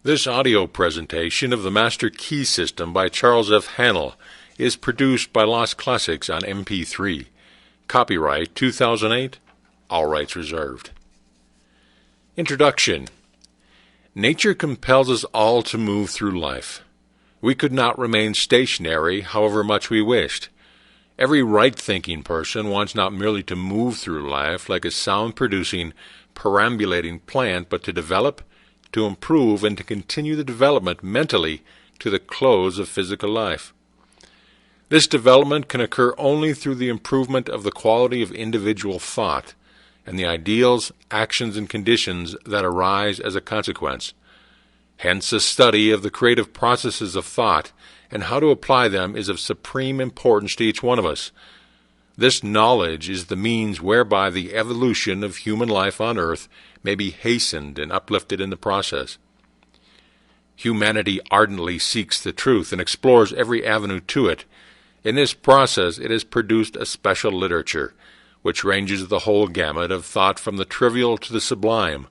This audio presentation of the Master Key System by Charles F. Haanel is produced by Lost Classics on MP3. Copyright 2008, all rights reserved. Introduction. Nature compels us all to move through life. We could not remain stationary however much we wished. Every right-thinking person wants not merely to move through life like a sound-producing, perambulating plant, but to develop, to improve, and to continue the development mentally to the close of physical life. This development can occur only through the improvement of the quality of individual thought and the ideals, actions, and conditions that arise as a consequence. Hence, a study of the creative processes of thought and how to apply them is of supreme importance to each one of us. This knowledge is the means whereby the evolution of human life on earth may be hastened and uplifted in the process. Humanity ardently seeks the truth and explores every avenue to it. In this process it has produced a special literature, which ranges the whole gamut of thought from the trivial to the sublime,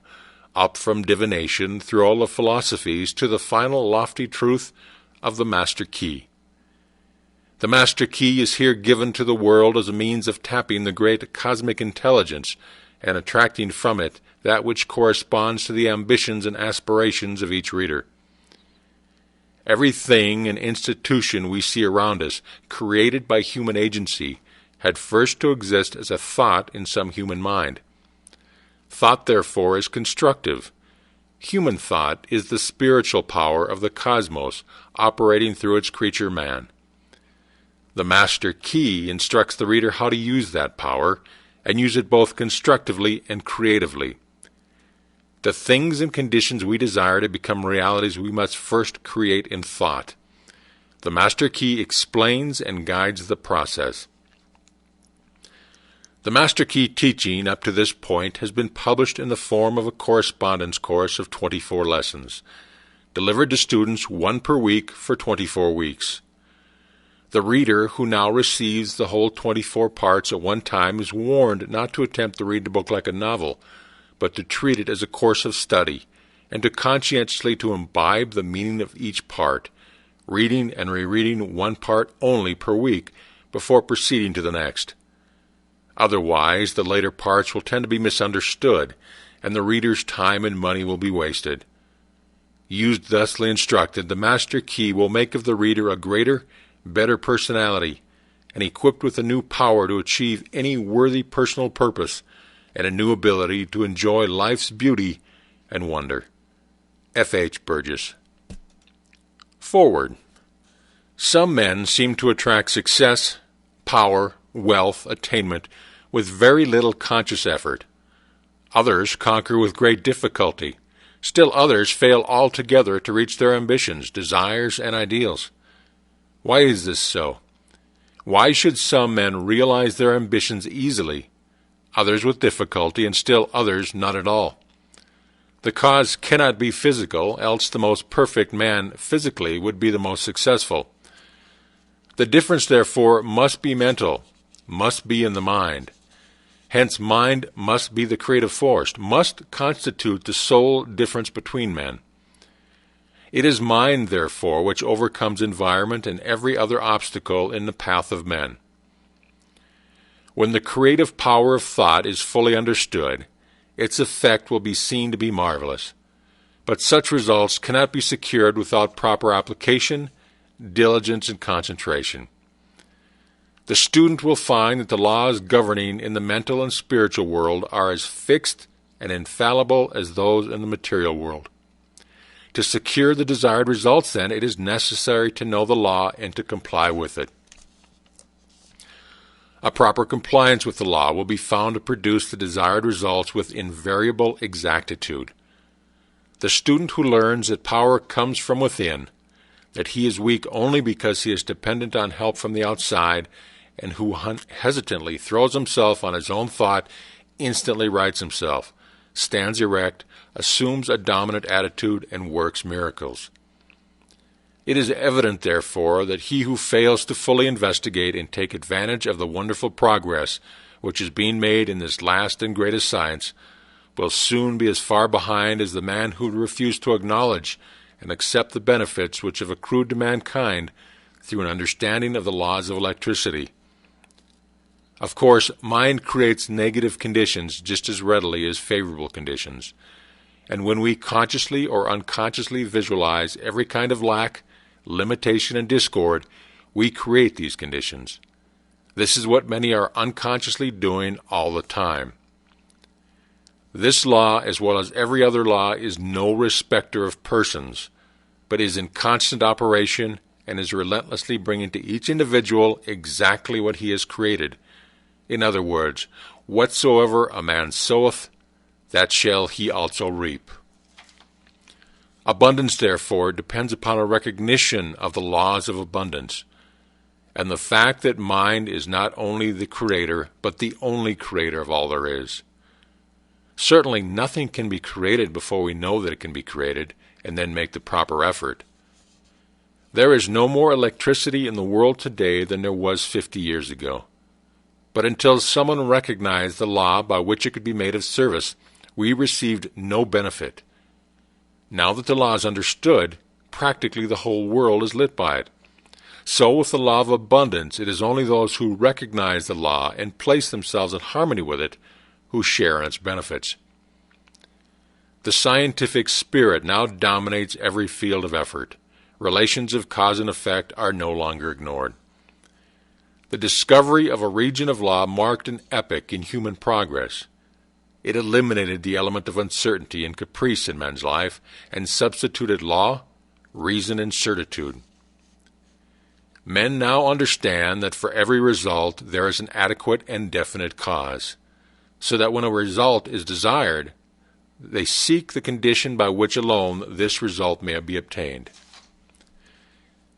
up from divination through all the philosophies to the final lofty truth of the Master Key. The Master Key is here given to the world as a means of tapping the great cosmic intelligence and attracting from it that which corresponds to the ambitions and aspirations of each reader. Everything and institution we see around us, created by human agency, had first to exist as a thought in some human mind. Thought, therefore, is constructive. Human thought is the spiritual power of the cosmos operating through its creature man. The Master Key instructs the reader how to use that power, and use it both constructively and creatively. The things and conditions we desire to become realities we must first create in thought. The Master Key explains and guides the process. The Master Key teaching up to this point has been published in the form of a correspondence course of 24 lessons, delivered to students 1 per week for 24 weeks. The reader who now receives the whole 24 parts at one time is warned not to attempt to read the book like a novel, but to treat it as a course of study, and to conscientiously to imbibe the meaning of each part, reading and rereading one part only per week before proceeding to the next. Otherwise, the later parts will tend to be misunderstood, and the reader's time and money will be wasted. Used thusly instructed, the Master Key will make of the reader a greater, better personality, and equipped with a new power to achieve any worthy personal purpose, and a new ability to enjoy life's beauty and wonder. F. H. Burgess. Forward. Some men seem to attract success, power, wealth, attainment with very little conscious effort. Others conquer with great difficulty. Still others fail altogether to reach their ambitions, desires, and ideals. Why is this so? Why should some men realize their ambitions easily, others with difficulty, and still others not at all? The cause cannot be physical, else the most perfect man physically would be the most successful. The difference, therefore, must be mental, must be in the mind. Hence, mind must be the creative force, must constitute the sole difference between men. It is mind, therefore, which overcomes environment and every other obstacle in the path of men. When the creative power of thought is fully understood, its effect will be seen to be marvelous. But such results cannot be secured without proper application, diligence, and concentration. The student will find that the laws governing in the mental and spiritual world are as fixed and infallible as those in the material world. To secure the desired results, then, it is necessary to know the law and to comply with it. A proper compliance with the law will be found to produce the desired results with invariable exactitude. The student who learns that power comes from within, that he is weak only because he is dependent on help from the outside, and who hesitantly throws himself on his own thought, instantly rights himself, stands erect, assumes a dominant attitude, and works miracles. It is evident, therefore, that he who fails to fully investigate and take advantage of the wonderful progress which is being made in this last and greatest science will soon be as far behind as the man who refused to acknowledge and accept the benefits which have accrued to mankind through an understanding of the laws of electricity. Of course, mind creates negative conditions just as readily as favorable conditions. And when we consciously or unconsciously visualize every kind of lack, limitation, and discord, we create these conditions. This is what many are unconsciously doing all the time. This law, as well as every other law, is no respecter of persons, but is in constant operation and is relentlessly bringing to each individual exactly what he has created. In other words, whatsoever a man soweth, that shall he also reap. Abundance, therefore, depends upon a recognition of the laws of abundance, and the fact that mind is not only the creator, but the only creator of all there is. Certainly nothing can be created before we know that it can be created, and then make the proper effort. There is no more electricity in the world today than there was 50 years ago. But until someone recognized the law by which it could be made of service, we received no benefit. Now that the law is understood, practically the whole world is lit by it. So with the law of abundance, it is only those who recognize the law and place themselves in harmony with it who share in its benefits. The scientific spirit now dominates every field of effort. Relations of cause and effect are no longer ignored. The discovery of a region of law marked an epoch in human progress. It eliminated the element of uncertainty and caprice in men's life and substituted law, reason, and certitude. Men now understand that for every result there is an adequate and definite cause, so that when a result is desired, they seek the condition by which alone this result may be obtained.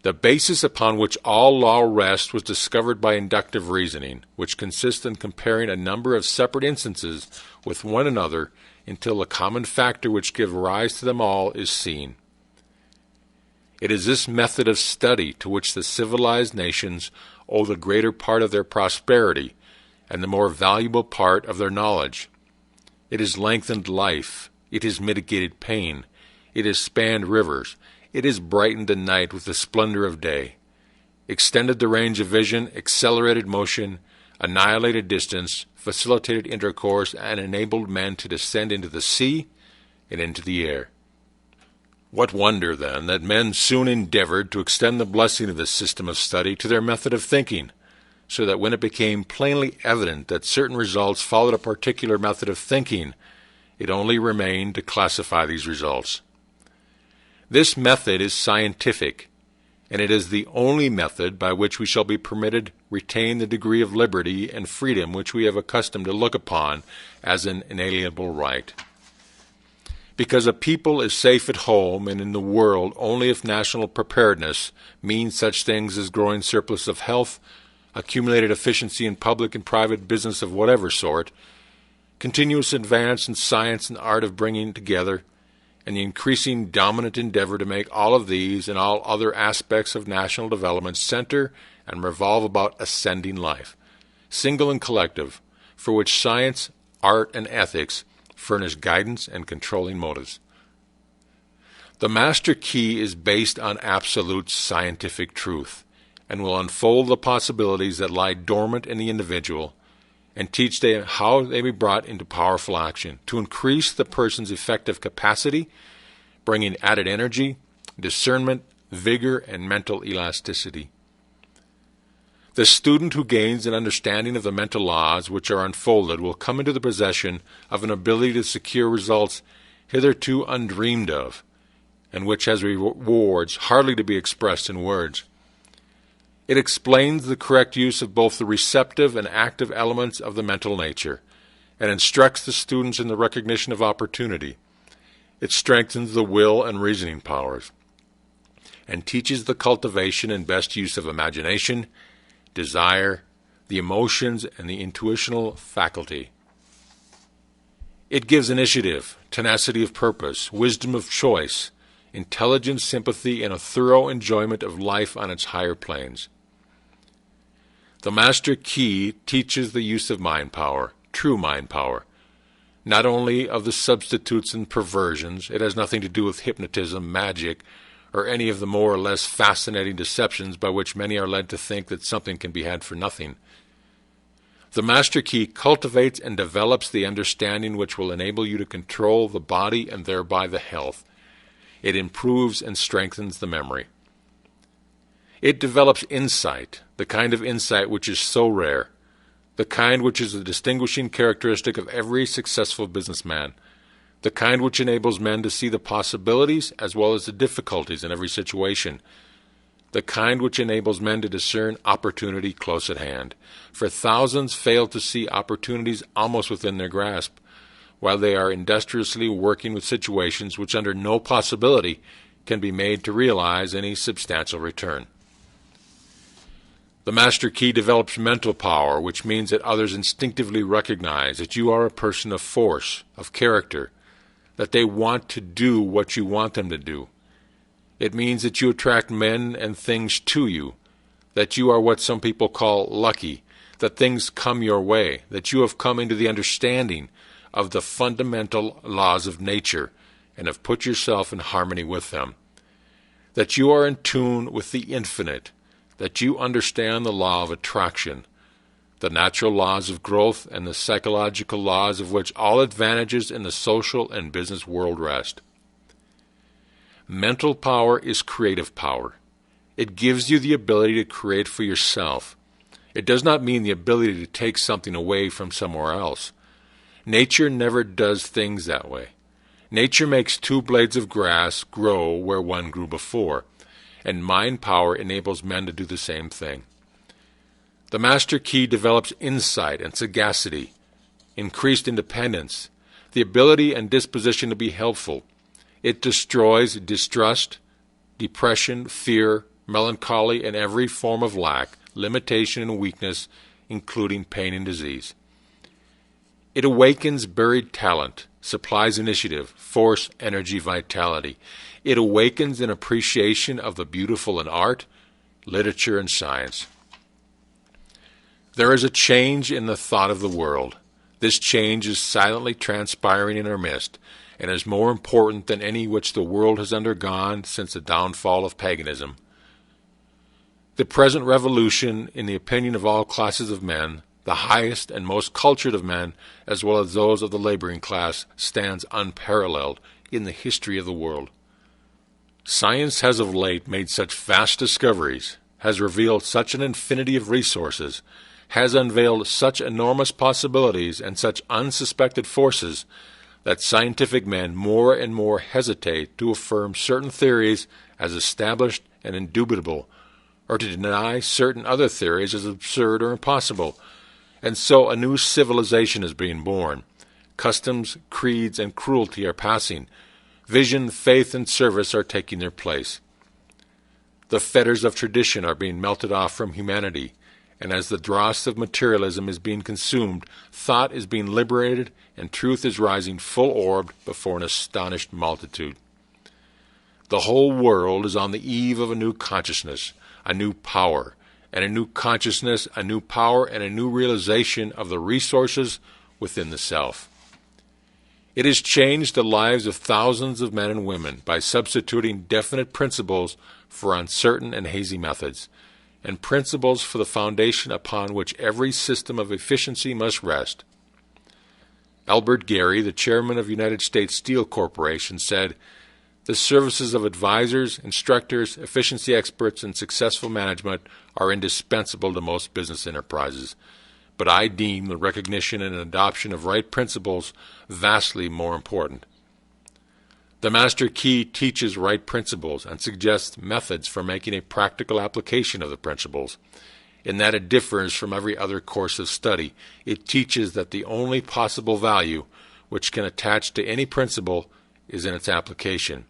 The basis upon which all law rests was discovered by inductive reasoning, which consists in comparing a number of separate instances with one another until the common factor which gives rise to them all is seen. It is this method of study to which the civilized nations owe the greater part of their prosperity and the more valuable part of their knowledge. It has lengthened life, it has mitigated pain, it has spanned rivers, it has brightened the night with the splendor of day, extended the range of vision, accelerated motion, annihilated distance, facilitated intercourse, and enabled men to descend into the sea and into the air. What wonder, then, that men soon endeavored to extend the blessing of this system of study to their method of thinking, so that when it became plainly evident that certain results followed a particular method of thinking, it only remained to classify these results. This method is scientific, and it is the only method by which we shall be permitted retain the degree of liberty and freedom which we have accustomed to look upon as an inalienable right. Because a people is safe at home and in the world only if national preparedness means such things as growing surplus of health, accumulated efficiency in public and private business of whatever sort, continuous advance in science and art of bringing together, and the increasing dominant endeavor to make all of these and all other aspects of national development center and revolve about ascending life, single and collective, for which science, art, and ethics furnish guidance and controlling motives. The master key is based on absolute scientific truth and will unfold the possibilities that lie dormant in the individual and teach them how they be brought into powerful action to increase the person's effective capacity, bringing added energy, discernment, vigor, and mental elasticity. The student who gains an understanding of the mental laws which are unfolded will come into the possession of an ability to secure results hitherto undreamed of, and which has rewards hardly to be expressed in words. It explains the correct use of both the receptive and active elements of the mental nature, and instructs the students in the recognition of opportunity. It strengthens the will and reasoning powers, and teaches the cultivation and best use of imagination, desire, the emotions, and the intuitional faculty. It gives initiative, tenacity of purpose, wisdom of choice, intelligence, sympathy, and a thorough enjoyment of life on its higher planes. The master key teaches the use of mind power, true mind power, not only of the substitutes and perversions. It has nothing to do with hypnotism, magic, or any of the more or less fascinating deceptions by which many are led to think that something can be had for nothing. The Master Key cultivates and develops the understanding which will enable you to control the body and thereby the health. It improves and strengthens the memory. It develops insight, the kind of insight which is so rare, the kind which is a distinguishing characteristic of every successful businessman, the kind which enables men to see the possibilities as well as the difficulties in every situation, the kind which enables men to discern opportunity close at hand. For thousands fail to see opportunities almost within their grasp, while they are industriously working with situations which under no possibility can be made to realize any substantial return. The Master Key develops mental power, which means that others instinctively recognize that you are a person of force, of character, that they want to do what you want them to do. It means that you attract men and things to you, that you are what some people call lucky, that things come your way, that you have come into the understanding of the fundamental laws of nature and have put yourself in harmony with them, that you are in tune with the infinite, that you understand the law of attraction, the natural laws of growth, and the psychological laws of which all advantages in the social and business world rest. Mental power is creative power. It gives you the ability to create for yourself. It does not mean the ability to take something away from somewhere else. Nature never does things that way. Nature makes two blades of grass grow where one grew before, and mind power enables men to do the same thing. The Master Key develops insight and sagacity, increased independence, the ability and disposition to be helpful. It destroys distrust, depression, fear, melancholy, and every form of lack, limitation, and weakness, including pain and disease. It awakens buried talent, supplies initiative, force, energy, vitality. It awakens an appreciation of the beautiful in art, literature, and science. There is a change in the thought of the world. This change is silently transpiring in our midst, and is more important than any which the world has undergone since the downfall of paganism. The present revolution, in the opinion of all classes of men, the highest and most cultured of men, as well as those of the laboring class, stands unparalleled in the history of the world. Science has of late made such vast discoveries, has revealed such an infinity of resources, has unveiled such enormous possibilities and such unsuspected forces, that scientific men more and more hesitate to affirm certain theories as established and indubitable, or to deny certain other theories as absurd or impossible. And so a new civilization is being born. Customs, creeds, and cruelty are passing. Vision, faith, and service are taking their place. The fetters of tradition are being melted off from humanity, and as the dross of materialism is being consumed, thought is being liberated, and truth is rising full-orbed before an astonished multitude. The whole world is on the eve of a new consciousness, a new power, and a new consciousness, a new power, and a new realization of the resources within the self. It has changed the lives of thousands of men and women by substituting definite principles for uncertain and hazy methods, and principles for the foundation upon which every system of efficiency must rest. Albert Gary, the chairman of United States Steel Corporation, said, "The services of advisors, instructors, efficiency experts, and successful management are indispensable to most business enterprises. But I deem the recognition and adoption of right principles vastly more important." The Master Key teaches right principles and suggests methods for making a practical application of the principles. In that it differs from every other course of study, it teaches that the only possible value which can attach to any principle is in its application.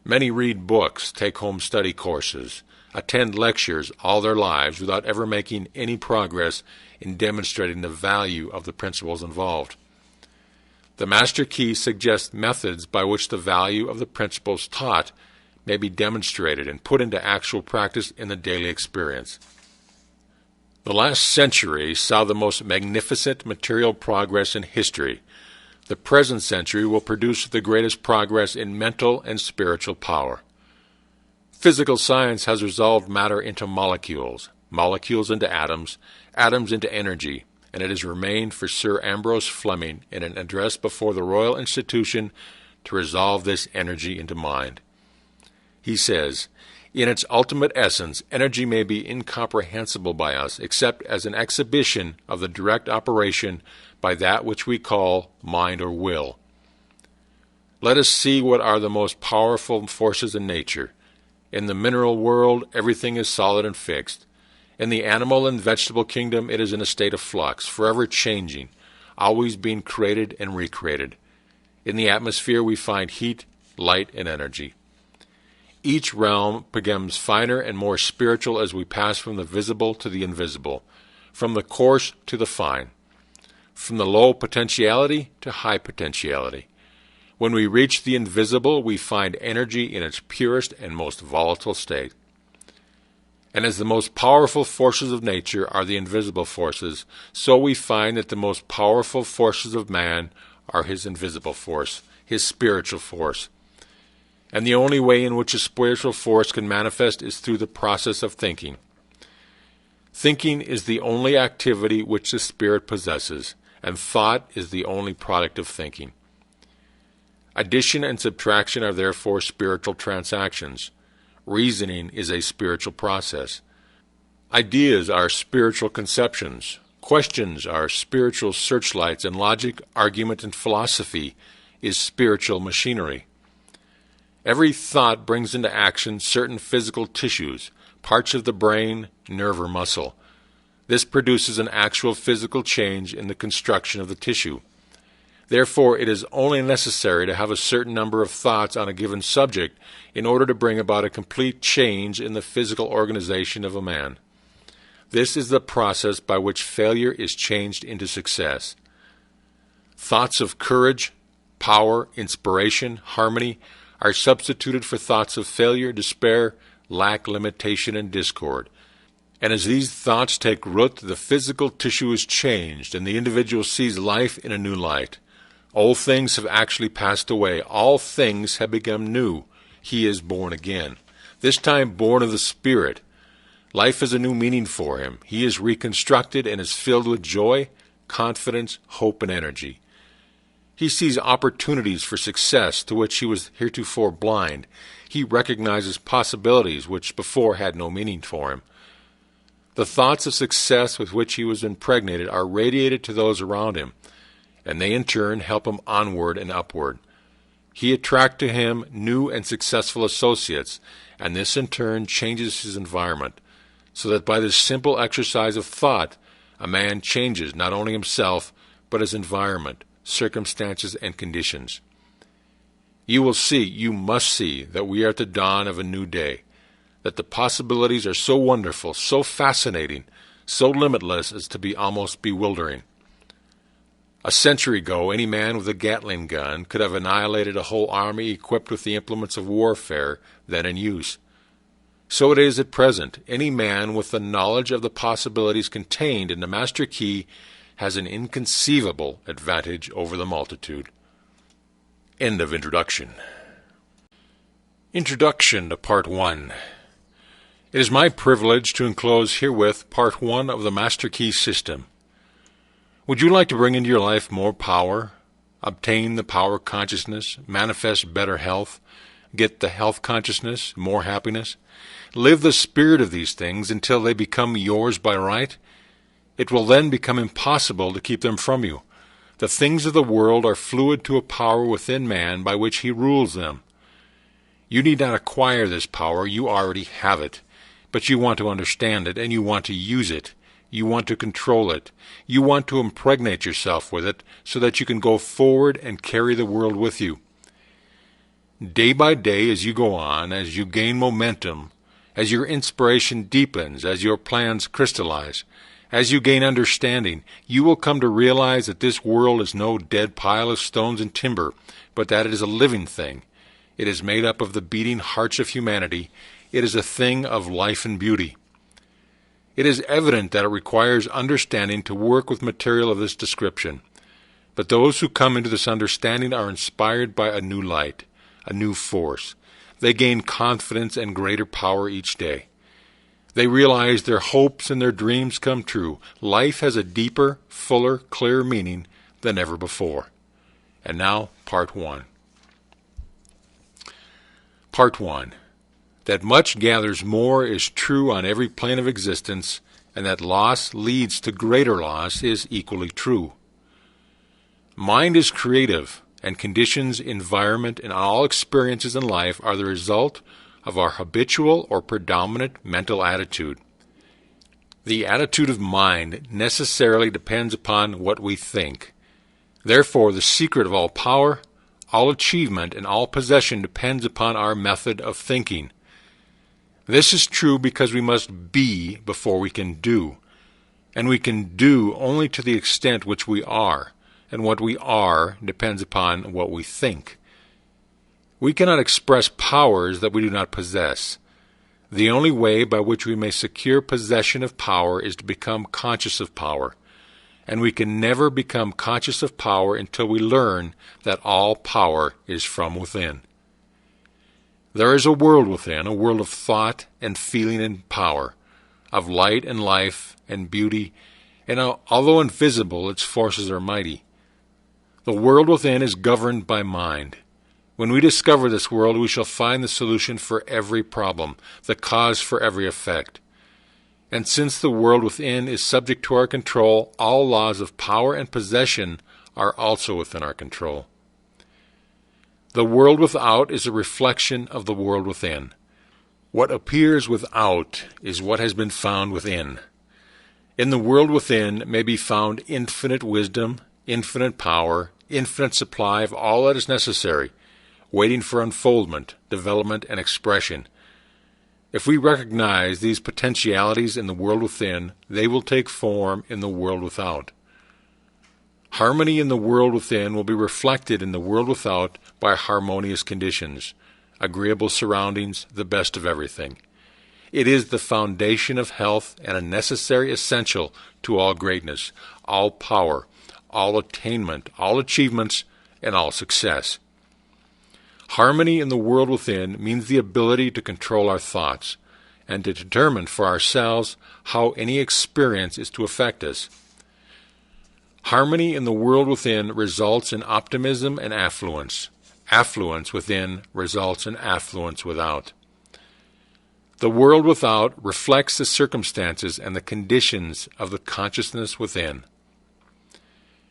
Many read books, take home study courses, attend lectures all their lives without ever making any progress in demonstrating the value of the principles involved. The Master Key suggests methods by which the value of the principles taught may be demonstrated and put into actual practice in the daily experience. The last century saw the most magnificent material progress in history. The present century will produce the greatest progress in mental and spiritual power. Physical science has resolved matter into molecules, molecules into atoms, atoms into energy, and it has remained for Sir Ambrose Fleming in an address before the Royal Institution to resolve this energy into mind. He says, "In its ultimate essence, energy may be incomprehensible by us except as an exhibition of the direct operation by that which we call mind or will. Let us see what are the most powerful forces in nature. In the mineral world, everything is solid and fixed. In the animal and vegetable kingdom, it is in a state of flux, forever changing, always being created and recreated. In the atmosphere, we find heat, light, and energy. Each realm becomes finer and more spiritual as we pass from the visible to the invisible, from the coarse to the fine, from the low potentiality to high potentiality. When we reach the invisible, we find energy in its purest and most volatile state. And as the most powerful forces of nature are the invisible forces, so we find that the most powerful forces of man are his invisible force, his spiritual force. And the only way in which a spiritual force can manifest is through the process of thinking. Thinking is the only activity which the spirit possesses, and thought is the only product of thinking. Addition and subtraction are therefore spiritual transactions. Reasoning is a spiritual process. Ideas are spiritual conceptions. Questions are spiritual searchlights, and logic, argument, and philosophy is spiritual machinery. Every thought brings into action certain physical tissues, parts of the brain, nerve, or muscle. This produces an actual physical change in the construction of the tissue. Therefore, it is only necessary to have a certain number of thoughts on a given subject in order to bring about a complete change in the physical organization of a man. This is the process by which failure is changed into success. Thoughts of courage, power, inspiration, harmony are substituted for thoughts of failure, despair, lack, limitation, and discord. And as these thoughts take root, the physical tissue is changed, and the individual sees life in a new light. Old things have actually passed away. All things have become new. He is born again, this time born of the Spirit. Life has a new meaning for him. He is reconstructed and is filled with joy, confidence, hope, and energy. He sees opportunities for success to which he was heretofore blind. He recognizes possibilities which before had no meaning for him. The thoughts of success with which he was impregnated are radiated to those around him, and they in turn help him onward and upward. He attracts to him new and successful associates, and this in turn changes his environment, so that by this simple exercise of thought, a man changes not only himself, but his environment, circumstances, and conditions. You will see, you must see, that we are at the dawn of a new day, that the possibilities are so wonderful, so fascinating, so limitless as to be almost bewildering. A century ago, any man with a Gatling gun could have annihilated a whole army equipped with the implements of warfare then in use. So it is at present. Any man with the knowledge of the possibilities contained in the Master Key has an inconceivable advantage over the multitude. End of introduction. Introduction to Part 1. It is my privilege to enclose herewith Part 1 of the Master Key system. Would you like to bring into your life more power, obtain the power consciousness, manifest better health, get the health consciousness, more happiness, live the spirit of these things until they become yours by right? It will then become impossible to keep them from you. The things of the world are fluid to a power within man by which he rules them. You need not acquire this power, you already have it. But you want to understand it, and you want to use it. You want to control it. You want to impregnate yourself with it so that you can go forward and carry the world with you. Day by day as you go on, as you gain momentum, as your inspiration deepens, as your plans crystallize, as you gain understanding, you will come to realize that this world is no dead pile of stones and timber, but that it is a living thing. It is made up of the beating hearts of humanity. It is a thing of life and beauty. It is evident that it requires understanding to work with material of this description. But those who come into this understanding are inspired by a new light, a new force. They gain confidence and greater power each day. They realize their hopes and their dreams come true. Life has a deeper, fuller, clearer meaning than ever before. And now, Part 1. Part 1. That much gathers more is true on every plane of existence, and that loss leads to greater loss is equally true. Mind is creative, and conditions, environment, and all experiences in life are the result of our habitual or predominant mental attitude. The attitude of mind necessarily depends upon what we think. Therefore, the secret of all power, all achievement, and all possession depends upon our method of thinking. This is true because we must be before we can do, and we can do only to the extent which we are, and what we are depends upon what we think. We cannot express powers that we do not possess. The only way by which we may secure possession of power is to become conscious of power, and we can never become conscious of power until we learn that all power is from within. There is a world within, a world of thought and feeling and power, of light and life and beauty, and although invisible, its forces are mighty. The world within is governed by mind. When we discover this world, we shall find the solution for every problem, the cause for every effect. And since the world within is subject to our control, all laws of power and possession are also within our control. The world without is a reflection of the world within. What appears without is what has been found within. In the world within may be found infinite wisdom, infinite power, infinite supply of all that is necessary, waiting for unfoldment, development, and expression. If we recognize these potentialities in the world within, they will take form in the world without. Harmony in the world within will be reflected in the world without by harmonious conditions, agreeable surroundings, the best of everything. It is the foundation of health and a necessary essential to all greatness, all power, all attainment, all achievements, and all success. Harmony in the world within means the ability to control our thoughts and to determine for ourselves how any experience is to affect us. Harmony in the world within results in optimism and affluence. Affluence within results in affluence without. The world without reflects the circumstances and the conditions of the consciousness within.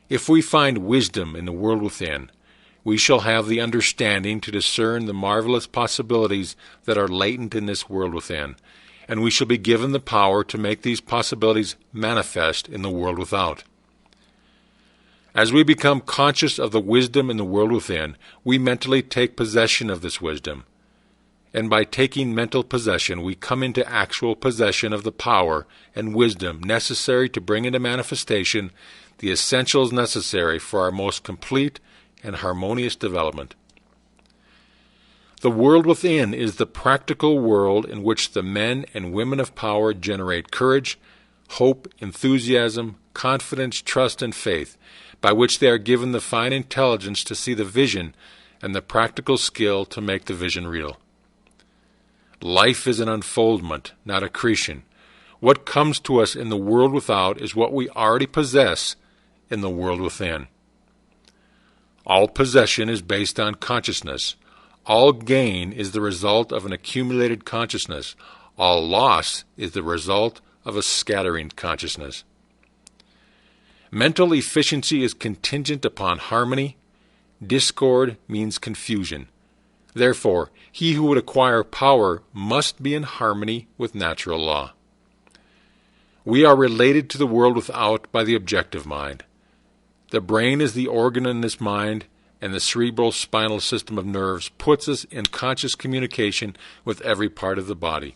If we find wisdom in the world within, we shall have the understanding to discern the marvelous possibilities that are latent in this world within, and we shall be given the power to make these possibilities manifest in the world without. As we become conscious of the wisdom in the world within, we mentally take possession of this wisdom. And by taking mental possession, we come into actual possession of the power and wisdom necessary to bring into manifestation the essentials necessary for our most complete and harmonious development. The world within is the practical world in which the men and women of power generate courage, hope, enthusiasm, confidence, trust, and faith, by which they are given the fine intelligence to see the vision and the practical skill to make the vision real. Life is an unfoldment, not accretion. What comes to us in the world without is what we already possess in the world within. All possession is based on consciousness. All gain is the result of an accumulated consciousness. All loss is the result of a scattering consciousness. Mental efficiency is contingent upon harmony. Discord means confusion. Therefore, he who would acquire power must be in harmony with natural law. We are related to the world without by the objective mind. The brain is the organ in this mind, and the cerebral spinal system of nerves puts us in conscious communication with every part of the body.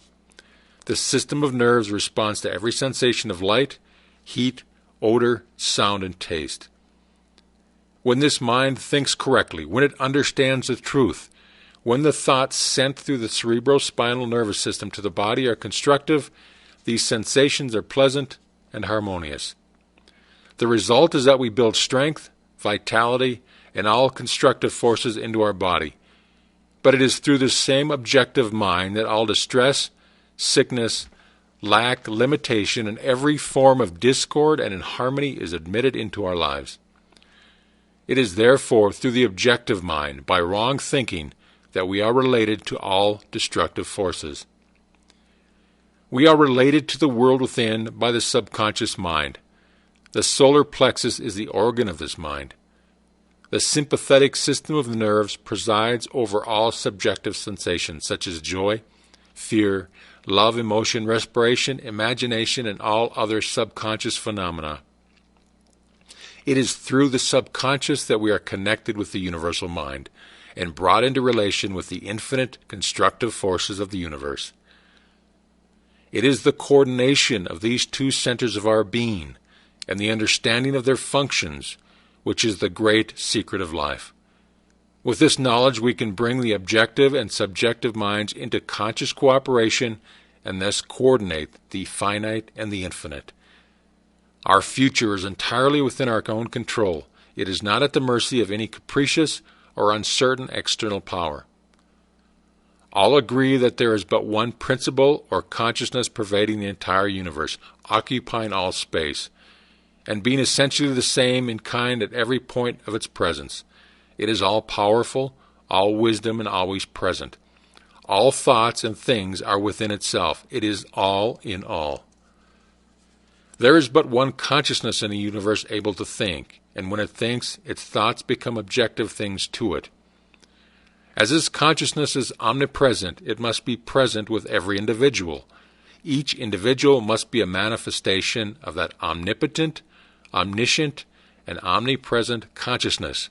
The system of nerves responds to every sensation of light, heat, odor, sound, and taste. When this mind thinks correctly, when it understands the truth, when the thoughts sent through the cerebrospinal nervous system to the body are constructive, these sensations are pleasant and harmonious. The result is that we build strength, vitality, and all constructive forces into our body. But it is through this same objective mind that all distress, sickness, lack, limitation, and every form of discord and inharmony is admitted into our lives. It is therefore through the objective mind, by wrong thinking, that we are related to all destructive forces. We are related to the world within by the subconscious mind. The solar plexus is the organ of this mind. The sympathetic system of the nerves presides over all subjective sensations such as joy, fear, love, emotion, respiration, imagination, and all other subconscious phenomena. It is through the subconscious that we are connected with the universal mind and brought into relation with the infinite constructive forces of the universe. It is the coordination of these two centers of our being and the understanding of their functions which is the great secret of life. With this knowledge we can bring the objective and subjective minds into conscious cooperation and thus coordinate the finite and the infinite. Our future is entirely within our own control. It is not at the mercy of any capricious or uncertain external power. All agree that there is but one principle or consciousness pervading the entire universe, occupying all space, and being essentially the same in kind at every point of its presence. It is all-powerful, all-wisdom, and always present. All thoughts and things are within itself. It is all in all. There is but one consciousness in the universe able to think, and when it thinks, its thoughts become objective things to it. As this consciousness is omnipresent, it must be present with every individual. Each individual must be a manifestation of that omnipotent, omniscient, and omnipresent consciousness.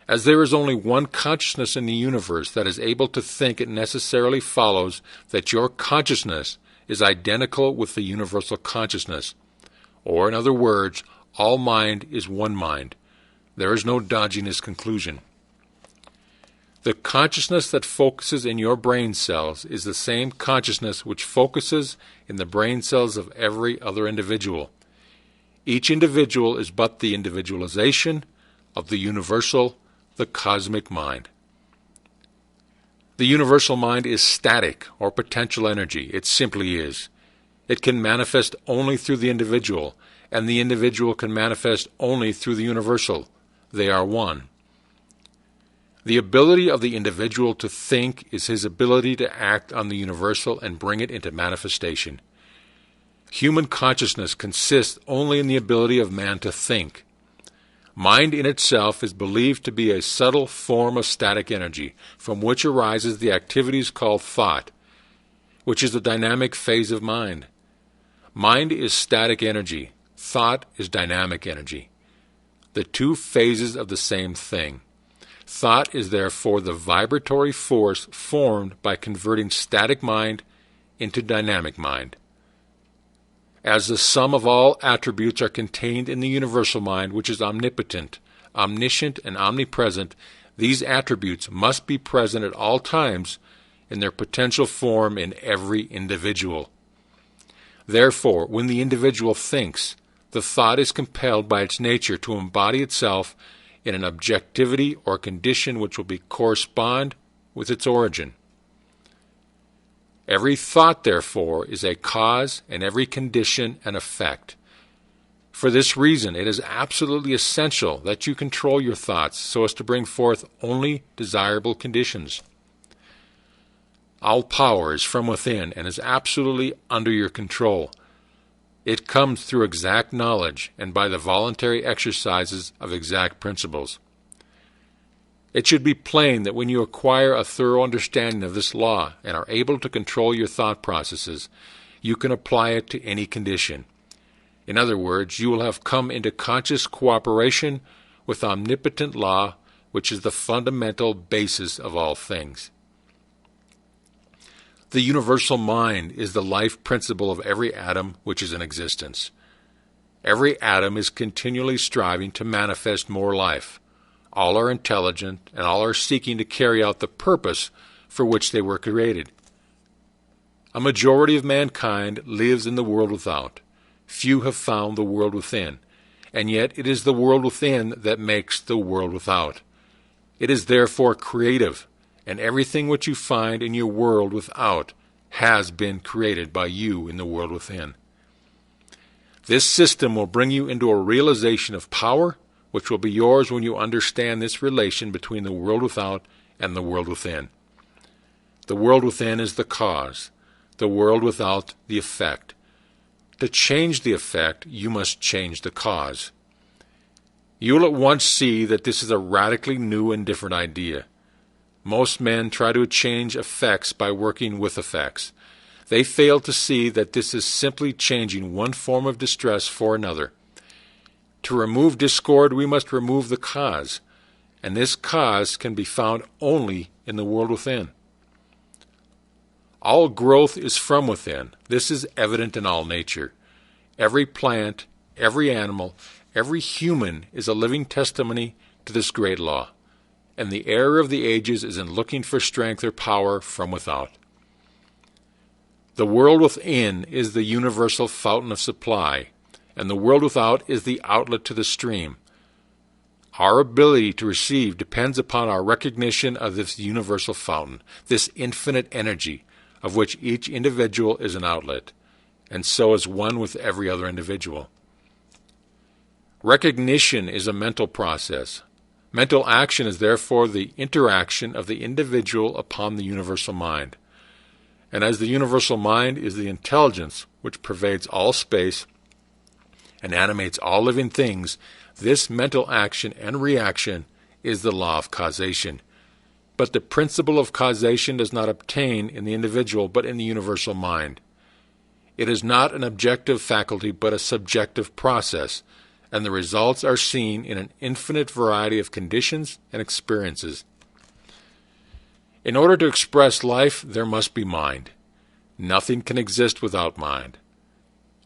As there is only one consciousness in the universe that is able to think, it necessarily follows that your consciousness is identical with the universal consciousness. Or, in other words, all mind is one mind. There is no dodging this conclusion. The consciousness that focuses in your brain cells is the same consciousness which focuses in the brain cells of every other individual. Each individual is but the individualization of the universal, the cosmic mind. The universal mind is static or potential energy. It simply is. It can manifest only through the individual, and the individual can manifest only through the universal. They are one. The ability of the individual to think is his ability to act on the universal and bring it into manifestation. Human consciousness consists only in the ability of man to think. Mind in itself is believed to be a subtle form of static energy, from which arises the activities called thought, which is the dynamic phase of mind. Mind is static energy. Thought is dynamic energy. The two phases of the same thing. Thought is therefore the vibratory force formed by converting static mind into dynamic mind. As the sum of all attributes are contained in the universal mind, which is omnipotent, omniscient, and omnipresent, these attributes must be present at all times in their potential form in every individual. Therefore, when the individual thinks, the thought is compelled by its nature to embody itself in an objectivity or condition which will correspond with its origin. Every thought, therefore, is a cause, and every condition an effect. For this reason, it is absolutely essential that you control your thoughts so as to bring forth only desirable conditions. All power is from within and is absolutely under your control. It comes through exact knowledge and by the voluntary exercises of exact principles. It should be plain that when you acquire a thorough understanding of this law and are able to control your thought processes, you can apply it to any condition. In other words, you will have come into conscious cooperation with omnipotent law, which is the fundamental basis of all things. The universal mind is the life principle of every atom which is in existence. Every atom is continually striving to manifest more life. All are intelligent, and all are seeking to carry out the purpose for which they were created. A majority of mankind lives in the world without. Few have found the world within, and yet it is the world within that makes the world without. It is therefore creative, and everything which you find in your world without has been created by you in the world within. This system will bring you into a realization of power, which will be yours when you understand this relation between the world without and the world within. The world within is the cause, the world without the effect. To change the effect, you must change the cause. You will at once see that this is a radically new and different idea. Most men try to change effects by working with effects. They fail to see that this is simply changing one form of distress for another. To remove discord, we must remove the cause, and this cause can be found only in the world within. All growth is from within. This is evident in all nature. Every plant, every animal, every human is a living testimony to this great law, and the error of the ages is in looking for strength or power from without. The world within is the universal fountain of supply, and the world without is the outlet to the stream. Our ability to receive depends upon our recognition of this universal fountain, this infinite energy, of which each individual is an outlet, and so is one with every other individual. Recognition is a mental process. Mental action is therefore the interaction of the individual upon the universal mind. And as the universal mind is the intelligence which pervades all space and animates all living things, this mental action and reaction is the law of causation. But the principle of causation does not obtain in the individual but in the universal mind. It is not an objective faculty but a subjective process, and the results are seen in an infinite variety of conditions and experiences. In order to express life, there must be mind. Nothing can exist without mind.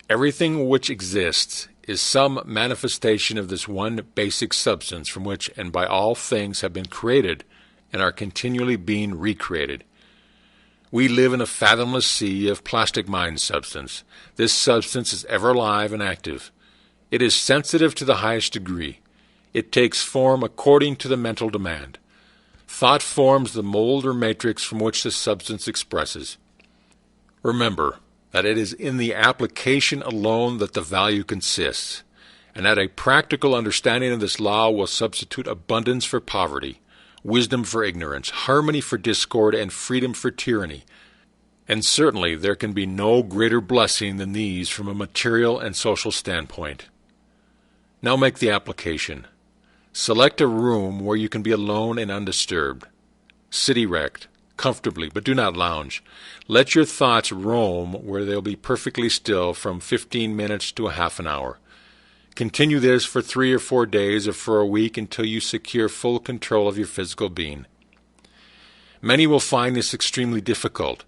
Everything which exists is some manifestation of this one basic substance from which and by all things have been created and are continually being recreated. We live in a fathomless sea of plastic mind substance. This substance is ever alive and active. It is sensitive to the highest degree. It takes form according to the mental demand. Thought forms the mold or matrix from which the substance expresses. Remember that it is in the application alone that the value consists, and that a practical understanding of this law will substitute abundance for poverty, wisdom for ignorance, harmony for discord, and freedom for tyranny. And certainly there can be no greater blessing than these from a material and social standpoint. Now make the application. Select a room where you can be alone and undisturbed. Sit erect, comfortably, but do not lounge. Let your thoughts roam where they'll be perfectly still from 15 minutes to a half an hour. Continue this for 3 or 4 days or for a week until you secure full control of your physical being. Many will find this extremely difficult.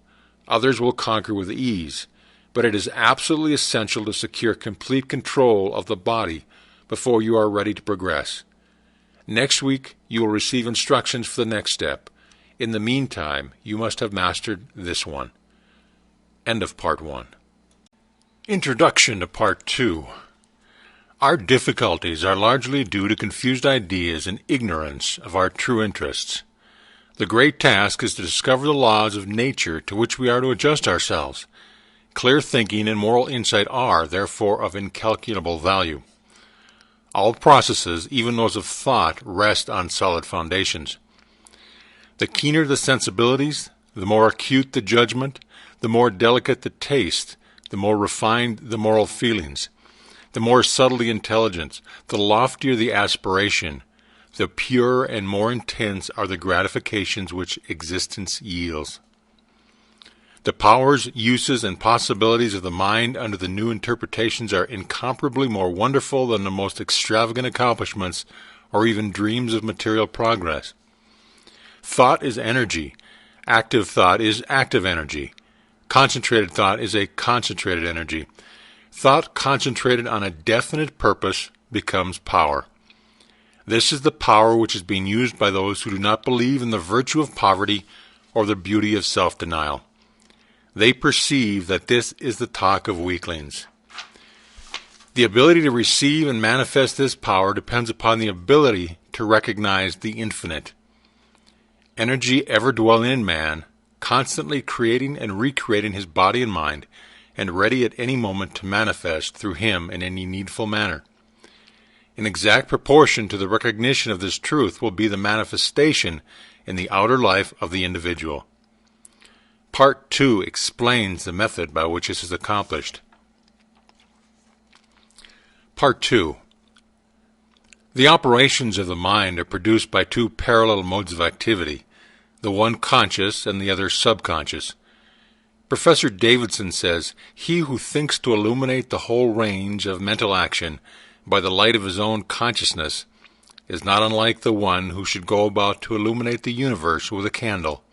Others will conquer with ease. But it is absolutely essential to secure complete control of the body before you are ready to progress. Next week, you will receive instructions for the next step. In the meantime, you must have mastered this one. End of Part 1. Introduction to Part 2. Our difficulties are largely due to confused ideas and ignorance of our true interests. The great task is to discover the laws of nature to which we are to adjust ourselves. Clear thinking and moral insight are, therefore, of incalculable value. All processes, even those of thought, rest on solid foundations. The keener the sensibilities, the more acute the judgment, the more delicate the taste, the more refined the moral feelings, the more subtle the intelligence, the loftier the aspiration, the purer and more intense are the gratifications which existence yields. The powers, uses, and possibilities of the mind under the new interpretations are incomparably more wonderful than the most extravagant accomplishments or even dreams of material progress. Thought is energy. Active thought is active energy. Concentrated thought is a concentrated energy. Thought concentrated on a definite purpose becomes power. This is the power which is being used by those who do not believe in the virtue of poverty or the beauty of self-denial. They perceive that this is the talk of weaklings. The ability to receive and manifest this power depends upon the ability to recognize the infinite. Energy ever dwelling in man, constantly creating and recreating his body and mind, and ready at any moment to manifest through him in any needful manner. In exact proportion to the recognition of this truth will be the manifestation in the outer life of the individual. Part 2 explains the method by which this is accomplished. Part 2. The operations of the mind are produced by two parallel modes of activity, the one conscious and the other subconscious. Professor Davidson says, "He who thinks to illuminate the whole range of mental action by the light of his own consciousness is not unlike the one who should go about to illuminate the universe with a candle."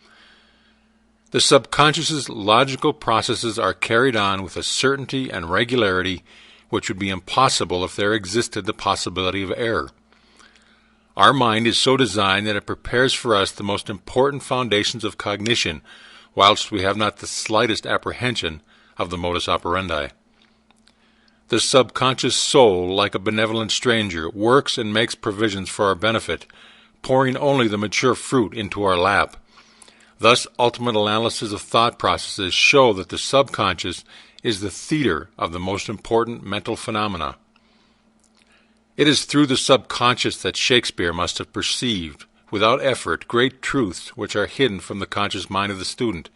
The subconscious's logical processes are carried on with a certainty and regularity which would be impossible if there existed the possibility of error. Our mind is so designed that it prepares for us the most important foundations of cognition, whilst we have not the slightest apprehension of the modus operandi. The subconscious soul, like a benevolent stranger, works and makes provisions for our benefit, pouring only the mature fruit into our lap. Thus, ultimate analysis of thought processes show that the subconscious is the theater of the most important mental phenomena. It is through the subconscious that Shakespeare must have perceived, without effort, great truths which are hidden from the conscious mind of the student,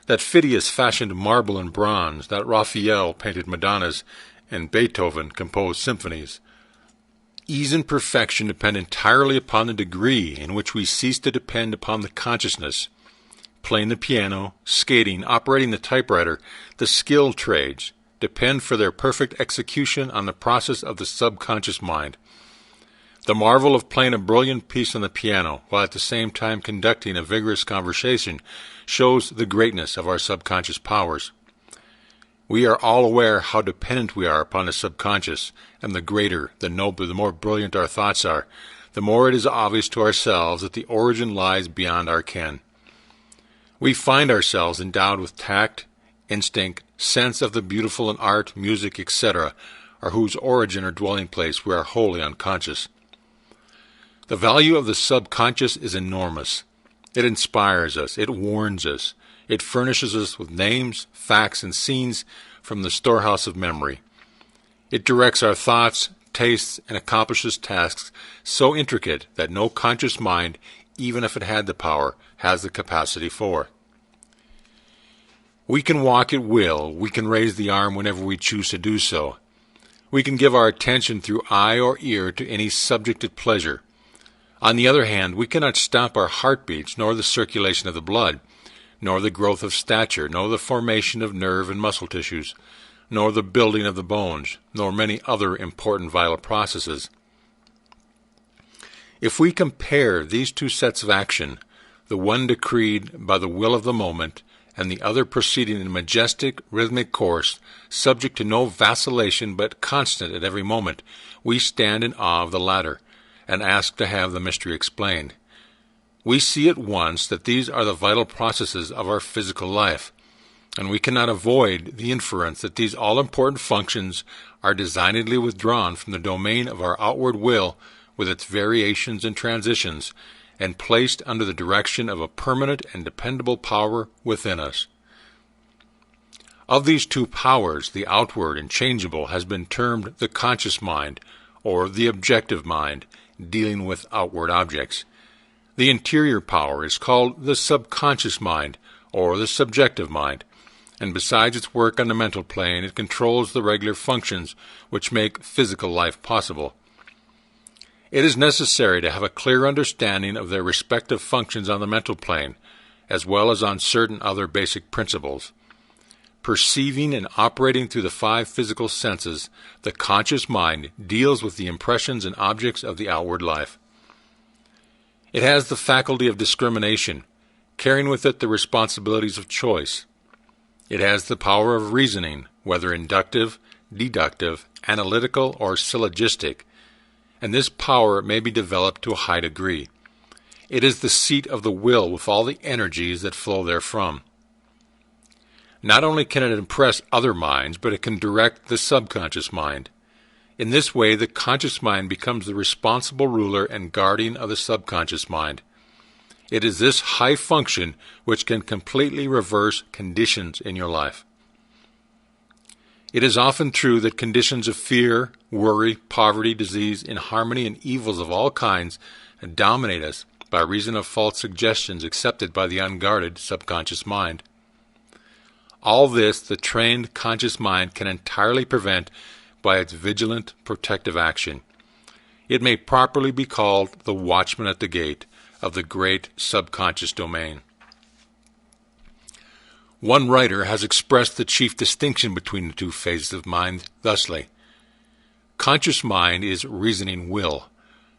that Phidias fashioned marble and bronze, that Raphael painted Madonnas, and Beethoven composed symphonies. Ease and perfection depend entirely upon the degree in which we cease to depend upon the consciousness. Playing the piano, skating, operating the typewriter, the skilled trades, depend for their perfect execution on the process of the subconscious mind. The marvel of playing a brilliant piece on the piano, while at the same time conducting a vigorous conversation, shows the greatness of our subconscious powers. We are all aware how dependent we are upon the subconscious, and the greater, the nobler, the more brilliant our thoughts are, the more it is obvious to ourselves that the origin lies beyond our ken. We find ourselves endowed with tact, instinct, sense of the beautiful in art, music, etc., or whose origin or dwelling place we are wholly unconscious. The value of the subconscious is enormous. It inspires us, it warns us, it furnishes us with names, facts, and scenes from the storehouse of memory. It directs our thoughts, tastes, and accomplishes tasks so intricate that no conscious mind, even if it had the power, has the capacity for. We can walk at will, we can raise the arm whenever we choose to do so. We can give our attention through eye or ear to any subject at pleasure. On the other hand, we cannot stop our heartbeats, nor the circulation of the blood, nor the growth of stature, nor the formation of nerve and muscle tissues, nor the building of the bones, nor many other important vital processes. If we compare these two sets of action, the one decreed by the will of the moment, and the other proceeding in a majestic, rhythmic course, subject to no vacillation but constant at every moment, we stand in awe of the latter, and ask to have the mystery explained. We see at once that these are the vital processes of our physical life, and we cannot avoid the inference that these all-important functions are designedly withdrawn from the domain of our outward will with its variations and transitions, and placed under the direction of a permanent and dependable power within us. Of these two powers, the outward and changeable has been termed the conscious mind, or the objective mind, dealing with outward objects. The interior power is called the subconscious mind, or the subjective mind, and besides its work on the mental plane, it controls the regular functions which make physical life possible. It is necessary to have a clear understanding of their respective functions on the mental plane, as well as on certain other basic principles. Perceiving and operating through the five physical senses, the conscious mind deals with the impressions and objects of the outward life. It has the faculty of discrimination, carrying with it the responsibilities of choice. It has the power of reasoning, whether inductive, deductive, analytical, or syllogistic, and this power may be developed to a high degree. It is the seat of the will with all the energies that flow therefrom. Not only can it impress other minds, but it can direct the subconscious mind. In this way, the conscious mind becomes the responsible ruler and guardian of the subconscious mind. It is this high function which can completely reverse conditions in your life. It is often true that conditions of fear, worry, poverty, disease, inharmony, and evils of all kinds dominate us by reason of false suggestions accepted by the unguarded subconscious mind. All this the trained conscious mind can entirely prevent by its vigilant protective action. It may properly be called the watchman at the gate of the great subconscious domain. One writer has expressed the chief distinction between the two phases of mind thusly: conscious mind is reasoning will.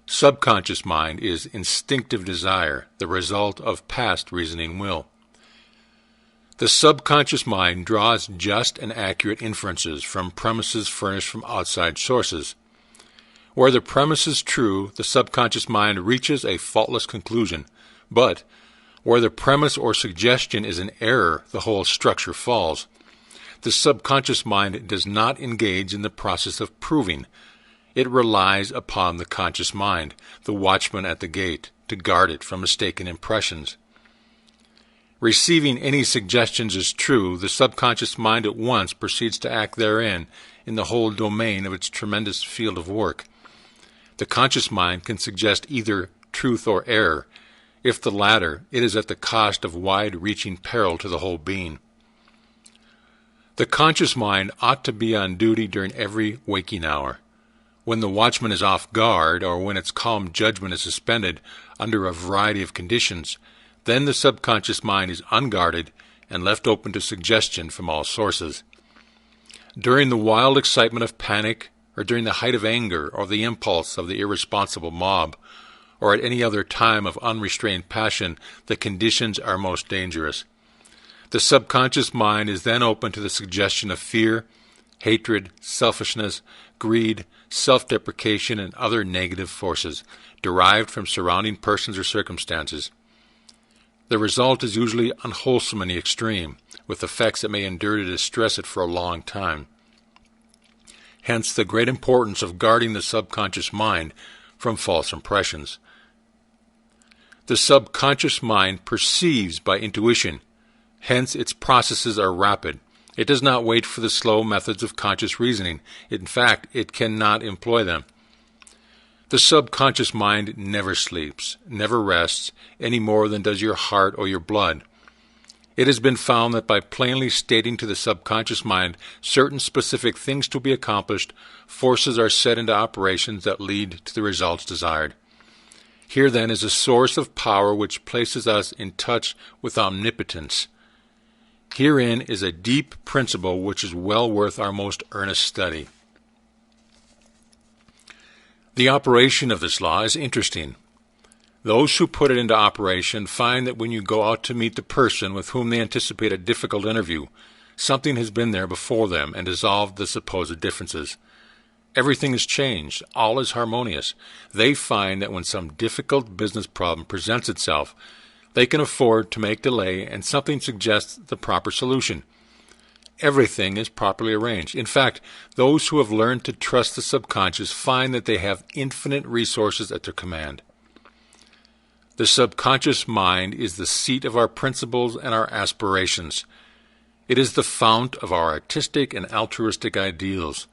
Subconscious mind is instinctive desire, the result of past reasoning will. The subconscious mind draws just and accurate inferences from premises furnished from outside sources. Where the premise is true, the subconscious mind reaches a faultless conclusion, but where the premise or suggestion is an error, the whole structure falls. The subconscious mind does not engage in the process of proving. It relies upon the conscious mind, the watchman at the gate, to guard it from mistaken impressions. Receiving any suggestions as true, the subconscious mind at once proceeds to act therein in the whole domain of its tremendous field of work. The conscious mind can suggest either truth or error. If the latter, it is at the cost of wide-reaching peril to the whole being. The conscious mind ought to be on duty during every waking hour. When the watchman is off guard, or when its calm judgment is suspended under a variety of conditions, then the subconscious mind is unguarded and left open to suggestion from all sources. During the wild excitement of panic, or during the height of anger or the impulse of the irresponsible mob, or at any other time of unrestrained passion, the conditions are most dangerous. The subconscious mind is then open to the suggestion of fear, hatred, selfishness, greed, self-deprecation, and other negative forces derived from surrounding persons or circumstances. The result is usually unwholesome in the extreme, with effects that may endure to distress it for a long time. Hence the great importance of guarding the subconscious mind from false impressions. The subconscious mind perceives by intuition, hence its processes are rapid. It does not wait for the slow methods of conscious reasoning. In fact, it cannot employ them. The subconscious mind never sleeps, never rests, any more than does your heart or your blood. It has been found that by plainly stating to the subconscious mind certain specific things to be accomplished, forces are set into operations that lead to the results desired. Here then is a source of power which places us in touch with omnipotence. Herein is a deep principle which is well worth our most earnest study. The operation of this law is interesting. Those who put it into operation find that when you go out to meet the person with whom they anticipate a difficult interview, something has been there before them and dissolved the supposed differences. Everything is changed. All is harmonious. They find that when some difficult business problem presents itself, they can afford to make delay, and something suggests the proper solution. Everything is properly arranged. In fact, those who have learned to trust the subconscious find that they have infinite resources at their command. The subconscious mind is the seat of our principles and our aspirations. It is the fount of our artistic and altruistic ideals.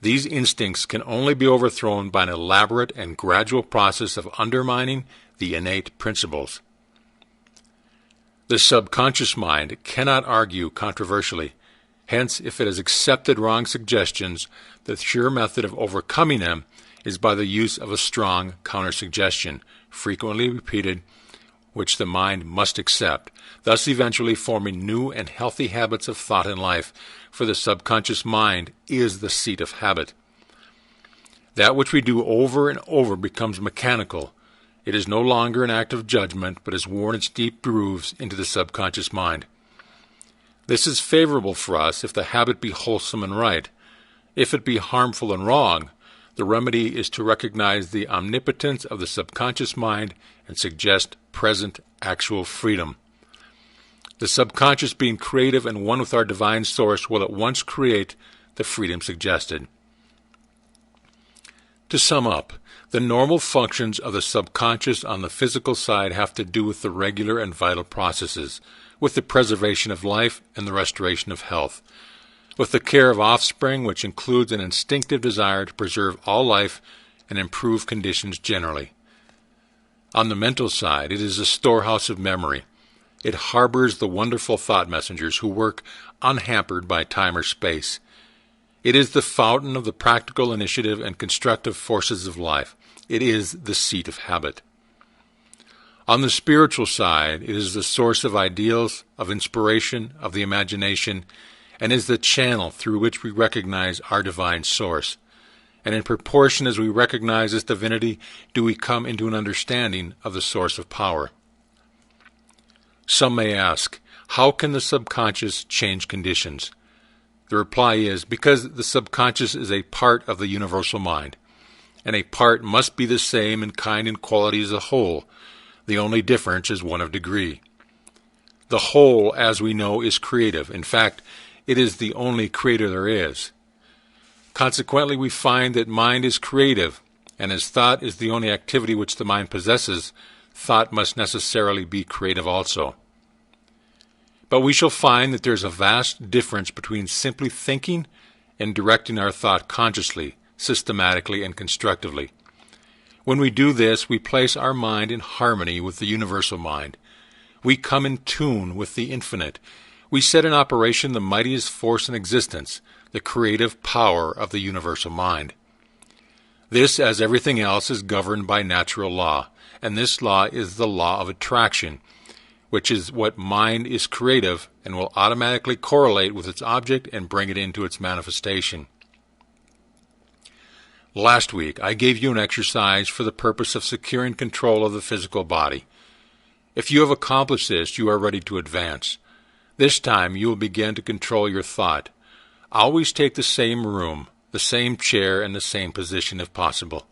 These instincts can only be overthrown by an elaborate and gradual process of undermining the innate principles. The subconscious mind cannot argue controversially. Hence, if it has accepted wrong suggestions, the sure method of overcoming them is by the use of a strong counter-suggestion, frequently repeated, which the mind must accept, thus eventually forming new and healthy habits of thought and life, for the subconscious mind is the seat of habit. That which we do over and over becomes mechanical. It is no longer an act of judgment, but has worn its deep grooves into the subconscious mind. This is favorable for us if the habit be wholesome and right. If it be harmful and wrong, the remedy is to recognize the omnipotence of the subconscious mind and suggest present actual freedom. The subconscious, being creative and one with our divine source, will at once create the freedom suggested. To sum up, the normal functions of the subconscious on the physical side have to do with the regular and vital processes, with the preservation of life and the restoration of health, with the care of offspring, which includes an instinctive desire to preserve all life and improve conditions generally. On the mental side, it is a storehouse of memory. It harbors the wonderful thought messengers who work unhampered by time or space. It is the fountain of the practical initiative and constructive forces of life. It is the seat of habit. On the spiritual side, it is the source of ideals, of inspiration, of the imagination, and is the channel through which we recognize our divine source. And in proportion as we recognize this divinity, do we come into an understanding of the source of power. Some may ask, how can the subconscious change conditions? The reply is, because the subconscious is a part of the universal mind, and a part must be the same in kind and quality as a whole. The only difference is one of degree. The whole, as we know, is creative. In fact, it is the only creator there is. Consequently, we find that mind is creative, and as thought is the only activity which the mind possesses, thought must necessarily be creative also. But we shall find that there is a vast difference between simply thinking and directing our thought consciously, systematically, and constructively. When we do this, we place our mind in harmony with the universal mind. We come in tune with the infinite. We set in operation the mightiest force in existence, the creative power of the universal mind. This, as everything else, is governed by natural law, and this law is the law of attraction, which is what mind is creative and will automatically correlate with its object and bring it into its manifestation. Last week, I gave you an exercise for the purpose of securing control of the physical body. If you have accomplished this, you are ready to advance. This time, you will begin to control your thought. Always take the same room, the same chair, and the same position if possible.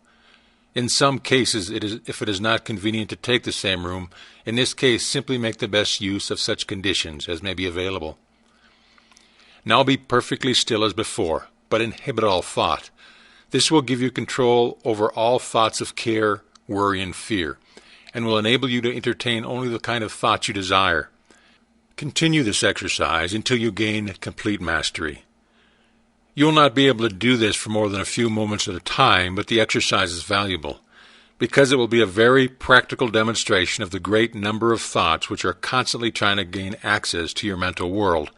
In some cases, if it is not convenient to take the same room, in this case, simply make the best use of such conditions as may be available. Now be perfectly still as before, but inhibit all thought. This will give you control over all thoughts of care, worry, and fear, and will enable you to entertain only the kind of thoughts you desire. Continue this exercise until you gain complete mastery. You will not be able to do this for more than a few moments at a time, but the exercise is valuable, because it will be a very practical demonstration of the great number of thoughts which are constantly trying to gain access to your mental world.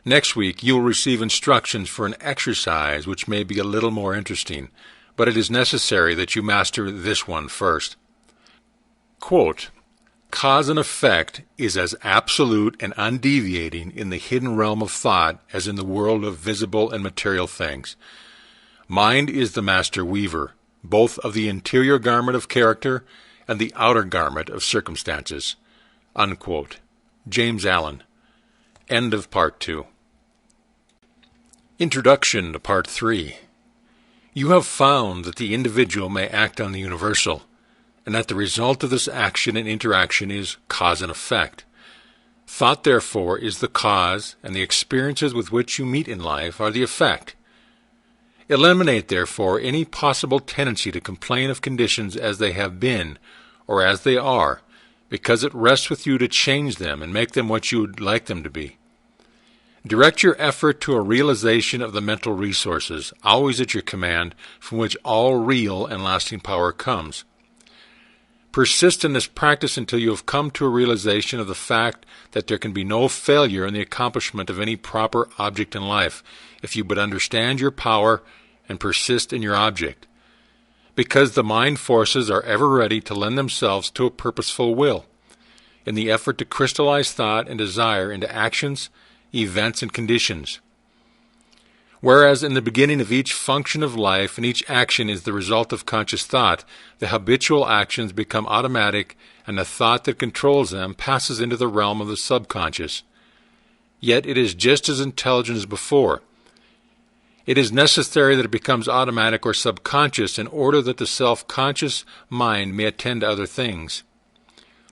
Next week, you will receive instructions for an exercise which may be a little more interesting, but it is necessary that you master this one first. Quote, "Cause and effect is as absolute and undeviating in the hidden realm of thought as in the world of visible and material things. Mind is the master weaver, both of the interior garment of character and the outer garment of circumstances." Unquote. James Allen. End of Part 2. Introduction to Part 3. You have found that the individual may act on the universal, and that the result of this action and interaction is cause and effect. Thought, therefore, is the cause, and the experiences with which you meet in life are the effect. Eliminate, therefore, any possible tendency to complain of conditions as they have been, or as they are, because it rests with you to change them and make them what you would like them to be. Direct your effort to a realization of the mental resources, always at your command, from which all real and lasting power comes. Persist in this practice until you have come to a realization of the fact that there can be no failure in the accomplishment of any proper object in life, if you but understand your power and persist in your object, because the mind forces are ever ready to lend themselves to a purposeful will, in the effort to crystallize thought and desire into actions, events, and conditions. Whereas in the beginning of each function of life and each action is the result of conscious thought, the habitual actions become automatic, and the thought that controls them passes into the realm of the subconscious. Yet it is just as intelligent as before. It is necessary that it becomes automatic or subconscious in order that the self-conscious mind may attend to other things.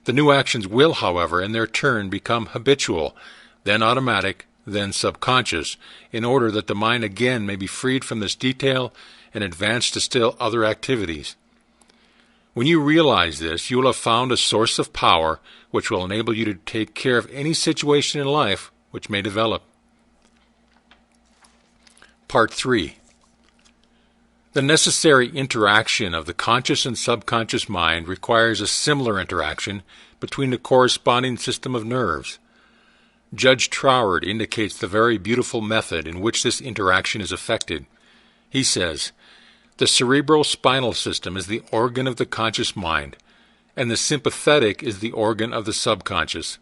The new actions will, however, in their turn become habitual, then automatic, then subconscious, in order that the mind again may be freed from this detail and advance to still other activities. When you realize this, you will have found a source of power which will enable you to take care of any situation in life which may develop. Part 3. The necessary interaction of the conscious and subconscious mind requires a similar interaction between the corresponding system of nerves. Judge Troward indicates the very beautiful method in which this interaction is effected. He says, "The cerebrospinal system is the organ of the conscious mind, and the sympathetic is the organ of the subconscious.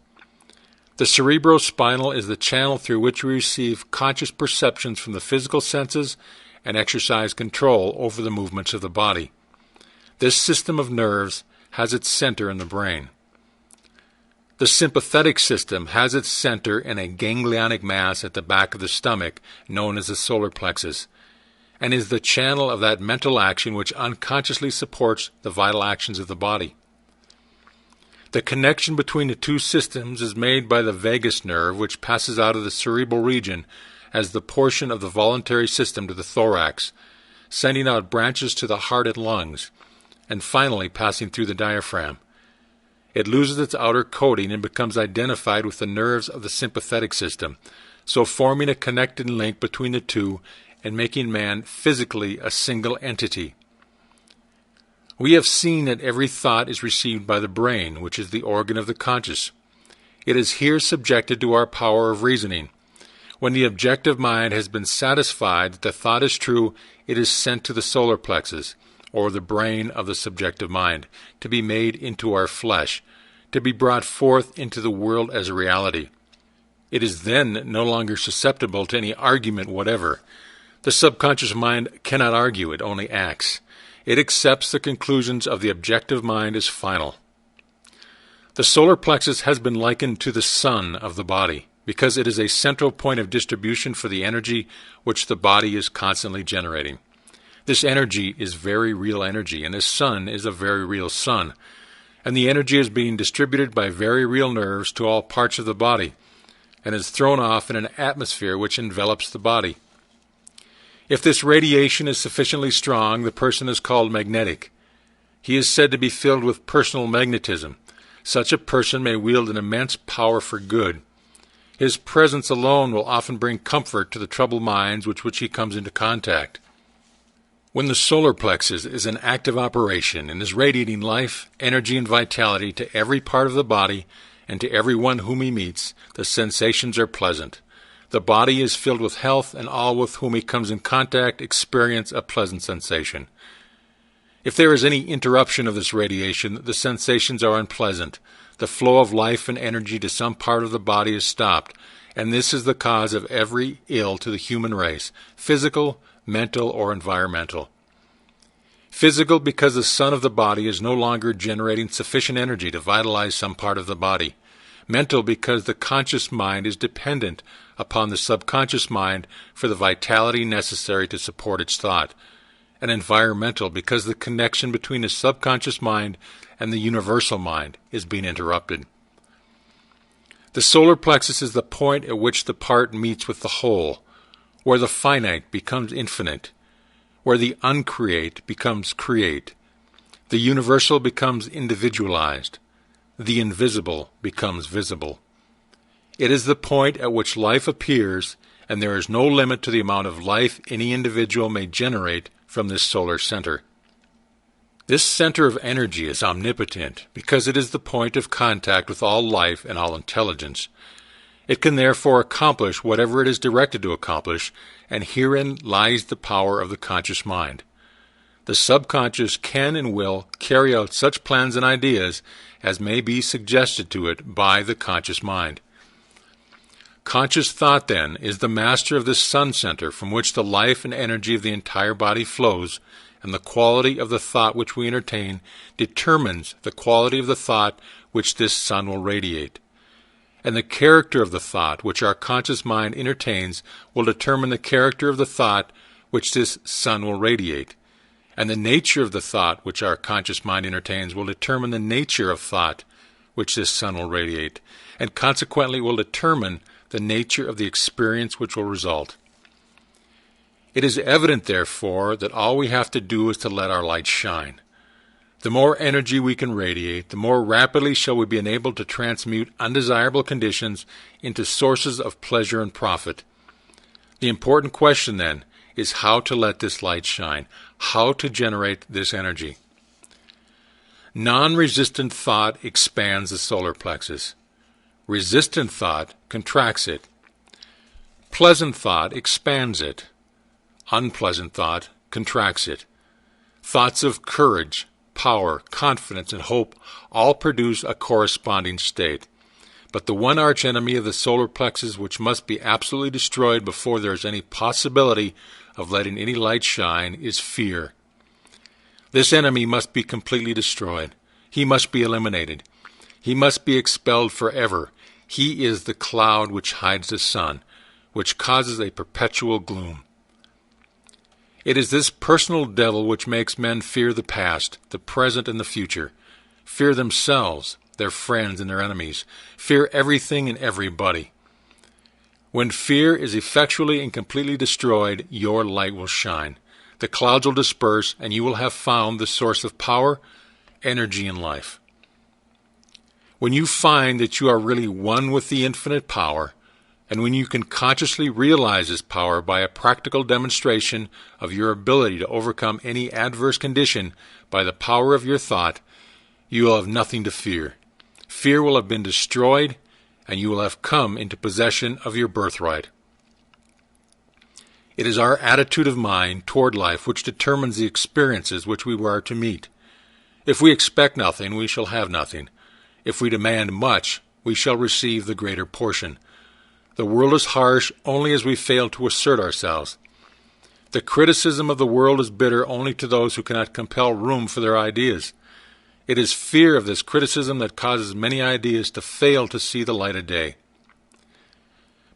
The cerebrospinal is the channel through which we receive conscious perceptions from the physical senses and exercise control over the movements of the body. This system of nerves has its center in the brain. The sympathetic system has its center in a ganglionic mass at the back of the stomach known as the solar plexus, and is the channel of that mental action which unconsciously supports the vital actions of the body. The connection between the two systems is made by the vagus nerve, which passes out of the cerebral region as the portion of the voluntary system to the thorax, sending out branches to the heart and lungs, and finally passing through the diaphragm. It loses its outer coating and becomes identified with the nerves of the sympathetic system, so forming a connected link between the two and making man physically a single entity. We have seen that every thought is received by the brain, which is the organ of the conscious. It is here subjected to our power of reasoning. When the objective mind has been satisfied that the thought is true, it is sent to the solar plexus, or the brain of the subjective mind, to be made into our flesh, to be brought forth into the world as a reality. It is then no longer susceptible to any argument whatever. The subconscious mind cannot argue, it only acts. It accepts the conclusions of the objective mind as final. The solar plexus has been likened to the sun of the body, because it is a central point of distribution for the energy which the body is constantly generating. This energy is very real energy, and the sun is a very real sun, and the energy is being distributed by very real nerves to all parts of the body, and is thrown off in an atmosphere which envelops the body. If this radiation is sufficiently strong, the person is called magnetic. He is said to be filled with personal magnetism. Such a person may wield an immense power for good. His presence alone will often bring comfort to the troubled minds with which he comes into contact. When the solar plexus is in active operation and is radiating life, energy, and vitality to every part of the body and to everyone whom he meets, the sensations are pleasant. The body is filled with health, and all with whom he comes in contact experience a pleasant sensation. If there is any interruption of this radiation, the sensations are unpleasant. The flow of life and energy to some part of the body is stopped, and this is the cause of every ill to the human race, physical, mental, or environmental. Physical, because the sun of the body is no longer generating sufficient energy to vitalize some part of the body. Mental, because the conscious mind is dependent upon the subconscious mind for the vitality necessary to support its thought. And environmental, because the connection between the subconscious mind and the universal mind is being interrupted. The solar plexus is the point at which the part meets with the whole, where the finite becomes infinite, where the uncreate becomes create, the universal becomes individualized, the invisible becomes visible. It is the point at which life appears, and there is no limit to the amount of life any individual may generate from this solar center. This center of energy is omnipotent because it is the point of contact with all life and all intelligence. It can therefore accomplish whatever it is directed to accomplish, and herein lies the power of the conscious mind. The subconscious can and will carry out such plans and ideas as may be suggested to it by the conscious mind. Conscious thought, then, is the master of this sun center from which the life and energy of the entire body flows, and the quality of the thought which we entertain determines the quality of the thought which this sun will radiate. And the character of the thought which our conscious mind entertains will determine the character of the thought which this sun will radiate. And the nature of the thought which our conscious mind entertains will determine the nature of thought which this sun will radiate, and consequently will determine the nature of the experience which will result. It is evident, therefore, that all we have to do is to let our light shine. The more energy we can radiate, the more rapidly shall we be enabled to transmute undesirable conditions into sources of pleasure and profit. The important question, then, is how to let this light shine, how to generate this energy. Non-resistant thought expands the solar plexus. Resistant thought contracts it. Pleasant thought expands it. Unpleasant thought contracts it. Thoughts of courage, power, confidence, and hope all produce a corresponding state. But the one archenemy of the solar plexus which must be absolutely destroyed before there is any possibility of letting any light shine is fear. This enemy must be completely destroyed. He must be eliminated. He must be expelled forever. He is the cloud which hides the sun, which causes a perpetual gloom. It is this personal devil which makes men fear the past, the present, and the future, fear themselves, their friends, and their enemies, fear everything and everybody. When fear is effectually and completely destroyed, your light will shine. The clouds will disperse, and you will have found the source of power, energy, and life. When you find that you are really one with the infinite power, and when you can consciously realize this power by a practical demonstration of your ability to overcome any adverse condition by the power of your thought, you will have nothing to fear. Fear will have been destroyed, and you will have come into possession of your birthright. It is our attitude of mind toward life which determines the experiences which we are to meet. If we expect nothing, we shall have nothing. If we demand much, we shall receive the greater portion. The world is harsh only as we fail to assert ourselves. The criticism of the world is bitter only to those who cannot compel room for their ideas. It is fear of this criticism that causes many ideas to fail to see the light of day.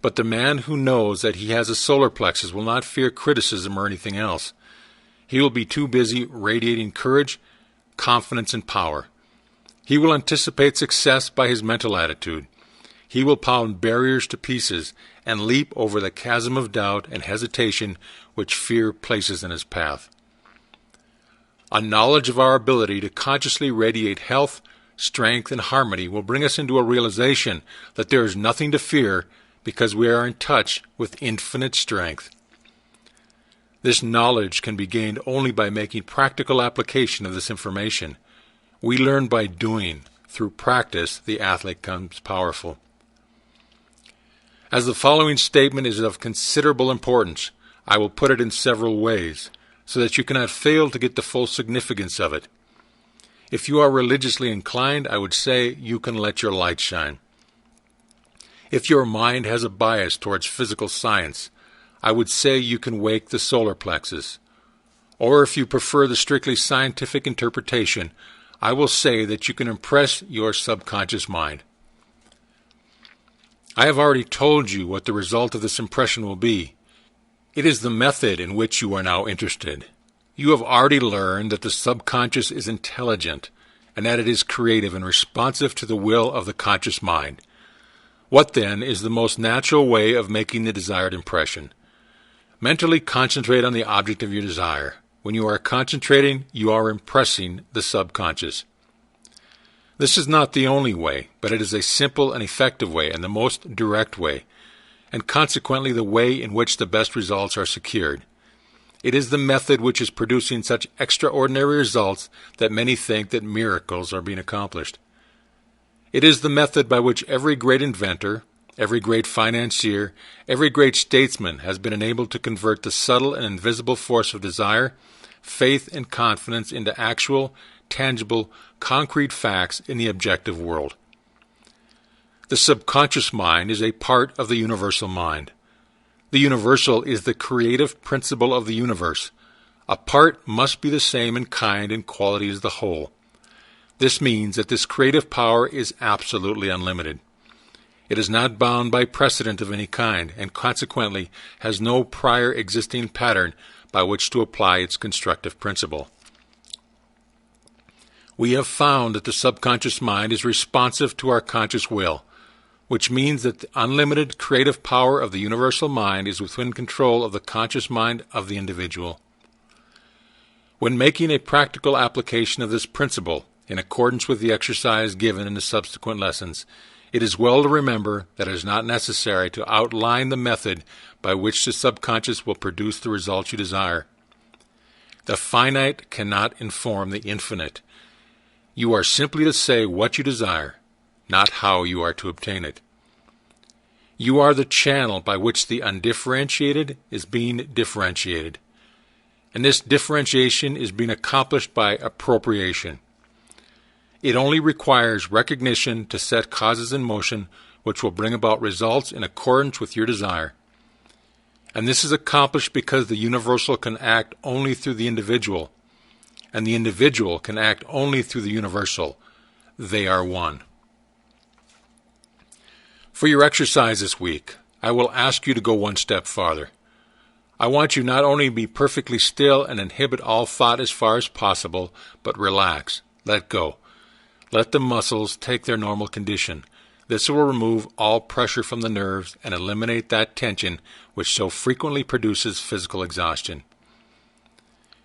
But the man who knows that he has a solar plexus will not fear criticism or anything else. He will be too busy radiating courage, confidence, and power. He will anticipate success by his mental attitude. He will pound barriers to pieces and leap over the chasm of doubt and hesitation which fear places in his path. A knowledge of our ability to consciously radiate health, strength, and harmony will bring us into a realization that there is nothing to fear because we are in touch with infinite strength. This knowledge can be gained only by making practical application of this information. We learn by doing. Through practice, the athlete becomes powerful. As the following statement is of considerable importance, I will put it in several ways, so that you cannot fail to get the full significance of it. If you are religiously inclined, I would say you can let your light shine. If your mind has a bias towards physical science, I would say you can wake the solar plexus. Or if you prefer the strictly scientific interpretation, I will say that you can impress your subconscious mind. I have already told you what the result of this impression will be. It is the method in which you are now interested. You have already learned that the subconscious is intelligent and that it is creative and responsive to the will of the conscious mind. What, then, is the most natural way of making the desired impression? Mentally concentrate on the object of your desire. When you are concentrating, you are impressing the subconscious. This is not the only way, but it is a simple and effective way and the most direct way, and consequently the way in which the best results are secured. It is the method which is producing such extraordinary results that many think that miracles are being accomplished. It is the method by which every great inventor, every great financier, every great statesman has been enabled to convert the subtle and invisible force of desire, faith, and confidence into actual, tangible, concrete facts in the objective world. The subconscious mind is a part of the universal mind. The universal is the creative principle of the universe. A part must be the same in kind and quality as the whole. This means that this creative power is absolutely unlimited. It is not bound by precedent of any kind, and consequently has no prior existing pattern by which to apply its constructive principle. We have found that the subconscious mind is responsive to our conscious will, which means that the unlimited creative power of the universal mind is within control of the conscious mind of the individual. When making a practical application of this principle, in accordance with the exercise given in the subsequent lessons, it is well to remember that it is not necessary to outline the method by which the subconscious will produce the results you desire. The finite cannot inform the infinite. You are simply to say what you desire, not how you are to obtain it. You are the channel by which the undifferentiated is being differentiated, and this differentiation is being accomplished by appropriation. It only requires recognition to set causes in motion which will bring about results in accordance with your desire. And this is accomplished because the universal can act only through the individual, and the individual can act only through the universal. They are one. For your exercise this week, I will ask you to go one step farther. I want you not only to be perfectly still and inhibit all thought as far as possible, but relax, let go. Let the muscles take their normal condition. This will remove all pressure from the nerves and eliminate that tension which so frequently produces physical exhaustion.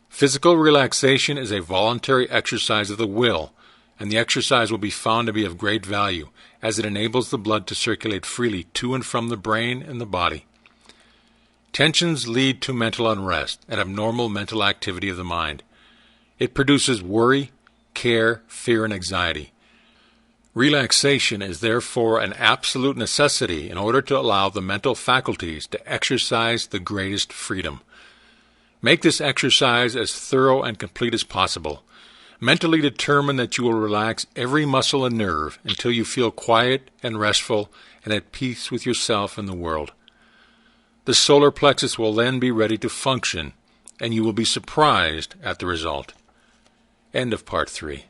Physical relaxation is a voluntary exercise of the will, and the exercise will be found to be of great value, as it enables the blood to circulate freely to and from the brain and the body. Tensions lead to mental unrest and abnormal mental activity of the mind. It produces worry, care, fear, and anxiety. Relaxation is therefore an absolute necessity in order to allow the mental faculties to exercise the greatest freedom. Make this exercise as thorough and complete as possible. Mentally determine that you will relax every muscle and nerve until you feel quiet and restful and at peace with yourself and the world. The solar plexus will then be ready to function, and you will be surprised at the result. End of Part 3.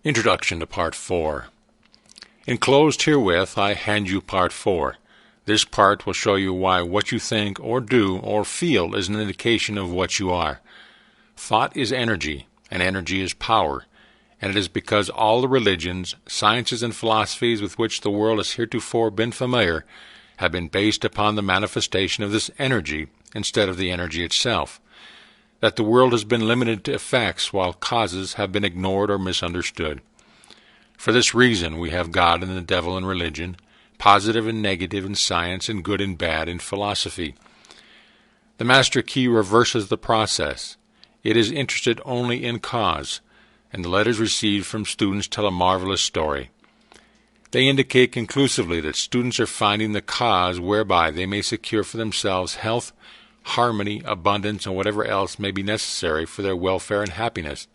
Introduction to Part 4. Enclosed herewith, I hand you Part 4. This part will show you why what you think or do or feel is an indication of what you are. Thought is energy, and energy is power, and it is because all the religions, sciences, and philosophies with which the world has heretofore been familiar have been based upon the manifestation of this energy instead of the energy itself, that the world has been limited to effects while causes have been ignored or misunderstood. For this reason we have God and the devil in religion, positive and negative in science, and good and bad in philosophy. The master key reverses the process. It is interested only in cause, and the letters received from students tell a marvelous story. They indicate conclusively that students are finding the cause whereby they may secure for themselves health, harmony, abundance, and whatever else may be necessary for their welfare and happiness.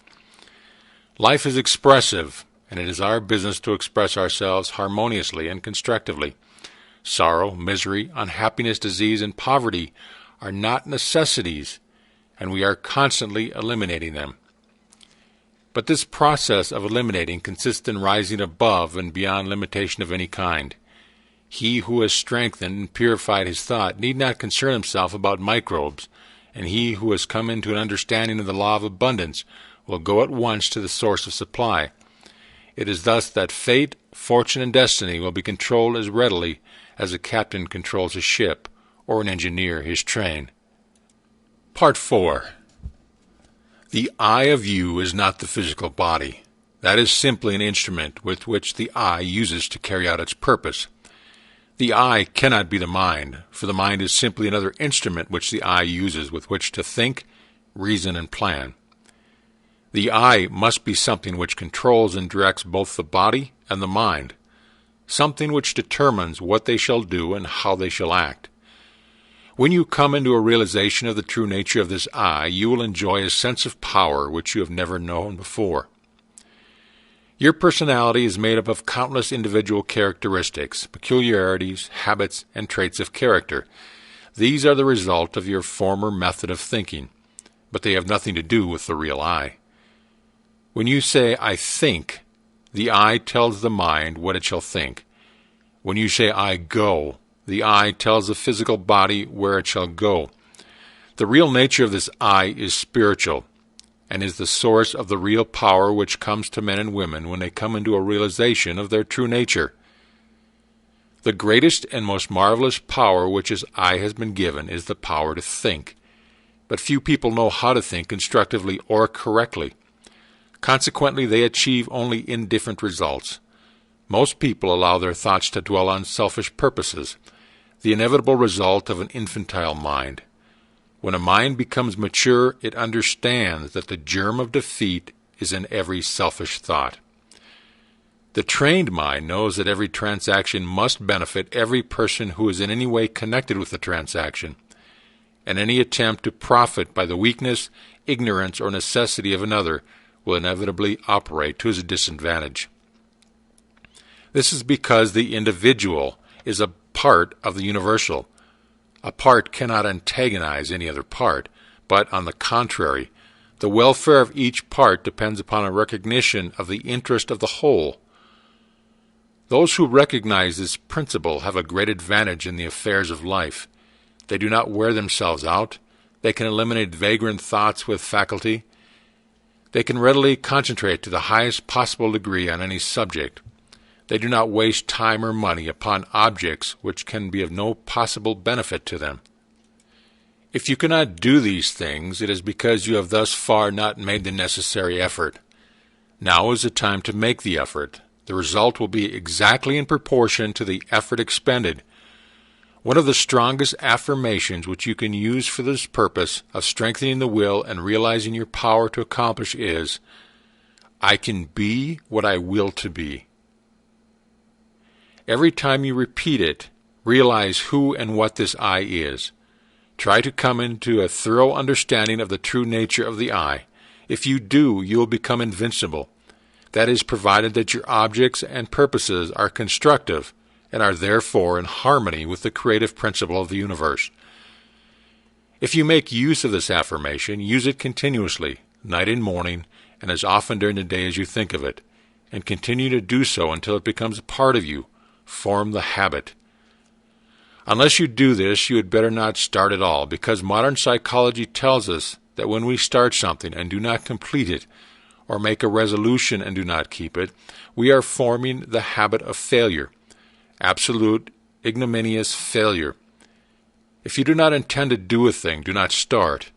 Life is expressive, and it is our business to express ourselves harmoniously and constructively. Sorrow, misery, unhappiness, disease, and poverty are not necessities, and we are constantly eliminating them. But this process of eliminating consists in rising above and beyond limitation of any kind. He who has strengthened and purified his thought need not concern himself about microbes, and he who has come into an understanding of the law of abundance will go at once to the source of supply. It is thus that fate, fortune, and destiny will be controlled as readily as a captain controls a ship, or an engineer his train. Part 4. The eye of you is not the physical body. That is simply an instrument with which the eye uses to carry out its purpose. The eye cannot be the mind, for the mind is simply another instrument which the eye uses with which to think, reason, and plan. The eye must be something which controls and directs both the body and the mind, something which determines what they shall do and how they shall act. When you come into a realization of the true nature of this eye, you will enjoy a sense of power which you have never known before. Your personality is made up of countless individual characteristics, peculiarities, habits, and traits of character. These are the result of your former method of thinking, but they have nothing to do with the real I. When you say, I think, the I tells the mind what it shall think. When you say, I go, the I tells the physical body where it shall go. The real nature of this I is spiritual. and is the source of the real power which comes to men and women when they come into a realization of their true nature. The greatest and most marvelous power which his eye has been given is the power to think. But few people know how to think constructively or correctly. Consequently, they achieve only indifferent results. Most people allow their thoughts to dwell on selfish purposes, the inevitable result of an infantile mind. When a mind becomes mature, it understands that the germ of defeat is in every selfish thought. The trained mind knows that every transaction must benefit every person who is in any way connected with the transaction, and any attempt to profit by the weakness, ignorance, or necessity of another will inevitably operate to his disadvantage. This is because the individual is a part of the universal. A part cannot antagonize any other part, but, on the contrary, the welfare of each part depends upon a recognition of the interest of the whole. Those who recognize this principle have a great advantage in the affairs of life. They do not wear themselves out. They can eliminate vagrant thoughts with facility. They can readily concentrate to the highest possible degree on any subject. They do not waste time or money upon objects which can be of no possible benefit to them. If you cannot do these things, it is because you have thus far not made the necessary effort. Now is the time to make the effort. The result will be exactly in proportion to the effort expended. One of the strongest affirmations which you can use for this purpose of strengthening the will and realizing your power to accomplish is, I can be what I will to be. Every time you repeat it, realize who and what this I is. Try to come into a thorough understanding of the true nature of the I. If you do, you will become invincible. That is, provided that your objects and purposes are constructive and are therefore in harmony with the creative principle of the universe. If you make use of this affirmation, use it continuously, night and morning, and as often during the day as you think of it, and continue to do so until it becomes a part of you. Form the habit. Unless you do this, you had better not start at all, because modern psychology tells us that when we start something and do not complete it, or make a resolution and do not keep it, we are forming the habit of failure, absolute, ignominious failure. If you do not intend to do a thing, do not start.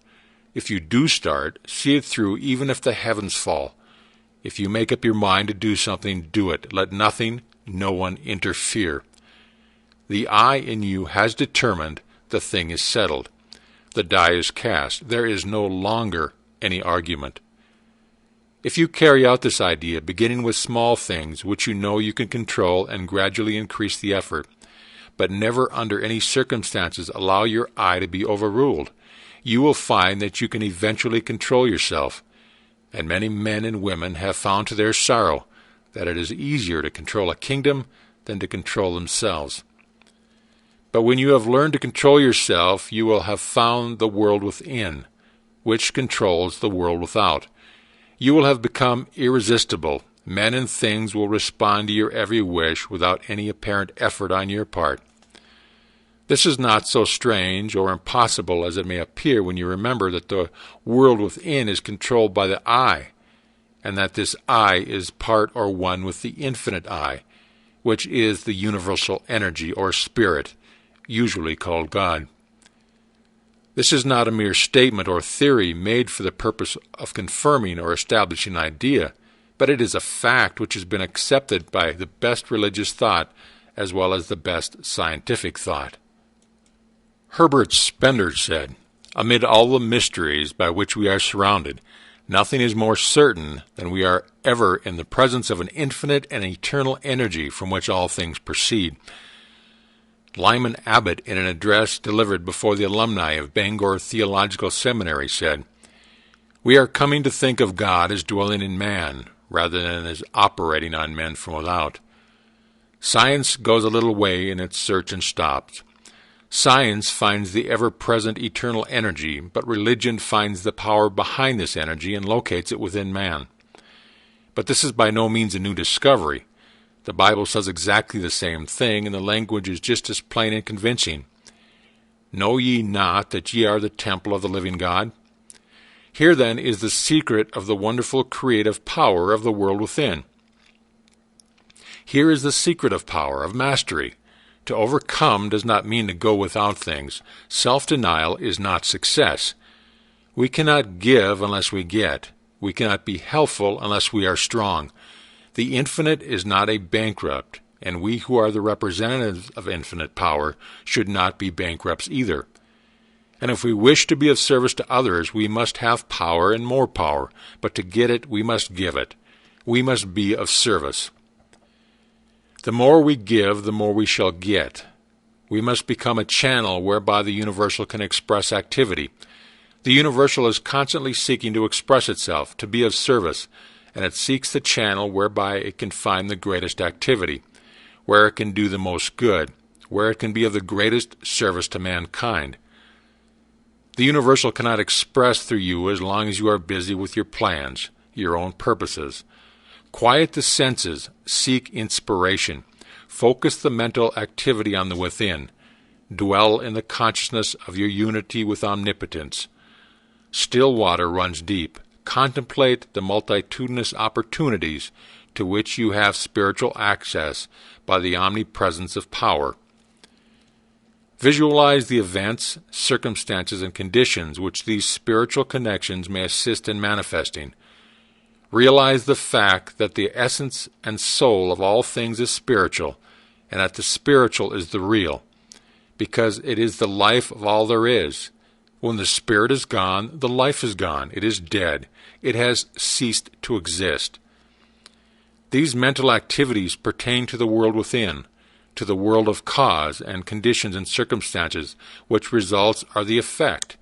If you do start, see it through even if the heavens fall. If you make up your mind to do something, do it. Let nothing, no one interfere. The I in you has determined the thing is settled. The die is cast. There is no longer any argument. If you carry out this idea, beginning with small things which you know you can control and gradually increase the effort, but never under any circumstances allow your I to be overruled, you will find that you can eventually control yourself. And many men and women have found to their sorrow that it is easier to control a kingdom than to control themselves. But when you have learned to control yourself, you will have found the world within, which controls the world without. You will have become irresistible. Men and things will respond to your every wish without any apparent effort on your part. This is not so strange or impossible as it may appear when you remember that the world within is controlled by the I, and that this I is part or one with the infinite I, which is the universal energy or spirit, usually called God. This is not a mere statement or theory made for the purpose of confirming or establishing an idea, but it is a fact which has been accepted by the best religious thought as well as the best scientific thought. Herbert Spencer said, "Amid all the mysteries by which we are surrounded, nothing is more certain than we are ever in the presence of an infinite and eternal energy from which all things proceed." Lyman Abbott, in an address delivered before the alumni of Bangor Theological Seminary, said, "We are coming to think of God as dwelling in man, rather than as operating on men from without. Science goes a little way in its search and stops. Science finds the ever-present eternal energy, but religion finds the power behind this energy and locates it within man. But this is by no means a new discovery. The Bible says exactly the same thing, and the language is just as plain and convincing. Know ye not that ye are the temple of the living God? Here then is the secret of the wonderful creative power of the world within. Here is the secret of power, of mastery. To overcome does not mean to go without things. Self-denial is not success. We cannot give unless we get. We cannot be helpful unless we are strong. The infinite is not a bankrupt, and we who are the representatives of infinite power should not be bankrupts either. And if we wish to be of service to others, we must have power and more power, but to get it, we must give it. We must be of service. The more we give, the more we shall get. We must become a channel whereby the universal can express activity. The universal is constantly seeking to express itself, to be of service, and it seeks the channel whereby it can find the greatest activity, where it can do the most good, where it can be of the greatest service to mankind. The universal cannot express through you as long as you are busy with your plans, your own purposes. Quiet the senses, seek inspiration, focus the mental activity on the within, dwell in the consciousness of your unity with omnipotence. Still water runs deep. Contemplate the multitudinous opportunities to which you have spiritual access by the omnipresence of power. Visualize the events, circumstances, and conditions which these spiritual connections may assist in manifesting. Realize the fact that the essence and soul of all things is spiritual, and that the spiritual is the real, because it is the life of all there is. When the spirit is gone, the life is gone. It is dead. It has ceased to exist. These mental activities pertain to the world within, to the world of cause and conditions and circumstances, which results are the effect.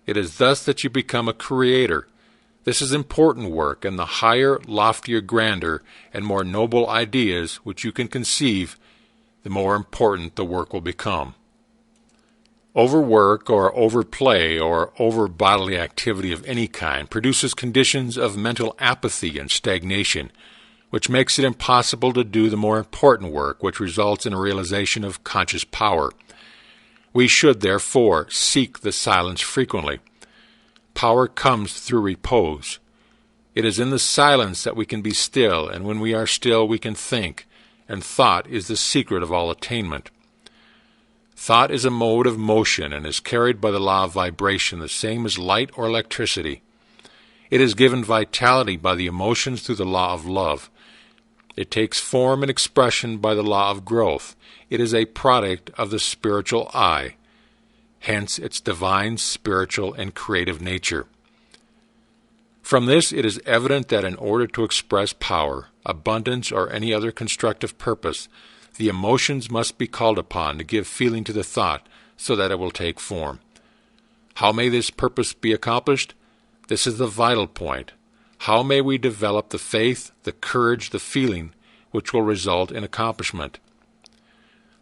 It is thus that you become a creator. This is important work, and the higher, loftier, grander, and more noble ideas which you can conceive, the more important the work will become. Overwork or overplay or over bodily activity of any kind produces conditions of mental apathy and stagnation, which makes it impossible to do the more important work, which results in a realization of conscious power. We should, therefore, seek the silence frequently. Power comes through repose. It is in the silence that we can be still, and when we are still we can think, and thought is the secret of all attainment. Thought is a mode of motion and is carried by the law of vibration, the same as light or electricity. It is given vitality by the emotions through the law of love. It takes form and expression by the law of growth. It is a product of the spiritual eye, hence its divine, spiritual, and creative nature. From this it is evident that in order to express power, abundance, or any other constructive purpose, the emotions must be called upon to give feeling to the thought so that it will take form. How may this purpose be accomplished? This is the vital point. How may we develop the faith, the courage, the feeling, which will result in accomplishment?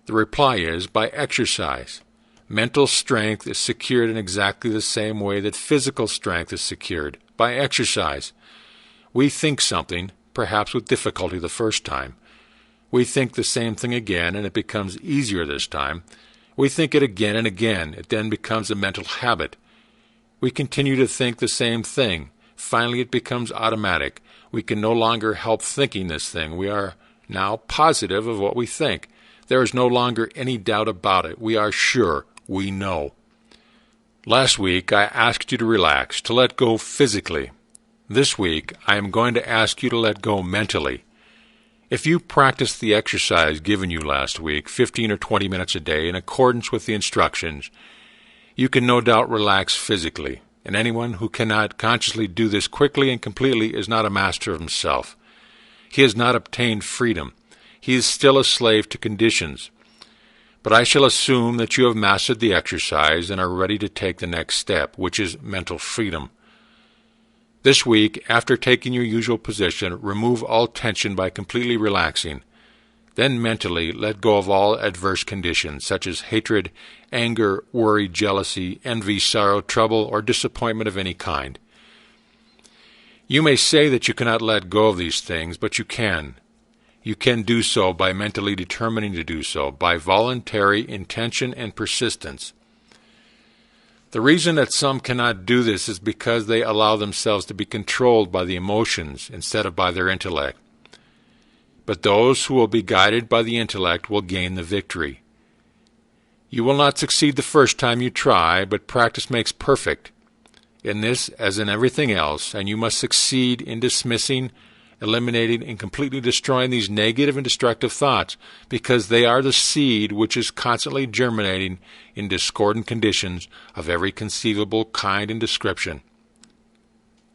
The reply is by exercise. Mental strength is secured in exactly the same way that physical strength is secured, by exercise. We think something, perhaps with difficulty the first time. We think the same thing again, and it becomes easier this time. We think it again and again. It then becomes a mental habit. We continue to think the same thing. Finally, it becomes automatic. We can no longer help thinking this thing. We are now positive of what we think. There is no longer any doubt about it. We are sure. We know. Last week, I asked you to relax, to let go physically. This week, I am going to ask you to let go mentally. If you practice the exercise given you last week, 15 or 20 minutes a day, in accordance with the instructions, you can no doubt relax physically. And anyone who cannot consciously do this quickly and completely is not a master of himself. He has not obtained freedom. He is still a slave to conditions. But I shall assume that you have mastered the exercise and are ready to take the next step, which is mental freedom. This week, after taking your usual position, remove all tension by completely relaxing. Then mentally let go of all adverse conditions, such as hatred, anger, worry, jealousy, envy, sorrow, trouble, or disappointment of any kind. You may say that you cannot let go of these things, but you can. You can do so by mentally determining to do so, by voluntary intention and persistence. The reason that some cannot do this is because they allow themselves to be controlled by the emotions instead of by their intellect. But those who will be guided by the intellect will gain the victory. You will not succeed the first time you try, but practice makes perfect. In this, as in everything else, and you must succeed in dismissing, eliminating, and completely destroying these negative and destructive thoughts, because they are the seed which is constantly germinating in discordant conditions of every conceivable kind and description.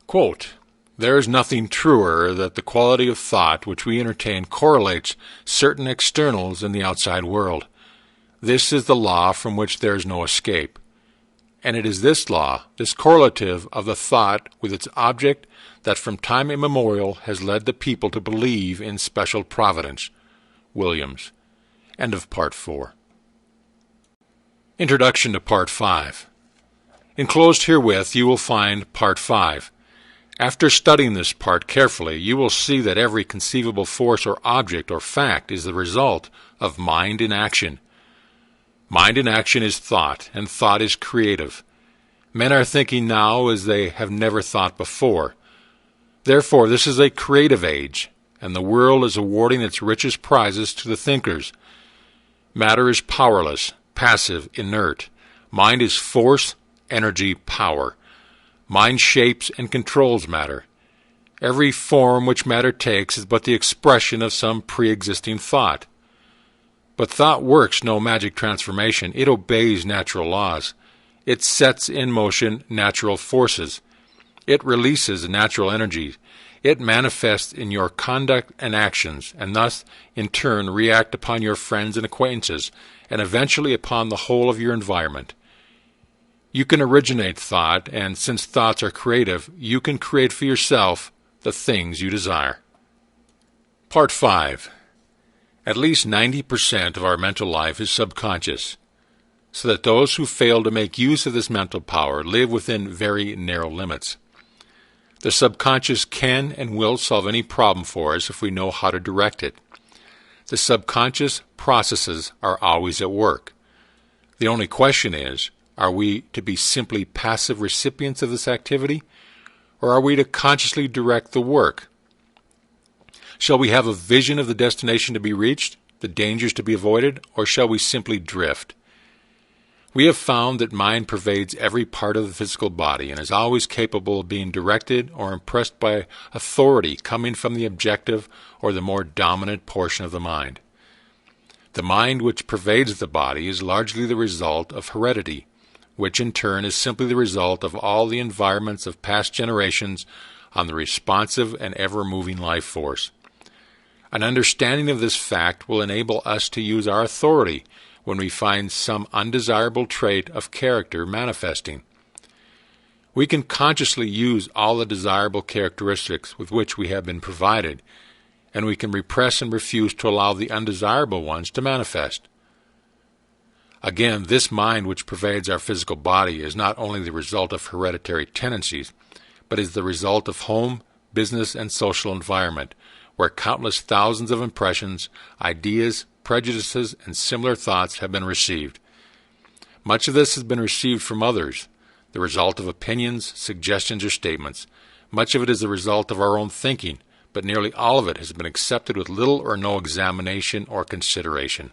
Quote, "There is nothing truer that the quality of thought which we entertain correlates certain externals in the outside world. This is the law from which there is no escape. And it is this law, this correlative of the thought with its object, that from time immemorial has led the people to believe in special providence." Williams. End of Part 4. Introduction to Part 5. Enclosed herewith you will find Part 5. After studying this part carefully, you will see that every conceivable force or object or fact is the result of mind in action. Mind in action is thought, and thought is creative. Men are thinking now as they have never thought before. Therefore, this is a creative age, and the world is awarding its richest prizes to the thinkers. Matter is powerless, passive, inert. Mind is force, energy, power. Mind shapes and controls matter. Every form which matter takes is but the expression of some pre-existing thought. But thought works no magic transformation. It obeys natural laws. It sets in motion natural forces. It releases natural energy. It manifests in your conduct and actions, and thus, in turn, react upon your friends and acquaintances, and eventually upon the whole of your environment. You can originate thought, and since thoughts are creative, you can create for yourself the things you desire. Part 5. At least 90% of our mental life is subconscious, so that those who fail to make use of this mental power live within very narrow limits. The subconscious can and will solve any problem for us if we know how to direct it. The subconscious processes are always at work. The only question is, are we to be simply passive recipients of this activity, or are we to consciously direct the work? Shall we have a vision of the destination to be reached, the dangers to be avoided, or shall we simply drift? We have found that mind pervades every part of the physical body and is always capable of being directed or impressed by authority coming from the objective or the more dominant portion of the mind. The mind which pervades the body is largely the result of heredity, which in turn is simply the result of all the environments of past generations on the responsive and ever-moving life force. An understanding of this fact will enable us to use our authority when we find some undesirable trait of character manifesting. We can consciously use all the desirable characteristics with which we have been provided, and we can repress and refuse to allow the undesirable ones to manifest. Again, this mind which pervades our physical body is not only the result of hereditary tendencies, but is the result of home, business, and social environment, where countless thousands of impressions, ideas, prejudices, and similar thoughts have been received. Much of this has been received from others, the result of opinions, suggestions, or statements. Much of it is the result of our own thinking, but nearly all of it has been accepted with little or no examination or consideration.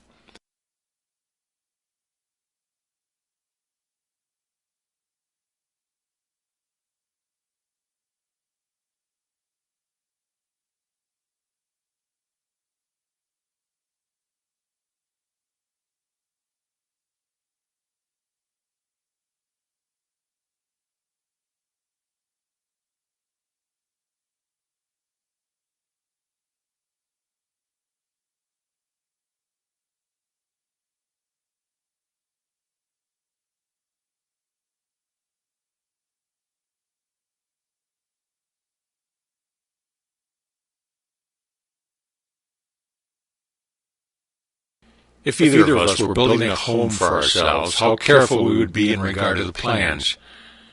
If either of us were building a home for ourselves, how careful we would be in regard to the plans.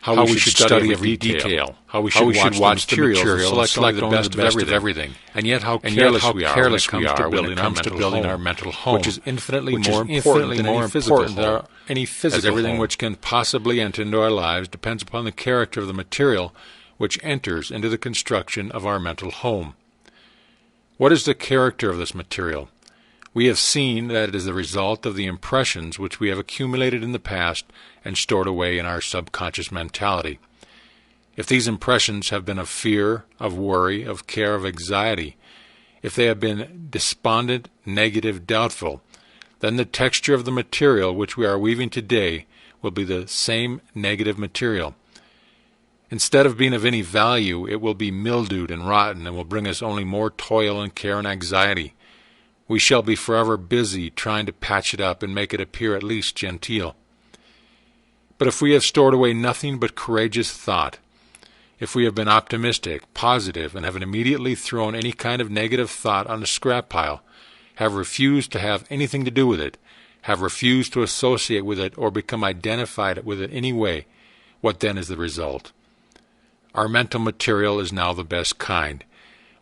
how we should study every detail, how we should watch the material, select the best of everything, and yet how careless we are when it comes to building our mental home, which is infinitely more important than any physical, as everything which can possibly enter into our lives depends upon the character of the material which enters into the construction of our mental home. What is the character of this material? We have seen that it is the result of the impressions which we have accumulated in the past and stored away in our subconscious mentality. If these impressions have been of fear, of worry, of care, of anxiety, if they have been despondent, negative, doubtful, then the texture of the material which we are weaving today will be the same negative material. Instead of being of any value, it will be mildewed and rotten and will bring us only more toil and care and anxiety. We shall be forever busy trying to patch it up and make it appear at least genteel. But if we have stored away nothing but courageous thought, if we have been optimistic, positive, and have immediately thrown any kind of negative thought on the scrap pile, have refused to have anything to do with it, have refused to associate with it or become identified with it any way, what then is the result? Our mental material is now the best kind.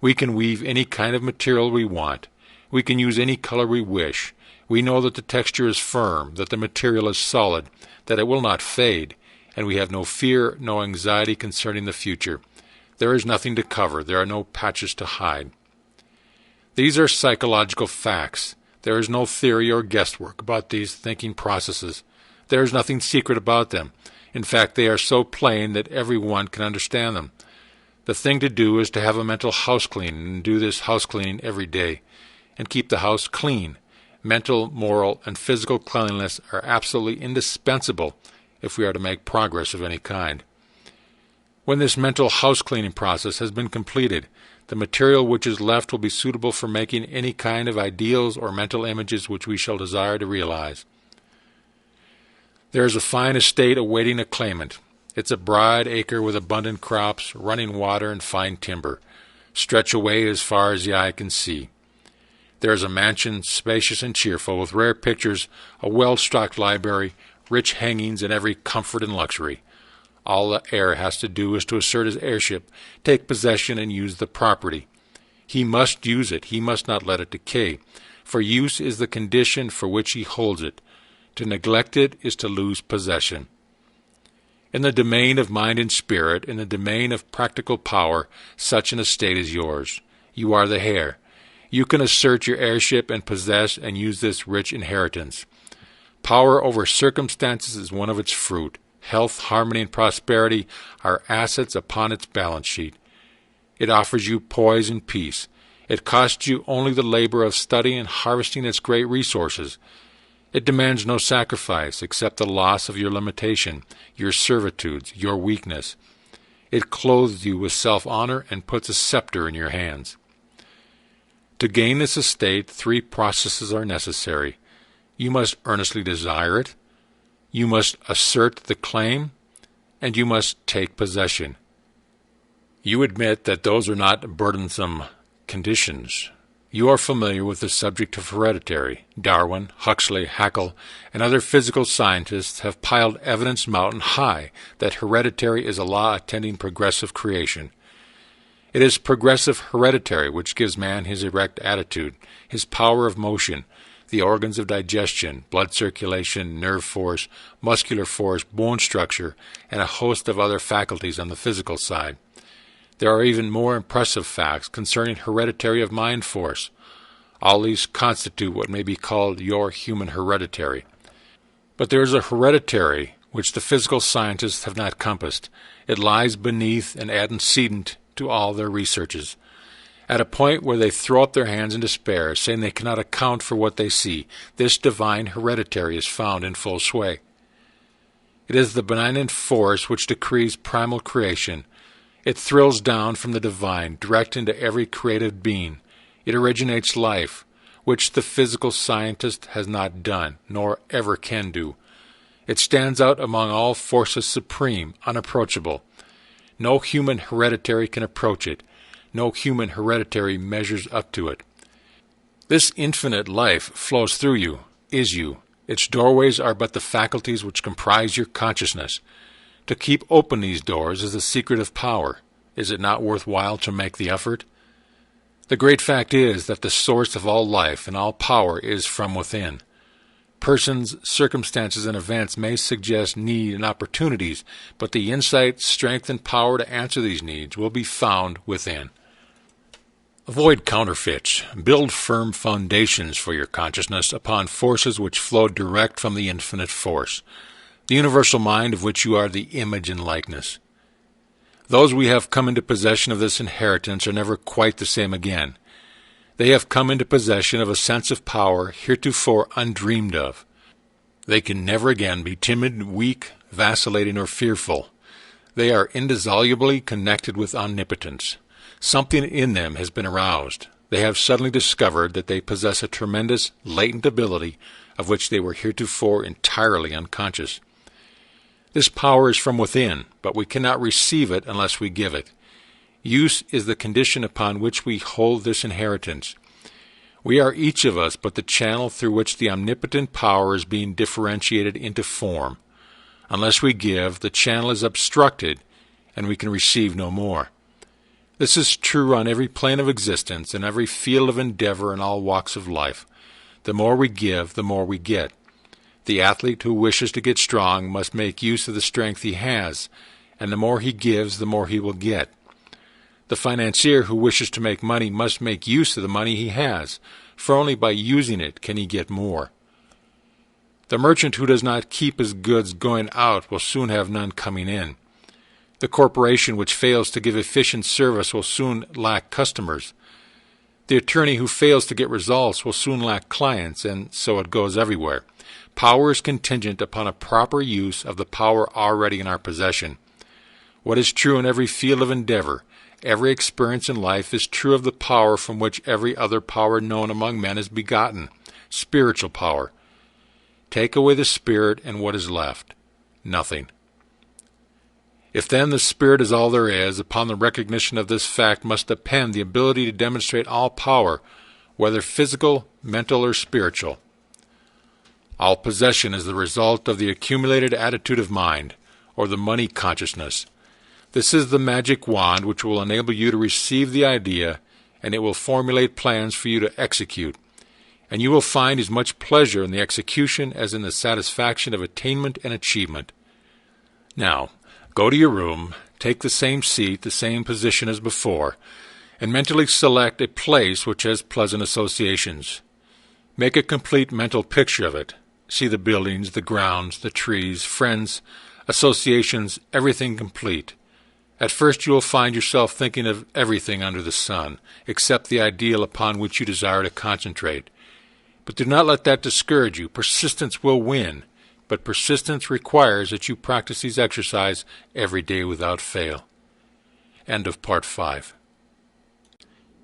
We can weave any kind of material we want. We can use any color we wish. We know that the texture is firm, that the material is solid, that it will not fade, and we have no fear, no anxiety concerning the future. There is nothing to cover. There are no patches to hide. These are psychological facts. There is no theory or guesswork about these thinking processes. There is nothing secret about them. In fact, they are so plain that everyone can understand them. The thing to do is to have a mental house cleaning and do this house cleaning every day and keep the house clean. Mental, moral, and physical cleanliness are absolutely indispensable if we are to make progress of any kind. When this mental house cleaning process has been completed, the material which is left will be suitable for making any kind of ideals or mental images which we shall desire to realize. There is a fine estate awaiting a claimant. It's a broad acre with abundant crops, running water, and fine timber, stretch away as far as the eye can see. There is a mansion, spacious and cheerful, with rare pictures, a well-stocked library, rich hangings, and every comfort and luxury. All the heir has to do is to assert his heirship, take possession, and use the property. He must use it. He must not let it decay, for use is the condition for which he holds it. To neglect it is to lose possession. In the domain of mind and spirit, in the domain of practical power, such an estate is yours. You are the heir. You can assert your heirship and possess and use this rich inheritance. Power over circumstances is one of its fruit. Health, harmony, and prosperity are assets upon its balance sheet. It offers you poise and peace. It costs you only the labor of studying and harvesting its great resources. It demands no sacrifice except the loss of your limitation, your servitudes, your weakness. It clothes you with self-honor and puts a scepter in your hands. To gain this estate, 3 processes are necessary. You must earnestly desire it, you must assert the claim, and you must take possession. You admit that those are not burdensome conditions. You are familiar with the subject of hereditary. Darwin, Huxley, Haeckel, and other physical scientists have piled evidence mountain high that hereditary is a law attending progressive creation. It is progressive hereditary which gives man his erect attitude, his power of motion, the organs of digestion, blood circulation, nerve force, muscular force, bone structure, and a host of other faculties on the physical side. There are even more impressive facts concerning hereditary of mind force. All these constitute what may be called your human hereditary. But there is a hereditary which the physical scientists have not compassed. It lies beneath and antecedent to all their researches. At a point where they throw up their hands in despair, saying they cannot account for what they see, this divine hereditary is found in full sway. It is the benignant force which decrees primal creation. It thrills down from the divine, direct into every created being. It originates life, which the physical scientist has not done, nor ever can do. It stands out among all forces supreme, unapproachable. No human hereditary can approach it. No human hereditary measures up to it. This infinite life flows through you, is you. Its doorways are but the faculties which comprise your consciousness. To keep open these doors is the secret of power. Is it not worthwhile to make the effort? The great fact is that the source of all life and all power is from within. Persons, circumstances, and events may suggest need and opportunities, but the insight, strength, and power to answer these needs will be found within. Avoid counterfeits. Build firm foundations for your consciousness upon forces which flow direct from the infinite force, the universal mind of which you are the image and likeness. Those we have come into possession of this inheritance are never quite the same again. They have come into possession of a sense of power heretofore undreamed of. They can never again be timid, weak, vacillating, or fearful. They are indissolubly connected with omnipotence. Something in them has been aroused. They have suddenly discovered that they possess a tremendous, latent ability of which they were heretofore entirely unconscious. This power is from within, but we cannot receive it unless we give it. Use is the condition upon which we hold this inheritance. We are each of us but the channel through which the omnipotent power is being differentiated into form. Unless we give, the channel is obstructed, and we can receive no more. This is true on every plane of existence and every field of endeavor in all walks of life. The more we give, the more we get. The athlete who wishes to get strong must make use of the strength he has, and the more he gives, the more he will get. The financier who wishes to make money must make use of the money he has, for only by using it can he get more. The merchant who does not keep his goods going out will soon have none coming in. The corporation which fails to give efficient service will soon lack customers. The attorney who fails to get results will soon lack clients, and so it goes everywhere. Power is contingent upon a proper use of the power already in our possession. What is true in every field of endeavor, every experience in life, is true of the power from which every other power known among men is begotten, spiritual power. Take away the spirit, and what is left? Nothing. If then the spirit is all there is, upon the recognition of this fact must depend the ability to demonstrate all power, whether physical, mental, or spiritual. All possession is the result of the accumulated attitude of mind, or the money consciousness. This is the magic wand which will enable you to receive the idea, and it will formulate plans for you to execute. And you will find as much pleasure in the execution as in the satisfaction of attainment and achievement. Now, go to your room, take the same seat, the same position as before, and mentally select a place which has pleasant associations. Make a complete mental picture of it. See the buildings, the grounds, the trees, friends, associations, everything complete. At first you will find yourself thinking of everything under the sun, except the ideal upon which you desire to concentrate. But do not let that discourage you. Persistence will win, but persistence requires that you practice these exercises every day without fail. End of Part 5.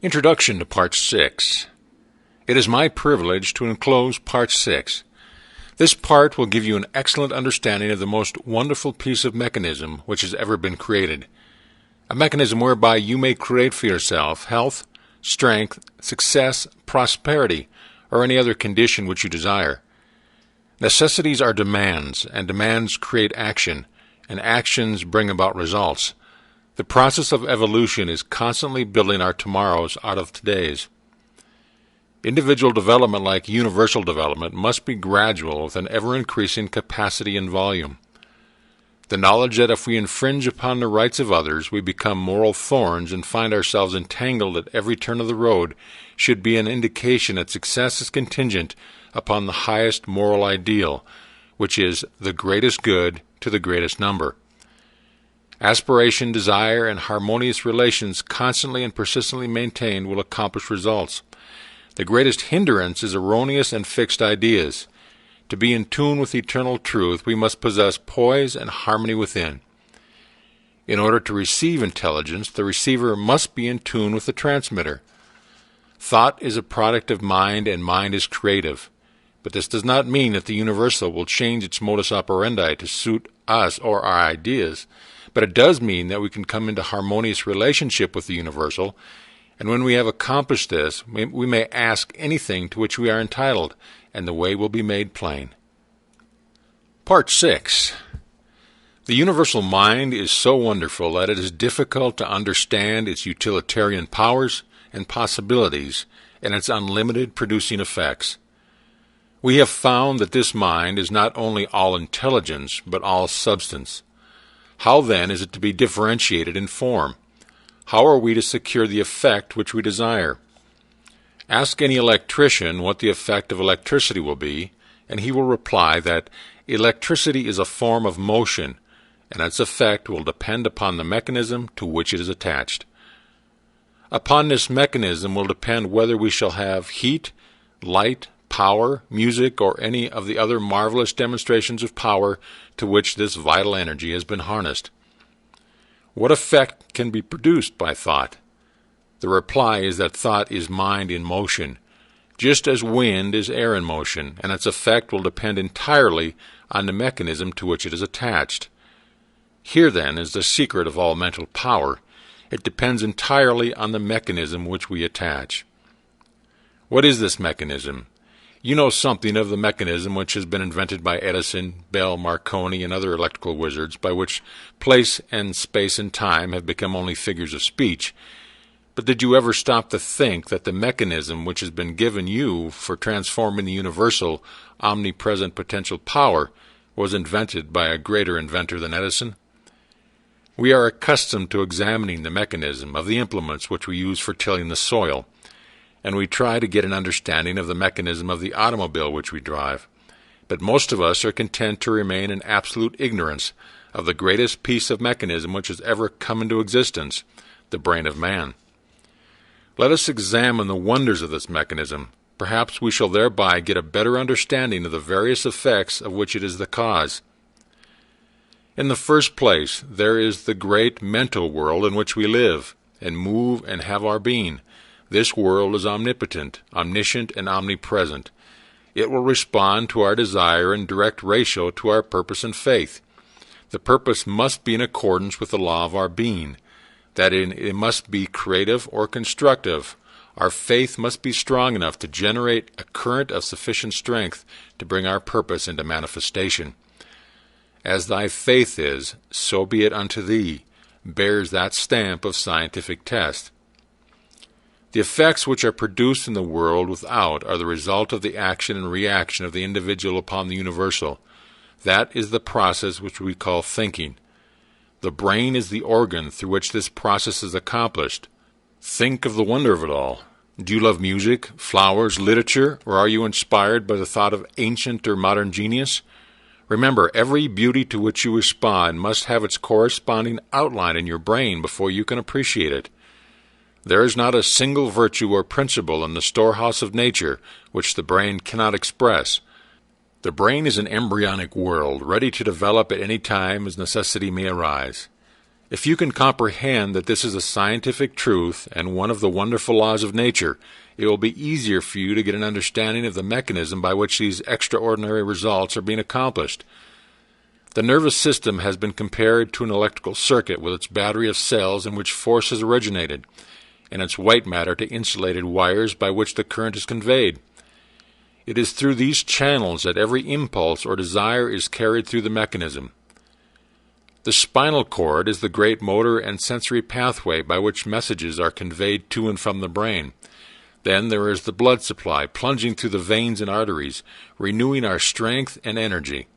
Introduction to Part 6. It is my privilege to enclose Part 6. This part will give you an excellent understanding of the most wonderful piece of mechanism which has ever been created. A mechanism whereby you may create for yourself health, strength, success, prosperity, or any other condition which you desire. Necessities are demands, and demands create action, and actions bring about results. The process of evolution is constantly building our tomorrows out of todays. Individual development, like universal development, must be gradual with an ever-increasing capacity and volume. The knowledge that if we infringe upon the rights of others, we become moral thorns and find ourselves entangled at every turn of the road should be an indication that success is contingent upon the highest moral ideal, which is the greatest good to the greatest number. Aspiration, desire, and harmonious relations constantly and persistently maintained will accomplish results. The greatest hindrance is erroneous and fixed ideas. To be in tune with eternal truth, we must possess poise and harmony within. In order to receive intelligence, the receiver must be in tune with the transmitter. Thought is a product of mind, and mind is creative. But this does not mean that the universal will change its modus operandi to suit us or our ideas, but it does mean that we can come into harmonious relationship with the universal, and when we have accomplished this, we may ask anything to which we are entitled, and the way will be made plain. Part 6. The universal mind is so wonderful that it is difficult to understand its utilitarian powers and possibilities and its unlimited producing effects. We have found that this mind is not only all intelligence, but all substance. How then is it to be differentiated in form? How are we to secure the effect which we desire? Ask any electrician what the effect of electricity will be, and he will reply that electricity is a form of motion, and its effect will depend upon the mechanism to which it is attached. Upon this mechanism will depend whether we shall have heat, light, power, music, or any of the other marvelous demonstrations of power to which this vital energy has been harnessed. What effect can be produced by thought? The reply is that thought is mind in motion, just as wind is air in motion, and its effect will depend entirely on the mechanism to which it is attached. Here, then, is the secret of all mental power. It depends entirely on the mechanism which we attach. What is this mechanism? You know something of the mechanism which has been invented by Edison, Bell, Marconi, and other electrical wizards, by which place and space and time have become only figures of speech. But did you ever stop to think that the mechanism which has been given you for transforming the universal, omnipresent potential power was invented by a greater inventor than Edison? We are accustomed to examining the mechanism of the implements which we use for tilling the soil, and we try to get an understanding of the mechanism of the automobile which we drive. But most of us are content to remain in absolute ignorance of the greatest piece of mechanism which has ever come into existence, the brain of man. Let us examine the wonders of this mechanism. Perhaps we shall thereby get a better understanding of the various effects of which it is the cause. In the first place, there is the great mental world in which we live, and move, and have our being. This world is omnipotent, omniscient, and omnipresent. It will respond to our desire in direct ratio to our purpose and faith. The purpose must be in accordance with the law of our being, that it must be creative or constructive. Our faith must be strong enough to generate a current of sufficient strength to bring our purpose into manifestation. As thy faith is, so be it unto thee, bears that stamp of scientific test. The effects which are produced in the world without are the result of the action and reaction of the individual upon the universal. That is the process which we call thinking. The brain is the organ through which this process is accomplished. Think of the wonder of it all. Do you love music, flowers, literature, or are you inspired by the thought of ancient or modern genius? Remember, every beauty to which you respond must have its corresponding outline in your brain before you can appreciate it. There is not a single virtue or principle in the storehouse of nature which the brain cannot express. The brain is an embryonic world, ready to develop at any time as necessity may arise. If you can comprehend that this is a scientific truth and one of the wonderful laws of nature, it will be easier for you to get an understanding of the mechanism by which these extraordinary results are being accomplished. The nervous system has been compared to an electrical circuit with its battery of cells in which force is originated, and its white matter to insulated wires by which the current is conveyed. It is through these channels that every impulse or desire is carried through the mechanism. The spinal cord is the great motor and sensory pathway by which messages are conveyed to and from the brain. Then there is the blood supply plunging through the veins and arteries, renewing our strength and energy.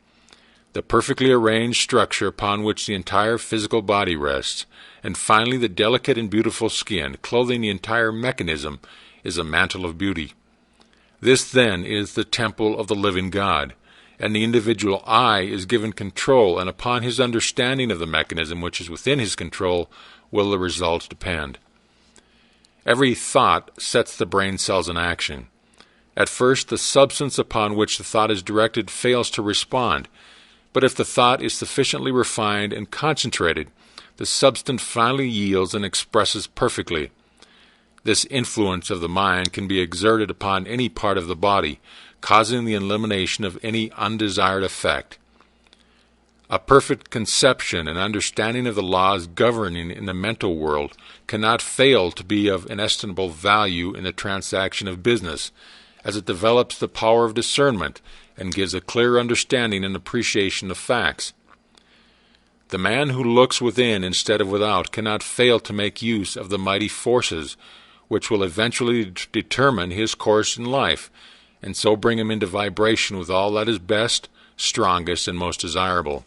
The perfectly arranged structure upon which the entire physical body rests, and finally the delicate and beautiful skin, clothing the entire mechanism, is a mantle of beauty. This, then, is the temple of the living God, and the individual I is given control, and upon his understanding of the mechanism which is within his control will the results depend. Every thought sets the brain cells in action. At first, the substance upon which the thought is directed fails to respond, but if the thought is sufficiently refined and concentrated, the substance finally yields and expresses perfectly. This influence of the mind can be exerted upon any part of the body, causing the elimination of any undesired effect. A perfect conception and understanding of the laws governing in the mental world cannot fail to be of inestimable value in the transaction of business, as it develops the power of discernment and gives a clear understanding and appreciation of facts. The man who looks within instead of without cannot fail to make use of the mighty forces which will eventually determine his course in life, and so bring him into vibration with all that is best, strongest, and most desirable.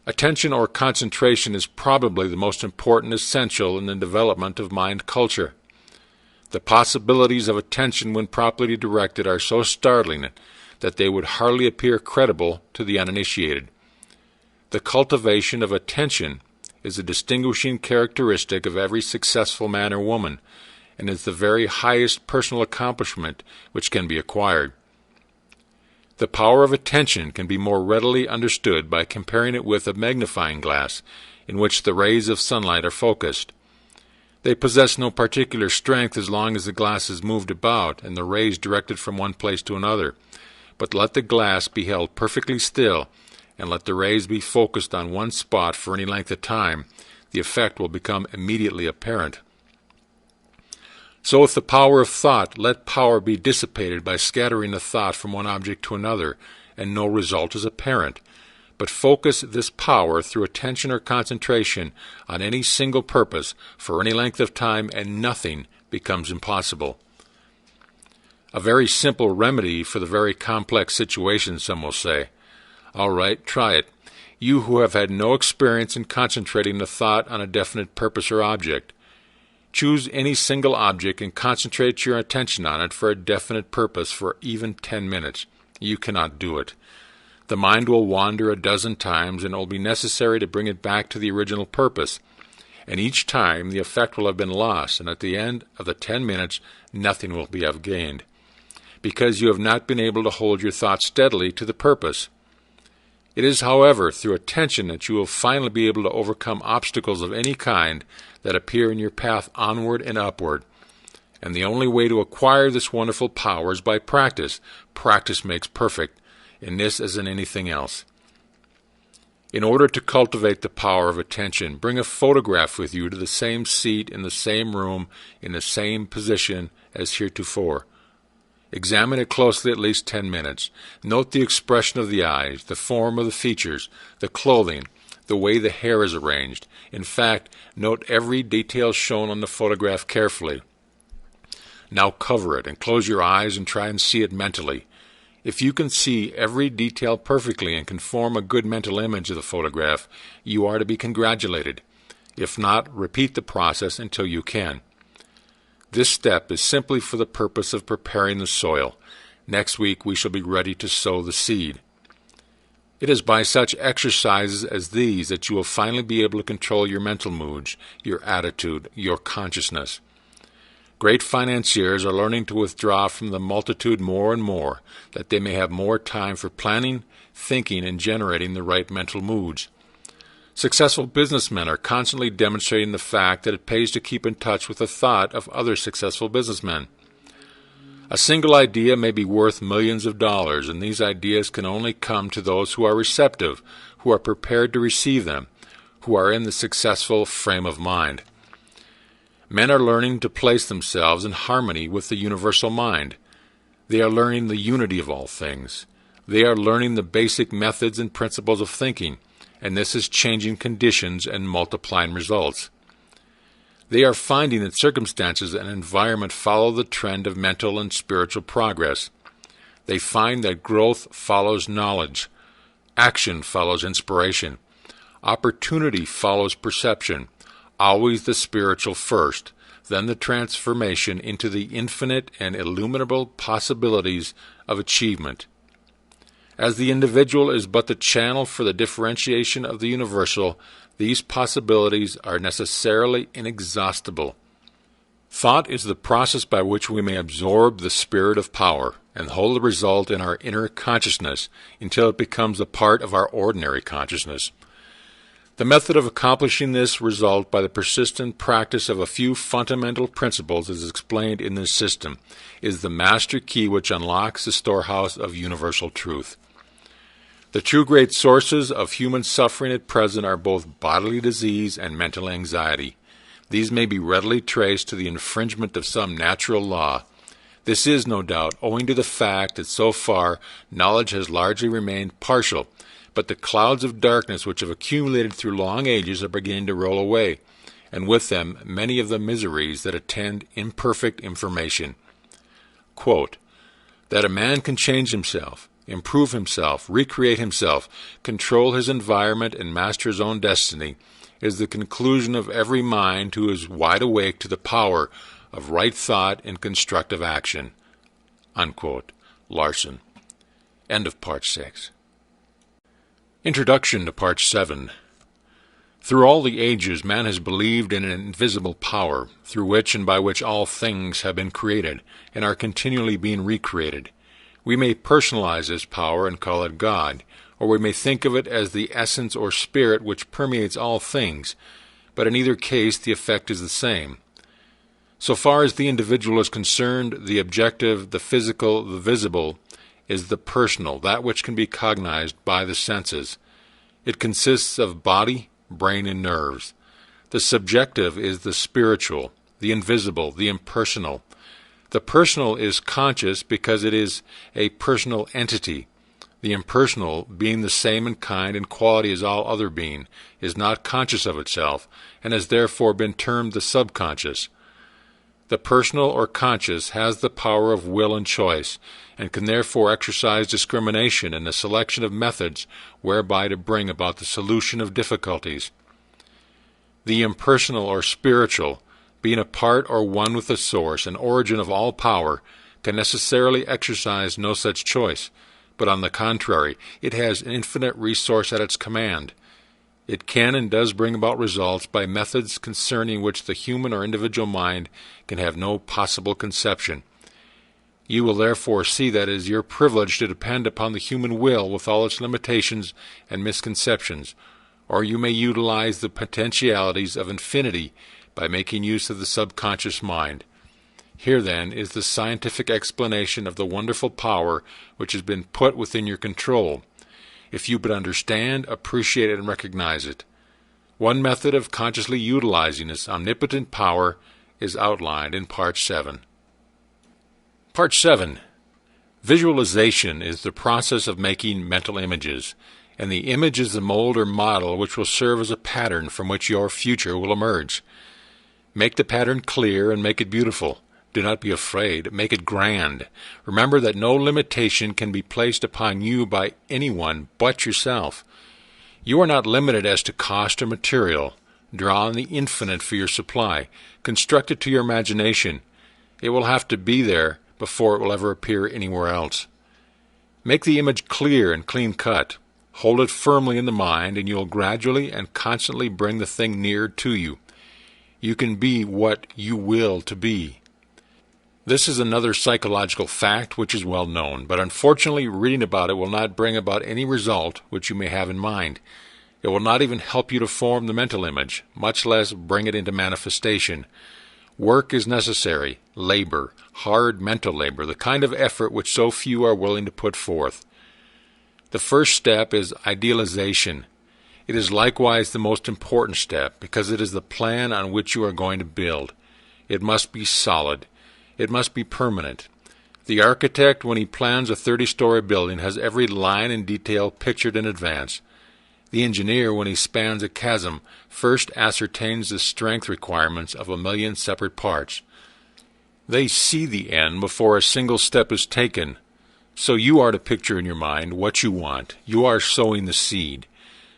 Attention or concentration is probably the most important essential in the development of mind culture. The possibilities of attention when properly directed are so startling that they would hardly appear credible to the uninitiated. The cultivation of attention is a distinguishing characteristic of every successful man or woman, and is the very highest personal accomplishment which can be acquired. The power of attention can be more readily understood by comparing it with a magnifying glass, in which the rays of sunlight are focused. They possess no particular strength as long as the glass is moved about and the rays directed from one place to another, but let the glass be held perfectly still, and let the rays be focused on one spot for any length of time, the effect will become immediately apparent. So with the power of thought, let power be dissipated by scattering a thought from one object to another, and no result is apparent. But focus this power through attention or concentration on any single purpose for any length of time, and nothing becomes impossible. A very simple remedy for the very complex situation, some will say. All right, try it. You who have had no experience in concentrating the thought on a definite purpose or object. Choose any single object and concentrate your attention on it for a definite purpose for even 10 minutes. You cannot do it. The mind will wander a dozen times, and it will be necessary to bring it back to the original purpose. And each time the effect will have been lost, and at the end of the 10 minutes nothing will be gained, because you have not been able to hold your thought steadily to the purpose. It is, however, through attention that you will finally be able to overcome obstacles of any kind that appear in your path onward and upward. And the only way to acquire this wonderful power is by practice. Practice makes perfect, in this as in anything else. In order to cultivate the power of attention, bring a photograph with you to the same seat in the same room in the same position as heretofore. Examine it closely at least 10 minutes. Note the expression of the eyes, the form of the features, the clothing, the way the hair is arranged. In fact, note every detail shown on the photograph carefully. Now cover it and close your eyes and try and see it mentally. If you can see every detail perfectly and can form a good mental image of the photograph, you are to be congratulated. If not, repeat the process until you can. This step is simply for the purpose of preparing the soil. Next week we shall be ready to sow the seed. It is by such exercises as these that you will finally be able to control your mental moods, your attitude, your consciousness. Great financiers are learning to withdraw from the multitude more and more, that they may have more time for planning, thinking, and generating the right mental moods. Successful businessmen are constantly demonstrating the fact that it pays to keep in touch with the thought of other successful businessmen. A single idea may be worth millions of dollars, and these ideas can only come to those who are receptive, who are prepared to receive them, who are in the successful frame of mind. Men are learning to place themselves in harmony with the universal mind. They are learning the unity of all things. They are learning the basic methods and principles of thinking, and this is changing conditions and multiplying results. They are finding that circumstances and environment follow the trend of mental and spiritual progress. They find that growth follows knowledge, action follows inspiration, opportunity follows perception, always the spiritual first, then the transformation into the infinite and illimitable possibilities of achievement. As the individual is but the channel for the differentiation of the universal, these possibilities are necessarily inexhaustible. Thought is the process by which we may absorb the spirit of power and hold the result in our inner consciousness until it becomes a part of our ordinary consciousness. The method of accomplishing this result by the persistent practice of a few fundamental principles as explained in this system is the master key which unlocks the storehouse of universal truth. The two great sources of human suffering at present are both bodily disease and mental anxiety. These may be readily traced to the infringement of some natural law. This is, no doubt, owing to the fact that so far knowledge has largely remained partial, but the clouds of darkness which have accumulated through long ages are beginning to roll away, and with them many of the miseries that attend imperfect information. Quote, that a man can change himself, improve himself, recreate himself, control his environment, and master his own destiny is the conclusion of every mind who is wide awake to the power of right thought and constructive action. Unquote. Larson. End of Part 6. Introduction to Part 7. Through all the ages, man has believed in an invisible power, through which and by which all things have been created, and are continually being recreated. We may personalize this power and call it God, or we may think of it as the essence or spirit which permeates all things, but in either case the effect is the same. So far as the individual is concerned, the objective, the physical, the visible, is the personal, that which can be cognized by the senses. It consists of body, brain, and nerves. The subjective is the spiritual, the invisible, the impersonal. The personal is conscious because it is a personal entity. The impersonal, being the same in kind and quality as all other being, is not conscious of itself, and has therefore been termed the subconscious. The personal or conscious has the power of will and choice, and can therefore exercise discrimination in the selection of methods whereby to bring about the solution of difficulties. The impersonal or spiritual, being a part or one with the source and origin of all power, can necessarily exercise no such choice, but on the contrary, it has an infinite resource at its command. It can and does bring about results by methods concerning which the human or individual mind can have no possible conception. You will therefore see that it is your privilege to depend upon the human will with all its limitations and misconceptions, or you may utilize the potentialities of infinity by making use of the subconscious mind. Here, then, is the scientific explanation of the wonderful power which has been put within your control, if you but understand, appreciate it, and recognize it. One method of consciously utilizing this omnipotent power is outlined in Part 7. Part 7. Visualization is the process of making mental images, and the image is the mold or model which will serve as a pattern from which your future will emerge. Make the pattern clear and make it beautiful. Do not be afraid. Make it grand. Remember that no limitation can be placed upon you by anyone but yourself. You are not limited as to cost or material. Draw on the infinite for your supply. Construct it to your imagination. It will have to be there before it will ever appear anywhere else. Make the image clear and clean-cut. Hold it firmly in the mind, and you will gradually and constantly bring the thing near to you. You can be what you will to be. This is another psychological fact which is well known, but unfortunately reading about it will not bring about any result which you may have in mind. It will not even help you to form the mental image, much less bring it into manifestation. Work is necessary, labor, hard mental labor, the kind of effort which so few are willing to put forth. The first step is idealization. It is likewise the most important step, because it is the plan on which you are going to build. It must be solid. It must be permanent. The architect, when he plans a 30-story building, has every line and detail pictured in advance. The engineer, when he spans a chasm, first ascertains the strength requirements of 1,000,000 separate parts. They see the end before a single step is taken. So you are to picture in your mind what you want. You are sowing the seed.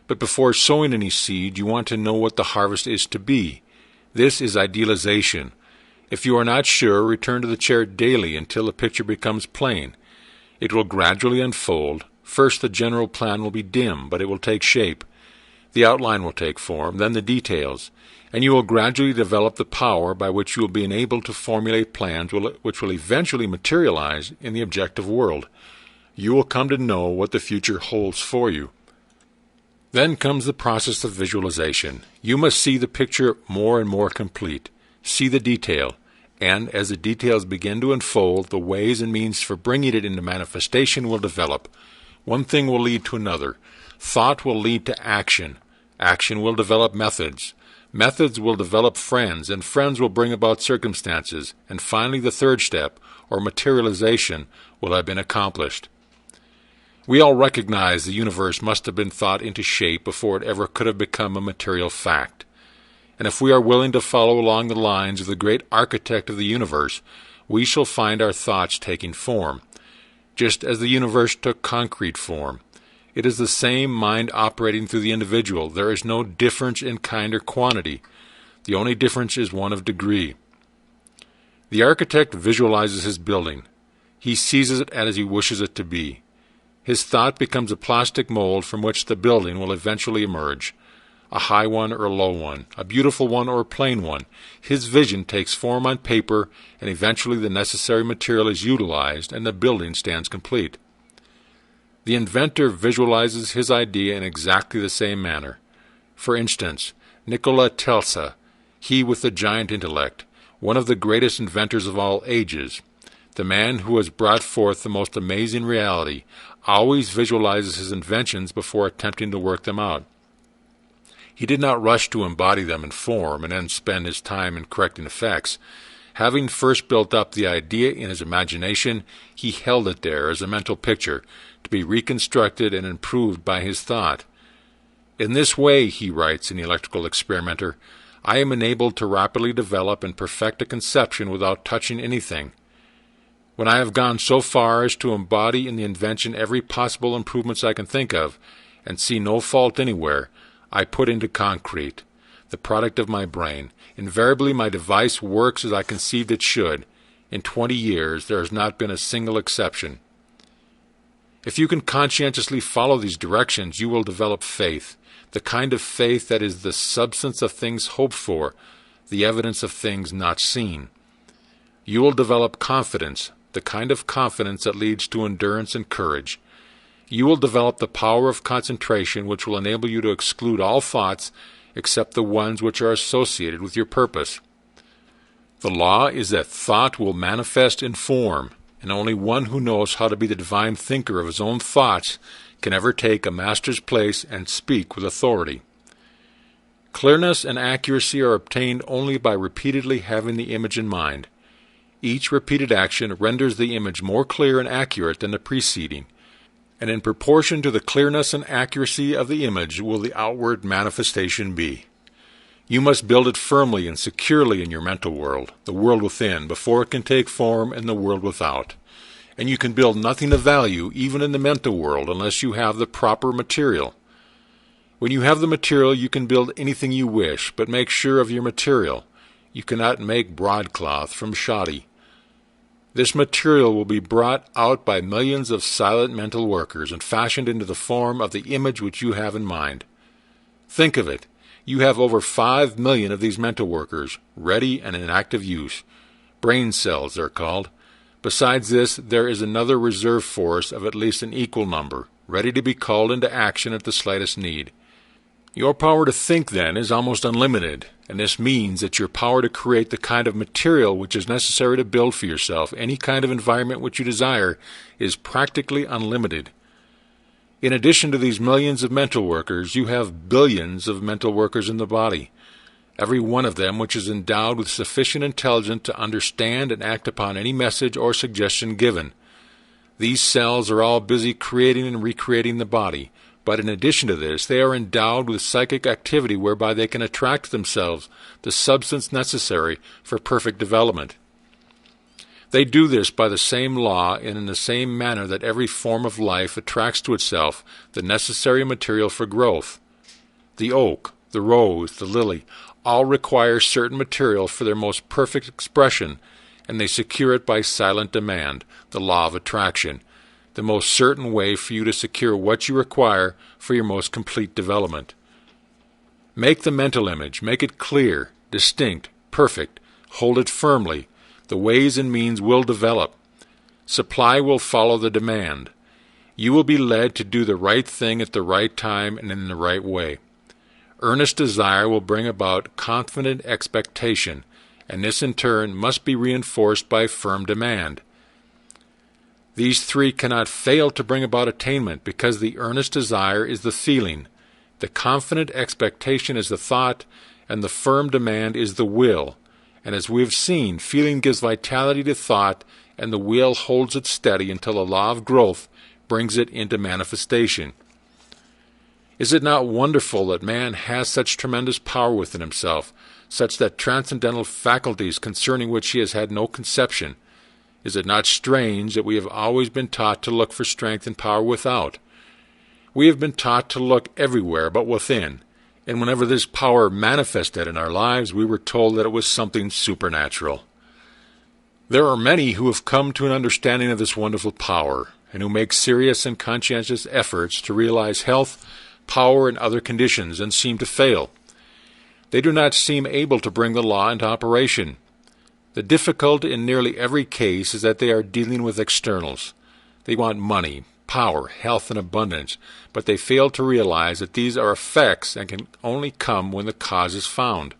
But before sowing any seed, you want to know what the harvest is to be. This is idealization. If you are not sure, return to the chair daily until the picture becomes plain. It will gradually unfold. First, the general plan will be dim, but it will take shape. The outline will take form, then the details, and you will gradually develop the power by which you will be enabled to formulate plans which will eventually materialize in the objective world. You will come to know what the future holds for you. Then comes the process of visualization. You must see the picture more and more complete. See the detail, and as the details begin to unfold, the ways and means for bringing it into manifestation will develop. One thing will lead to another. Thought will lead to action. Action will develop methods. Methods will develop friends, and friends will bring about circumstances, and finally the third step, or materialization, will have been accomplished. We all recognize the universe must have been thought into shape before it ever could have become a material fact. And if we are willing to follow along the lines of the great architect of the universe, we shall find our thoughts taking form, just as the universe took concrete form. It is the same mind operating through the individual. There is no difference in kind or quantity. The only difference is one of degree. The architect visualizes his building. He sees it as he wishes it to be. His thought becomes a plastic mold from which the building will eventually emerge, a high one or a low one, a beautiful one or a plain one. His vision takes form on paper, and eventually the necessary material is utilized, and the building stands complete. The inventor visualizes his idea in exactly the same manner. For instance, Nikola Tesla, he with the giant intellect, one of the greatest inventors of all ages, the man who has brought forth the most amazing reality, always visualizes his inventions before attempting to work them out. He did not rush to embody them in form and then spend his time in correcting effects. Having first built up the idea in his imagination, he held it there as a mental picture, to be reconstructed and improved by his thought. In this way, he writes in The Electrical Experimenter, I am enabled to rapidly develop and perfect a conception without touching anything. When I have gone so far as to embody in the invention every possible improvements I can think of, and see no fault anywhere, I put into concrete, the product of my brain. Invariably my device works as I conceived it should. In 20 years there has not been a single exception. If you can conscientiously follow these directions, you will develop faith, the kind of faith that is the substance of things hoped for, the evidence of things not seen. You will develop confidence, the kind of confidence that leads to endurance and courage. You will develop the power of concentration, which will enable you to exclude all thoughts except the ones which are associated with your purpose. The law is that thought will manifest in form, and only one who knows how to be the divine thinker of his own thoughts can ever take a master's place and speak with authority. Clearness and accuracy are obtained only by repeatedly having the image in mind. Each repeated action renders the image more clear and accurate than the preceding, and in proportion to the clearness and accuracy of the image will the outward manifestation be. You must build it firmly and securely in your mental world, the world within, before it can take form in the world without. And you can build nothing of value, even in the mental world, unless you have the proper material. When you have the material, you can build anything you wish, but make sure of your material. You cannot make broadcloth from shoddy. This material will be brought out by millions of silent mental workers and fashioned into the form of the image which you have in mind. Think of it. You have over 5 million of these mental workers, ready and in active use. Brain cells, they're called. Besides this, there is another reserve force of at least an equal number, ready to be called into action at the slightest need. Your power to think, then, is almost unlimited, and this means that your power to create the kind of material which is necessary to build for yourself any kind of environment which you desire is practically unlimited. In addition to these millions of mental workers, you have billions of mental workers in the body, every one of them which is endowed with sufficient intelligence to understand and act upon any message or suggestion given. These cells are all busy creating and recreating the body, but in addition to this, they are endowed with psychic activity whereby they can attract to themselves the substance necessary for perfect development. They do this by the same law and in the same manner that every form of life attracts to itself the necessary material for growth. The oak, the rose, the lily, all require certain material for their most perfect expression, and they secure it by silent demand, the law of attraction, the most certain way for you to secure what you require for your most complete development. Make the mental image, make it clear, distinct, perfect, hold it firmly. The ways and means will develop. Supply will follow the demand. You will be led to do the right thing at the right time and in the right way. Earnest desire will bring about confident expectation, and this in turn must be reinforced by firm demand. These three cannot fail to bring about attainment because the earnest desire is the feeling, the confident expectation is the thought, and the firm demand is the will. And as we have seen, feeling gives vitality to thought, and the will holds it steady until the law of growth brings it into manifestation. Is it not wonderful that man has such tremendous power within himself, such that transcendental faculties concerning which he has had no conception? Is it not strange that we have always been taught to look for strength and power without? We have been taught to look everywhere but within, and whenever this power manifested in our lives, we were told that it was something supernatural. There are many who have come to an understanding of this wonderful power, and who make serious and conscientious efforts to realize health, power, and other conditions, and seem to fail. They do not seem able to bring the law into operation. The difficulty in nearly every case is that they are dealing with externals. They want money, power, health, and abundance, but they fail to realize that these are effects and can only come when the cause is found.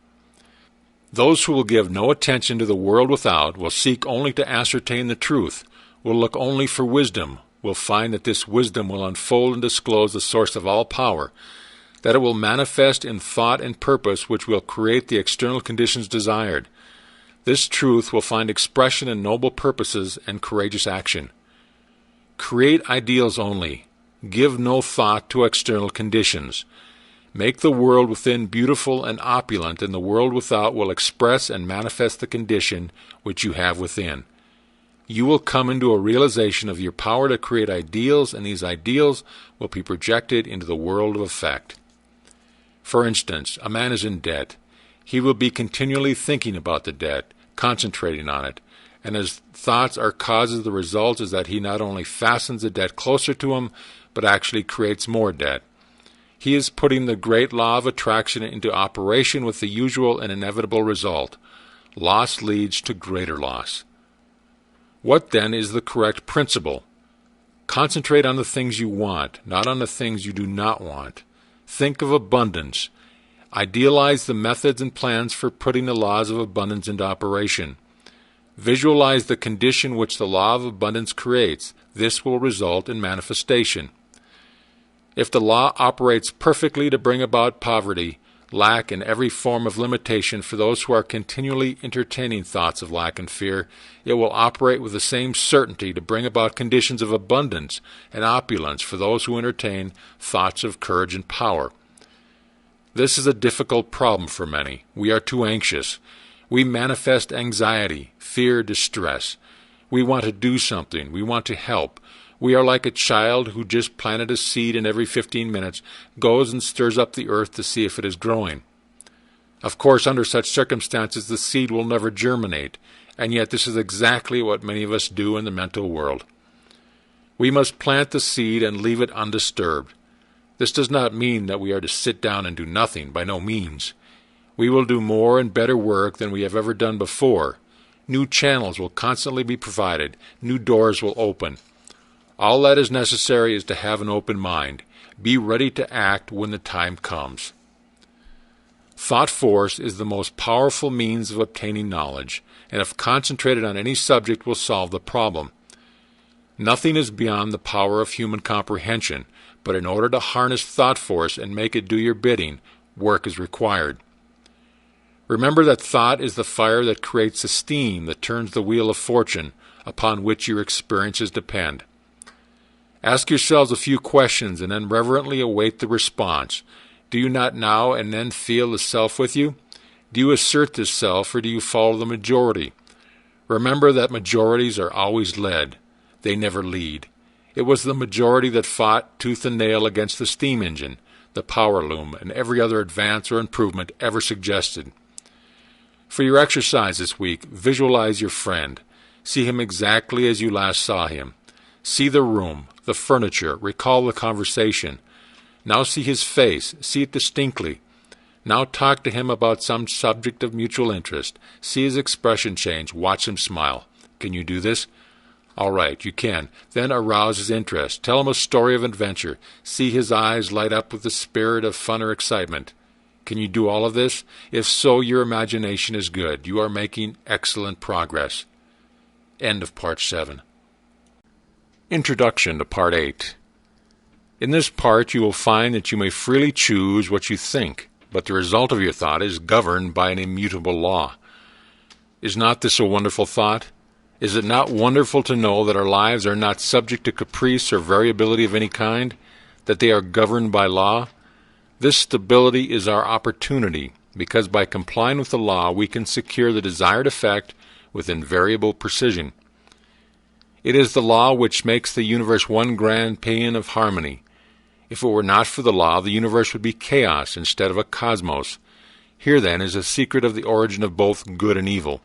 Those who will give no attention to the world without, will seek only to ascertain the truth, will look only for wisdom, will find that this wisdom will unfold and disclose the source of all power, that it will manifest in thought and purpose which will create the external conditions desired. This truth will find expression in noble purposes and courageous action. Create ideals only. Give no thought to external conditions. Make the world within beautiful and opulent, and the world without will express and manifest the condition which you have within. You will come into a realization of your power to create ideals, and these ideals will be projected into the world of effect. For instance, a man is in debt. He will be continually thinking about the debt, concentrating on it, and his thoughts are causes. The result is that he not only fastens the debt closer to him, but actually creates more debt. He is putting the great law of attraction into operation with the usual and inevitable result. Loss leads to greater loss. What then is the correct principle? Concentrate on the things you want, not on the things you do not want. Think of abundance. Idealize the methods and plans for putting the laws of abundance into operation. Visualize the condition which the law of abundance creates. This will result in manifestation. If the law operates perfectly to bring about poverty, lack, and every form of limitation for those who are continually entertaining thoughts of lack and fear, it will operate with the same certainty to bring about conditions of abundance and opulence for those who entertain thoughts of courage and power. This is a difficult problem for many. We are too anxious. We manifest anxiety, fear, distress. We want to do something. We want to help. We are like a child who just planted a seed and every 15 minutes goes and stirs up the earth to see if it is growing. Of course, under such circumstances, the seed will never germinate, and yet this is exactly what many of us do in the mental world. We must plant the seed and leave it undisturbed. This does not mean that we are to sit down and do nothing, by no means. We will do more and better work than we have ever done before. New channels will constantly be provided. New doors will open. All that is necessary is to have an open mind. Be ready to act when the time comes. Thought force is the most powerful means of obtaining knowledge, and if concentrated on any subject will solve the problem. Nothing is beyond the power of human comprehension, but in order to harness thought force and make it do your bidding, work is required. Remember that thought is the fire that creates the steam that turns the wheel of fortune, upon which your experiences depend. Ask yourselves a few questions and then reverently await the response. Do you not now and then feel the self with you? Do you assert this self, or do you follow the majority? Remember that majorities are always led. They never lead. It was the majority that fought tooth and nail against the steam engine, the power loom, and every other advance or improvement ever suggested. For your exercise this week, visualize your friend. See him exactly as you last saw him. See the room, the furniture, recall the conversation. Now see his face, see it distinctly. Now talk to him about some subject of mutual interest. See his expression change, watch him smile. Can you do this? All right, you can. Then arouse his interest. Tell him a story of adventure. See his eyes light up with the spirit of fun or excitement. Can you do all of this? If so, your imagination is good. You are making excellent progress. End of Part 7. Introduction to Part 8. In this part you will find that you may freely choose what you think, but the result of your thought is governed by an immutable law. Is not this a wonderful thought? Is it not wonderful to know that our lives are not subject to caprice or variability of any kind, that they are governed by law? This stability is our opportunity, because by complying with the law we can secure the desired effect with invariable precision. It is the law which makes the universe one grand paean of harmony. If it were not for the law, the universe would be chaos instead of a cosmos. Here, then, is a secret of the origin of both good and evil.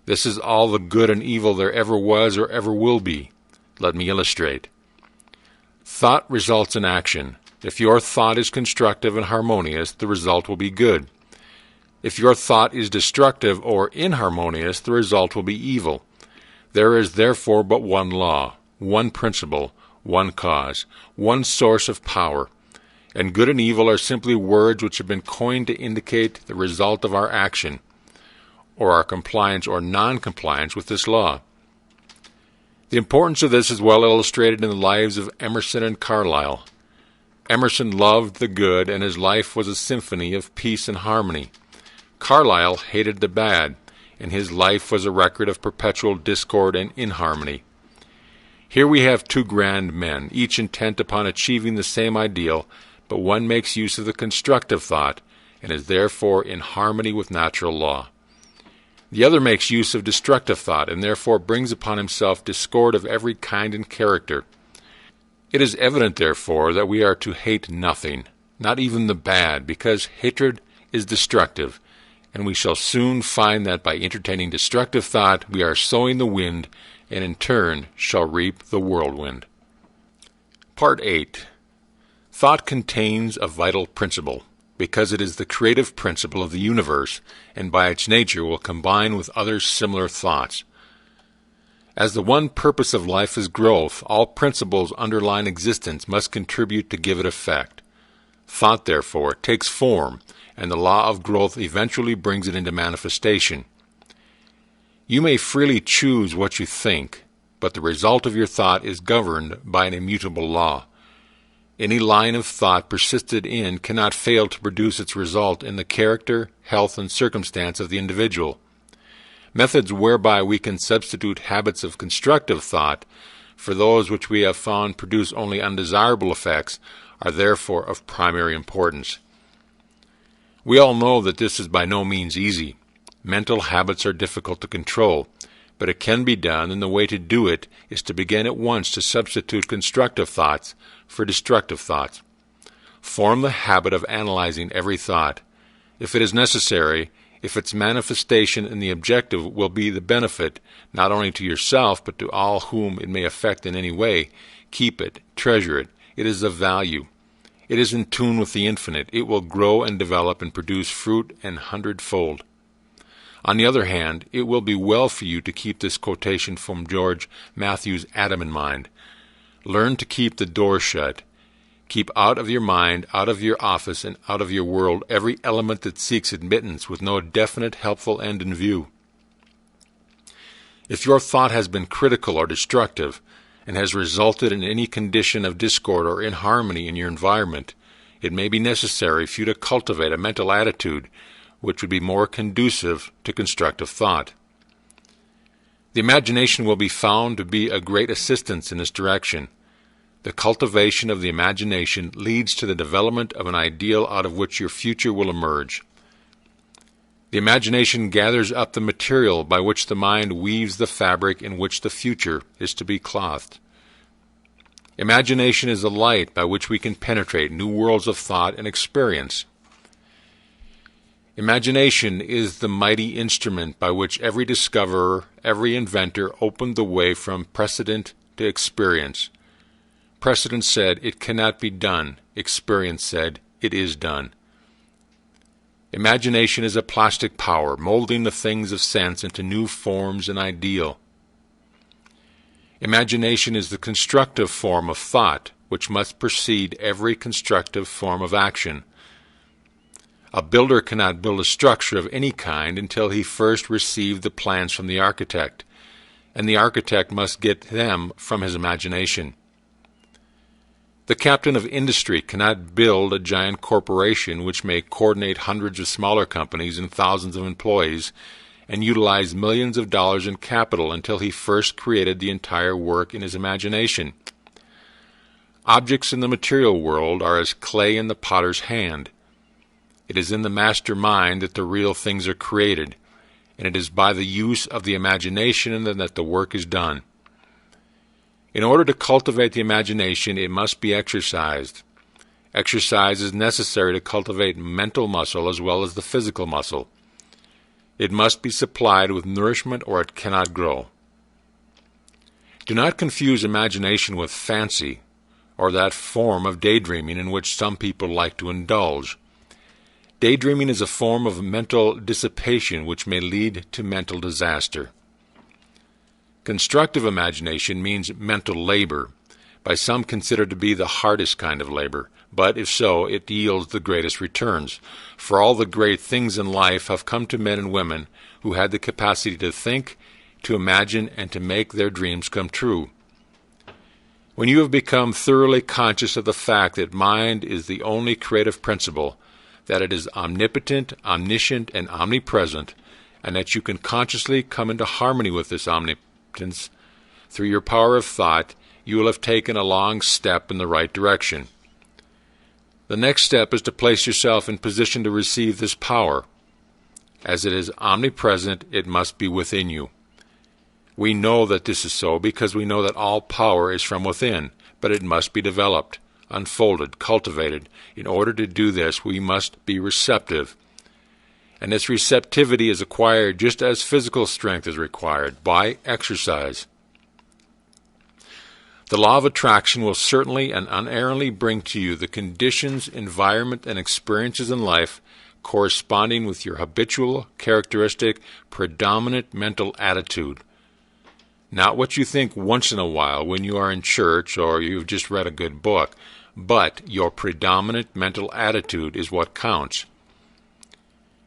This is all the good and evil there ever was or ever will be. Let me illustrate. Thought results in action. If your thought is constructive and harmonious, the result will be good. If your thought is destructive or inharmonious, the result will be evil. There is therefore but one law, one principle, one cause, one source of power, and good and evil are simply words which have been coined to indicate the result of our action, or our compliance or non-compliance with this law. The importance of this is well illustrated in the lives of Emerson and Carlyle. Emerson loved the good, and his life was a symphony of peace and harmony. Carlyle hated the bad, and his life was a record of perpetual discord and inharmony. Here we have two grand men, each intent upon achieving the same ideal, but one makes use of the constructive thought, and is therefore in harmony with natural law. The other makes use of destructive thought, and therefore brings upon himself discord of every kind and character. It is evident, therefore, that we are to hate nothing, not even the bad, because hatred is destructive, and we shall soon find that by entertaining destructive thought we are sowing the wind, and in turn shall reap the whirlwind. Part 8. Thought contains a vital principle, because it is the creative principle of the universe, and by its nature will combine with other similar thoughts. As the one purpose of life is growth, all principles underlying existence must contribute to give it effect. Thought, therefore, takes form, and the law of growth eventually brings it into manifestation. You may freely choose what you think, but the result of your thought is governed by an immutable law. Any line of thought persisted in cannot fail to produce its result in the character, health, and circumstance of the individual. Methods whereby we can substitute habits of constructive thought for those which we have found produce only undesirable effects are therefore of primary importance. We all know that this is by no means easy. Mental habits are difficult to control, but it can be done, and the way to do it is to begin at once to substitute constructive thoughts for destructive thoughts. Form the habit of analyzing every thought. If it is necessary, if its manifestation in the objective will be the benefit not only to yourself but to all whom it may affect in any way, keep it, treasure it. It is of value. It is in tune with the infinite. It will grow and develop and produce fruit an hundredfold. On the other hand, it will be well for you to keep this quotation from George Matthew's Adam in mind. Learn to keep the door shut. Keep out of your mind, out of your office, and out of your world every element that seeks admittance with no definite helpful end in view. If your thought has been critical or destructive, and has resulted in any condition of discord or inharmony in your environment, it may be necessary for you to cultivate a mental attitude which would be more conducive to constructive thought. The imagination will be found to be a great assistance in this direction. The cultivation of the imagination leads to the development of an ideal out of which your future will emerge. The imagination gathers up the material by which the mind weaves the fabric in which the future is to be clothed. Imagination is the light by which we can penetrate new worlds of thought and experience. Imagination is the mighty instrument by which every discoverer, every inventor opened the way from precedent to experience. Precedent said, "It cannot be done." Experience said, "It is done." Imagination is a plastic power, molding the things of sense into new forms and ideal. Imagination is the constructive form of thought, which must precede every constructive form of action. A builder cannot build a structure of any kind until he first received the plans from the architect, and the architect must get them from his imagination. The captain of industry cannot build a giant corporation which may coordinate hundreds of smaller companies and thousands of employees and utilized millions of dollars in capital until he first created the entire work in his imagination. Objects in the material world are as clay in the potter's hand. It is in the master mind that the real things are created, and it is by the use of the imagination that the work is done. In order to cultivate the imagination, it must be exercised. Exercise is necessary to cultivate mental muscle as well as the physical muscle. It must be supplied with nourishment or it cannot grow. Do not confuse imagination with fancy, or that form of daydreaming in which some people like to indulge. Daydreaming is a form of mental dissipation which may lead to mental disaster. Constructive imagination means mental labor, by some considered to be the hardest kind of labor, but if so, it yields the greatest returns. For all the great things in life have come to men and women who had the capacity to think, to imagine, and to make their dreams come true. When you have become thoroughly conscious of the fact that mind is the only creative principle, that it is omnipotent, omniscient, and omnipresent, and that you can consciously come into harmony with this omnipotence through your power of thought, you will have taken a long step in the right direction. The next step is to place yourself in position to receive this power. As it is omnipresent, it must be within you. We know that this is so because we know that all power is from within, but it must be developed, unfolded, cultivated. In order to do this, we must be receptive. And this receptivity is acquired just as physical strength is required, by exercise. The law of attraction will certainly and unerringly bring to you the conditions, environment, and experiences in life corresponding with your habitual, characteristic, predominant mental attitude. Not what you think once in a while when you are in church or you've just read a good book, but your predominant mental attitude is what counts.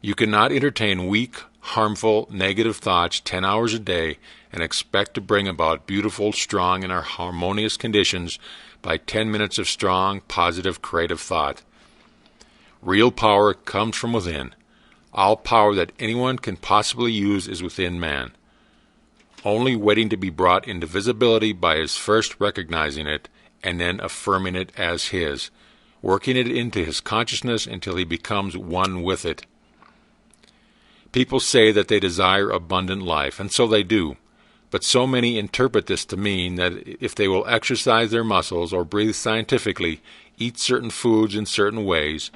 You cannot entertain weak, harmful, negative thoughts 10 hours a day and expect to bring about beautiful, strong, and harmonious conditions by 10 minutes of strong, positive, creative thought. Real power comes from within. All power that anyone can possibly use is within man, only waiting to be brought into visibility by his first recognizing it and then affirming it as his, working it into his consciousness until he becomes one with it. People say that they desire abundant life, and so they do. But so many interpret this to mean that if they will exercise their muscles or breathe scientifically, eat certain foods in certain ways,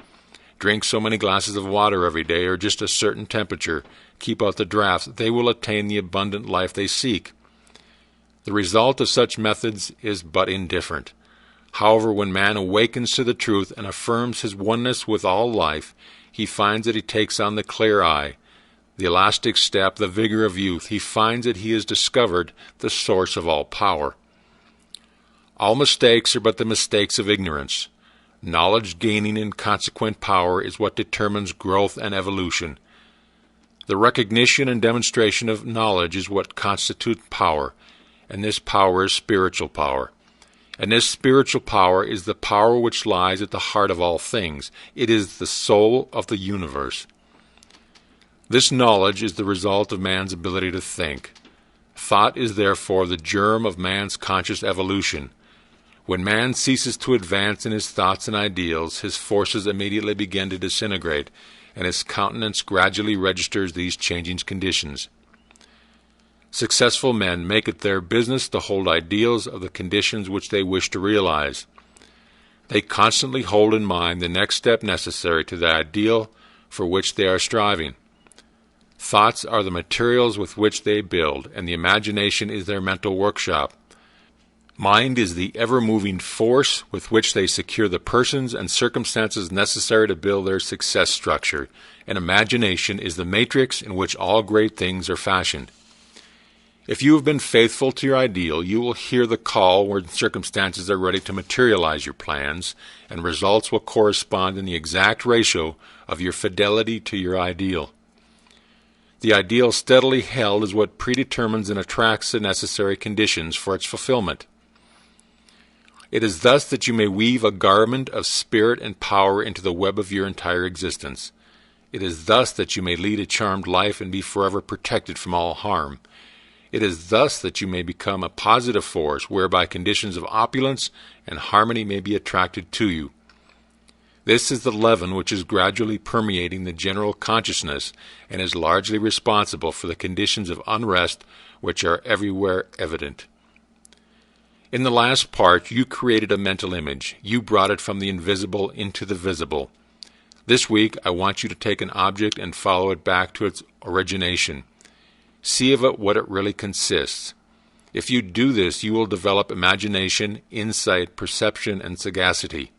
drink so many glasses of water every day or just a certain temperature, keep out the drafts, they will attain the abundant life they seek. The result of such methods is but indifferent. However, when man awakens to the truth and affirms his oneness with all life, he finds that he takes on the clear eye, the elastic step, the vigor of youth. He finds that he has discovered the source of all power. All mistakes are but the mistakes of ignorance. Knowledge gaining and consequent power is what determines growth and evolution. The recognition and demonstration of knowledge is what constitutes power, and this power is spiritual power. And this spiritual power is the power which lies at the heart of all things. It is the soul of the universe. This knowledge is the result of man's ability to think. Thought is therefore the germ of man's conscious evolution. When man ceases to advance in his thoughts and ideals, his forces immediately begin to disintegrate, and his countenance gradually registers these changing conditions. Successful men make it their business to hold ideals of the conditions which they wish to realize. They constantly hold in mind the next step necessary to the ideal for which they are striving. Thoughts are the materials with which they build, and the imagination is their mental workshop. Mind is the ever-moving force with which they secure the persons and circumstances necessary to build their success structure, and imagination is the matrix in which all great things are fashioned. If you have been faithful to your ideal, you will hear the call when circumstances are ready to materialize your plans, and results will correspond in the exact ratio of your fidelity to your ideal. The ideal steadily held is what predetermines and attracts the necessary conditions for its fulfillment. It is thus that you may weave a garment of spirit and power into the web of your entire existence. It is thus that you may lead a charmed life and be forever protected from all harm. It is thus that you may become a positive force whereby conditions of opulence and harmony may be attracted to you. This is the leaven which is gradually permeating the general consciousness and is largely responsible for the conditions of unrest which are everywhere evident. In the last part, you created a mental image. You brought it from the invisible into the visible. This week, I want you to take an object and follow it back to its origination. See of it what it really consists. If you do this, you will develop imagination, insight, perception, and sagacity.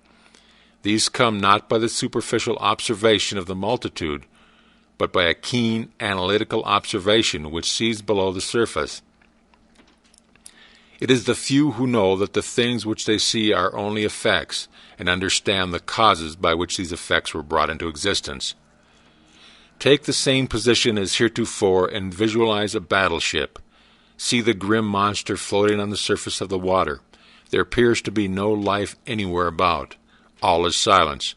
These come not by the superficial observation of the multitude, but by a keen, analytical observation which sees below the surface. It is the few who know that the things which they see are only effects, and understand the causes by which these effects were brought into existence. Take the same position as heretofore and visualize a battleship. See the grim monster floating on the surface of the water. There appears to be no life anywhere about. All is silence.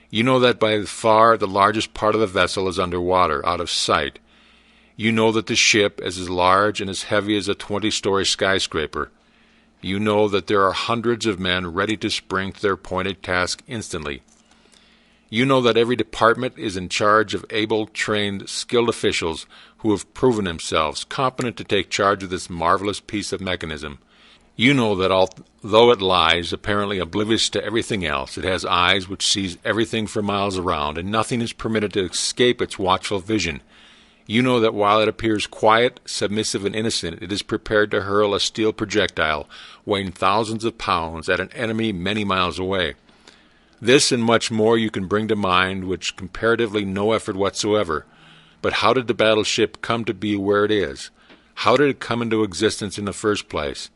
You know that by far the largest part of the vessel is under water, out of sight. You know that the ship is as large and as heavy as a 20-story skyscraper. You know that there are hundreds of men ready to spring to their appointed task instantly. You know that every department is in charge of able, trained, skilled officials who have proven themselves competent to take charge of this marvelous piece of mechanism. You know that although it lies apparently oblivious to everything else, it has eyes which sees everything for miles around, and nothing is permitted to escape its watchful vision. You know that while it appears quiet, submissive, and innocent, it is prepared to hurl a steel projectile weighing thousands of pounds at an enemy many miles away. This and much more you can bring to mind with comparatively no effort whatsoever. But how did the battleship come to be where it is? How did it come into existence in the first place?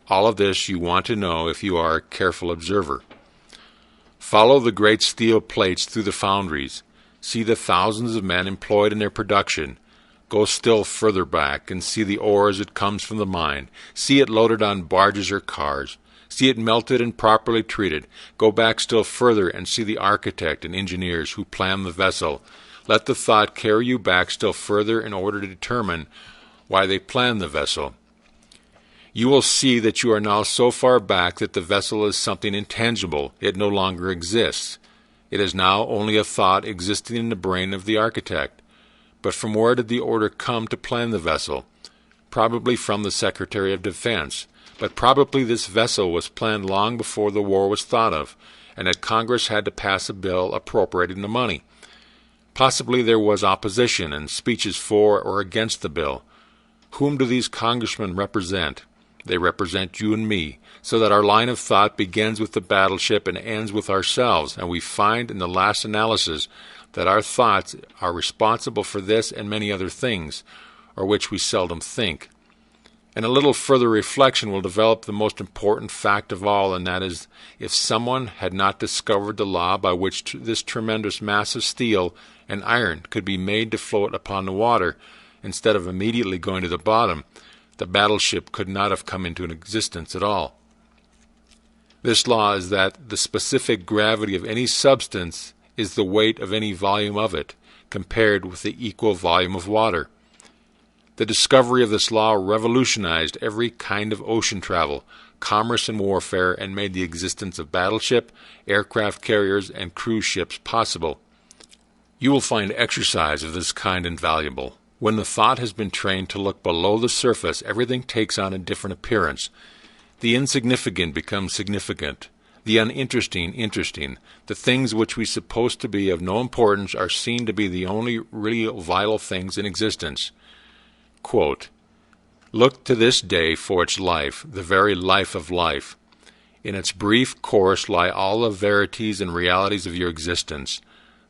All of this you want to know if you are a careful observer. Follow the great steel plates through the foundries. See the thousands of men employed in their production. Go still further back and see the ore as it comes from the mine. See it loaded on barges or cars. See it melted and properly treated. Go back still further and see the architect and engineers who planned the vessel. Let the thought carry you back still further in order to determine why they planned the vessel. You will see that you are now so far back that the vessel is something intangible. It no longer exists. It is now only a thought existing in the brain of the architect. But from where did the order come to plan the vessel? Probably from the Secretary of Defense. But probably this vessel was planned long before the war was thought of, and that Congress had to pass a bill appropriating the money. Possibly there was opposition and speeches for or against the bill. Whom do these congressmen represent? They represent you and me, so that our line of thought begins with the battleship and ends with ourselves, and we find in the last analysis that our thoughts are responsible for this and many other things, or which we seldom think. And a little further reflection will develop the most important fact of all, and that is, if someone had not discovered the law by which this tremendous mass of steel and iron could be made to float upon the water, instead of immediately going to the bottom, the battleship could not have come into existence at all. This law is that the specific gravity of any substance is the weight of any volume of it, compared with the equal volume of water. The discovery of this law revolutionized every kind of ocean travel, commerce, and warfare, and made the existence of battleship, aircraft carriers, and cruise ships possible. You will find exercise of this kind invaluable. When the thought has been trained to look below the surface, everything takes on a different appearance. The insignificant becomes significant, the uninteresting interesting. The things which we suppose to be of no importance are seen to be the only really vital things in existence. Quote, "Look to this day for its life, the very life of life. In its brief course lie all the verities and realities of your existence,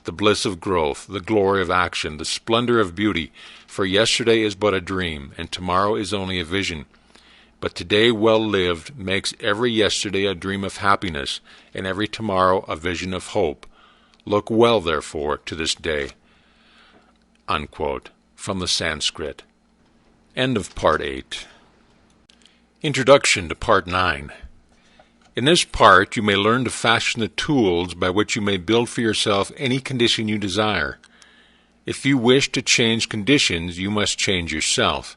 the bliss of growth, the glory of action, the splendor of beauty, for yesterday is but a dream, and tomorrow is only a vision. But today well lived makes every yesterday a dream of happiness, and every tomorrow a vision of hope. Look well, therefore, to this day." Unquote. From the Sanskrit. End of Part 8. Introduction to Part 9. In this part you may learn to fashion the tools by which you may build for yourself any condition you desire. If you wish to change conditions, you must change yourself.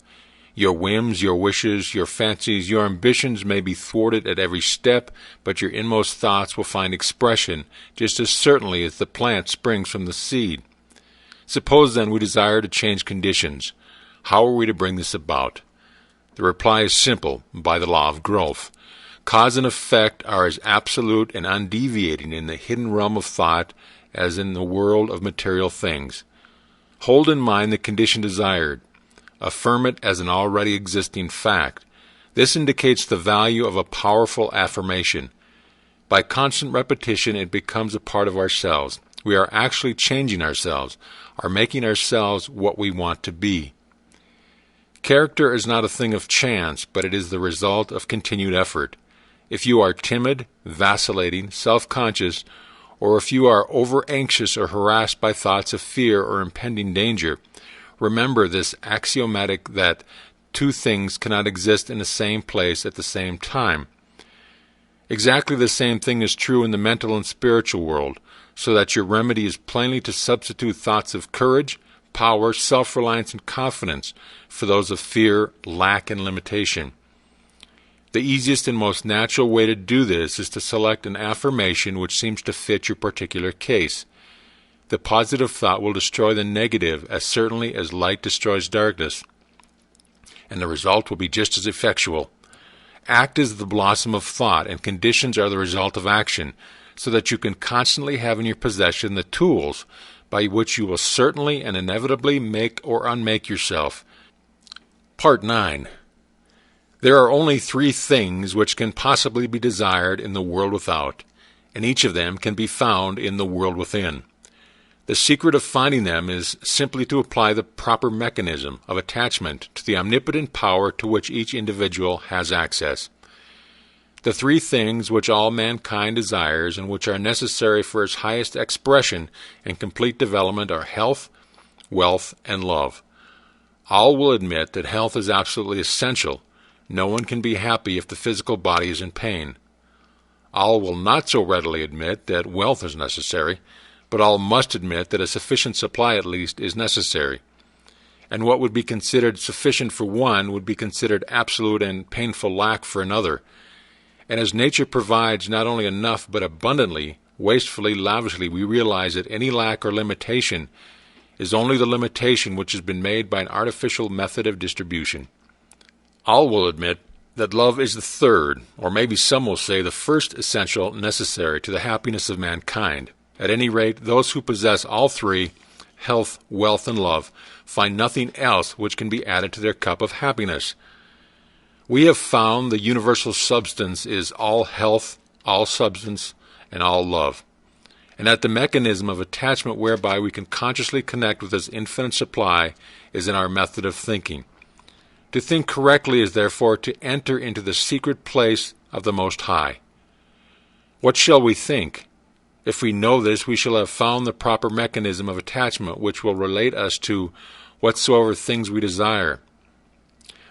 Your whims, your wishes, your fancies, your ambitions may be thwarted at every step, but your inmost thoughts will find expression just as certainly as the plant springs from the seed. Suppose, then, we desire to change conditions. How are we to bring this about? The reply is simple: by the law of growth. Cause and effect are as absolute and undeviating in the hidden realm of thought as in the world of material things. Hold in mind the condition desired. Affirm it as an already existing fact. This indicates the value of a powerful affirmation. By constant repetition, it becomes a part of ourselves. We are actually changing ourselves, are making ourselves what we want to be. Character is not a thing of chance, but it is the result of continued effort. If you are timid, vacillating, self-conscious, or if you are over-anxious or harassed by thoughts of fear or impending danger, remember this axiomatic that two things cannot exist in the same place at the same time. Exactly the same thing is true in the mental and spiritual world, so that your remedy is plainly to substitute thoughts of courage, power, self-reliance, and confidence for those of fear, lack, and limitation. The easiest and most natural way to do this is to select an affirmation which seems to fit your particular case. The positive thought will destroy the negative as certainly as light destroys darkness, and the result will be just as effectual. Act is the blossom of thought, and conditions are the result of action, so that you can constantly have in your possession the tools by which you will certainly and inevitably make or unmake yourself. Part 9. There are only three things which can possibly be desired in the world without, and each of them can be found in the world within. The secret of finding them is simply to apply the proper mechanism of attachment to the omnipotent power to which each individual has access. The three things which all mankind desires and which are necessary for its highest expression and complete development are health, wealth, and love. All will admit that health is absolutely essential. No one can be happy if the physical body is in pain. All will not so readily admit that wealth is necessary, but all must admit that a sufficient supply at least is necessary. And what would be considered sufficient for one would be considered absolute and painful lack for another. And as nature provides not only enough but abundantly, wastefully, lavishly, we realize that any lack or limitation is only the limitation which has been made by an artificial method of distribution. All will admit that love is the third, or maybe some will say the first essential necessary to the happiness of mankind. At any rate, those who possess all three, health, wealth, and love, find nothing else which can be added to their cup of happiness. We have found the universal substance is all health, all substance, and all love, and that the mechanism of attachment whereby we can consciously connect with this infinite supply is in our method of thinking. To think correctly is therefore to enter into the secret place of the Most High. What shall we think? If we know this, we shall have found the proper mechanism of attachment which will relate us to whatsoever things we desire.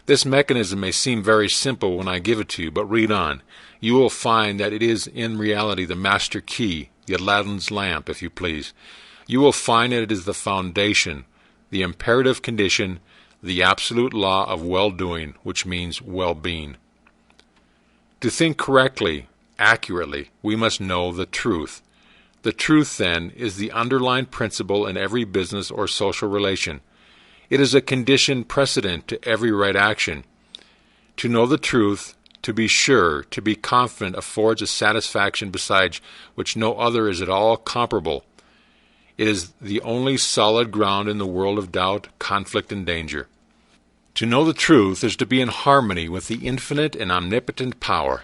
This mechanism may seem very simple when I give it to you, but read on. You will find that it is in reality the master key, the Aladdin's lamp, if you please. You will find that it is the foundation, the imperative condition, the absolute law of well-doing, which means well-being. To think correctly, accurately, we must know the truth. The truth, then, is the underlying principle in every business or social relation. It is a condition precedent to every right action. To know the truth, to be sure, to be confident affords a satisfaction besides which no other is at all comparable. It is the only solid ground in the world of doubt, conflict, and danger. To know the truth is to be in harmony with the infinite and omnipotent power.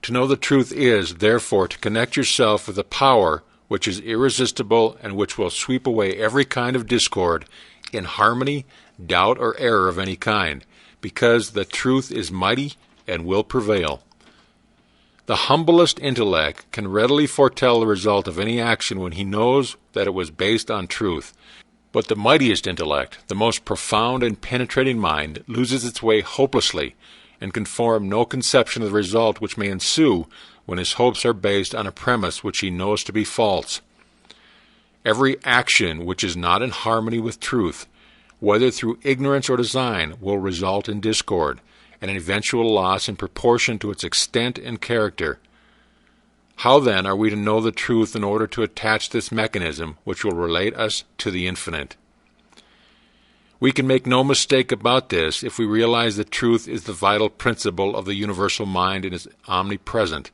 To know the truth is, therefore, to connect yourself with a power which is irresistible and which will sweep away every kind of discord, inharmony, doubt, or error of any kind, because the truth is mighty and will prevail. The humblest intellect can readily foretell the result of any action when he knows that it was based on truth. But the mightiest intellect, the most profound and penetrating mind, loses its way hopelessly and can form no conception of the result which may ensue when his hopes are based on a premise which he knows to be false. Every action which is not in harmony with truth, whether through ignorance or design, will result in discord, and an eventual loss in proportion to its extent and character. How then are we to know the truth in order to attach this mechanism which will relate us to the infinite? We can make no mistake about this if we realize that truth is the vital principle of the universal mind and is omnipresent.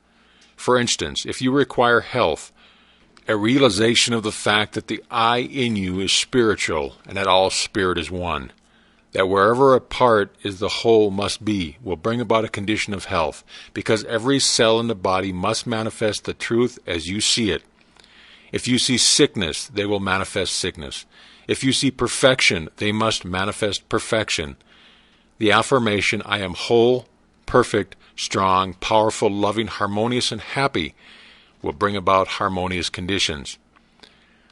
For instance, if you require health, a realization of the fact that the I in you is spiritual and that all spirit is one, that wherever a part is the whole must be, will bring about a condition of health, because every cell in the body must manifest the truth as you see it. If you see sickness, they will manifest sickness. If you see perfection, they must manifest perfection. The affirmation, I am whole, perfect, strong, powerful, loving, harmonious, and happy, will bring about harmonious conditions.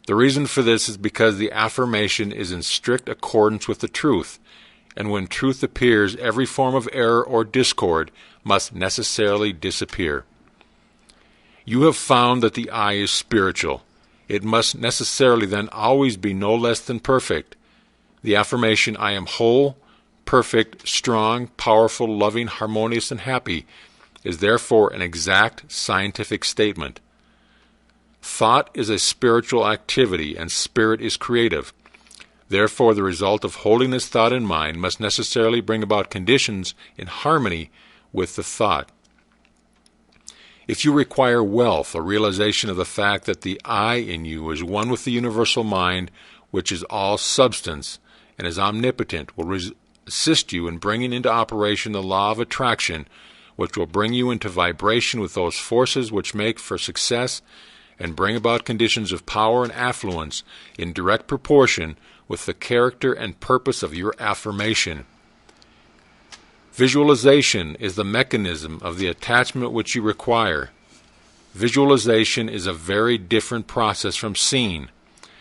The reason for this is because the affirmation is in strict accordance with the truth, and when truth appears, every form of error or discord must necessarily disappear. You have found that the I is spiritual. It must necessarily then always be no less than perfect. The affirmation, I am whole, perfect, strong, powerful, loving, harmonious, and happy, is therefore an exact scientific statement. Thought is a spiritual activity, and spirit is creative. Therefore, the result of holding this thought in mind must necessarily bring about conditions in harmony with the thought. If you require wealth, a realization of the fact that the I in you is one with the universal mind, which is all substance and is omnipotent, will assist you in bringing into operation the law of attraction, which will bring you into vibration with those forces which make for success and bring about conditions of power and affluence in direct proportion with the character and purpose of your affirmation. Visualization is the mechanism of the attachment which you require. Visualization is a very different process from seeing.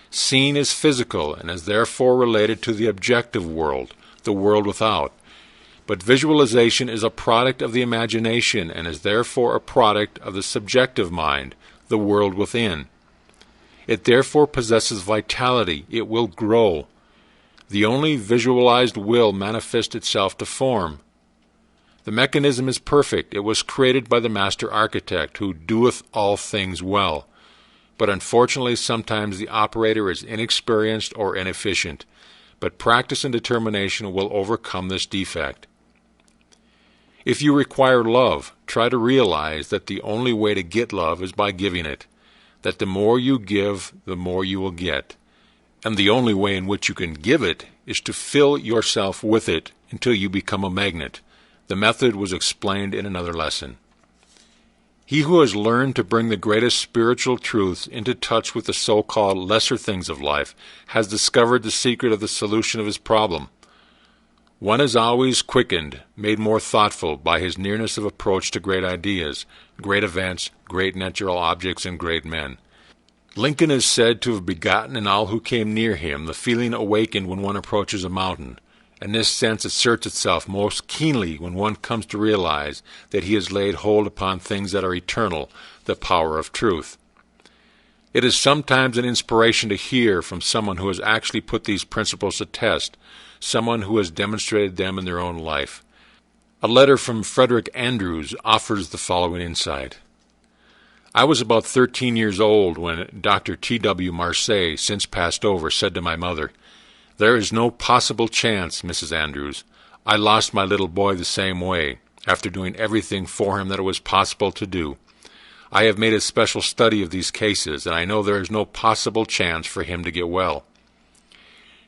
Seeing is physical and is therefore related to the objective world, the world without. But visualization is a product of the imagination and is therefore a product of the subjective mind, the world within. It therefore possesses vitality. It will grow. The only visualized will manifest itself to form. The mechanism is perfect. It was created by the master architect, who doeth all things well. But unfortunately, sometimes the operator is inexperienced or inefficient. But practice and determination will overcome this defect. If you require love, try to realize that the only way to get love is by giving it. That the more you give, the more you will get. And the only way in which you can give it is to fill yourself with it until you become a magnet. The method was explained in another lesson. He who has learned to bring the greatest spiritual truths into touch with the so-called lesser things of life has discovered the secret of the solution of his problem. One is always quickened, made more thoughtful by his nearness of approach to great ideas, great events, great natural objects, and great men. Lincoln is said to have begotten in all who came near him the feeling awakened when one approaches a mountain, and this sense asserts itself most keenly when one comes to realize that he has laid hold upon things that are eternal, the power of truth. It is sometimes an inspiration to hear from someone who has actually put these principles to test, someone who has demonstrated them in their own life. A letter from Frederick Andrews offers the following insight. I was about 13 years old when Dr. T.W. Marseille, since passed over, said to my mother, "There is no possible chance, Mrs. Andrews. I lost my little boy the same way, after doing everything for him that it was possible to do. I have made a special study of these cases, and I know there is no possible chance for him to get well."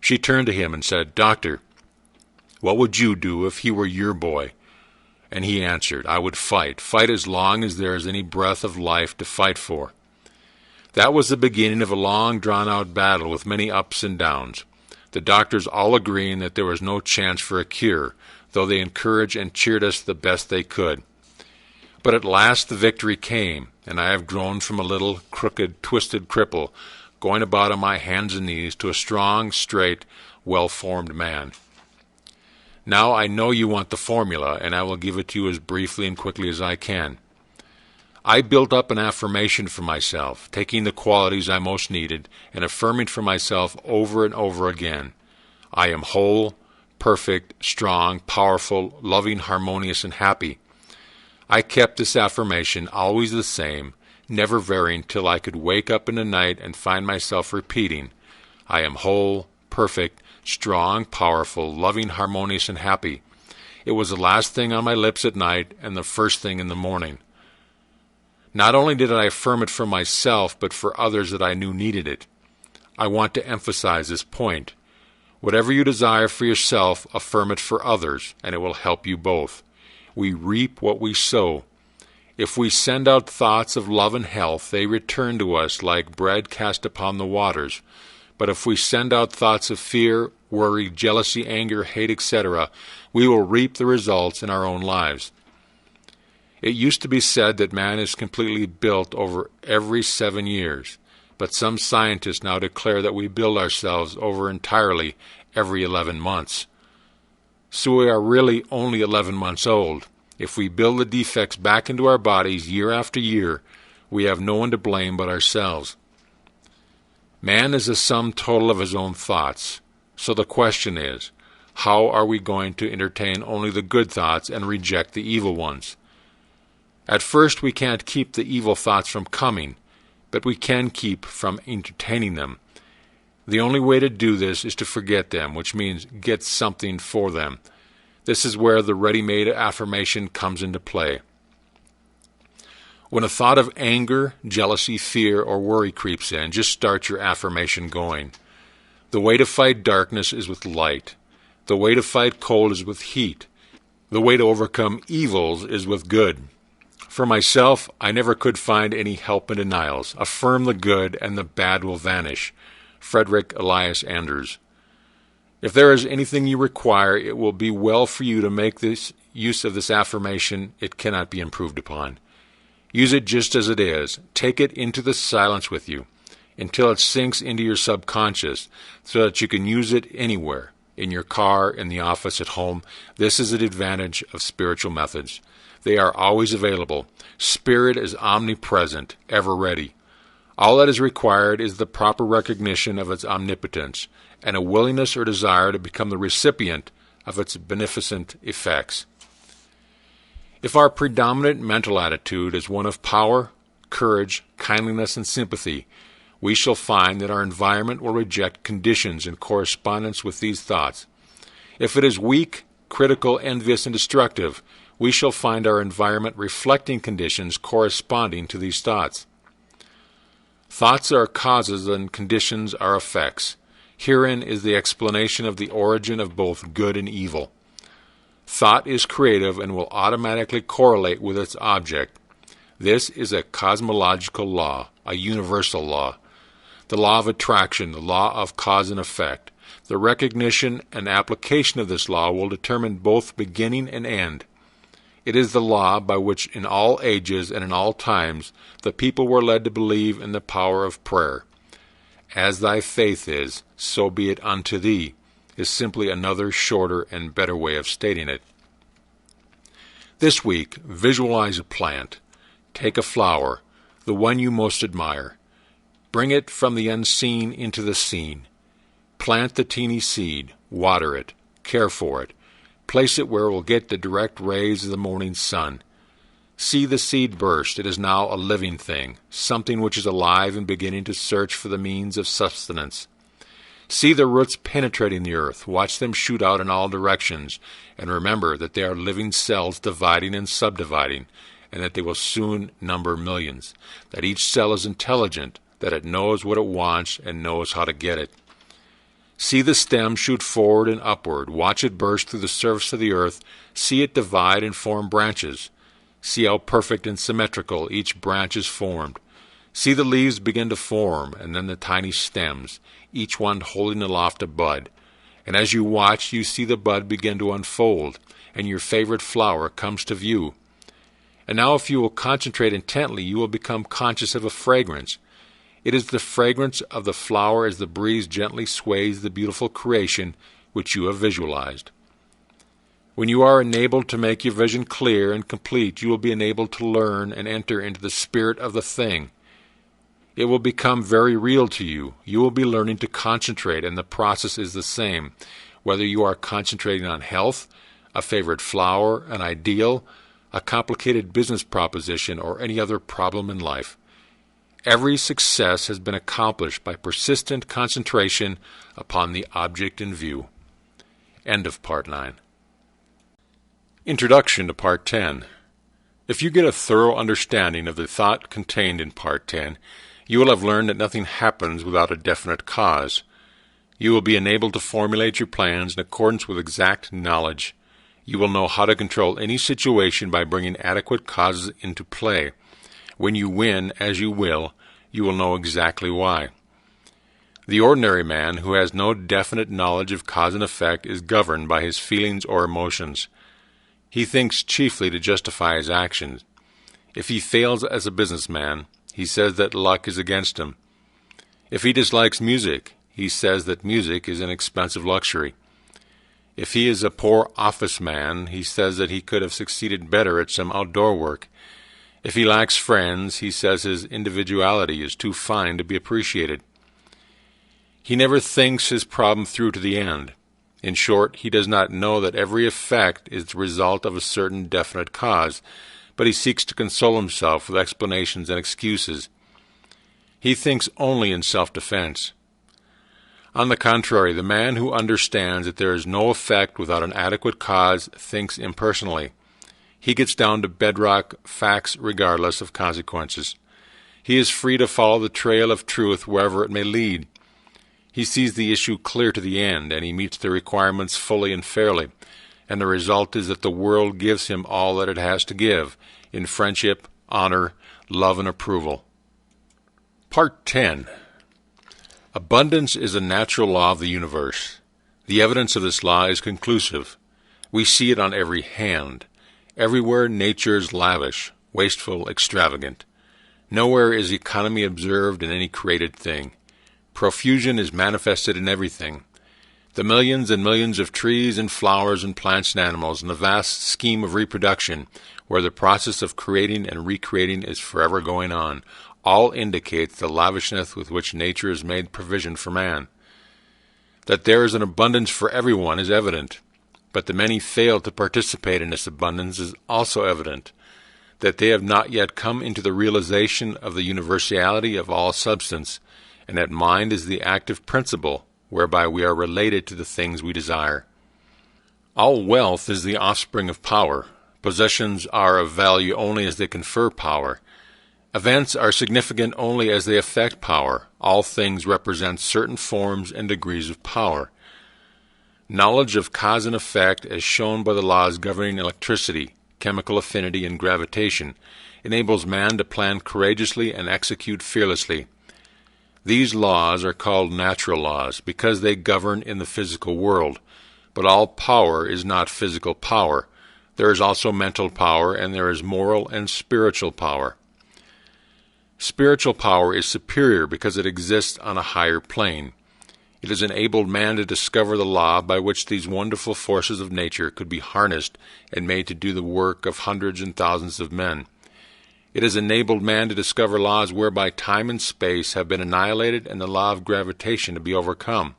She turned to him and said, "Doctor, what would you do if he were your boy?" And he answered, "I would fight as long as there is any breath of life to fight for." That was the beginning of a long, drawn-out battle with many ups and downs, the doctors all agreeing that there was no chance for a cure, though they encouraged and cheered us the best they could. But at last the victory came, and I have grown from a little, crooked, twisted cripple, going about on my hands and knees, to a strong, straight, well-formed man. Now I know you want the formula, and I will give it to you as briefly and quickly as I can. I built up an affirmation for myself, taking the qualities I most needed and affirming for myself over and over again. I am whole, perfect, strong, powerful, loving, harmonious, and happy. I kept this affirmation always the same, never varying till I could wake up in the night and find myself repeating, I am whole, perfect, strong, powerful, loving, harmonious, and happy. It was the last thing on my lips at night and the first thing in the morning. Not only did I affirm it for myself, but for others that I knew needed it. I want to emphasize this point. Whatever you desire for yourself, affirm it for others, and it will help you both. We reap what we sow. If we send out thoughts of love and health, they return to us like bread cast upon the waters. But if we send out thoughts of fear, worry, jealousy, anger, hate, etc., we will reap the results in our own lives. It used to be said that man is completely built over every 7 years, but some scientists now declare that we build ourselves over entirely every 11 months. So we are really only 11 months old. If we build the defects back into our bodies year after year, we have no one to blame but ourselves. Man is the sum total of his own thoughts. So the question is, how are we going to entertain only the good thoughts and reject the evil ones? At first, we can't keep the evil thoughts from coming, but we can keep from entertaining them. The only way to do this is to forget them, which means get something for them. This is where the ready-made affirmation comes into play. When a thought of anger, jealousy, fear, or worry creeps in, just start your affirmation going. The way to fight darkness is with light. The way to fight cold is with heat. The way to overcome evils is with good. For myself, I never could find any help in denials. Affirm the good, and the bad will vanish. Frederick Elias Anders. If there is anything you require, it will be well for you to make this use of this affirmation. It cannot be improved upon. Use it just as it is. Take it into the silence with you until it sinks into your subconscious so that you can use it anywhere, in your car, in the office, at home. This is an advantage of spiritual methods. They are always available. Spirit is omnipresent, ever ready. All that is required is the proper recognition of its omnipotence and a willingness or desire to become the recipient of its beneficent effects. If our predominant mental attitude is one of power, courage, kindliness, and sympathy, we shall find that our environment will reject conditions in correspondence with these thoughts. If it is weak, critical, envious, and destructive, we shall find our environment reflecting conditions corresponding to these thoughts. Thoughts are causes and conditions are effects. Herein is the explanation of the origin of both good and evil. Thought is creative and will automatically correlate with its object. This is a cosmological law, a universal law. The law of attraction, the law of cause and effect. The recognition and application of this law will determine both beginning and end. It is the law by which in all ages and in all times the people were led to believe in the power of prayer. As thy faith is, so be it unto thee, is simply another shorter and better way of stating it. This week, visualize a plant. Take a flower, the one you most admire. Bring it from the unseen into the seen. Plant the teeny seed, water it, care for it. Place it where it will get the direct rays of the morning sun. See the seed burst. It is now a living thing, something which is alive and beginning to search for the means of sustenance. See the roots penetrating the earth. Watch them shoot out in all directions, and remember that they are living cells dividing and subdividing, and that they will soon number millions, that each cell is intelligent, that it knows what it wants and knows how to get it. See the stem shoot forward and upward. Watch it burst through the surface of the earth. See it divide and form branches. See how perfect and symmetrical each branch is formed. See the leaves begin to form, and then the tiny stems, each one holding aloft a bud. And as you watch, you see the bud begin to unfold, and your favorite flower comes to view. And now if you will concentrate intently, you will become conscious of a fragrance. It is the fragrance of the flower as the breeze gently sways the beautiful creation which you have visualized. When you are enabled to make your vision clear and complete, you will be enabled to learn and enter into the spirit of the thing. It will become very real to you. You will be learning to concentrate, and the process is the same, whether you are concentrating on health, a favorite flower, an ideal, a complicated business proposition, or any other problem in life. Every success has been accomplished by persistent concentration upon the object in view. End of Part 9. Introduction to Part 10. If you get a thorough understanding of the thought contained in Part 10, you will have learned that nothing happens without a definite cause. You will be enabled to formulate your plans in accordance with exact knowledge. You will know how to control any situation by bringing adequate causes into play. When you win, as you will know exactly why. The ordinary man who has no definite knowledge of cause and effect is governed by his feelings or emotions. He thinks chiefly to justify his actions. If he fails as a businessman, he says that luck is against him. If he dislikes music, he says that music is an expensive luxury. If he is a poor office man, he says that he could have succeeded better at some outdoor work. If he lacks friends, he says his individuality is too fine to be appreciated. He never thinks his problem through to the end. In short, he does not know that every effect is the result of a certain definite cause, but he seeks to console himself with explanations and excuses. He thinks only in self-defense. On the contrary, the man who understands that there is no effect without an adequate cause thinks impersonally. He gets down to bedrock facts regardless of consequences. He is free to follow the trail of truth wherever it may lead. He sees the issue clear to the end, and he meets the requirements fully and fairly, and the result is that the world gives him all that it has to give, in friendship, honor, love, and approval. Part 10. Abundance is a natural law of the universe. The evidence of this law is conclusive. We see it on every hand. Everywhere nature is lavish, wasteful, extravagant. Nowhere is economy observed in any created thing. Profusion is manifested in everything. The millions and millions of trees and flowers and plants and animals, and the vast scheme of reproduction, where the process of creating and recreating is forever going on, all indicate the lavishness with which nature has made provision for man. That there is an abundance for everyone is evident, but the many fail to participate in this abundance is also evident. That they have not yet come into the realization of the universality of all substance, and that mind is the active principle whereby we are related to the things we desire. All wealth is the offspring of power. Possessions are of value only as they confer power. Events are significant only as they affect power. All things represent certain forms and degrees of power. Knowledge of cause and effect, as shown by the laws governing electricity, chemical affinity, and gravitation, enables man to plan courageously and execute fearlessly. These laws are called natural laws because they govern in the physical world, but all power is not physical power. There is also mental power, and there is moral and spiritual power. Spiritual power is superior because it exists on a higher plane. It has enabled man to discover the law by which these wonderful forces of nature could be harnessed and made to do the work of hundreds and thousands of men. It has enabled man to discover laws whereby time and space have been annihilated and the law of gravitation to be overcome.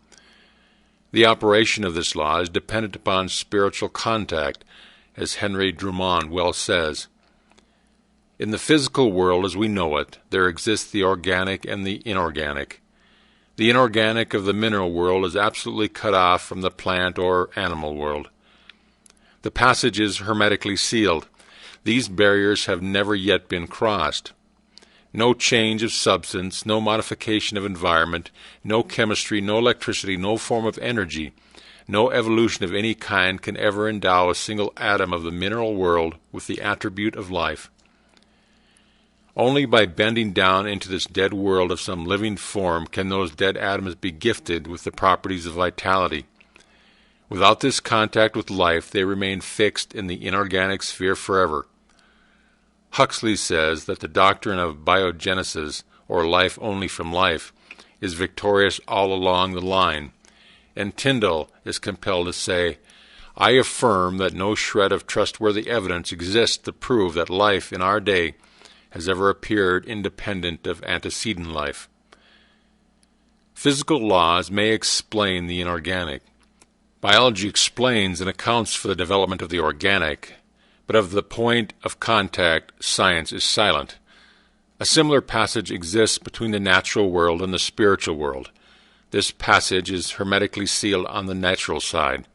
The operation of this law is dependent upon spiritual contact, as Henry Drummond well says. In the physical world as we know it, there exists the organic and the inorganic. The inorganic of the mineral world is absolutely cut off from the plant or animal world. The passage is hermetically sealed. These barriers have never yet been crossed. No change of substance, no modification of environment, no chemistry, no electricity, no form of energy, no evolution of any kind can ever endow a single atom of the mineral world with the attribute of life. Only by bending down into this dead world of some living form can those dead atoms be gifted with the properties of vitality. Without this contact with life, they remain fixed in the inorganic sphere forever. Huxley says that the doctrine of biogenesis, or life only from life, is victorious all along the line, and Tyndall is compelled to say, I affirm that no shred of trustworthy evidence exists to prove that life in our day has ever appeared independent of antecedent life. Physical laws may explain the inorganic. Biology explains and accounts for the development of the organic, but of the point of contact, science is silent. A similar passage exists between the natural world and the spiritual world. This passage is hermetically sealed on the natural side.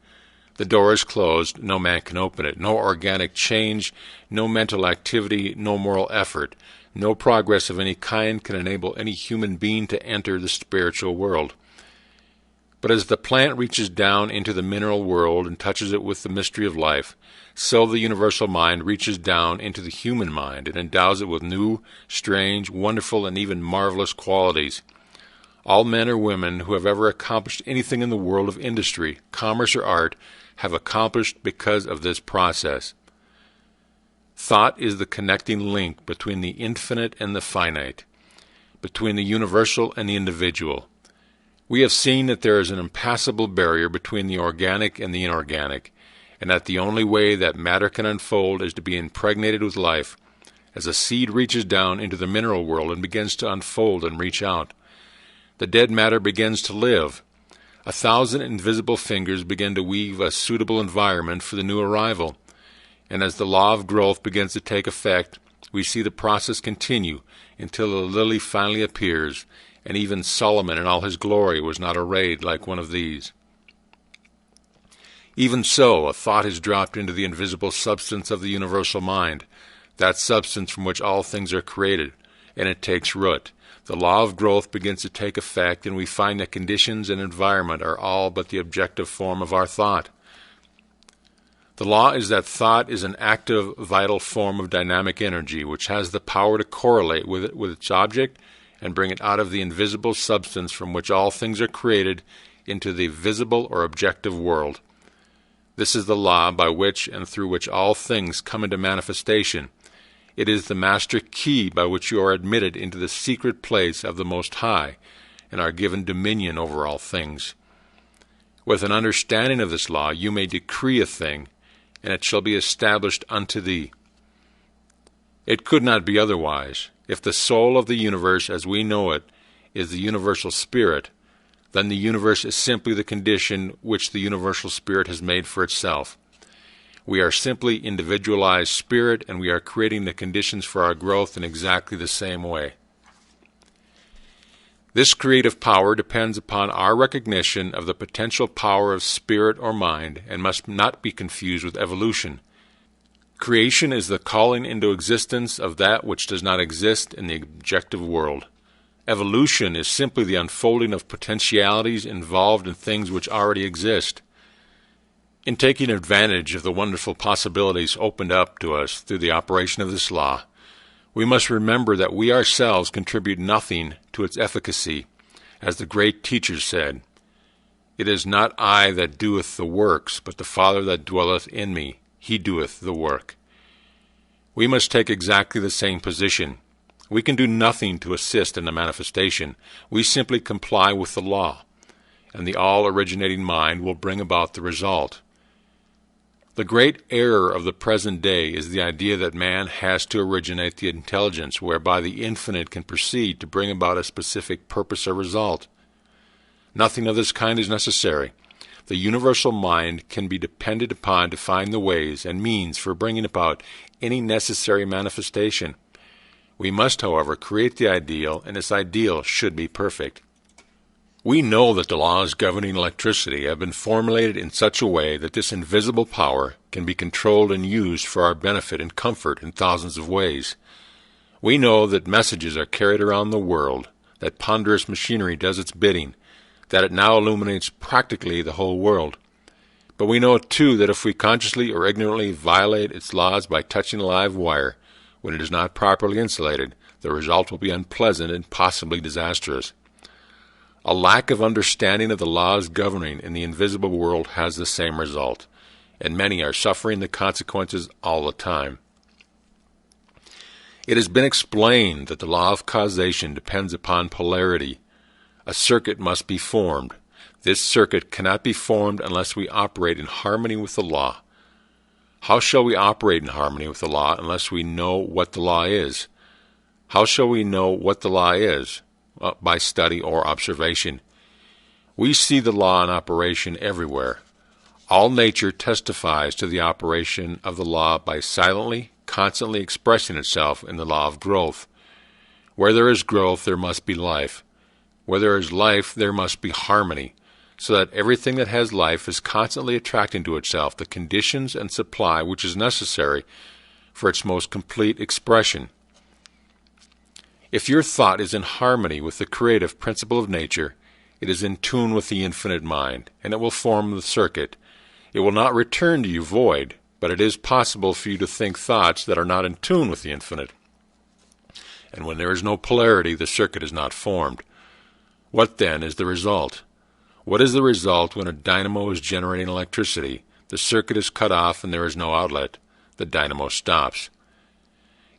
The door is closed, no man can open it. No organic change, no mental activity, no moral effort, no progress of any kind can enable any human being to enter the spiritual world. But as the plant reaches down into the mineral world and touches it with the mystery of life, so the universal mind reaches down into the human mind and endows it with new, strange, wonderful, and even marvelous qualities. All men or women who have ever accomplished anything in the world of industry, commerce, or art have accomplished because of this process. Thought is the connecting link between the infinite and the finite, between the universal and the individual. We have seen that there is an impassable barrier between the organic and the inorganic, and that the only way that matter can unfold is to be impregnated with life, as a seed reaches down into the mineral world and begins to unfold and reach out. The dead matter begins to live. 1,000 invisible fingers begin to weave a suitable environment for the new arrival, and as the law of growth begins to take effect, we see the process continue until the lily finally appears, and even Solomon in all his glory was not arrayed like one of these. Even so, a thought is dropped into the invisible substance of the universal mind, that substance from which all things are created, and it takes root. The law of growth begins to take effect, and we find that conditions and environment are all but the objective form of our thought. The law is that thought is an active, vital form of dynamic energy, which has the power to correlate with its object and bring it out of the invisible substance from which all things are created into the visible or objective world. This is the law by which and through which all things come into manifestation. It is the master key by which you are admitted into the secret place of the Most High and are given dominion over all things. With an understanding of this law, you may decree a thing, and it shall be established unto thee. It could not be otherwise. If the soul of the universe as we know it is the universal spirit, then the universe is simply the condition which the universal spirit has made for itself. We are simply individualized spirit, and we are creating the conditions for our growth in exactly the same way. This creative power depends upon our recognition of the potential power of spirit or mind and must not be confused with evolution. Creation is the calling into existence of that which does not exist in the objective world. Evolution is simply the unfolding of potentialities involved in things which already exist. In taking advantage of the wonderful possibilities opened up to us through the operation of this law, we must remember that we ourselves contribute nothing to its efficacy. As the great teachers said, "It is not I that doeth the works, but the Father that dwelleth in me. He doeth the work." We must take exactly the same position. We can do nothing to assist in the manifestation. We simply comply with the law, and the all-originating mind will bring about the result. The great error of the present day is the idea that man has to originate the intelligence whereby the infinite can proceed to bring about a specific purpose or result. Nothing of this kind is necessary. The universal mind can be depended upon to find the ways and means for bringing about any necessary manifestation. We must, however, create the ideal, and this ideal should be perfect. We know that the laws governing electricity have been formulated in such a way that this invisible power can be controlled and used for our benefit and comfort in thousands of ways. We know that messages are carried around the world, that ponderous machinery does its bidding, that it now illuminates practically the whole world. But we know, too, that if we consciously or ignorantly violate its laws by touching a live wire, when it is not properly insulated, the result will be unpleasant and possibly disastrous. A lack of understanding of the laws governing in the invisible world has the same result, and many are suffering the consequences all the time. It has been explained that the law of causation depends upon polarity. A circuit must be formed. This circuit cannot be formed unless we operate in harmony with the law. How shall we operate in harmony with the law unless we know what the law is? How shall we know what the law is? Well, by study or observation. We see the law in operation everywhere. All nature testifies to the operation of the law by silently, constantly expressing itself in the law of growth. Where there is growth, there must be life. Where there is life, there must be harmony, so that everything that has life is constantly attracting to itself the conditions and supply which is necessary for its most complete expression. If your thought is in harmony with the creative principle of nature, it is in tune with the infinite mind, and it will form the circuit. It will not return to you void, but it is possible for you to think thoughts that are not in tune with the infinite. And when there is no polarity, the circuit is not formed. What then is the result? What is the result when a dynamo is generating electricity? The circuit is cut off and there is no outlet. The dynamo stops.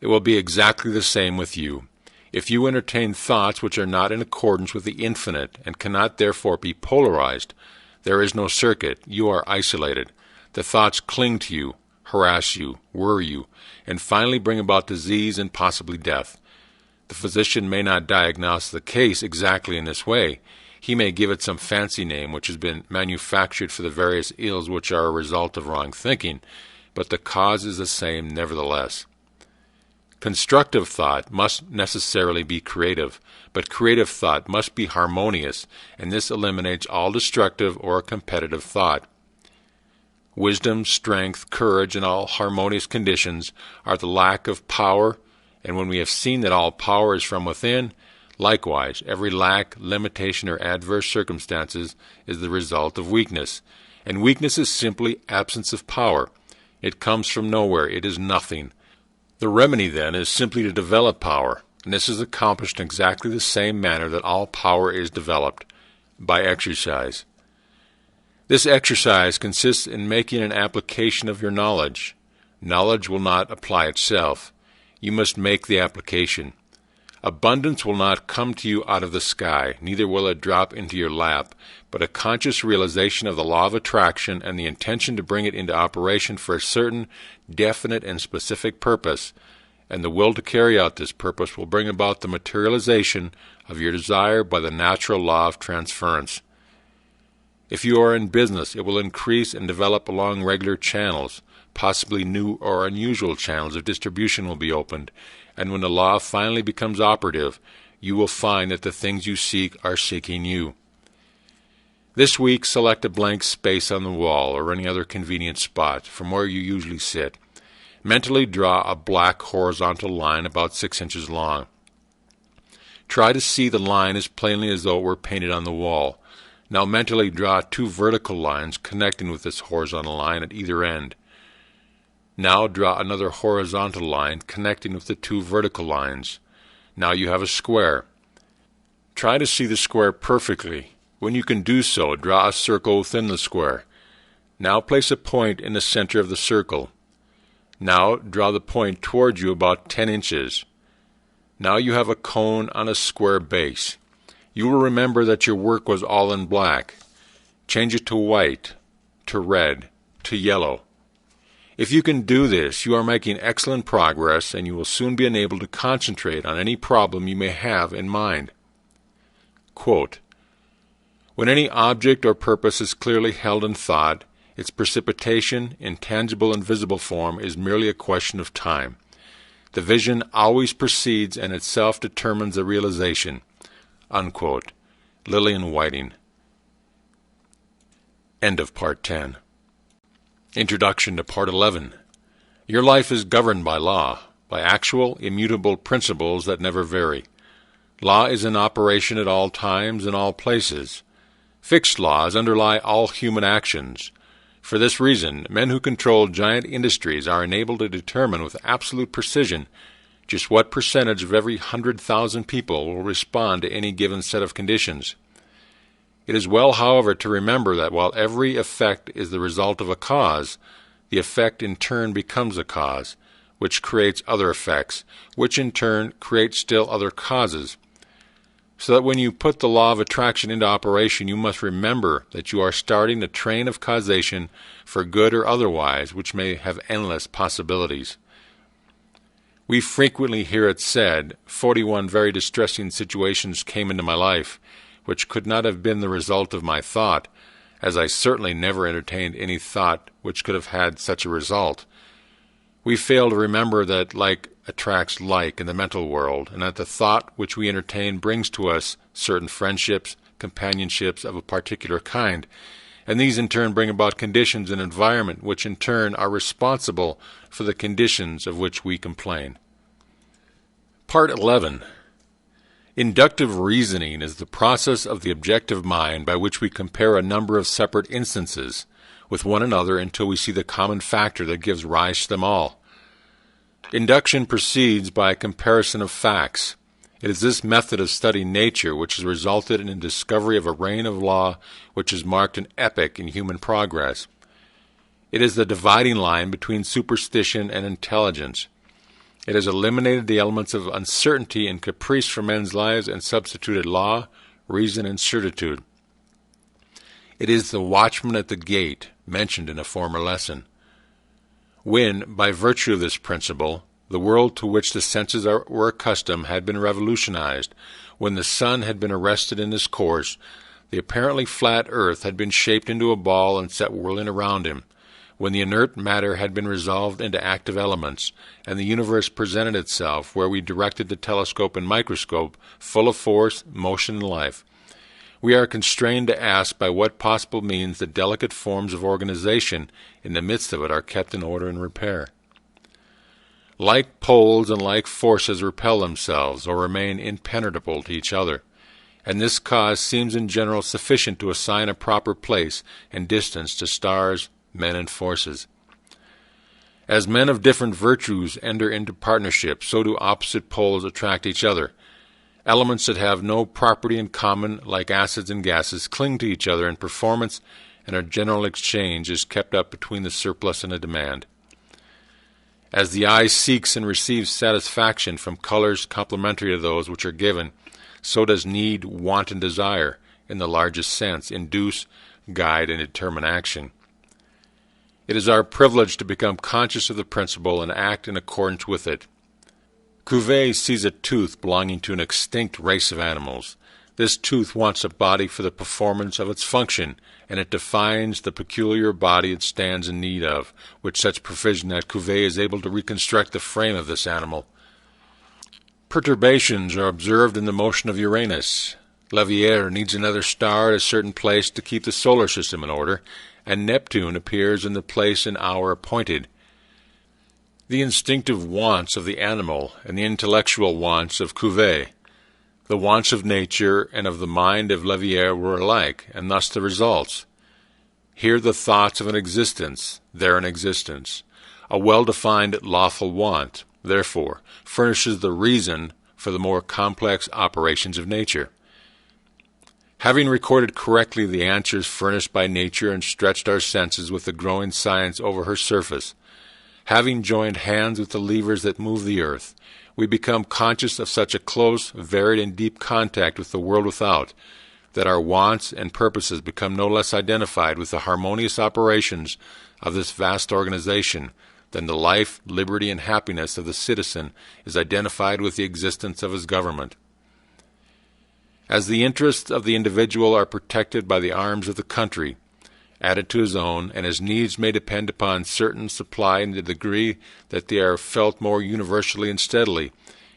It will be exactly the same with you. If you entertain thoughts which are not in accordance with the infinite and cannot therefore be polarized, there is no circuit. You are isolated. The thoughts cling to you, harass you, worry you, and finally bring about disease and possibly death. The physician may not diagnose the case exactly in this way. He may give it some fancy name which has been manufactured for the various ills which are a result of wrong thinking, but the cause is the same nevertheless. Constructive thought must necessarily be creative, but creative thought must be harmonious, and this eliminates all destructive or competitive thought. Wisdom, strength, courage, and all harmonious conditions are the lack of power, and when we have seen that all power is from within, likewise, every lack, limitation, or adverse circumstances is the result of weakness, and weakness is simply absence of power. It comes from nowhere. It is nothing. The remedy, then, is simply to develop power, and this is accomplished in exactly the same manner that all power is developed, by exercise. This exercise consists in making an application of your knowledge. Knowledge will not apply itself. You must make the application. Abundance will not come to you out of the sky, neither will it drop into your lap, but a conscious realization of the law of attraction and the intention to bring it into operation for a certain, definite, and specific purpose, and the will to carry out this purpose will bring about the materialization of your desire by the natural law of transference. If you are in business, it will increase and develop along regular channels. Possibly new or unusual channels of distribution will be opened, and when the law finally becomes operative, you will find that the things you seek are seeking you. This week, select a blank space on the wall or any other convenient spot from where you usually sit. Mentally draw a black horizontal line about 6 inches long. Try to see the line as plainly as though it were painted on the wall. Now mentally draw 2 vertical lines connecting with this horizontal line at either end. Now draw another horizontal line connecting with the 2 vertical lines. Now you have a square. Try to see the square perfectly. When you can do so, draw a circle within the square. Now place a point in the center of the circle. Now draw the point toward you about 10 inches. Now you have a cone on a square base. You will remember that your work was all in black. Change it to white, to red, to yellow. If you can do this, you are making excellent progress, and you will soon be enabled to concentrate on any problem you may have in mind. Quote, when any object or purpose is clearly held in thought, its precipitation in tangible and visible form is merely a question of time. The vision always precedes and itself determines the realization. Unquote. Lillian Whiting. End of Part 10. Introduction to Part 11. Your life is governed by law, by actual, immutable principles that never vary. Law is in operation at all times and all places. Fixed laws underlie all human actions. For this reason, men who control giant industries are enabled to determine with absolute precision just what percentage of every 100,000 people will respond to any given set of conditions. It is well, however, to remember that while every effect is the result of a cause, the effect in turn becomes a cause, which creates other effects, which in turn create still other causes. So that when you put the law of attraction into operation, you must remember that you are starting a train of causation for good or otherwise, which may have endless possibilities. We frequently hear it said, 41 very distressing situations came into my life, which could not have been the result of my thought, as I certainly never entertained any thought which could have had such a result. We fail to remember that like attracts like in the mental world, and that the thought which we entertain brings to us certain friendships, companionships of a particular kind, and these in turn bring about conditions and environment which in turn are responsible for the conditions of which we complain. Part 11. Inductive reasoning is the process of the objective mind by which we compare a number of separate instances with one another until we see the common factor that gives rise to them all. Induction proceeds by a comparison of facts. It is this method of studying nature which has resulted in the discovery of a reign of law which has marked an epoch in human progress. It is the dividing line between superstition and intelligence. It has eliminated the elements of uncertainty and caprice from men's lives and substituted law, reason, and certitude. It is the watchman at the gate mentioned in a former lesson. When, by virtue of this principle, the world to which the senses were accustomed had been revolutionized, when the sun had been arrested in his course, the apparently flat earth had been shaped into a ball and set whirling around him, when the inert matter had been resolved into active elements, and the universe presented itself where we directed the telescope and microscope, full of force, motion, and life, we are constrained to ask by what possible means the delicate forms of organization in the midst of it are kept in order and repair. Like poles and like forces repel themselves or remain impenetrable to each other, and this cause seems in general sufficient to assign a proper place and distance to stars, men, and forces. As men of different virtues enter into partnership, so do opposite poles attract each other. Elements that have no property in common, like acids and gases, cling to each other in performance, and a general exchange is kept up between the surplus and the demand. As the eye seeks and receives satisfaction from colors complementary to those which are given, so does need, want, and desire, in the largest sense, induce, guide, and determine action. It is our privilege to become conscious of the principle and act in accordance with it. Cuvier sees a tooth belonging to an extinct race of animals. This tooth wants a body for the performance of its function, and it defines the peculiar body it stands in need of, with such precision that Cuvier is able to reconstruct the frame of this animal. Perturbations are observed in the motion of Uranus. Losier needs another star at a certain place to keep the solar system in order, and Neptune appears in the place and hour appointed. The instinctive wants of the animal and the intellectual wants of Cuvier, the wants of nature and of the mind of Losier were alike, and thus the results. Here the thoughts of an existence, there an existence. A well-defined lawful want, therefore, furnishes the reason for the more complex operations of nature. Having recorded correctly the answers furnished by nature and stretched our senses with the growing science over her surface, having joined hands with the levers that move the earth, we become conscious of such a close, varied, and deep contact with the world without, that our wants and purposes become no less identified with the harmonious operations of this vast organization than the life, liberty, and happiness of the citizen is identified with the existence of his government. As the interests of the individual are protected by the arms of the country, added to his own, and his needs may depend upon certain supply in the degree that they are felt more universally and steadily,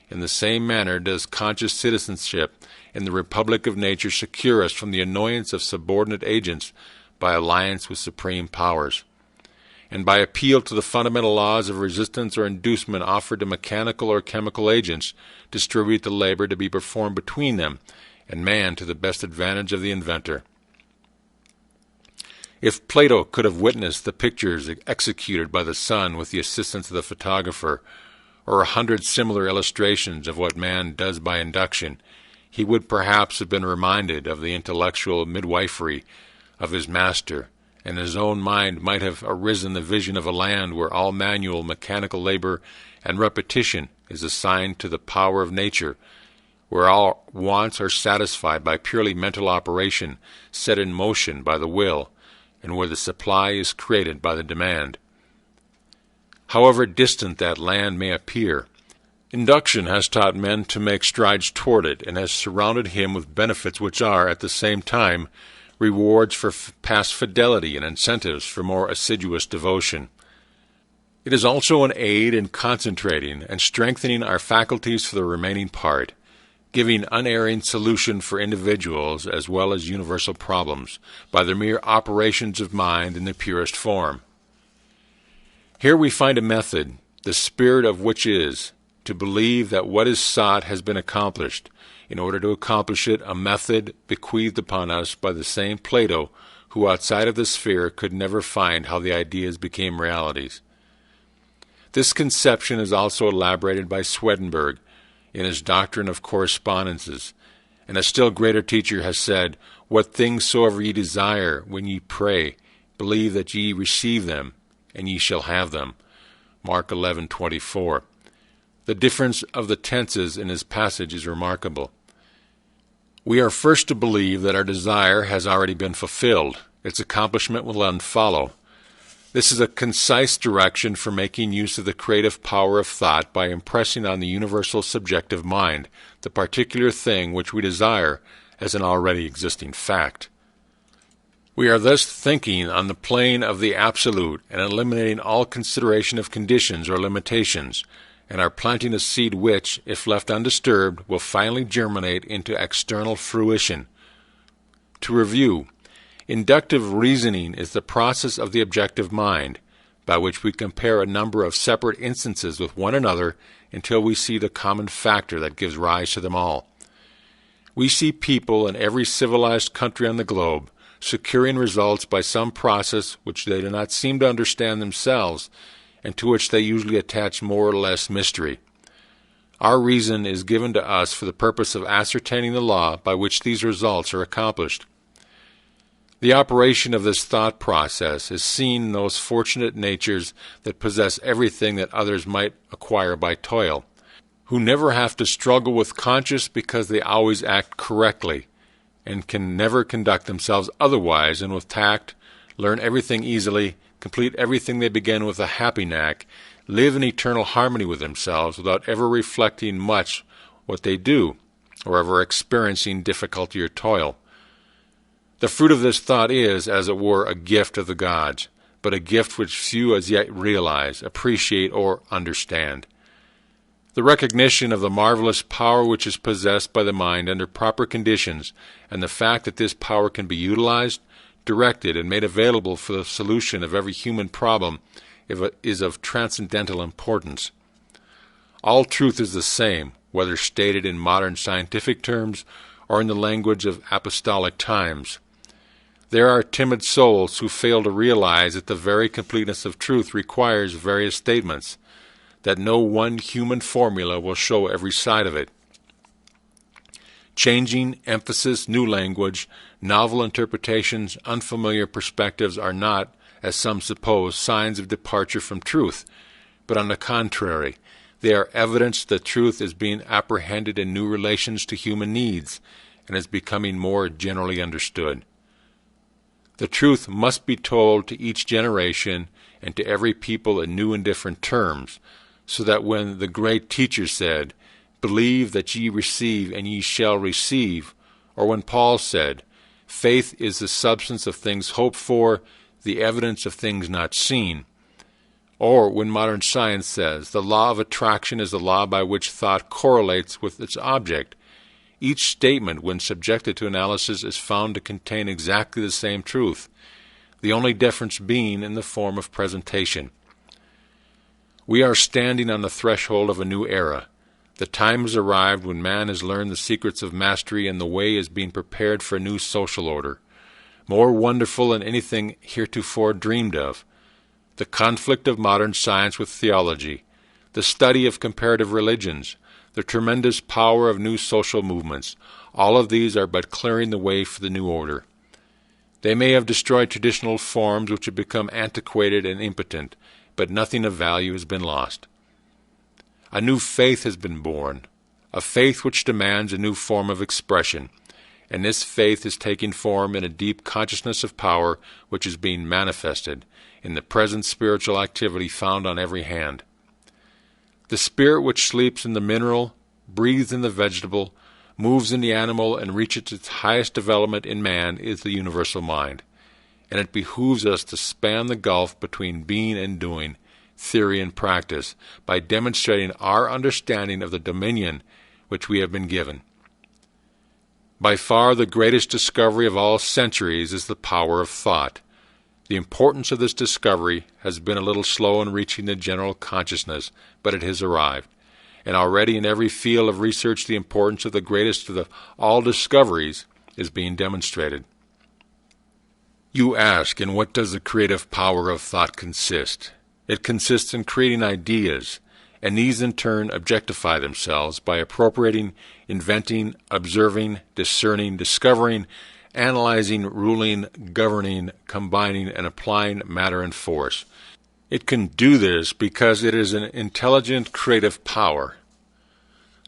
in the same manner does conscious citizenship in the Republic of Nature secure us from the annoyance of subordinate agents by alliance with supreme powers, and by appeal to the fundamental laws of resistance or inducement offered to mechanical or chemical agents, distribute the labor to be performed between them and man to the best advantage of the inventor. If Plato could have witnessed the pictures executed by the sun with the assistance of the photographer, or 100 similar illustrations of what man does by induction, he would perhaps have been reminded of the intellectual midwifery of his master, and in his own mind might have arisen the vision of a land where all manual mechanical labor and repetition is assigned to the power of nature, where all wants are satisfied by purely mental operation set in motion by the will, and where the supply is created by the demand. However distant that land may appear, induction has taught men to make strides toward it, and has surrounded him with benefits which are, at the same time, rewards for past fidelity and incentives for more assiduous devotion. It is also an aid in concentrating and strengthening our faculties for the remaining part, giving unerring solution for individuals as well as universal problems, by the mere operations of mind in the purest form. Here we find a method, the spirit of which is to believe that what is sought has been accomplished. In order to accomplish it, a method bequeathed upon us by the same Plato, who outside of the sphere could never find how the ideas became realities. This conception is also elaborated by Swedenborg in his Doctrine of Correspondences, and a still greater teacher has said, "What things soever ye desire when ye pray, believe that ye receive them, and ye shall have them." Mark 11:24. The difference of the tenses in his passage is remarkable. We are first to believe that our desire has already been fulfilled. Its accomplishment will then follow. This is a concise direction for making use of the creative power of thought by impressing on the universal subjective mind the particular thing which we desire as an already existing fact. We are thus thinking on the plane of the absolute and eliminating all consideration of conditions or limitations, and are planting a seed which, if left undisturbed, will finally germinate into external fruition. To review, inductive reasoning is the process of the objective mind, by which we compare a number of separate instances with one another until we see the common factor that gives rise to them all. We see people in every civilized country on the globe securing results by some process which they do not seem to understand themselves, and to which they usually attach more or less mystery. Our reason is given to us for the purpose of ascertaining the law by which these results are accomplished. The operation of this thought process is seen in those fortunate natures that possess everything that others might acquire by toil, who never have to struggle with conscience because they always act correctly, and can never conduct themselves otherwise, and with tact learn everything easily, complete everything they begin with a happy knack, live in eternal harmony with themselves without ever reflecting much what they do, or ever experiencing difficulty or toil. The fruit of this thought is, as it were, a gift of the gods, but a gift which few as yet realize, appreciate, or understand. The recognition of the marvelous power which is possessed by the mind under proper conditions, and the fact that this power can be utilized, directed, and made available for the solution of every human problem is of transcendental importance. All truth is the same, whether stated in modern scientific terms or in the language of apostolic times. There are timid souls who fail to realize that the very completeness of truth requires various statements, that no one human formula will show every side of it. Changing, emphasis, new language, novel interpretations, unfamiliar perspectives are not, as some suppose, signs of departure from truth, but on the contrary, they are evidence that truth is being apprehended in new relations to human needs, and is becoming more generally understood. The truth must be told to each generation and to every people in new and different terms, so that when the great teacher said, "Believe that ye receive, and ye shall receive," or when Paul said, "Faith is the substance of things hoped for, the evidence of things not seen," or when modern science says, "The law of attraction is the law by which thought correlates with its object," each statement, when subjected to analysis, is found to contain exactly the same truth, the only difference being in the form of presentation. We are standing on the threshold of a new era. The time has arrived when man has learned the secrets of mastery, and the way is being prepared for a new social order, more wonderful than anything heretofore dreamed of. The conflict of modern science with theology, the study of comparative religions, the tremendous power of new social movements, all of these are but clearing the way for the new order. They may have destroyed traditional forms which have become antiquated and impotent, but nothing of value has been lost. A new faith has been born, a faith which demands a new form of expression, and this faith is taking form in a deep consciousness of power which is being manifested in the present spiritual activity found on every hand. The spirit which sleeps in the mineral, breathes in the vegetable, moves in the animal, and reaches its highest development in man is the universal mind, and it behooves us to span the gulf between being and doing, theory and practice, by demonstrating our understanding of the dominion which we have been given. By far the greatest discovery of all centuries is the power of thought. The importance of this discovery has been a little slow in reaching the general consciousness, but it has arrived. And already in every field of research the importance of the greatest of all discoveries is being demonstrated. You ask, in what does the creative power of thought consist? It consists in creating ideas, and these in turn objectify themselves by appropriating, inventing, observing, discerning, discovering, analyzing, ruling, governing, combining, and applying matter and force. It can do this because it is an intelligent creative power.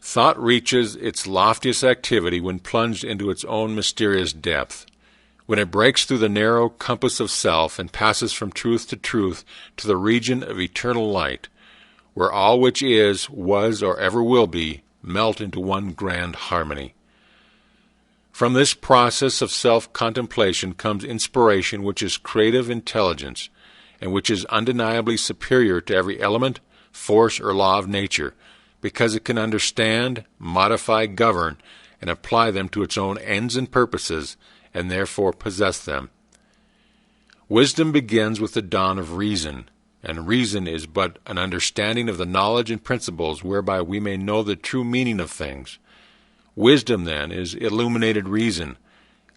Thought reaches its loftiest activity when plunged into its own mysterious depth, when it breaks through the narrow compass of self and passes from truth to the region of eternal light, where all which is, was, or ever will be, melt into one grand harmony. From this process of self-contemplation comes inspiration, which is creative intelligence, and which is undeniably superior to every element, force, or law of nature, because it can understand, modify, govern, and apply them to its own ends and purposes, and therefore possess them. Wisdom begins with the dawn of reason, and reason is but an understanding of the knowledge and principles whereby we may know the true meaning of things. Wisdom, then, is illuminated reason,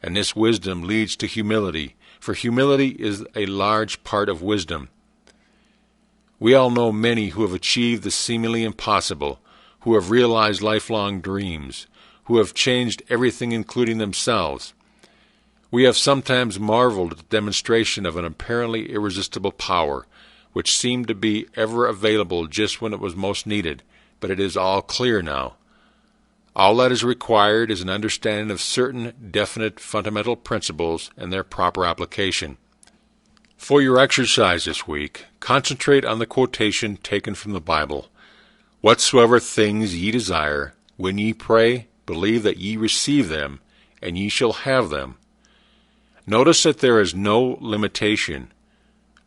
and this wisdom leads to humility, for humility is a large part of wisdom. We all know many who have achieved the seemingly impossible, who have realized lifelong dreams, who have changed everything including themselves. We have sometimes marveled at the demonstration of an apparently irresistible power, which seemed to be ever available just when it was most needed, but it is all clear now. All that is required is an understanding of certain definite fundamental principles and their proper application. For your exercise this week, concentrate on the quotation taken from the Bible. Whatsoever things ye desire, when ye pray, believe that ye receive them, and ye shall have them. Notice that there is no limitation.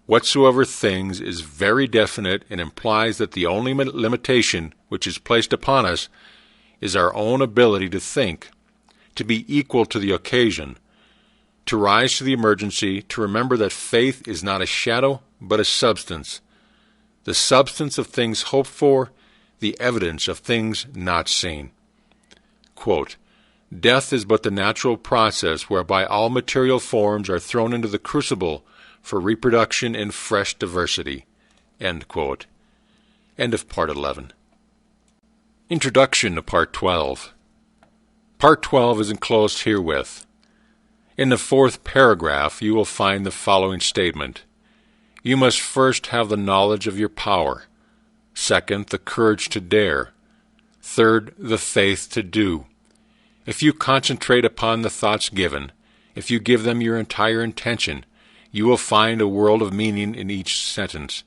Whatsoever things is very definite and implies that the only limitation which is placed upon us is our own ability to think, to be equal to the occasion, to rise to the emergency, to remember that faith is not a shadow, but a substance, the substance of things hoped for, the evidence of things not seen. Quote, death is but the natural process whereby all material forms are thrown into the crucible for reproduction in fresh diversity. End quote. End of Part 11. Introduction to Part 12. Part 12 is enclosed herewith. In the fourth paragraph you will find the following statement. You must first have the knowledge of your power. Second, the courage to dare. Third, the faith to do. If you concentrate upon the thoughts given, if you give them your entire intention, you will find a world of meaning in each sentence,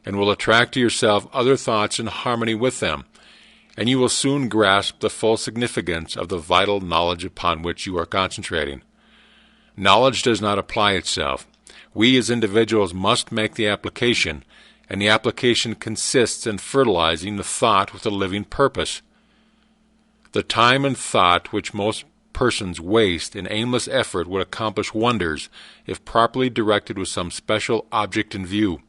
and will attract to yourself other thoughts in harmony with them, and you will soon grasp the full significance of the vital knowledge upon which you are concentrating. Knowledge does not apply itself. We as individuals must make the application, and the application consists in fertilizing the thought with a living purpose. The time and thought which most persons waste in aimless effort would accomplish wonders if properly directed with some special object in view.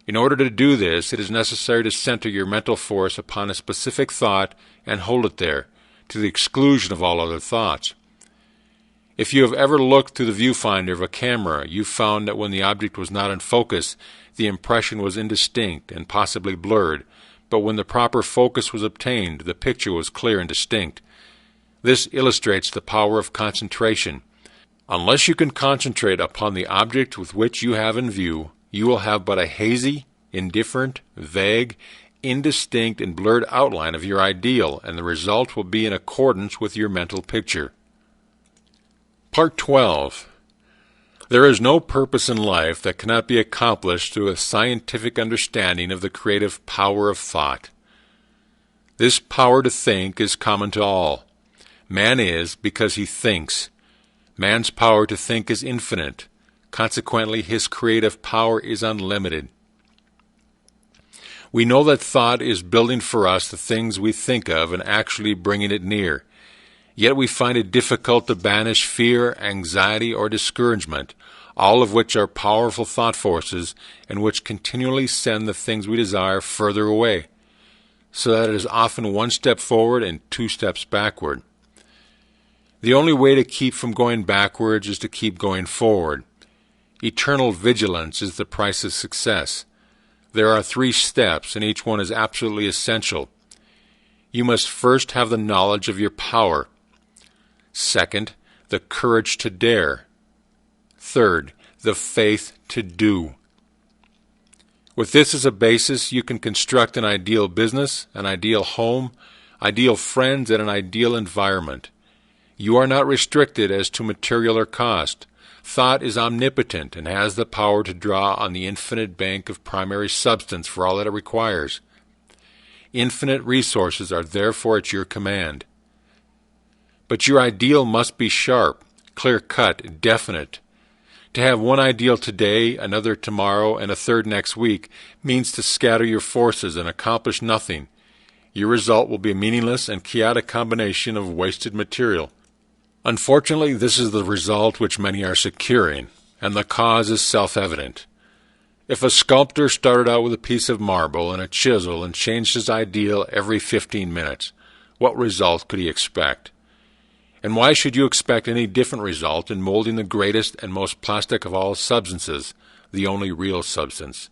In order to do this, it is necessary to center your mental force upon a specific thought and hold it there, to the exclusion of all other thoughts. If you have ever looked through the viewfinder of a camera, you found that when the object was not in focus, the impression was indistinct and possibly blurred, but when the proper focus was obtained, the picture was clear and distinct. This illustrates the power of concentration. Unless you can concentrate upon the object with which you have in view, you will have but a hazy, indifferent, vague, indistinct and blurred outline of your ideal, and the result will be in accordance with your mental picture. Part 12. There is no purpose in life that cannot be accomplished through a scientific understanding of the creative power of thought. This power to think is common to all. Man is because he thinks. Man's power to think is infinite. Consequently, his creative power is unlimited. We know that thought is building for us the things we think of and actually bringing it near. Yet we find it difficult to banish fear, anxiety, or discouragement, all of which are powerful thought forces and which continually send the things we desire further away, so that it is often one step forward and two steps backward. The only way to keep from going backwards is to keep going forward. Eternal vigilance is the price of success. There are 3 steps, and each one is absolutely essential. You must first have the knowledge of your power. Second, the courage to dare. Third, the faith to do. With this as a basis, you can construct an ideal business, an ideal home, ideal friends, and an ideal environment. You are not restricted as to material or cost. Thought is omnipotent and has the power to draw on the infinite bank of primary substance for all that it requires. Infinite resources are therefore at your command. But your ideal must be sharp, clear-cut, definite. To have one ideal today, another tomorrow, and a third next week means to scatter your forces and accomplish nothing. Your result will be a meaningless and chaotic combination of wasted material. Unfortunately, this is the result which many are securing, and the cause is self-evident. If a sculptor started out with a piece of marble and a chisel and changed his ideal every 15 minutes, what result could he expect? And why should you expect any different result in molding the greatest and most plastic of all substances, the only real substance?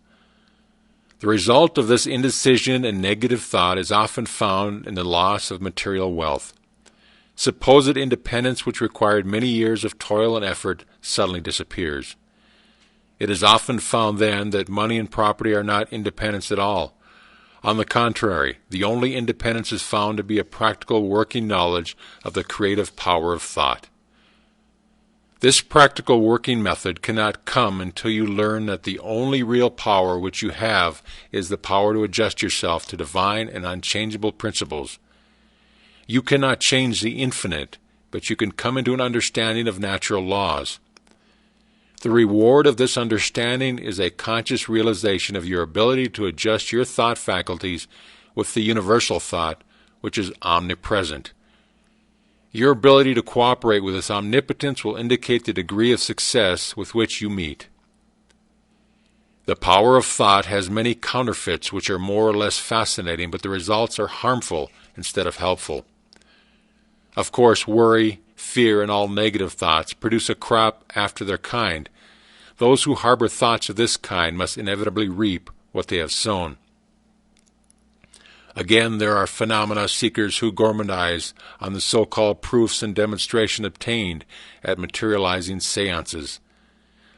The result of this indecision and negative thought is often found in the loss of material wealth. Supposed independence, which required many years of toil and effort, suddenly disappears. It is often found then that money and property are not independence at all. On the contrary, the only independence is found to be a practical working knowledge of the creative power of thought. This practical working method cannot come until you learn that the only real power which you have is the power to adjust yourself to divine and unchangeable principles. You cannot change the infinite, but you can come into an understanding of natural laws. The reward of this understanding is a conscious realization of your ability to adjust your thought faculties with the universal thought, which is omnipresent. Your ability to cooperate with this omnipotence will indicate the degree of success with which you meet. The power of thought has many counterfeits which are more or less fascinating, but the results are harmful instead of helpful. Of course, worry, fear, and all negative thoughts produce a crop after their kind. Those who harbor thoughts of this kind must inevitably reap what they have sown. Again, there are phenomena seekers who gormandize on the so-called proofs and demonstration obtained at materializing seances.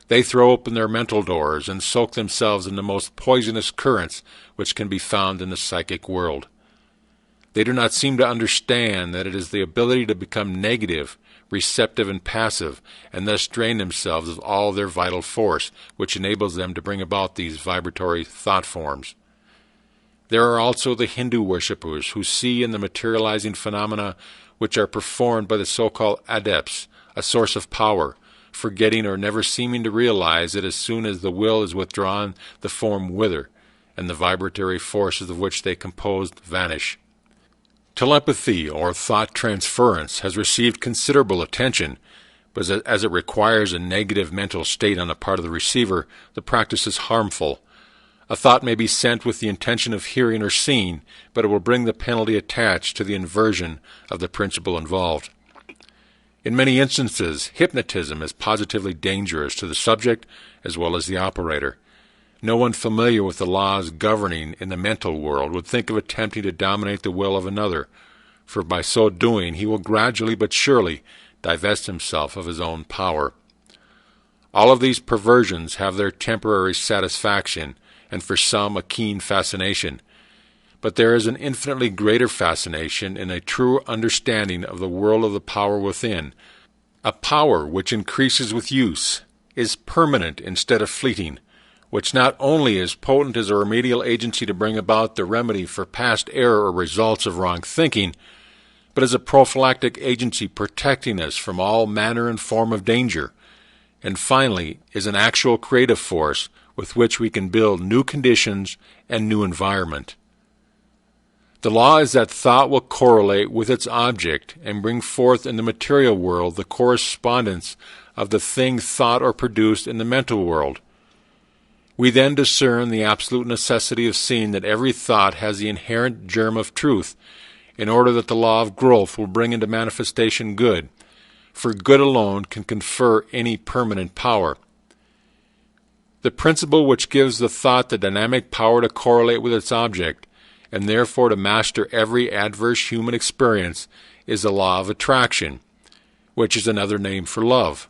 They throw open their mental doors and soak themselves in the most poisonous currents which can be found in the psychic world. They do not seem to understand that it is the ability to become negative, receptive, and passive, and thus drain themselves of all their vital force, which enables them to bring about these vibratory thought forms. There are also the Hindu worshippers who see in the materializing phenomena which are performed by the so-called adepts a source of power, forgetting or never seeming to realize that as soon as the will is withdrawn, the form wither, and the vibratory forces of which they composed vanish. Telepathy, or thought transference, has received considerable attention, but as it requires a negative mental state on the part of the receiver, the practice is harmful. A thought may be sent with the intention of hearing or seeing, but it will bring the penalty attached to the inversion of the principle involved. In many instances, hypnotism is positively dangerous to the subject as well as the operator. No one familiar with the laws governing in the mental world would think of attempting to dominate the will of another, for by so doing he will gradually but surely divest himself of his own power. All of these perversions have their temporary satisfaction, and for some a keen fascination. but there is an infinitely greater fascination in a true understanding of the world of the power within, a power which increases with use, is permanent instead of fleeting, which not only is potent as a remedial agency to bring about the remedy for past error or results of wrong thinking, but as a prophylactic agency protecting us from all manner and form of danger, and finally is an actual creative force with which we can build new conditions and new environment. The law is that thought will correlate with its object and bring forth in the material world the correspondence of the thing thought or produced in the mental world. We then discern the absolute necessity of seeing that every thought has the inherent germ of truth, in order that the law of growth will bring into manifestation good, for good alone can confer any permanent power. The principle which gives the thought the dynamic power to correlate with its object, and therefore to master every adverse human experience, is the law of attraction, which is another name for love.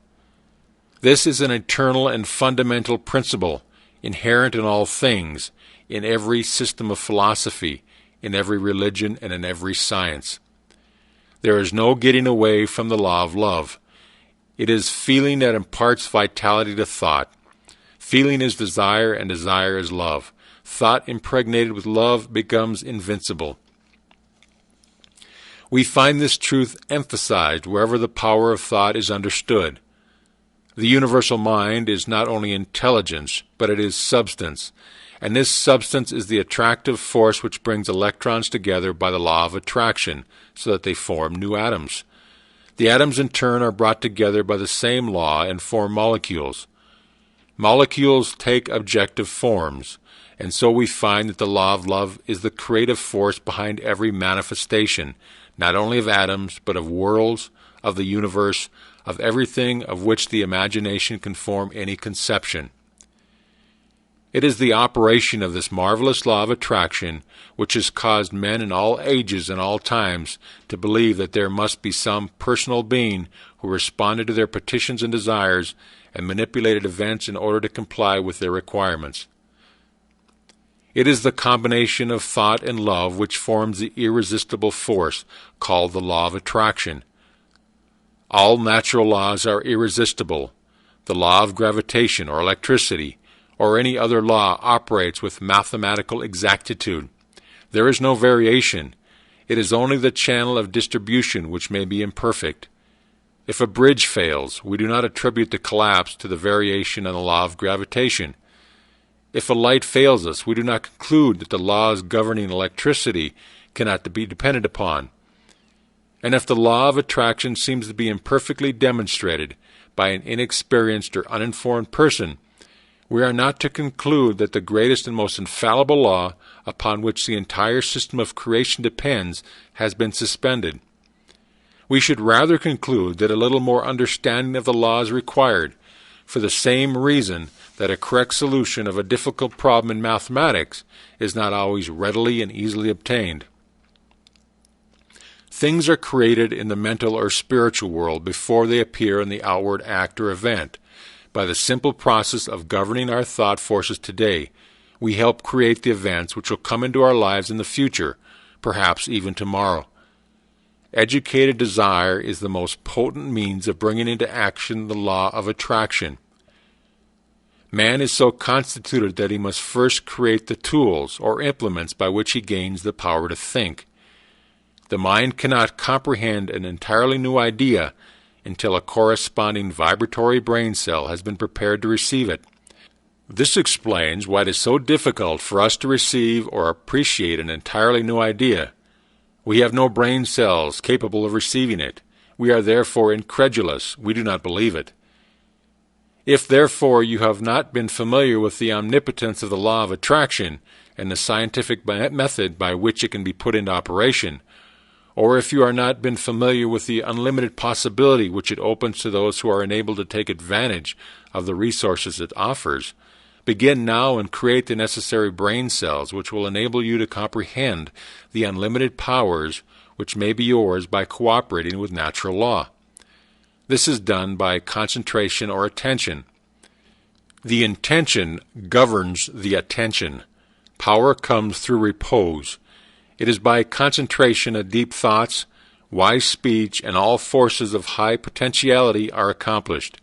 This is an eternal and fundamental principle, inherent in all things, in every system of philosophy, in every religion, and in every science. There is no getting away from the law of love. It is feeling that imparts vitality to thought. Feeling is desire, and desire is love. Thought impregnated with love becomes invincible. We find this truth emphasized wherever the power of thought is understood. The universal mind is not only intelligence, but it is substance, and this substance is the attractive force which brings electrons together by the law of attraction, so that they form new atoms. The atoms in turn are brought together by the same law and form molecules. Molecules take objective forms, and so we find that the law of love is the creative force behind every manifestation, not only of atoms, but of worlds, of the universe, of everything of which the imagination can form any conception. It is the operation of this marvelous law of attraction which has caused men in all ages and all times to believe that there must be some personal being who responded to their petitions and desires and manipulated events in order to comply with their requirements. It is the combination of thought and love which forms the irresistible force called the law of attraction. All natural laws are irresistible. The law of gravitation or electricity or any other law operates with mathematical exactitude. There is no variation. It is only the channel of distribution which may be imperfect. If a bridge fails, we do not attribute the collapse to the variation in the law of gravitation. If a light fails us, we do not conclude that the laws governing electricity cannot be depended upon. And if the law of attraction seems to be imperfectly demonstrated by an inexperienced or uninformed person, we are not to conclude that the greatest and most infallible law, upon which the entire system of creation depends, has been suspended. We should rather conclude that a little more understanding of the law is required, for the same reason that a correct solution of a difficult problem in mathematics is not always readily and easily obtained. Things are created in the mental or spiritual world before they appear in the outward act or event. By the simple process of governing our thought forces today, we help create the events which will come into our lives in the future, perhaps even tomorrow. Educated desire is the most potent means of bringing into action the law of attraction. Man is so constituted that he must first create the tools or implements by which he gains the power to think. The mind cannot comprehend an entirely new idea until a corresponding vibratory brain cell has been prepared to receive it. This explains why it is so difficult for us to receive or appreciate an entirely new idea. We have no brain cells capable of receiving it. We are therefore incredulous. We do not believe it. If therefore you have not been familiar with the omnipotence of the law of attraction and the scientific method by which it can be put into operation, or if you are not been familiar with the unlimited possibility which it opens to those who are enabled to take advantage of the resources it offers, begin now and create the necessary brain cells which will enable you to comprehend the unlimited powers which may be yours by cooperating with natural law. This is done by concentration or attention. The intention governs the attention. Power comes through repose. It is by concentration of deep thoughts, wise speech, and all forces of high potentiality are accomplished.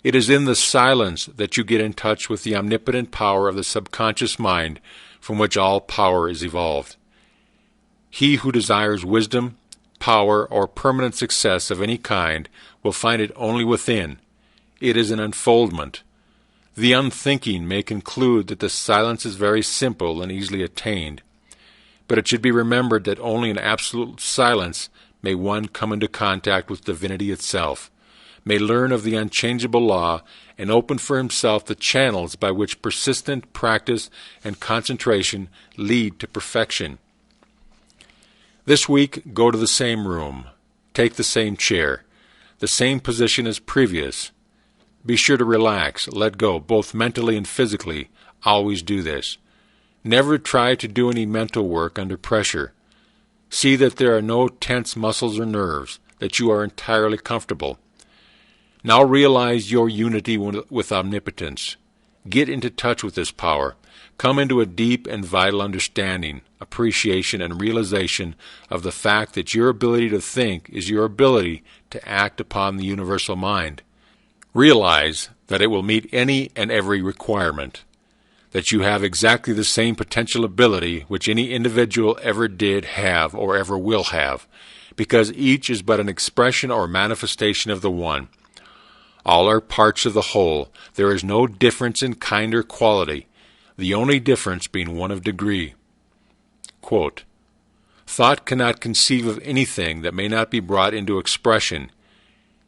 It is in the silence that you get in touch with the omnipotent power of the subconscious mind from which all power is evolved. He who desires wisdom, power, or permanent success of any kind will find it only within. It is an unfoldment. The unthinking may conclude that the silence is very simple and easily attained, but it should be remembered that only in absolute silence may one come into contact with divinity itself, may learn of the unchangeable law, and open for himself the channels by which persistent practice and concentration lead to perfection. This week, go to the same room. Take the same chair, the same position as previous. Be sure to relax, let go, both mentally and physically. Always do this. Never try to do any mental work under pressure. See that there are no tense muscles or nerves, that you are entirely comfortable. Now realize your unity with omnipotence. Get into touch with this power. Come into a deep and vital understanding, appreciation, and realization of the fact that your ability to think is your ability to act upon the universal mind. Realize that it will meet any and every requirement, that you have exactly the same potential ability which any individual ever did have or ever will have, because each is but an expression or manifestation of the one. All are parts of the whole. There is no difference in kind or quality, the only difference being one of degree. Quote, "Thought cannot conceive of anything that may not be brought into expression.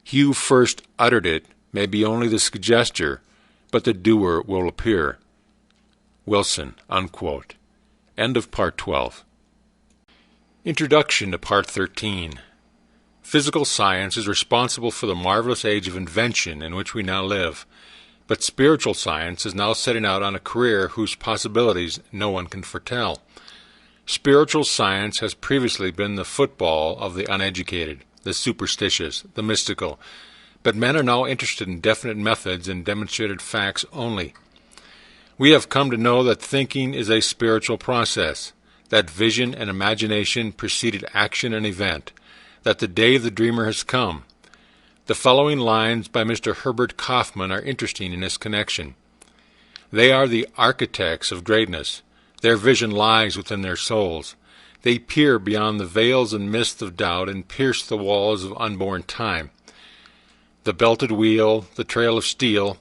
He who first uttered it may be only the suggester, but the doer will appear." Wilson, unquote. End of Part 12. Introduction to Part 13. Physical science is responsible for the marvelous age of invention in which we now live, but spiritual science is now setting out on a career whose possibilities no one can foretell. Spiritual science has previously been the football of the uneducated, the superstitious, the mystical, but men are now interested in definite methods and demonstrated facts only. We have come to know that thinking is a spiritual process, that vision and imagination preceded action and event, that the day of the dreamer has come. The following lines by Mr. Herbert Kaufman are interesting in this connection. They are the architects of greatness. Their vision lies within their souls. They peer beyond the veils and mists of doubt and pierce the walls of unborn time. The belted wheel, the trail of steel,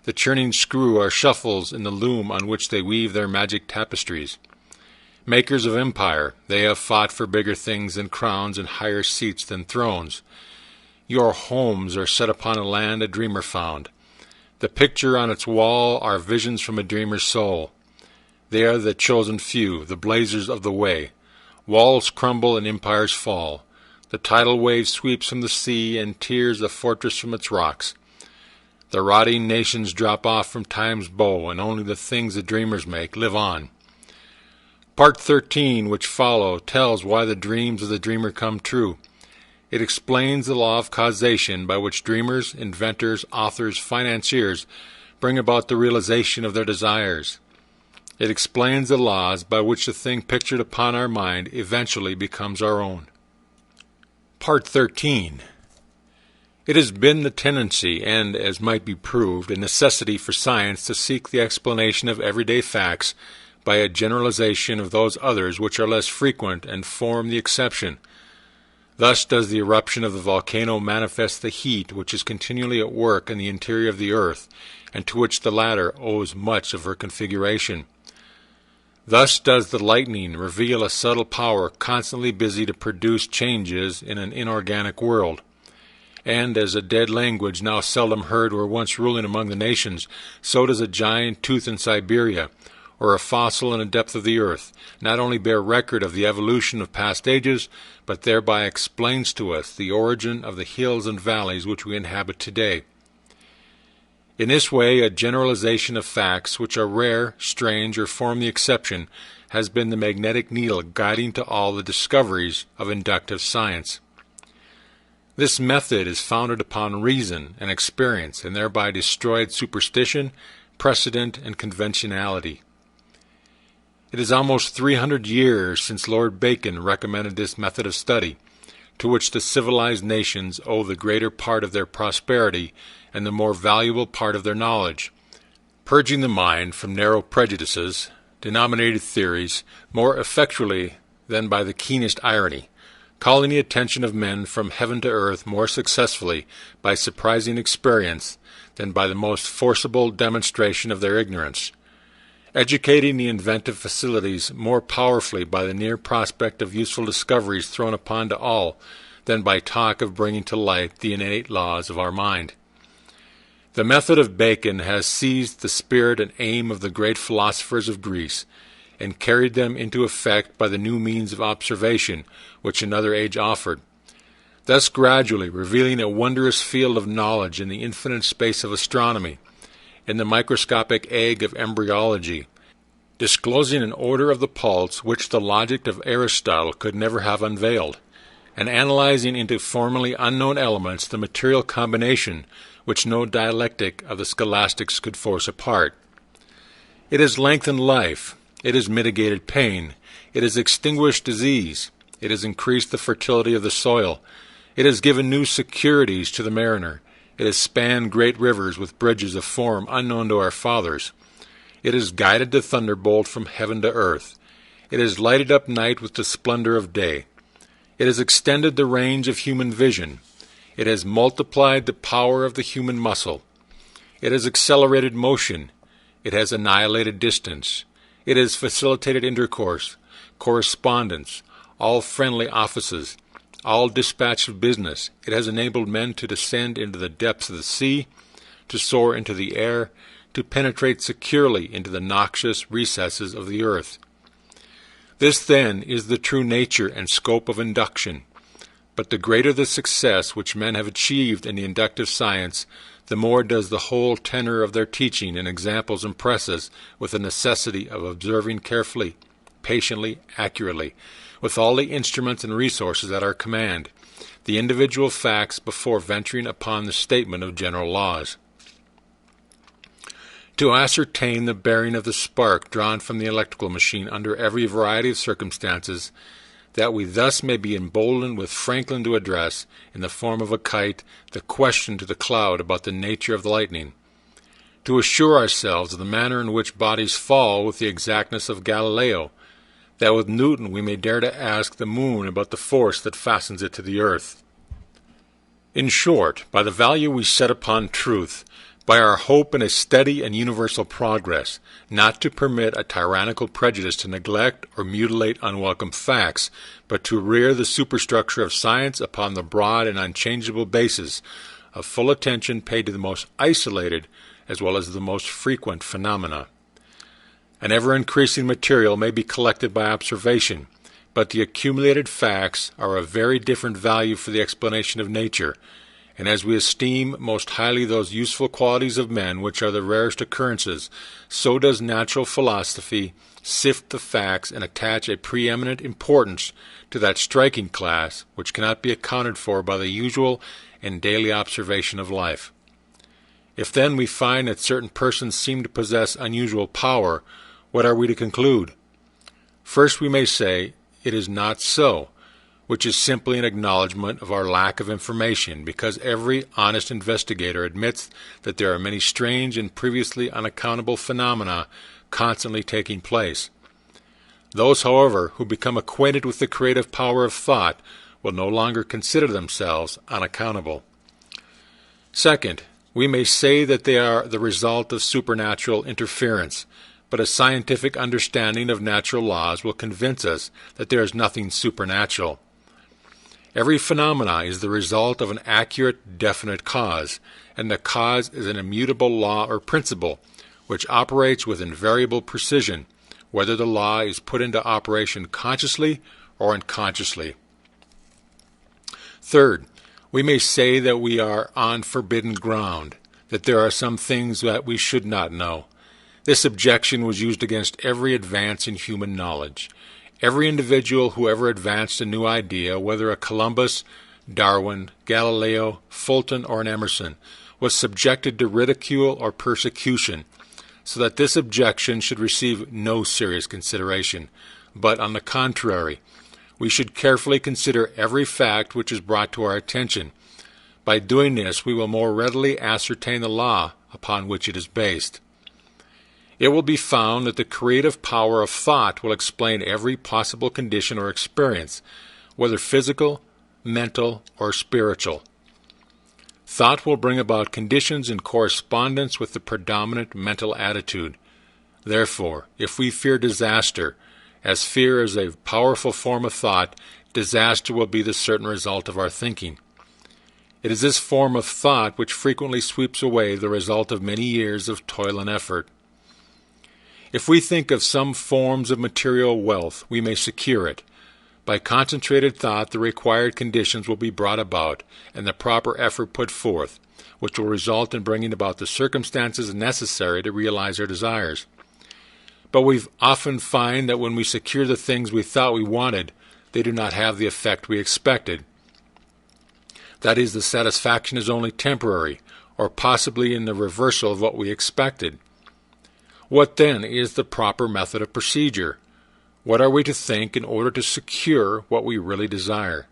the churning screw are shuffles in the loom on which they weave their magic tapestries. Makers of empire, they have fought for bigger things than crowns and higher seats than thrones. Your homes are set upon a land a dreamer found. The picture on its wall are visions from a dreamer's soul. They are the chosen few, the blazers of the way. Walls crumble and empires fall. The tidal wave sweeps from the sea and tears a fortress from its rocks. The rotting nations drop off from time's bow, and only the things the dreamers make live on. Part 13, which follow, tells why the dreams of the dreamer come true. It explains the law of causation by which dreamers, inventors, authors, financiers bring about the realization of their desires. It explains the laws by which the thing pictured upon our mind eventually becomes our own. Part 13. It has been the tendency, and, as might be proved, a necessity for science to seek the explanation of everyday facts by a generalization of those others which are less frequent and form the exception. Thus does the eruption of the volcano manifest the heat which is continually at work in the interior of the earth, and to which the latter owes much of her configuration. Thus does the lightning reveal a subtle power constantly busy to produce changes in an inorganic world. And as a dead language now seldom heard were once ruling among the nations, so does a giant tooth in Siberia, or a fossil in the depth of the earth, not only bear record of the evolution of past ages, but thereby explains to us the origin of the hills and valleys which we inhabit today. In this way, a generalization of facts which are rare, strange, or form the exception has been the magnetic needle guiding to all the discoveries of inductive science. This method is founded upon reason and experience, and thereby destroyed superstition, precedent, and conventionality. It is almost 300 years since Lord Bacon recommended this method of study, to which the civilized nations owe the greater part of their prosperity and the more valuable part of their knowledge, purging the mind from narrow prejudices, denominated theories, more effectually than by the keenest irony, calling the attention of men from heaven to earth more successfully by surprising experience than by the most forcible demonstration of their ignorance, educating the inventive faculties more powerfully by the near prospect of useful discoveries thrown upon to all than by talk of bringing to light the innate laws of our mind. The method of Bacon has seized the spirit and aim of the great philosophers of Greece, and carried them into effect by the new means of observation which another age offered, thus gradually revealing a wondrous field of knowledge in the infinite space of astronomy, in the microscopic egg of embryology, disclosing an order of the pulse which the logic of Aristotle could never have unveiled, and analyzing into formerly unknown elements the material combination which no dialectic of the scholastics could force apart. It has lengthened life, it has mitigated pain, it has extinguished disease, it has increased the fertility of the soil, it has given new securities to the mariner, it has spanned great rivers with bridges of form unknown to our fathers, it has guided the thunderbolt from heaven to earth, it has lighted up night with the splendor of day, it has extended the range of human vision, it has multiplied the power of the human muscle, it has accelerated motion, it has annihilated distance, it has facilitated intercourse, correspondence, all friendly offices, all dispatch of business. It has enabled men to descend into the depths of the sea, to soar into the air, to penetrate securely into the noxious recesses of the earth. This, then, is the true nature and scope of induction. But the greater the success which men have achieved in the inductive science, the more does the whole tenor of their teaching and examples impress us with the necessity of observing carefully, patiently, accurately, with all the instruments and resources at our command, the individual facts before venturing upon the statement of general laws. To ascertain the bearing of the spark drawn from the electrical machine under every variety of circumstances, that we thus may be emboldened with Franklin to address, in the form of a kite, the question to the cloud about the nature of the lightning. To assure ourselves of the manner in which bodies fall with the exactness of Galileo, that with Newton we may dare to ask the moon about the force that fastens it to the earth. In short, by the value we set upon truth, by our hope in a steady and universal progress, not to permit a tyrannical prejudice to neglect or mutilate unwelcome facts, but to rear the superstructure of science upon the broad and unchangeable basis of full attention paid to the most isolated as well as the most frequent phenomena. An ever-increasing material may be collected by observation, but the accumulated facts are of very different value for the explanation of nature, and as we esteem most highly those useful qualities of men which are the rarest occurrences, so does natural philosophy sift the facts and attach a preeminent importance to that striking class which cannot be accounted for by the usual and daily observation of life. If then we find that certain persons seem to possess unusual power, what are we to conclude? First we may say, it is not so, which is simply an acknowledgment of our lack of information, because every honest investigator admits that there are many strange and previously unaccountable phenomena constantly taking place. Those, however, who become acquainted with the creative power of thought will no longer consider themselves unaccountable. Second, we may say that they are the result of supernatural interference, but a scientific understanding of natural laws will convince us that there is nothing supernatural. Every phenomena is the result of an accurate, definite cause, and the cause is an immutable law or principle, which operates with invariable precision, whether the law is put into operation consciously or unconsciously. Third, we may say that we are on forbidden ground, that there are some things that we should not know. This objection was used against every advance in human knowledge. Every individual who ever advanced a new idea, whether a Columbus, Darwin, Galileo, Fulton, or an Emerson, was subjected to ridicule or persecution, so that this objection should receive no serious consideration, but on the contrary, we should carefully consider every fact which is brought to our attention. By doing this, we will more readily ascertain the law upon which it is based. It will be found that the creative power of thought will explain every possible condition or experience, whether physical, mental, or spiritual. Thought will bring about conditions in correspondence with the predominant mental attitude. Therefore, if we fear disaster, as fear is a powerful form of thought, disaster will be the certain result of our thinking. It is this form of thought which frequently sweeps away the result of many years of toil and effort. If we think of some forms of material wealth, we may secure it. By concentrated thought, the required conditions will be brought about, and the proper effort put forth, which will result in bringing about the circumstances necessary to realize our desires. But we often find that when we secure the things we thought we wanted, they do not have the effect we expected. That is, the satisfaction is only temporary, or possibly in the reversal of what we expected. What then is the proper method of procedure? What are we to think in order to secure what we really desire?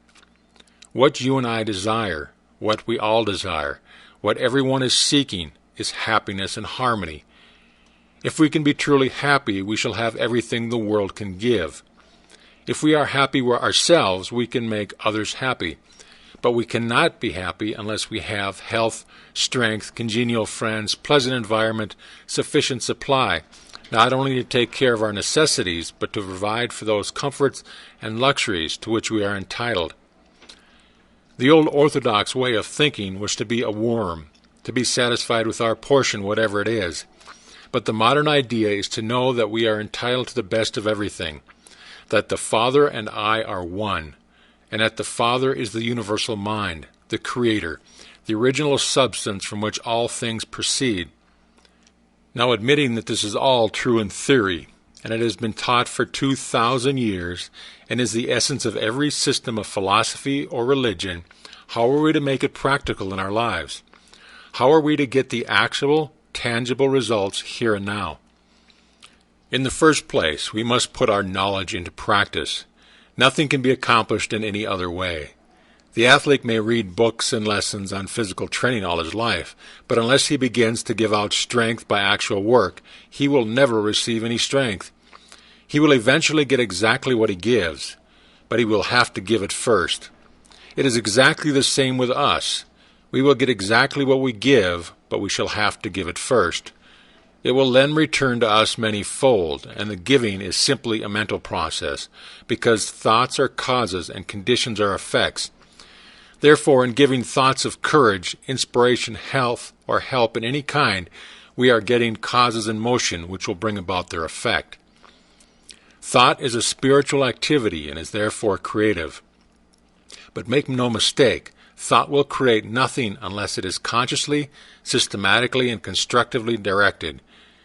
What you and I desire, what we all desire, what everyone is seeking, is happiness and harmony. If we can be truly happy, we shall have everything the world can give. If we are happy ourselves, we can make others happy. But we cannot be happy unless we have health, strength, congenial friends, pleasant environment, sufficient supply, not only to take care of our necessities, but to provide for those comforts and luxuries to which we are entitled. The old orthodox way of thinking was to be a worm, to be satisfied with our portion, whatever it is. But the modern idea is to know that we are entitled to the best of everything, that the Father and I are one, and that the Father is the universal mind, the Creator, the original substance from which all things proceed. Now, admitting that this is all true in theory, and it has been taught for 2,000 years, and is the essence of every system of philosophy or religion, how are we to make it practical in our lives? How are we to get the actual, tangible results here and now? In the first place, we must put our knowledge into practice. Nothing can be accomplished in any other way. The athlete may read books and lessons on physical training all his life, but unless he begins to give out strength by actual work, he will never receive any strength. He will eventually get exactly what he gives, but he will have to give it first. It is exactly the same with us. We will get exactly what we give, but we shall have to give it first. It will then return to us many-fold, and the giving is simply a mental process, because thoughts are causes and conditions are effects. Therefore, in giving thoughts of courage, inspiration, health, or help in any kind, we are getting causes in motion which will bring about their effect. Thought is a spiritual activity and is therefore creative. But make no mistake, thought will create nothing unless it is consciously, systematically, and constructively directed.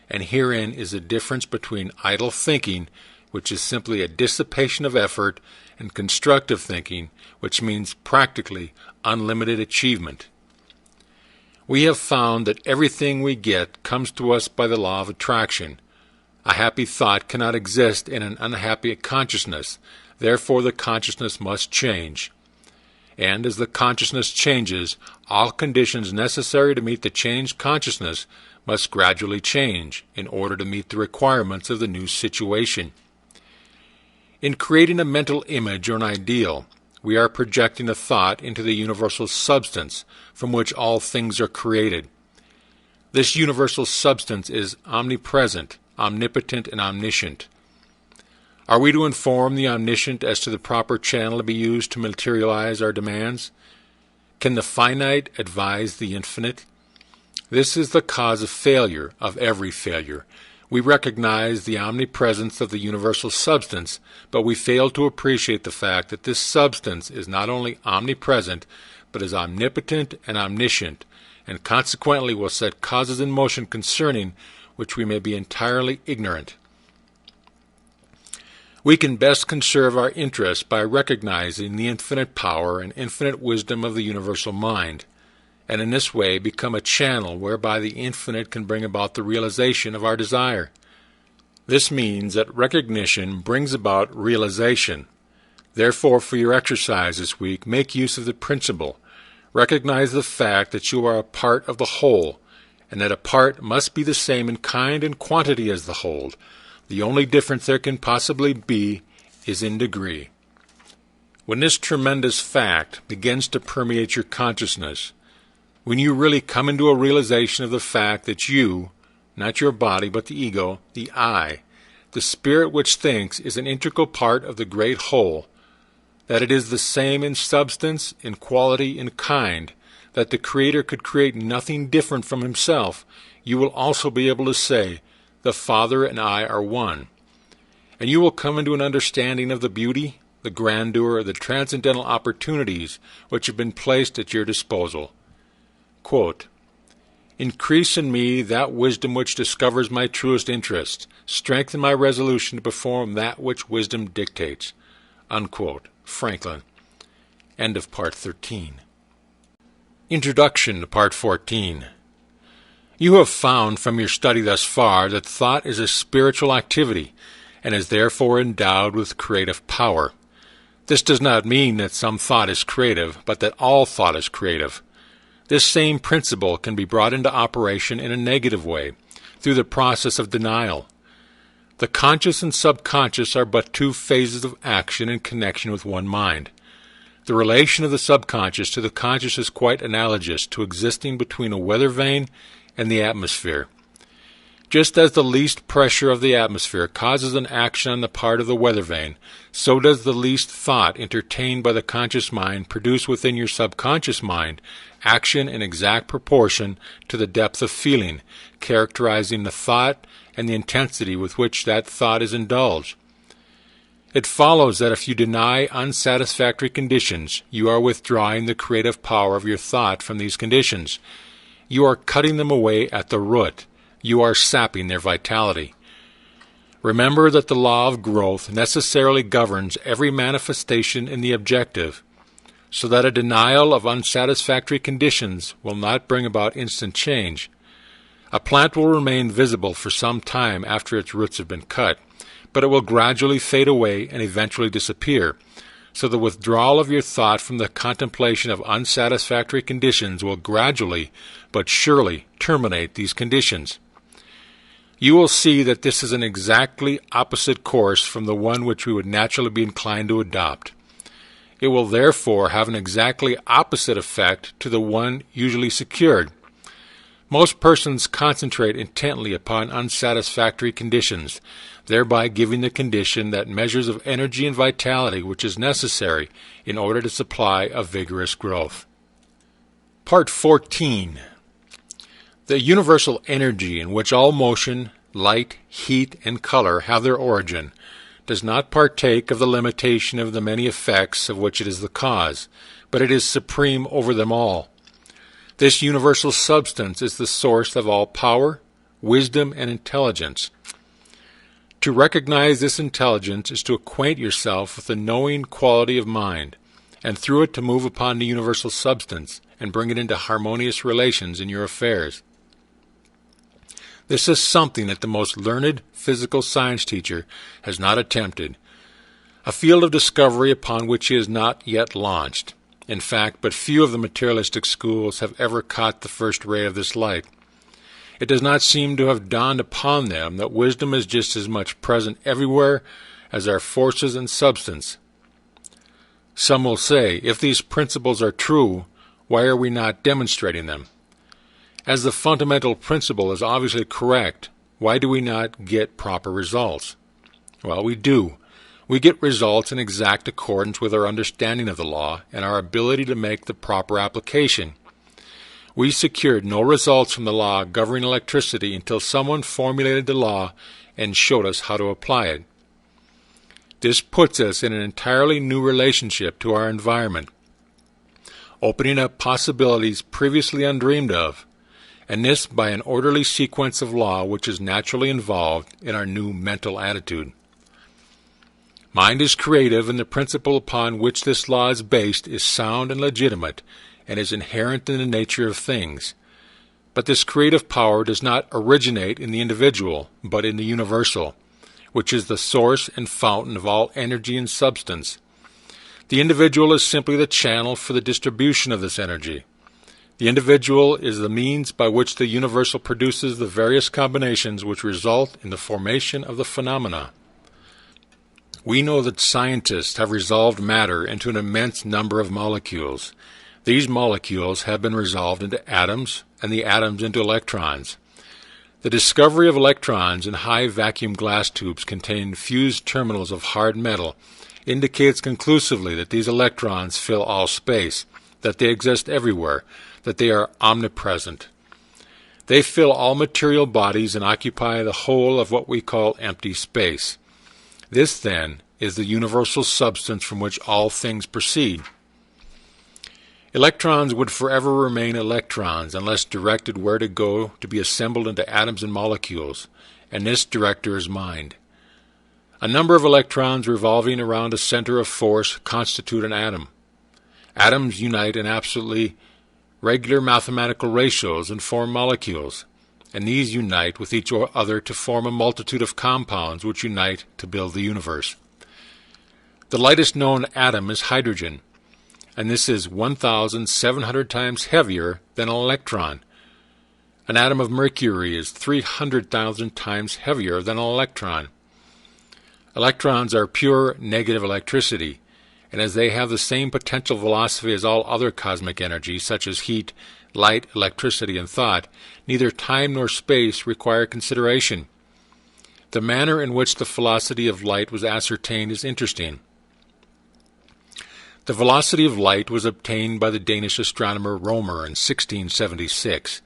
And herein is the difference between idle thinking, which is simply a dissipation of effort, and constructive thinking, which means practically unlimited achievement. We have found that everything we get comes to us by the law of attraction. A happy thought cannot exist in an unhappy consciousness, therefore the consciousness must change. And as the consciousness changes, all conditions necessary to meet the changed consciousness must gradually change in order to meet the requirements of the new situation. In creating a mental image or an ideal, we are projecting a thought into the universal substance from which all things are created. This universal substance is omnipresent, omnipotent, and omniscient. Are we to inform the omniscient as to the proper channel to be used to materialize our demands? Can the finite advise the infinite? This is the cause of failure, of every failure. We recognize the omnipresence of the universal substance, but we fail to appreciate the fact that this substance is not only omnipresent, but is omnipotent and omniscient, and consequently will set causes in motion concerning which we may be entirely ignorant. We can best conserve our interests by recognizing the infinite power and infinite wisdom of the universal mind. and in this way become a channel whereby the infinite can bring about the realization of our desire. This means that recognition brings about realization. Therefore, for your exercise this week, make use of the principle. Recognize the fact that you are a part of the whole, and that a part must be the same in kind and quantity as the whole. The only difference there can possibly be is in degree. When this tremendous fact begins to permeate your consciousness, when you really come into a realization of the fact that you, not your body but the ego, the I, the spirit which thinks, is an integral part of the great whole, that it is the same in substance, in quality, in kind, that the Creator could create nothing different from Himself, you will also be able to say, the Father and I are one. And you will come into an understanding of the beauty, the grandeur, the transcendental opportunities which have been placed at your disposal. Quote, "Increase in me that wisdom which discovers my truest interest. Strengthen my resolution to perform that which wisdom dictates." Unquote. Franklin. End of Part 13. Introduction to Part 14. You have found from your study thus far that thought is a spiritual activity and is therefore endowed with creative power. This does not mean that some thought is creative, but that all thought is creative. This same principle can be brought into operation in a negative way, through the process of denial. The conscious and subconscious are but two phases of action in connection with one mind. The relation of the subconscious to the conscious is quite analogous to existing between a weather vane and the atmosphere. Just as the least pressure of the atmosphere causes an action on the part of the weather vane, so does the least thought entertained by the conscious mind produce within your subconscious mind action in exact proportion to the depth of feeling, characterizing the thought and the intensity with which that thought is indulged. It follows that if you deny unsatisfactory conditions, you are withdrawing the creative power of your thought from these conditions. You are cutting them away at the root. You are sapping their vitality. Remember that the law of growth necessarily governs every manifestation in the objective, so that a denial of unsatisfactory conditions will not bring about instant change. A plant will remain visible for some time after its roots have been cut, but it will gradually fade away and eventually disappear. So the withdrawal of your thought from the contemplation of unsatisfactory conditions will gradually but surely terminate these conditions. You will see that this is an exactly opposite course from the one which we would naturally be inclined to adopt. It will therefore have an exactly opposite effect to the one usually secured. Most persons concentrate intently upon unsatisfactory conditions, thereby giving the condition that measures of energy and vitality which is necessary in order to supply a vigorous growth. Part 14. The universal energy in which all motion, light, heat, and color have their origin does not partake of the limitation of the many effects of which it is the cause, but it is supreme over them all. This universal substance is the source of all power, wisdom, and intelligence. To recognize this intelligence is to acquaint yourself with the knowing quality of mind, and through it to move upon the universal substance and bring it into harmonious relations in your affairs. This is something that the most learned physical science teacher has not attempted, a field of discovery upon which he has not yet launched. In fact, but few of the materialistic schools have ever caught the first ray of this light. It does not seem to have dawned upon them that wisdom is just as much present everywhere as are forces and substance. Some will say, if these principles are true, why are we not demonstrating them? As the fundamental principle is obviously correct, why do we not get proper results? Well, we do. We get results in exact accordance with our understanding of the law and our ability to make the proper application. We secured no results from the law governing electricity until someone formulated the law and showed us how to apply it. This puts us in an entirely new relationship to our environment, opening up possibilities previously undreamed of, and this by an orderly sequence of law which is naturally involved in our new mental attitude. Mind is creative, and the principle upon which this law is based is sound and legitimate, and is inherent in the nature of things. But this creative power does not originate in the individual, but in the universal, which is the source and fountain of all energy and substance. The individual is simply the channel for the distribution of this energy. The individual is the means by which the universal produces the various combinations which result in the formation of the phenomena. We know that scientists have resolved matter into an immense number of molecules. These molecules have been resolved into atoms, and the atoms into electrons. The discovery of electrons in high vacuum glass tubes containing fused terminals of hard metal indicates conclusively that these electrons fill all space, that they exist everywhere, that they are omnipresent. They fill all material bodies and occupy the whole of what we call empty space. This, then, is the universal substance from which all things proceed. Electrons would forever remain electrons unless directed where to go to be assembled into atoms and molecules, and this director is mind. A number of electrons revolving around a center of force constitute an atom. Atoms unite in absolutely regular mathematical ratios and form molecules, and these unite with each other to form a multitude of compounds which unite to build the universe. The lightest known atom is hydrogen, and this is 1,700 times heavier than an electron. An atom of mercury is 300,000 times heavier than an electron. Electrons are pure negative electricity, and as they have the same potential velocity as all other cosmic energy, such as heat, light, electricity, and thought, neither time nor space require consideration. The manner in which the velocity of light was ascertained is interesting. The velocity of light was obtained by the Danish astronomer Romer in 1676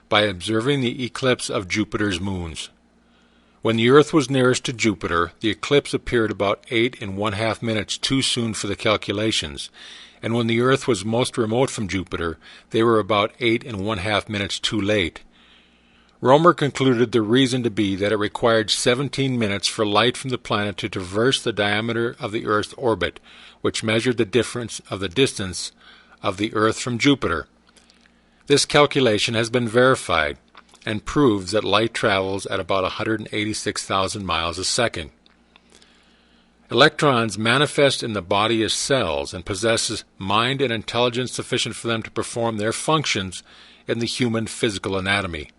by observing the eclipse of Jupiter's moons. When the Earth was nearest to Jupiter, the eclipse appeared about 8½ minutes too soon for the calculations, and when the Earth was most remote from Jupiter, they were about 8½ minutes too late. Romer concluded the reason to be that it required 17 minutes for light from the planet to traverse the diameter of the Earth's orbit, which measured the difference of the distance of the Earth from Jupiter. This calculation has been verified and proves that light travels at about 186,000 miles a second. Electrons manifest in the body as cells and possess mind and intelligence sufficient for them to perform their functions in the human physical anatomy.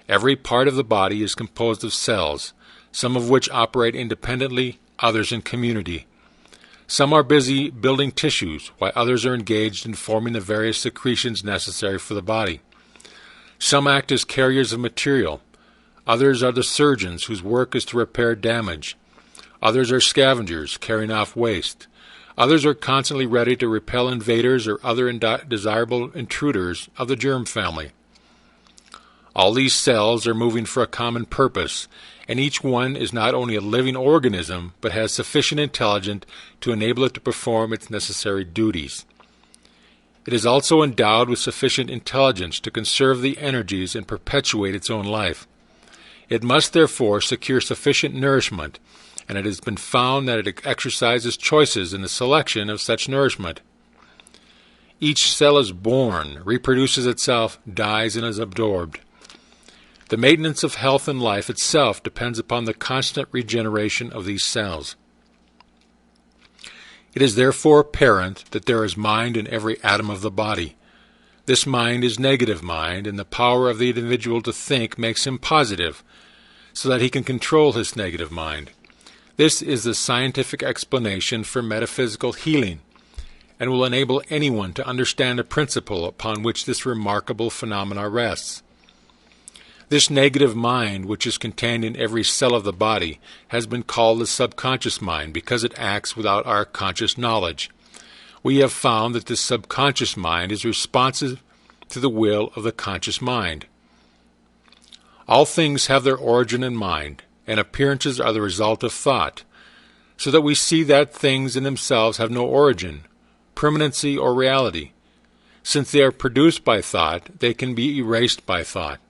Every part of the body is composed of cells, some of which operate independently, others in community. Some are busy building tissues, while others are engaged in forming the various secretions necessary for the body. Some act as carriers of material. Others are the surgeons whose work is to repair damage. Others are scavengers, carrying off waste. Others are constantly ready to repel invaders or other undesirable intruders of the germ family. All these cells are moving for a common purpose, and each one is not only a living organism, but has sufficient intelligence to enable it to perform its necessary duties. It is also endowed with sufficient intelligence to conserve the energies and perpetuate its own life. It must therefore secure sufficient nourishment, and it has been found that it exercises choices in the selection of such nourishment. Each cell is born, reproduces itself, dies, and is absorbed. The maintenance of health and life itself depends upon the constant regeneration of these cells. It is therefore apparent that there is mind in every atom of the body. This mind is negative mind, and the power of the individual to think makes him positive, so that he can control his negative mind. This is the scientific explanation for metaphysical healing, and will enable anyone to understand the principle upon which this remarkable phenomena rests. This negative mind, which is contained in every cell of the body, has been called the subconscious mind because it acts without our conscious knowledge. We have found that this subconscious mind is responsive to the will of the conscious mind. All things have their origin in mind, and appearances are the result of thought, so that we see that things in themselves have no origin, permanency, or reality. Since they are produced by thought, they can be erased by thought.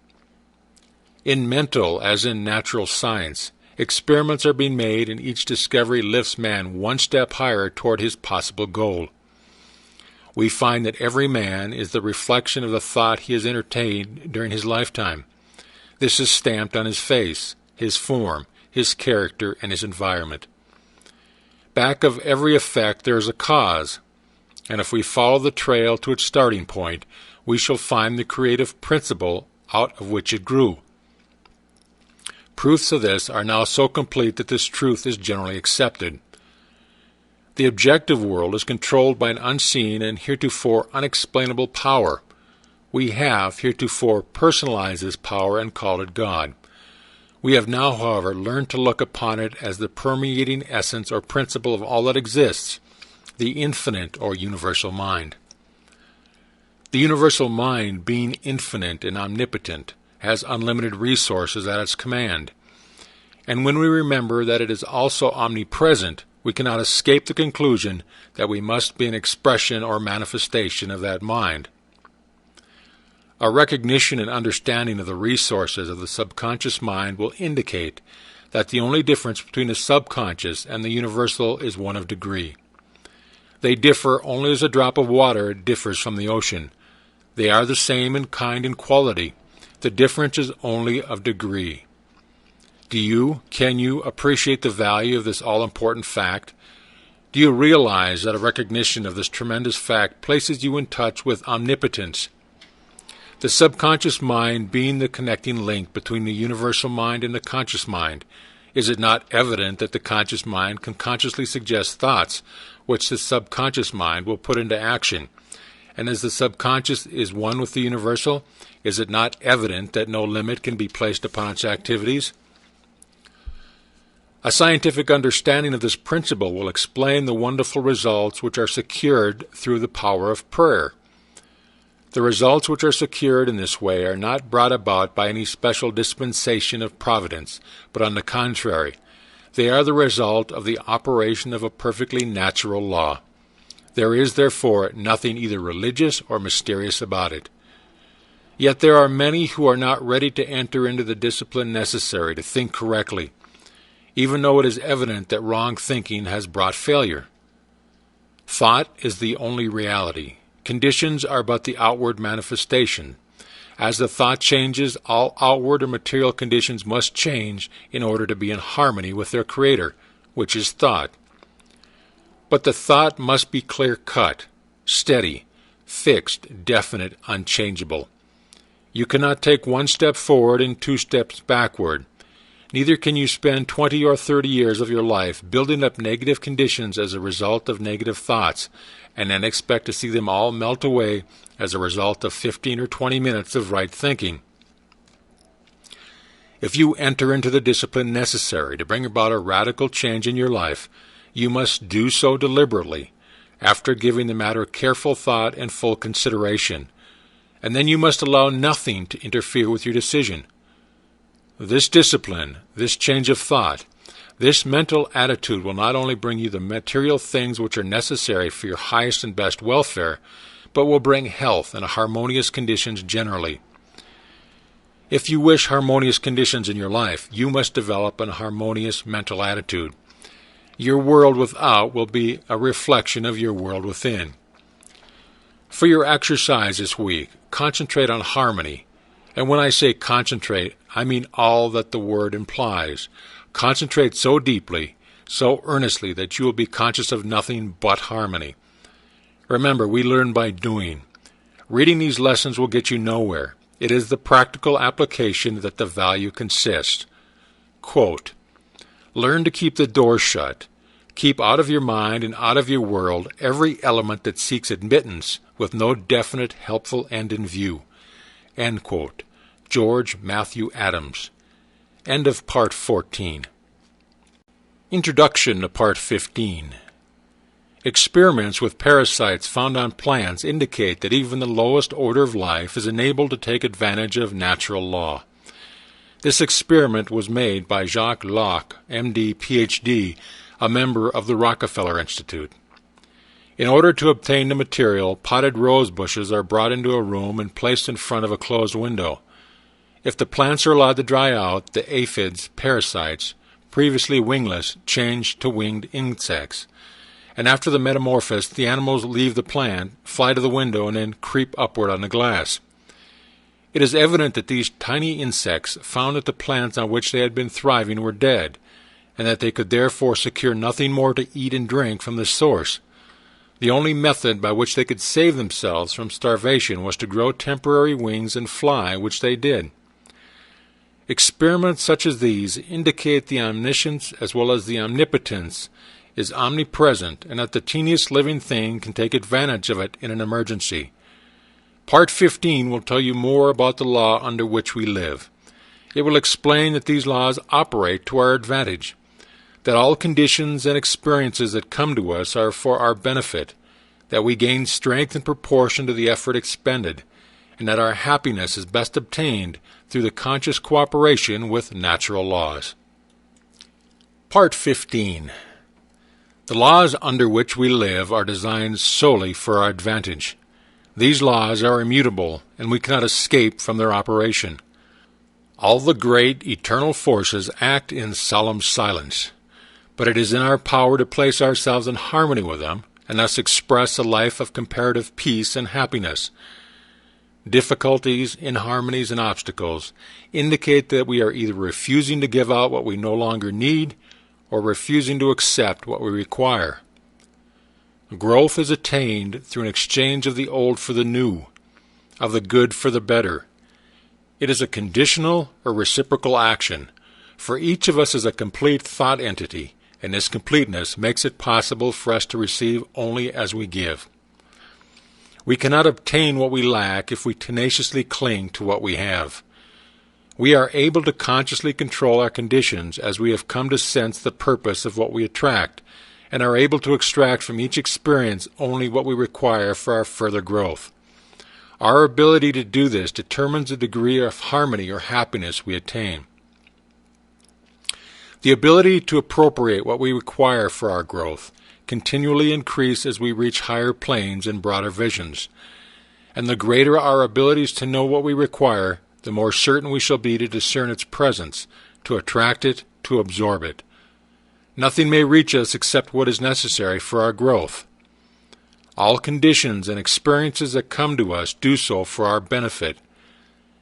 In mental, as in natural science, experiments are being made, and each discovery lifts man one step higher toward his possible goal. we find that every man is the reflection of the thought he has entertained during his lifetime. This is stamped on his face, his form, his character, and his environment. Back of every effect there is a cause, and if we follow the trail to its starting point, we shall find the creative principle out of which it grew. Proofs of this are now so complete that this truth is generally accepted. The objective world is controlled by an unseen and heretofore unexplainable power. We have heretofore personalized this power and called it God. We have now, however, learned to look upon it as the permeating essence or principle of all that exists, the infinite or universal mind. The universal mind, being infinite and omnipotent, has unlimited resources at its command. And when we remember that it is also omnipresent, we cannot escape the conclusion that we must be an expression or manifestation of that mind. Our recognition and understanding of the resources of the subconscious mind will indicate that the only difference between the subconscious and the universal is one of degree. They differ only as a drop of water differs from the ocean. They are the same in kind and quality. The difference is only of degree. Can you appreciate the value of this all-important fact? Do you realize that a recognition of this tremendous fact places you in touch with omnipotence? The subconscious mind being the connecting link between the universal mind and the conscious mind, is it not evident that the conscious mind can consciously suggest thoughts which the subconscious mind will put into action? And as the subconscious is one with the universal, is it not evident that no limit can be placed upon its activities? A scientific understanding of this principle will explain the wonderful results which are secured through the power of prayer. The results which are secured in this way are not brought about by any special dispensation of providence, but on the contrary, they are the result of the operation of a perfectly natural law. There is, therefore, nothing either religious or mysterious about it. Yet there are many who are not ready to enter into the discipline necessary to think correctly, even though it is evident that wrong thinking has brought failure. Thought is the only reality. Conditions are but the outward manifestation. As the thought changes, all outward or material conditions must change in order to be in harmony with their Creator, which is thought. But the thought must be clear-cut, steady, fixed, definite, unchangeable. You cannot take one step forward and 2 steps backward. Neither can you spend 20 or 30 years of your life building up negative conditions as a result of negative thoughts, and then expect to see them all melt away as a result of 15 or 20 minutes of right thinking. If you enter into the discipline necessary to bring about a radical change in your life, you must do so deliberately, after giving the matter careful thought and full consideration, and then you must allow nothing to interfere with your decision. This discipline, this change of thought, this mental attitude will not only bring you the material things which are necessary for your highest and best welfare, but will bring health and harmonious conditions generally. If you wish harmonious conditions in your life, you must develop an harmonious mental attitude. Your world without will be a reflection of your world within. For your exercise this week, concentrate on harmony. And when I say concentrate, I mean all that the word implies. Concentrate so deeply, so earnestly, that you will be conscious of nothing but harmony. Remember, we learn by doing. Reading these lessons will get you nowhere. It is the practical application that the value consists. Quote, "Learn to keep the door shut. Keep out of your mind and out of your world every element that seeks admittance with no definite helpful end in view." End quote. George Matthew Adams. End of Part 14. Introduction to Part 15. Experiments with parasites found on plants indicate that even the lowest order of life is enabled to take advantage of natural law. This experiment was made by Jacques Locke, M.D., Ph.D., a member of the Rockefeller Institute. In order to obtain the material, potted rose bushes are brought into a room and placed in front of a closed window. If the plants are allowed to dry out, the aphids, parasites, previously wingless, change to winged insects, and after the metamorphosis, the animals leave the plant, fly to the window, and then creep upward on the glass. It is evident that these tiny insects found that the plants on which they had been thriving were dead, and that they could therefore secure nothing more to eat and drink from this source. The only method by which they could save themselves from starvation was to grow temporary wings and fly, which they did. Experiments such as these indicate the omniscience as well as the omnipotence is omnipresent, and that the teeniest living thing can take advantage of it in an emergency. Part 15 will tell you more about the law under which we live. It will explain that these laws operate to our advantage, that all conditions and experiences that come to us are for our benefit, that we gain strength in proportion to the effort expended, and that our happiness is best obtained through the conscious cooperation with natural laws. Part 15. The laws under which we live are designed solely for our advantage. These laws are immutable, and we cannot escape from their operation. All the great eternal forces act in solemn silence, but it is in our power to place ourselves in harmony with them, and thus express a life of comparative peace and happiness. Difficulties, inharmonies, and obstacles indicate that we are either refusing to give out what we no longer need, or refusing to accept what we require. Growth is attained through an exchange of the old for the new, of the good for the better. It is a conditional or reciprocal action, for each of us is a complete thought entity, and this completeness makes it possible for us to receive only as we give. We cannot obtain what we lack if we tenaciously cling to what we have. We are able to consciously control our conditions as we have come to sense the purpose of what we attract, and are able to extract from each experience only what we require for our further growth. Our ability to do this determines the degree of harmony or happiness we attain. The ability to appropriate what we require for our growth continually increases as we reach higher planes and broader visions, and the greater our abilities to know what we require, the more certain we shall be to discern its presence, to attract it, to absorb it. Nothing may reach us except what is necessary for our growth. All conditions and experiences that come to us do so for our benefit.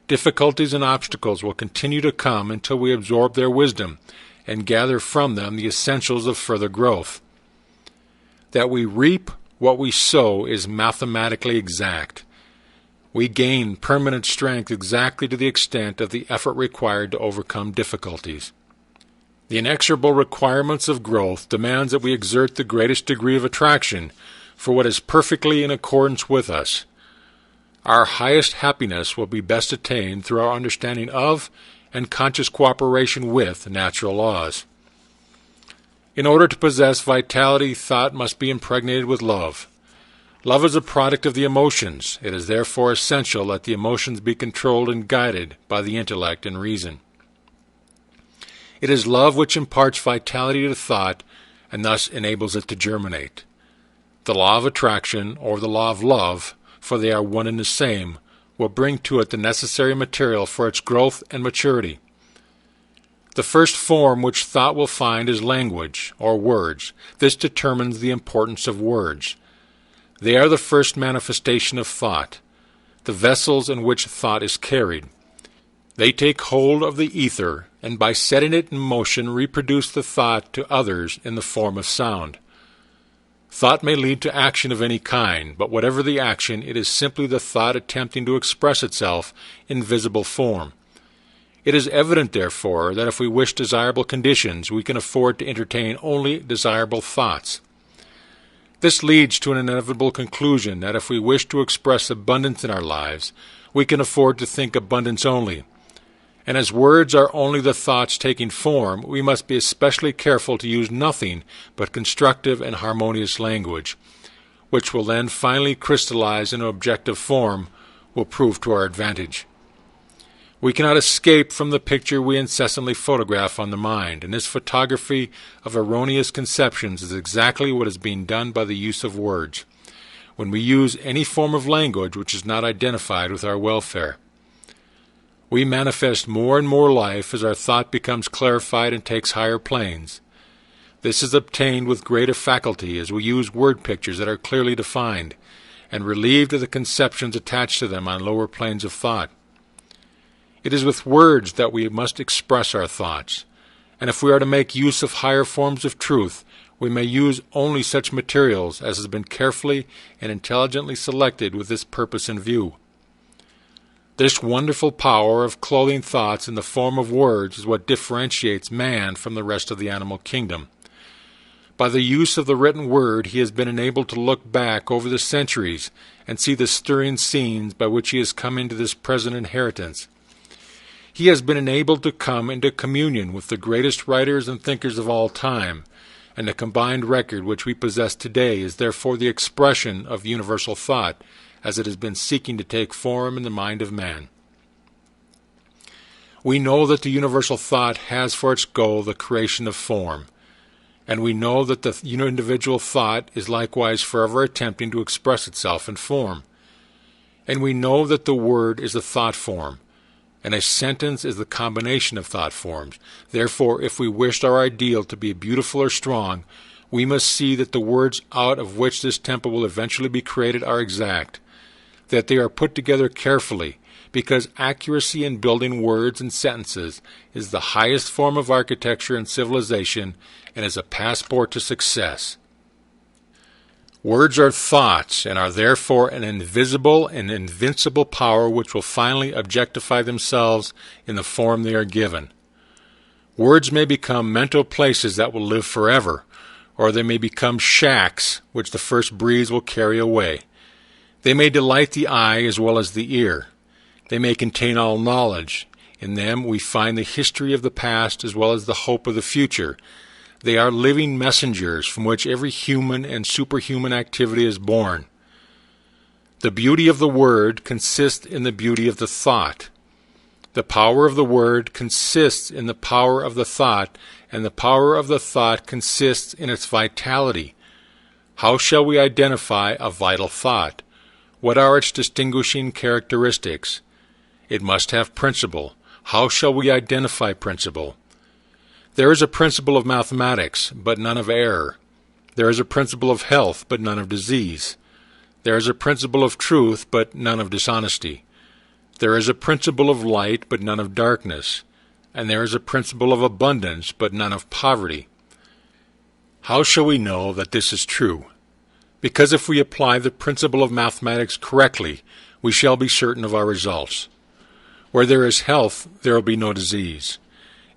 Difficulties and obstacles will continue to come until we absorb their wisdom and gather from them the essentials of further growth. That we reap what we sow is mathematically exact. We gain permanent strength exactly to the extent of the effort required to overcome difficulties. The inexorable requirements of growth demands that we exert the greatest degree of attraction for what is perfectly in accordance with us. Our highest happiness will be best attained through our understanding of and conscious cooperation with natural laws. In order to possess vitality, thought must be impregnated with love. Love is a product of the emotions. It is therefore essential that the emotions be controlled and guided by the intellect and reason. It is love which imparts vitality to thought and thus enables it to germinate. The law of attraction, or the law of love, for they are one and the same, will bring to it the necessary material for its growth and maturity. The first form which thought will find is language, or words. This determines the importance of words. They are the first manifestation of thought, the vessels in which thought is carried. They take hold of the ether, and by setting it in motion reproduce the thought to others in the form of sound. Thought may lead to action of any kind, but whatever the action, it is simply the thought attempting to express itself in visible form. It is evident, therefore, that if we wish desirable conditions, we can afford to entertain only desirable thoughts. This leads to an inevitable conclusion that if we wish to express abundance in our lives, we can afford to think abundance only. And as words are only the thoughts taking form, we must be especially careful to use nothing but constructive and harmonious language, which will then finally crystallize into objective form, will prove to our advantage. We cannot escape from the picture we incessantly photograph on the mind, and this photography of erroneous conceptions is exactly what is being done by the use of words, when we use any form of language which is not identified with our welfare. We manifest more and more life as our thought becomes clarified and takes higher planes. This is obtained with greater faculty as we use word pictures that are clearly defined, and relieved of the conceptions attached to them on lower planes of thought. It is with words that we must express our thoughts, and if we are to make use of higher forms of truth, we may use only such materials as has been carefully and intelligently selected with this purpose in view. This wonderful power of clothing thoughts in the form of words is what differentiates man from the rest of the animal kingdom. By the use of the written word, he has been enabled to look back over the centuries and see the stirring scenes by which he has come into this present inheritance. He has been enabled to come into communion with the greatest writers and thinkers of all time, and the combined record which we possess today is therefore the expression of universal thought, as it has been seeking to take form in the mind of man. We know that the universal thought has for its goal the creation of form, and we know that the individual thought is likewise forever attempting to express itself in form. And we know that the word is a thought form, and a sentence is the combination of thought forms. Therefore, if we wished our ideal to be beautiful or strong, we must see that the words out of which this temple will eventually be created are exact, that they are put together carefully, because accuracy in building words and sentences is the highest form of architecture and civilization and is a passport to success. Words are thoughts and are therefore an invisible and invincible power which will finally objectify themselves in the form they are given. Words may become mental places that will live forever, or they may become shacks which the first breeze will carry away. They may delight the eye as well as the ear. They may contain all knowledge. In them we find the history of the past as well as the hope of the future. They are living messengers from which every human and superhuman activity is born. The beauty of the word consists in the beauty of the thought. The power of the word consists in the power of the thought, and the power of the thought consists in its vitality. How shall we identify a vital thought? What are its distinguishing characteristics? It must have principle. How shall we identify principle? There is a principle of mathematics, but none of error. There is a principle of health, but none of disease. There is a principle of truth, but none of dishonesty. There is a principle of light, but none of darkness. And there is a principle of abundance, but none of poverty. How shall we know that this is true? Because if we apply the principle of mathematics correctly, we shall be certain of our results. Where there is health, there will be no disease.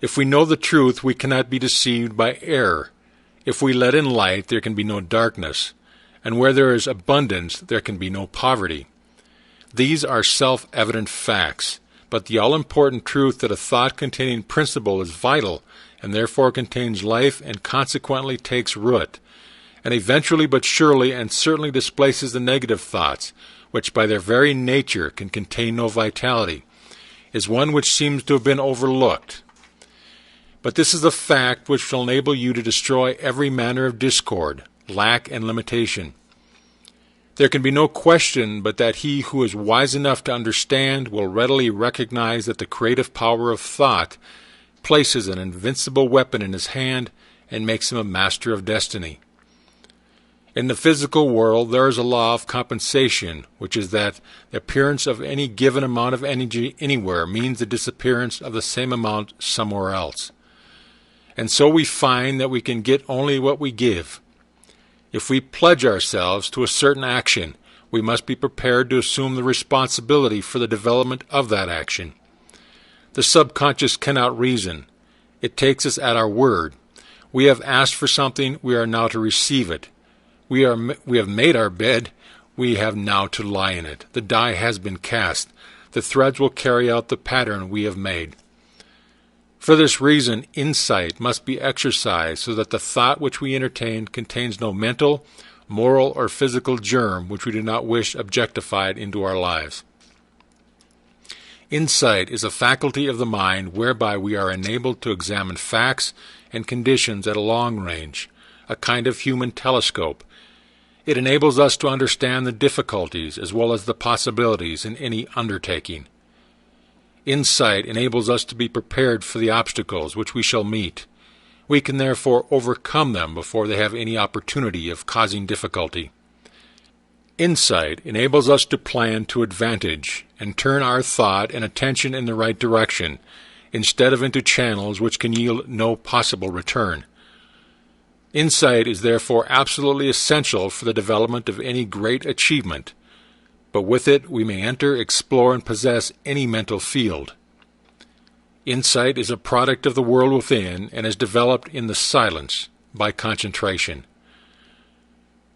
If we know the truth, we cannot be deceived by error. If we let in light, there can be no darkness. And where there is abundance, there can be no poverty. These are self-evident facts, but the all-important truth that a thought containing principle is vital, and therefore contains life and consequently takes root, and eventually but surely and certainly displaces the negative thoughts, which by their very nature can contain no vitality, is one which seems to have been overlooked. But this is a fact which will enable you to destroy every manner of discord, lack, and limitation. There can be no question but that he who is wise enough to understand will readily recognize that the creative power of thought places an invincible weapon in his hand and makes him a master of destiny. In the physical world, there is a law of compensation, which is that the appearance of any given amount of energy anywhere means the disappearance of the same amount somewhere else. And so we find that we can get only what we give. If we pledge ourselves to a certain action, we must be prepared to assume the responsibility for the development of that action. The subconscious cannot reason. It takes us at our word. We have asked for something, we are now to receive it. We have made our bed, we have now to lie in it. The die has been cast. The threads will carry out the pattern we have made. For this reason, insight must be exercised so that the thought which we entertain contains no mental, moral, or physical germ which we do not wish objectified into our lives. Insight is a faculty of the mind whereby we are enabled to examine facts and conditions at a long range, a kind of human telescope. It enables us to understand the difficulties as well as the possibilities in any undertaking. Insight enables us to be prepared for the obstacles which we shall meet. We can therefore overcome them before they have any opportunity of causing difficulty. Insight enables us to plan to advantage and turn our thought and attention in the right direction, instead of into channels which can yield no possible return. Insight is therefore absolutely essential for the development of any great achievement, but with it we may enter, explore, and possess any mental field. Insight is a product of the world within and is developed in the silence by concentration.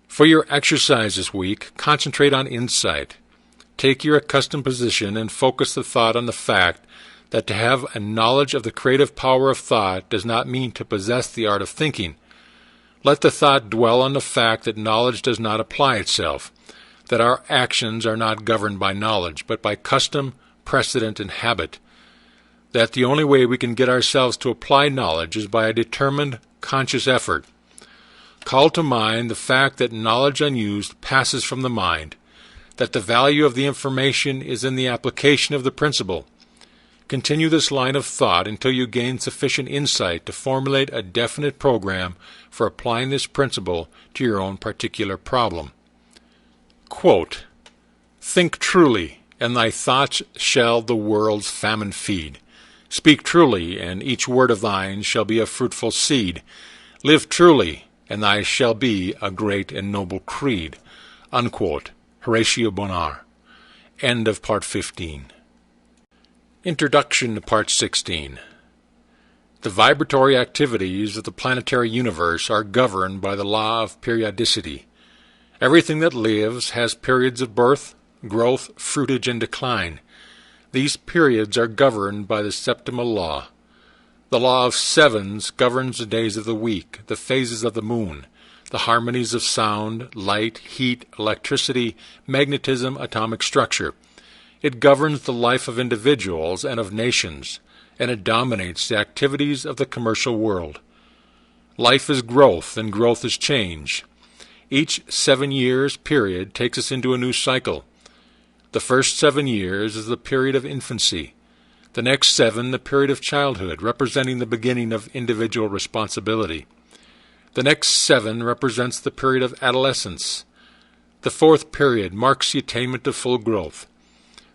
For your exercise this week, concentrate on insight. Take your accustomed position and focus the thought on the fact that to have a knowledge of the creative power of thought does not mean to possess the art of thinking. Let the thought dwell on the fact that knowledge does not apply itself, that our actions are not governed by knowledge, but by custom, precedent, and habit, that the only way we can get ourselves to apply knowledge is by a determined, conscious effort. Call to mind the fact that knowledge unused passes from the mind, that the value of the information is in the application of the principle. Continue this line of thought until you gain sufficient insight to formulate a definite program for applying this principle to your own particular problem. Quote, "Think truly, and thy thoughts shall the world's famine feed. Speak truly, and each word of thine shall be a fruitful seed. Live truly, and thy shall be a great and noble creed." Unquote. Horatio Bonar. End of Part 15. Introduction to Part 16. The vibratory activities of the planetary universe are governed by the law of periodicity. Everything that lives has periods of birth, growth, fruitage, and decline. These periods are governed by the septimal law. The law of sevens governs the days of the week, the phases of the moon, the harmonies of sound, light, heat, electricity, magnetism, atomic structure. It governs the life of individuals and of nations, and it dominates the activities of the commercial world. Life is growth, and growth is change. Each 7 years period takes us into a new cycle. The first 7 years is the period of infancy. The next 7, the period of childhood, representing the beginning of individual responsibility. The next 7 represents the period of adolescence. The 4th period marks the attainment of full growth.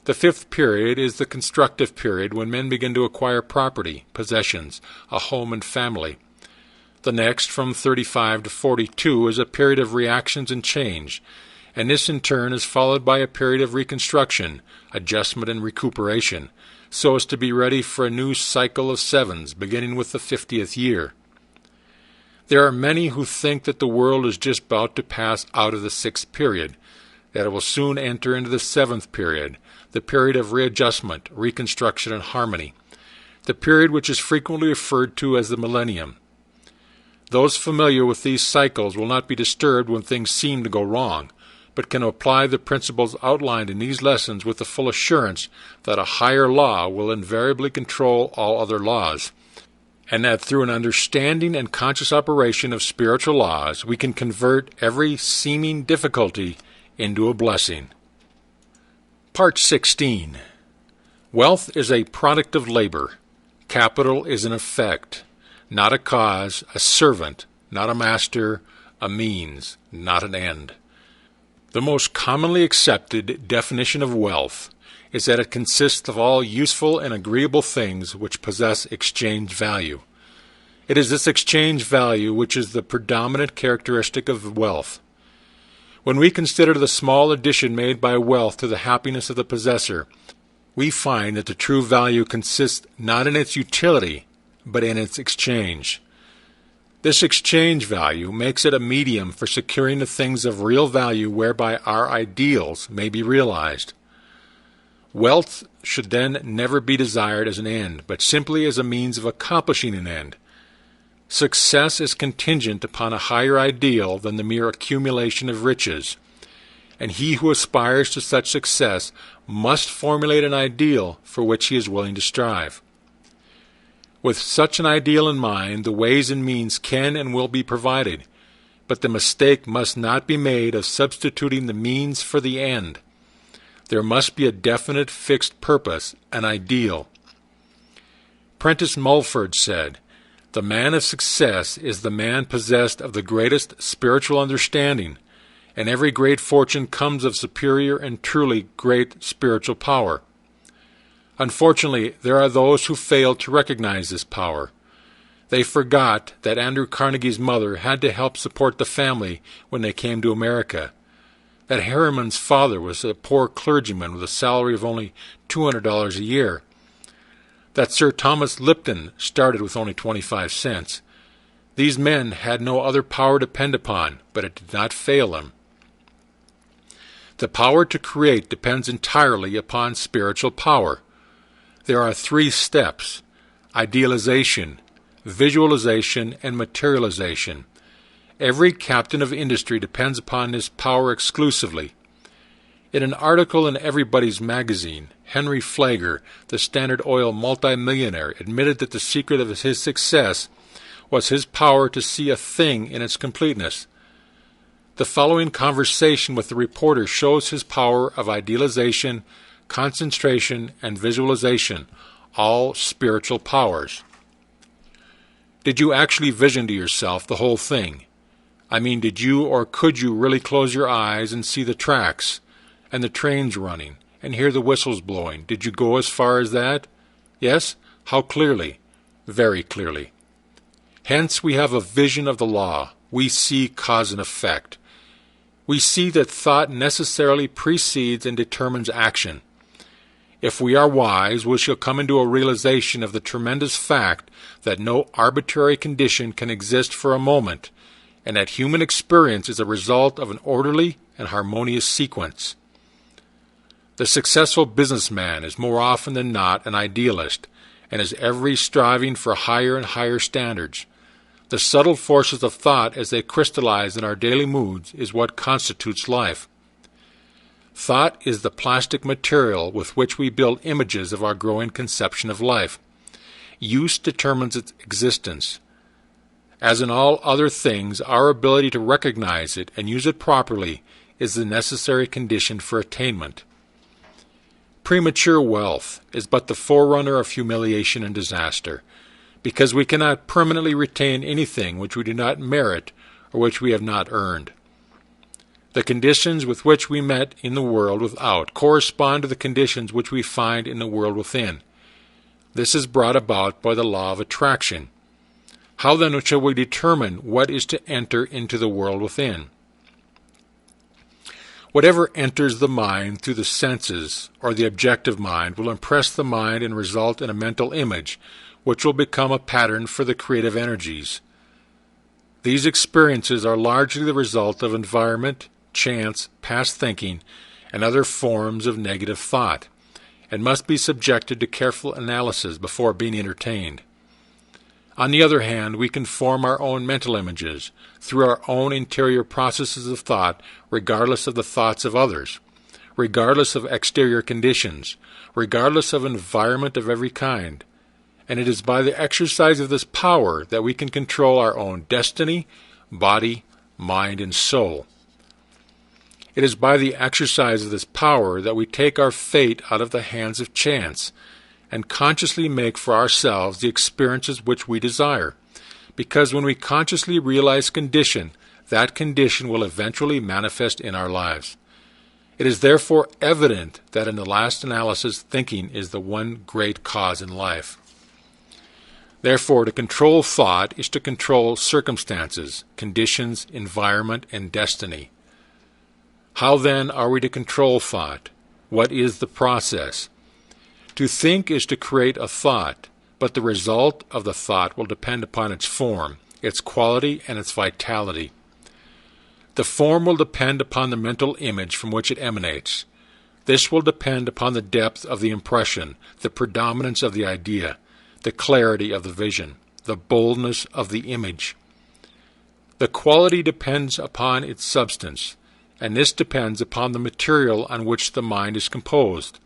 The 5th period is the constructive period when men begin to acquire property, possessions, a home and family. The next, from 35 to 42, is a period of reactions and change, and this in turn is followed by a period of reconstruction, adjustment, and recuperation, so as to be ready for a new cycle of sevens, beginning with the 50th year. There are many who think that the world is just about to pass out of the 6th period, that it will soon enter into the 7th period, the period of readjustment, reconstruction, and harmony, the period which is frequently referred to as the millennium. Those familiar with these cycles will not be disturbed when things seem to go wrong, but can apply the principles outlined in these lessons with the full assurance that a higher law will invariably control all other laws, and that through an understanding and conscious operation of spiritual laws we can convert every seeming difficulty into a blessing. Part 16. Wealth is a product of labor. Capital is an effect, not a cause, a servant, not a master, a means, not an end. The most commonly accepted definition of wealth is that it consists of all useful and agreeable things which possess exchange value. It is this exchange value which is the predominant characteristic of wealth. When we consider the small addition made by wealth to the happiness of the possessor, we find that the true value consists not in its utility, but in its exchange. This exchange value makes it a medium for securing the things of real value whereby our ideals may be realized. Wealth should then never be desired as an end, but simply as a means of accomplishing an end. Success is contingent upon a higher ideal than the mere accumulation of riches, and he who aspires to such success must formulate an ideal for which he is willing to strive. With such an ideal in mind, the ways and means can and will be provided, but the mistake must not be made of substituting the means for the end. There must be a definite fixed purpose, an ideal. Prentice Mulford said, The man of success is the man possessed of the greatest spiritual understanding, and every great fortune comes of superior and truly great spiritual power. Unfortunately, there are those who fail to recognize this power. They forgot that Andrew Carnegie's mother had to help support the family when they came to America, that Harriman's father was a poor clergyman with a salary of only $200 a year, that Sir Thomas Lipton started with only 25 cents. These men had no other power to depend upon, but it did not fail them. The power to create depends entirely upon spiritual power. There are 3 steps: idealization, visualization, and materialization. Every captain of industry depends upon this power exclusively. In an article in Everybody's Magazine, Henry Flagler, the Standard Oil multimillionaire, admitted that the secret of his success was his power to see a thing in its completeness. The following conversation with the reporter shows his power of idealization, concentration, and visualization, all spiritual powers. Did you actually vision to yourself the whole thing? I mean, did you or could you really close your eyes and see the tracks, and the trains running, and hear the whistles blowing? Did you go as far as that? Yes? How clearly? Very clearly. Hence we have a vision of the law. We see cause and effect. We see that thought necessarily precedes and determines action. If we are wise, we shall come into a realization of the tremendous fact that no arbitrary condition can exist for a moment, and that human experience is a result of an orderly and harmonious sequence. The successful businessman is more often than not an idealist, and is ever striving for higher and higher standards. The subtle forces of thought as they crystallize in our daily moods is what constitutes life. Thought is the plastic material with which we build images of our growing conception of life. Use determines its existence. As in all other things, our ability to recognize it and use it properly is the necessary condition for attainment. Premature wealth is but the forerunner of humiliation and disaster, because we cannot permanently retain anything which we do not merit or which we have not earned. The conditions with which we met in the world without correspond to the conditions which we find in the world within. This is brought about by the law of attraction. How then shall we determine what is to enter into the world within? Whatever enters the mind through the senses or the objective mind will impress the mind and result in a mental image, which will become a pattern for the creative energies. These experiences are largely the result of environment, chance, past thinking, and other forms of negative thought, and must be subjected to careful analysis before being entertained. On the other hand, we can form our own mental images through our own interior processes of thought, regardless of the thoughts of others, regardless of exterior conditions, regardless of environment of every kind. And it is by the exercise of this power that we can control our own destiny, body, mind, and soul. It is by the exercise of this power that we take our fate out of the hands of chance, and consciously make for ourselves the experiences which we desire, because when we consciously realize condition, that condition will eventually manifest in our lives. It is therefore evident that in the last analysis, thinking is the one great cause in life. Therefore, to control thought is to control circumstances, conditions, environment, and destiny. How then are we to control thought? What is the process? To think is to create a thought, but the result of the thought will depend upon its form, its quality, and its vitality. The form will depend upon the mental image from which it emanates. This will depend upon the depth of the impression, the predominance of the idea, the clarity of the vision, the boldness of the image. The quality depends upon its substance, and this depends upon the material on which the mind is composed.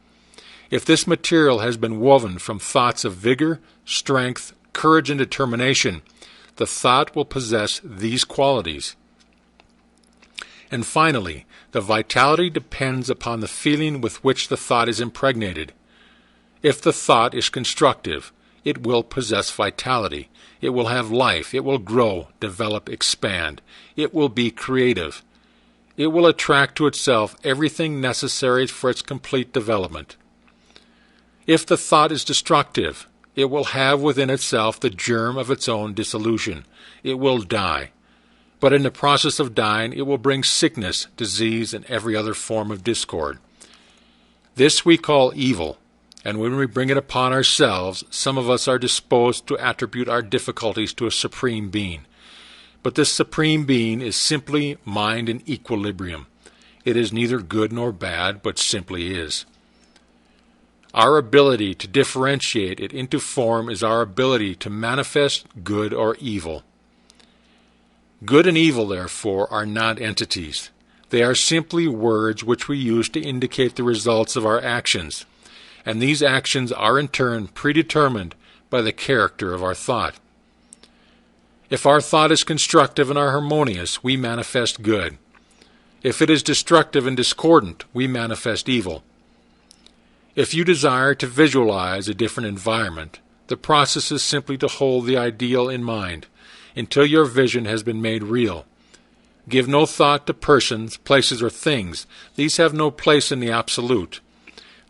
If this material has been woven from thoughts of vigor, strength, courage, and determination, the thought will possess these qualities. And finally, the vitality depends upon the feeling with which the thought is impregnated. If the thought is constructive, It will possess vitality. It will have life. It will grow, develop, expand. It will be creative. It will attract to itself everything necessary for its complete development. If the thought is destructive, it will have within itself the germ of its own dissolution. It will die. But in the process of dying, it will bring sickness, disease, and every other form of discord. This we call evil, and when we bring it upon ourselves, some of us are disposed to attribute our difficulties to a supreme being. But this supreme being is simply mind in equilibrium. It is neither good nor bad, but simply is. Our ability to differentiate it into form is our ability to manifest good or evil. Good and evil, therefore, are not entities. They are simply words which we use to indicate the results of our actions, and these actions are in turn predetermined by the character of our thought. If our thought is constructive and harmonious, we manifest good. If it is destructive and discordant, we manifest evil. If you desire to visualize a different environment, the process is simply to hold the ideal in mind until your vision has been made real. Give no thought to persons, places, or things. These have no place in the absolute.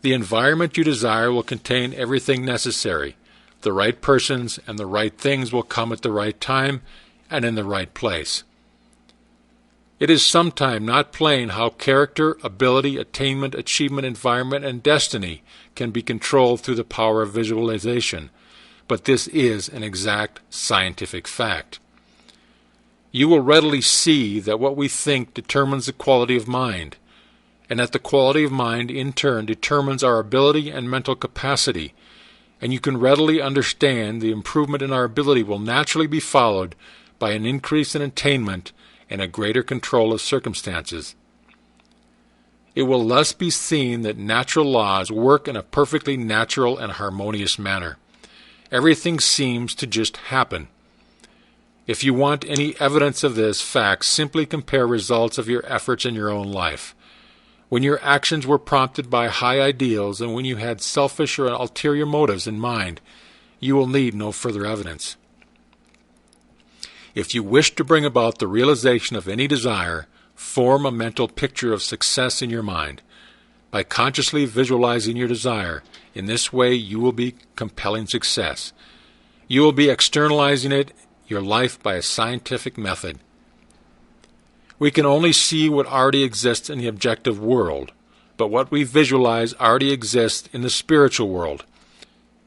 The environment you desire will contain everything necessary. The right persons and the right things will come at the right time and in the right place. It is sometime not plain how character, ability, attainment, achievement, environment, and destiny can be controlled through the power of visualization, but this is an exact scientific fact. You will readily see that what we think determines the quality of mind, and that the quality of mind in turn determines our ability and mental capacity, and you can readily understand the improvement in our ability will naturally be followed by an increase in attainment and a greater control of circumstances. It will thus be seen that natural laws work in a perfectly natural and harmonious manner. Everything seems to just happen. If you want any evidence of this fact, simply compare results of your efforts in your own life. When your actions were prompted by high ideals and when you had selfish or ulterior motives in mind, you will need no further evidence. If you wish to bring about the realization of any desire, form a mental picture of success in your mind. By consciously visualizing your desire, in this way you will be compelling success. You will be externalizing your life by a scientific method. We can only see what already exists in the objective world, but what we visualize already exists in the spiritual world.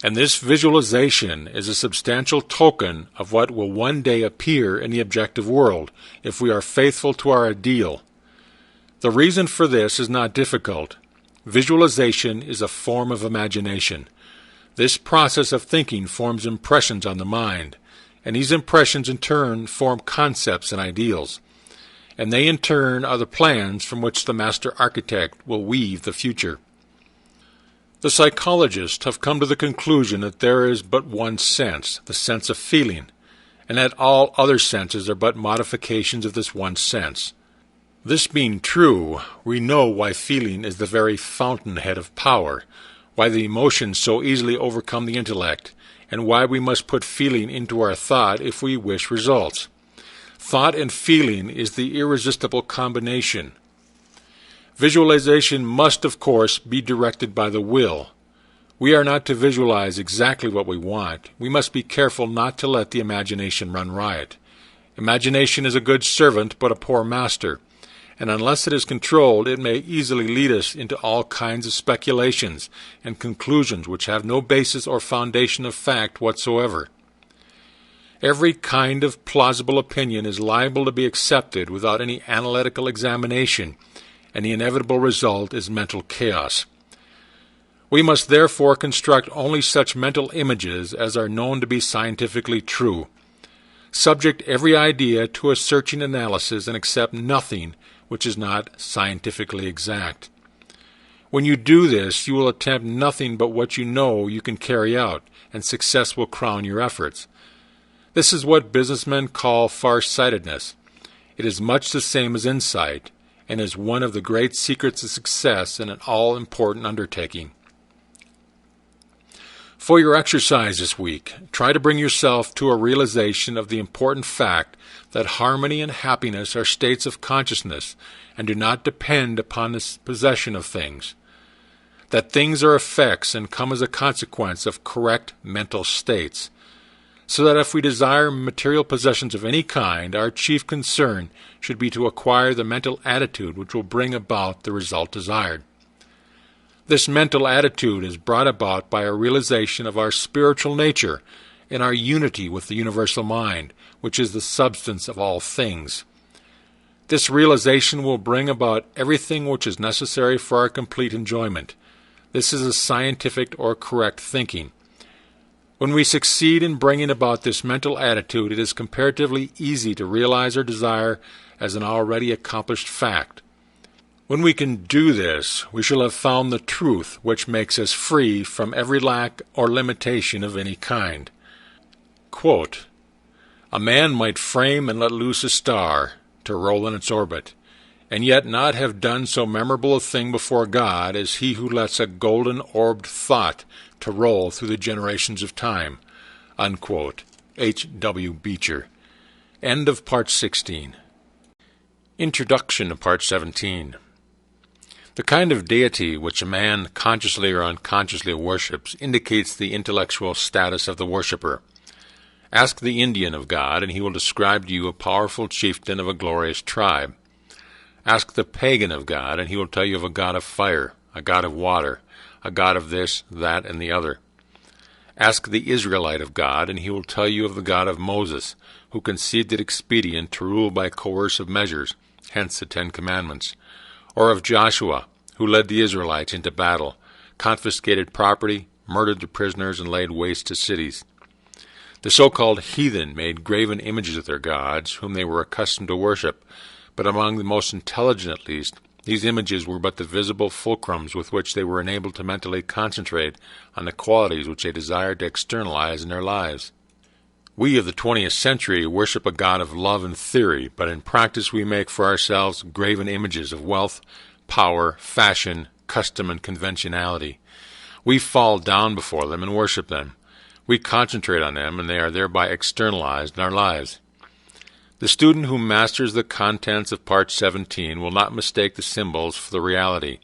And this visualization is a substantial token of what will one day appear in the objective world if we are faithful to our ideal. The reason for this is not difficult. Visualization is a form of imagination. This process of thinking forms impressions on the mind, and these impressions in turn form concepts and ideals. And they in turn are the plans from which the master architect will weave the future. The psychologists have come to the conclusion that there is but one sense, the sense of feeling, and that all other senses are but modifications of this one sense. This being true, we know why feeling is the very fountainhead of power, why the emotions so easily overcome the intellect, and why we must put feeling into our thought if we wish results. Thought and feeling is the irresistible combination. Visualization must, of course, be directed by the will. We are not to visualize exactly what we want. We must be careful not to let the imagination run riot. Imagination is a good servant, but a poor master, and unless it is controlled, it may easily lead us into all kinds of speculations and conclusions which have no basis or foundation of fact whatsoever. Every kind of plausible opinion is liable to be accepted without any analytical examination, and the inevitable result is mental chaos. We must therefore construct only such mental images as are known to be scientifically true. Subject every idea to a searching analysis and accept nothing which is not scientifically exact. When you do this, you will attempt nothing but what you know you can carry out, and success will crown your efforts. This is what businessmen call far-sightedness. It is much the same as insight, and is one of the great secrets of success in an all-important undertaking. For your exercise this week, try to bring yourself to a realization of the important fact that harmony and happiness are states of consciousness and do not depend upon the possession of things. That things are effects and come as a consequence of correct mental states. So that if we desire material possessions of any kind, our chief concern should be to acquire the mental attitude which will bring about the result desired. This mental attitude is brought about by a realization of our spiritual nature and our unity with the universal mind, which is the substance of all things. This realization will bring about everything which is necessary for our complete enjoyment. This is a scientific or correct thinking. When we succeed in bringing about this mental attitude, it is comparatively easy to realize our desire as an already accomplished fact. When we can do this, we shall have found the truth which makes us free from every lack or limitation of any kind. Quote, "A man might frame and let loose a star to roll in its orbit, and yet not have done so memorable a thing before God as he who lets a golden-orbed thought to roll through the generations of time." Unquote. H. W. Beecher. End of Part 16. Introduction to Part 17. The kind of deity which a man consciously or unconsciously worships indicates the intellectual status of the worshipper. Ask the Indian of God, and he will describe to you a powerful chieftain of a glorious tribe. Ask the pagan of God, and he will tell you of a god of fire, a god of water, a god of this, that, and the other. Ask the Israelite of God, and he will tell you of the God of Moses, who conceived it expedient to rule by coercive measures, hence the 10 Commandments. Or of Joshua, who led the Israelites into battle, confiscated property, murdered the prisoners, and laid waste to cities. The so-called heathen made graven images of their gods, whom they were accustomed to worship, but among the most intelligent at least, these images were but the visible fulcrums with which they were enabled to mentally concentrate on the qualities which they desired to externalize in their lives. We of the 20th century worship a God of love in theory, but in practice we make for ourselves graven images of wealth, power, fashion, custom, and conventionality. We fall down before them and worship them. We concentrate on them, and they are thereby externalized in our lives. The student who masters the contents of Part 17 will not mistake the symbols for the reality.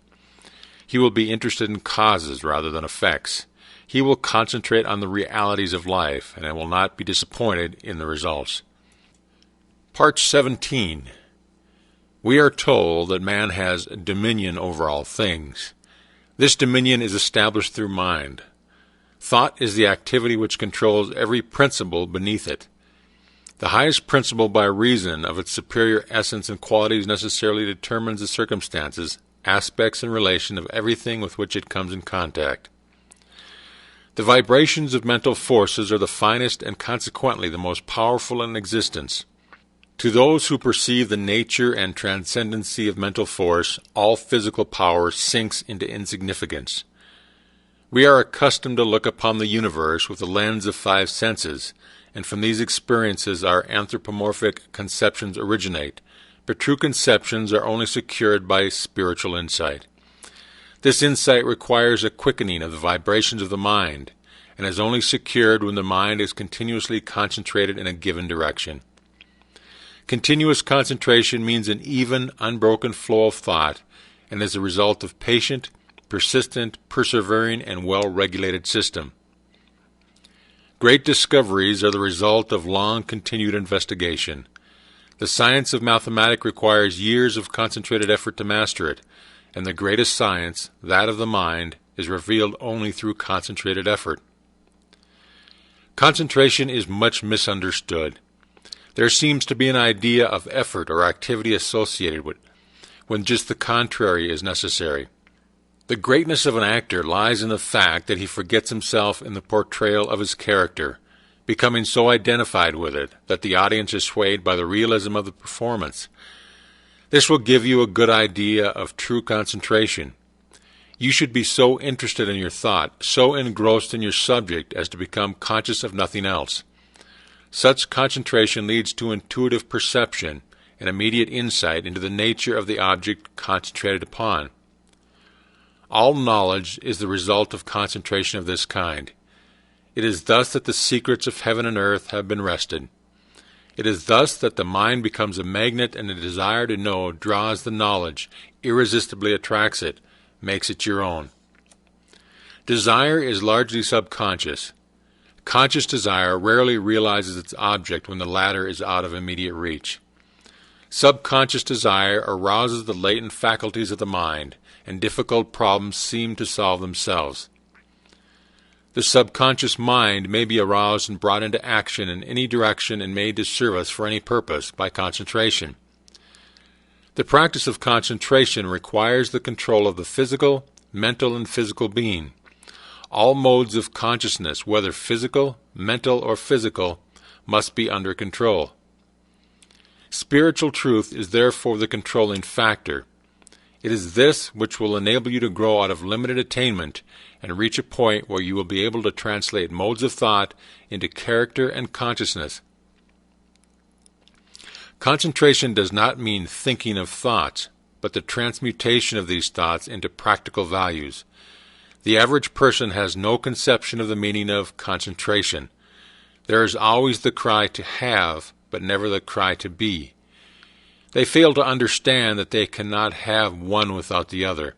He will be interested in causes rather than effects. He will concentrate on the realities of life, and will not be disappointed in the results. Part 17. We are told that man has dominion over all things. This dominion is established through mind. Thought is the activity which controls every principle beneath it. The highest principle, by reason of its superior essence and qualities, necessarily determines the circumstances, aspects, and relation of everything with which it comes in contact. The vibrations of mental forces are the finest and consequently the most powerful in existence. To those who perceive the nature and transcendency of mental force, all physical power sinks into insignificance. We are accustomed to look upon the universe with the lens of 5 senses, and from these experiences our anthropomorphic conceptions originate, but true conceptions are only secured by spiritual insight. This insight requires a quickening of the vibrations of the mind, and is only secured when the mind is continuously concentrated in a given direction. Continuous concentration means an even, unbroken flow of thought, and is the result of patient, persistent, persevering, and well-regulated system. Great discoveries are the result of long-continued investigation. The science of mathematics requires years of concentrated effort to master it, and the greatest science, that of the mind, is revealed only through concentrated effort. Concentration is much misunderstood. There seems to be an idea of effort or activity associated with it, when just the contrary is necessary. The greatness of an actor lies in the fact that he forgets himself in the portrayal of his character, becoming so identified with it that the audience is swayed by the realism of the performance. This will give you a good idea of true concentration. You should be so interested in your thought, so engrossed in your subject as to become conscious of nothing else. Such concentration leads to intuitive perception and immediate insight into the nature of the object concentrated upon. All knowledge is the result of concentration of this kind. It is thus that the secrets of heaven and earth have been wrested. It is thus that the mind becomes a magnet, and the desire to know draws the knowledge, irresistibly attracts it, makes it your own. Desire is largely subconscious. Conscious desire rarely realizes its object when the latter is out of immediate reach. Subconscious desire arouses the latent faculties of the mind, and difficult problems seem to solve themselves. The subconscious mind may be aroused and brought into action in any direction and made to serve us for any purpose by concentration. The practice of concentration requires the control of the physical, mental, and physical being. All modes of consciousness, whether physical, mental, or physical, must be under control. Spiritual truth is therefore the controlling factor. It is this which will enable you to grow out of limited attainment and reach a point where you will be able to translate modes of thought into character and consciousness. Concentration does not mean thinking of thoughts, but the transmutation of these thoughts into practical values. The average person has no conception of the meaning of concentration. There is always the cry to have, but never the cry to be. They fail to understand that they cannot have one without the other,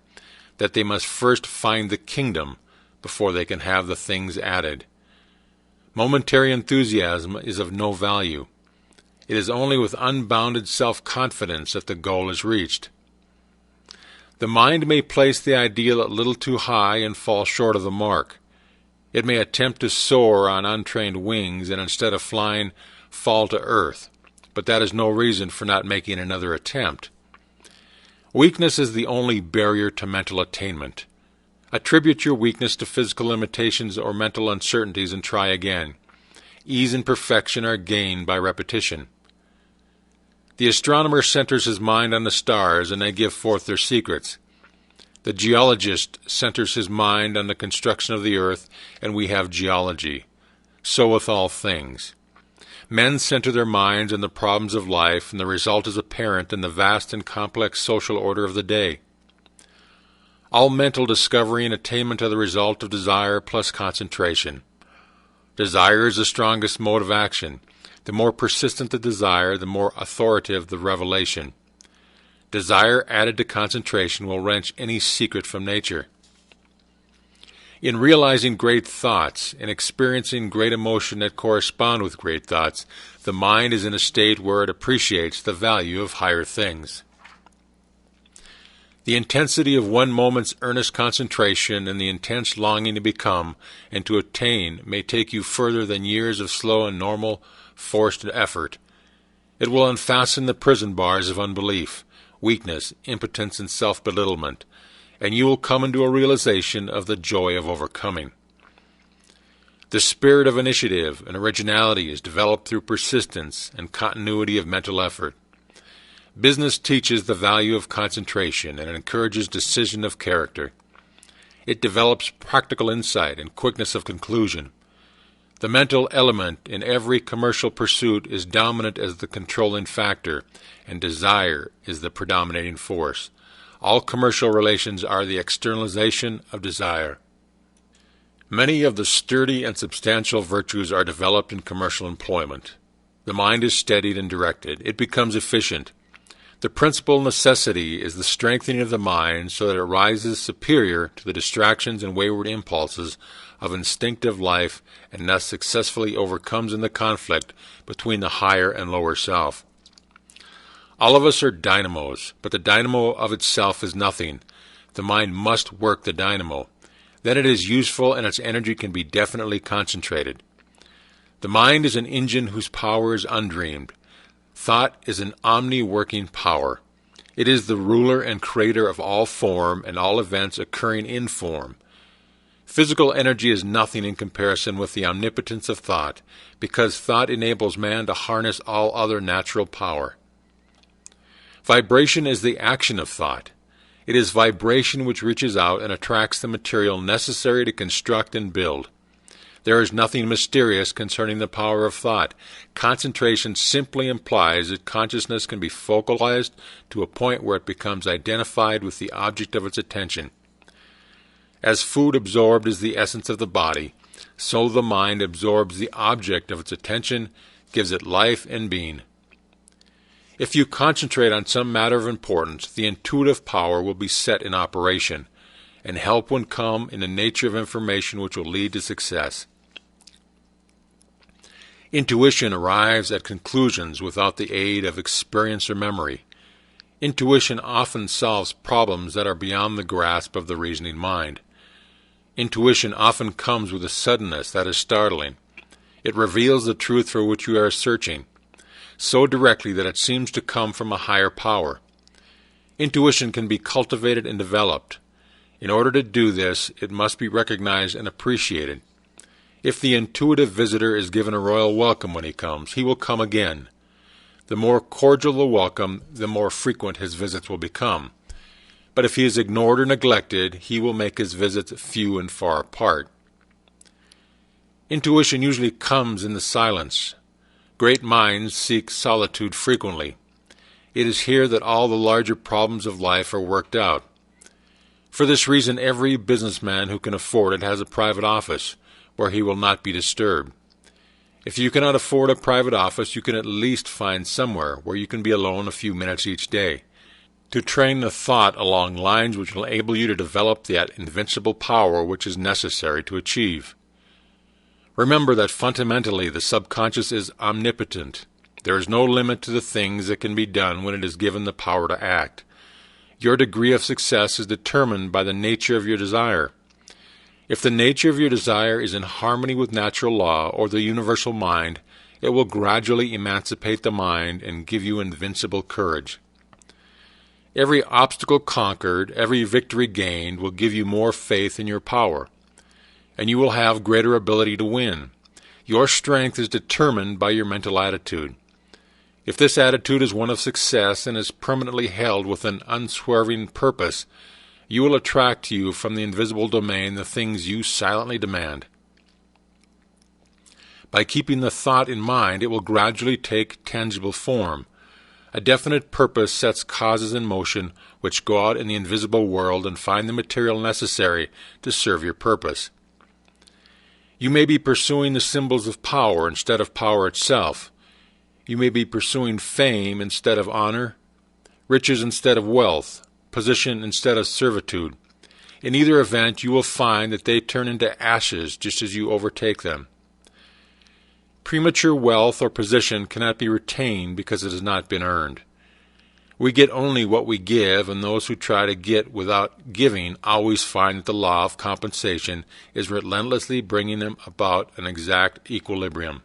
that they must first find the kingdom before they can have the things added. Momentary enthusiasm is of no value. It is only with unbounded self-confidence that the goal is reached. The mind may place the ideal a little too high and fall short of the mark. It may attempt to soar on untrained wings and instead of flying, fall to earth, but that is no reason for not making another attempt. Weakness is the only barrier to mental attainment. Attribute your weakness to physical limitations or mental uncertainties and try again. Ease and perfection are gained by repetition. The astronomer centers his mind on the stars, and they give forth their secrets. The geologist centers his mind on the construction of the earth, and we have geology. So with all things. Men center their minds on the problems of life, and the result is apparent in the vast and complex social order of the day. All mental discovery and attainment are the result of desire plus concentration. Desire is the strongest mode of action. The more persistent the desire, the more authoritative the revelation. Desire added to concentration will wrench any secret from nature. In realizing great thoughts and experiencing great emotion that correspond with great thoughts, the mind is in a state where it appreciates the value of higher things. The intensity of one moment's earnest concentration and the intense longing to become and to attain may take you further than years of slow and normal forced effort. It will unfasten the prison bars of unbelief, weakness, impotence, and self-belittlement, and you will come into a realization of the joy of overcoming. The spirit of initiative and originality is developed through persistence and continuity of mental effort. Business teaches the value of concentration and encourages decision of character. It develops practical insight and quickness of conclusion. The mental element in every commercial pursuit is dominant as the controlling factor, and desire is the predominating force. All commercial relations are the externalization of desire. Many of the sturdy and substantial virtues are developed in commercial employment. The mind is steadied and directed. It becomes efficient. The principal necessity is the strengthening of the mind so that it rises superior to the distractions and wayward impulses of instinctive life and thus successfully overcomes in the conflict between the higher and lower self. All of us are dynamos, but the dynamo of itself is nothing. The mind must work the dynamo. Then it is useful and its energy can be definitely concentrated. The mind is an engine whose power is undreamed. Thought is an omni-working power. It is the ruler and creator of all form and all events occurring in form. Physical energy is nothing in comparison with the omnipotence of thought, because thought enables man to harness all other natural power. Vibration is the action of thought. It is vibration which reaches out and attracts the material necessary to construct and build. There is nothing mysterious concerning the power of thought. Concentration simply implies that consciousness can be focalized to a point where it becomes identified with the object of its attention. As food absorbed is the essence of the body, So the mind absorbs the object of its attention, gives it life and being. If you concentrate on some matter of importance, the intuitive power will be set in operation, and help will come in the nature of information which will lead to success. Intuition arrives at conclusions without the aid of experience or memory. Intuition often solves problems that are beyond the grasp of the reasoning mind. Intuition often comes with a suddenness that is startling. It reveals the truth for which you are searching, so directly that it seems to come from a higher power. Intuition can be cultivated and developed. In order to do this, it must be recognized and appreciated. If the intuitive visitor is given a royal welcome when he comes, he will come again. The more cordial the welcome, the more frequent his visits will become. But if he is ignored or neglected, he will make his visits few and far apart. Intuition usually comes in the silence. Great minds seek solitude frequently. It is here that all the larger problems of life are worked out. For this reason, every businessman who can afford it has a private office, where he will not be disturbed. If you cannot afford a private office, you can at least find somewhere where you can be alone a few minutes each day, to train the thought along lines which will enable you to develop that invincible power which is necessary to achieve. Remember that fundamentally the subconscious is omnipotent. There is no limit to the things that can be done when it is given the power to act. Your degree of success is determined by the nature of your desire. If the nature of your desire is in harmony with natural law or the universal mind, it will gradually emancipate the mind and give you invincible courage. Every obstacle conquered, every victory gained will give you more faith in your power, and you will have greater ability to win. Your strength is determined by your mental attitude. If this attitude is one of success and is permanently held with an unswerving purpose, you will attract to you from the invisible domain the things you silently demand. By keeping the thought in mind, it will gradually take tangible form. A definite purpose sets causes in motion which go out in the invisible world and find the material necessary to serve your purpose. You may be pursuing the symbols of power instead of power itself. You may be pursuing fame instead of honor, riches instead of wealth, position instead of servitude. In either event, you will find that they turn into ashes just as you overtake them. Premature wealth or position cannot be retained because it has not been earned. We get only what we give, and those who try to get without giving always find that the law of compensation is relentlessly bringing them about an exact equilibrium.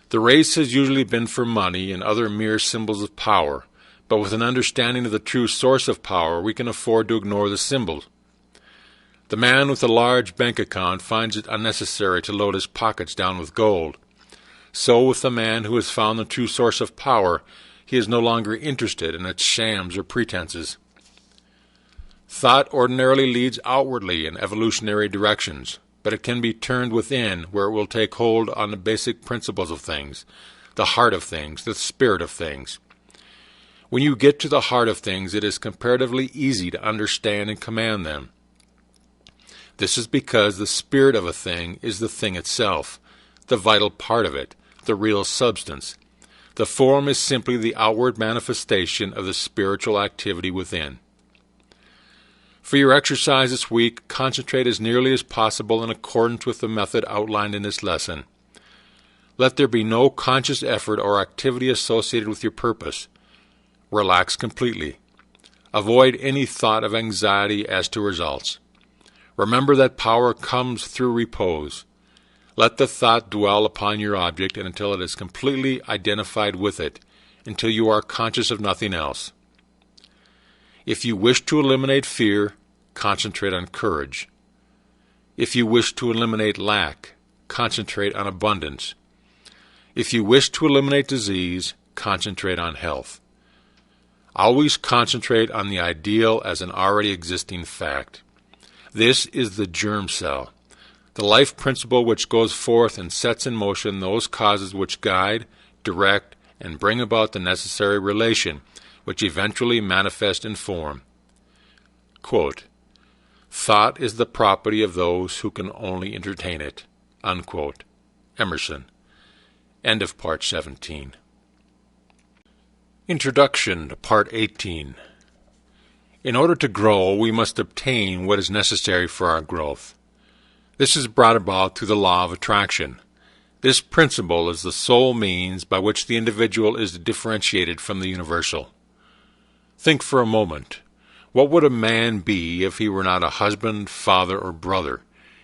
The race has usually been for money and other mere symbols of power, but with an understanding of the true source of power, we can afford to ignore the symbols. The man with a large bank account finds it unnecessary to load his pockets down with gold. So with the man who has found the true source of power, he is no longer interested in its shams or pretenses. Thought ordinarily leads outwardly in evolutionary directions, but it can be turned within, where it will take hold on the basic principles of things, the heart of things, the spirit of things. When you get to the heart of things, it is comparatively easy to understand and command them. This is because the spirit of a thing is the thing itself, the vital part of it, the real substance. The form is simply the outward manifestation of the spiritual activity within. For your exercise this week, concentrate as nearly as possible in accordance with the method outlined in this lesson. Let there be no conscious effort or activity associated with your purpose. Relax completely. Avoid any thought of anxiety as to results. Remember that power comes through repose. Let the thought dwell upon your object until it is completely identified with it, until you are conscious of nothing else. If you wish to eliminate fear, concentrate on courage. If you wish to eliminate lack, concentrate on abundance. If you wish to eliminate disease, concentrate on health. Always concentrate on the ideal as an already existing fact. This is the germ cell, the life principle which goes forth and sets in motion those causes which guide, direct, and bring about the necessary relation, which eventually manifest in form. Quote, Thought is the property of those who can only entertain it. Unquote. Emerson. End of Part 17. Introduction to Part 18. In order to grow, we must obtain what is necessary for our growth. This is brought about through the law of attraction. This principle is the sole means by which the individual is differentiated from the universal. Think for a moment. What would a man be if he were not a husband, father, or brother?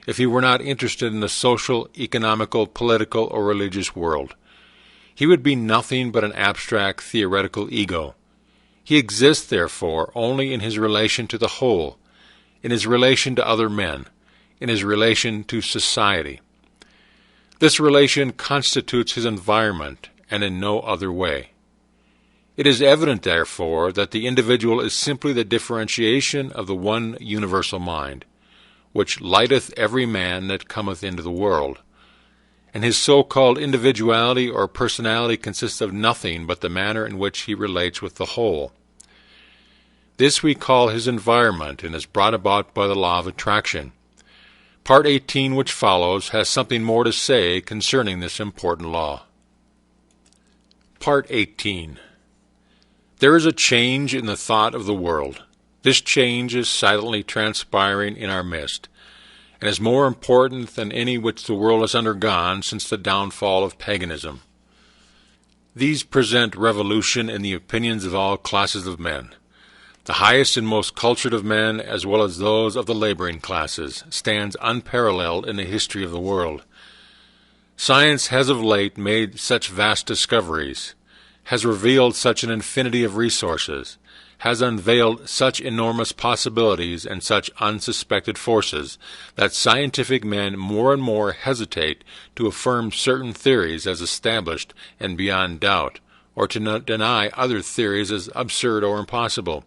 If he were not interested in the social, economical, political, or religious world? He would be nothing but an abstract, theoretical ego. He exists, therefore, only in his relation to the whole, in his relation to other men, in his relation to society. This relation constitutes his environment, and in no other way. It is evident, therefore, that the individual is simply the differentiation of the one universal mind, which lighteth every man that cometh into the world, and his so-called individuality or personality consists of nothing but the manner in which he relates with the whole. This we call his environment, and is brought about by the law of attraction. Part 18, which follows, has something more to say concerning this important law. Part 18. There is a change in the thought of the world. This change is silently transpiring in our midst, and is more important than any which the world has undergone since the downfall of paganism. These present revolution in the opinions of all classes of men. The highest and most cultured of men, as well as those of the laboring classes, stands unparalleled in the history of the world. Science has of late made such vast discoveries, has revealed such an infinity of resources, has unveiled such enormous possibilities and such unsuspected forces, that scientific men more and more hesitate to affirm certain theories as established and beyond doubt, or to deny other theories as absurd or impossible.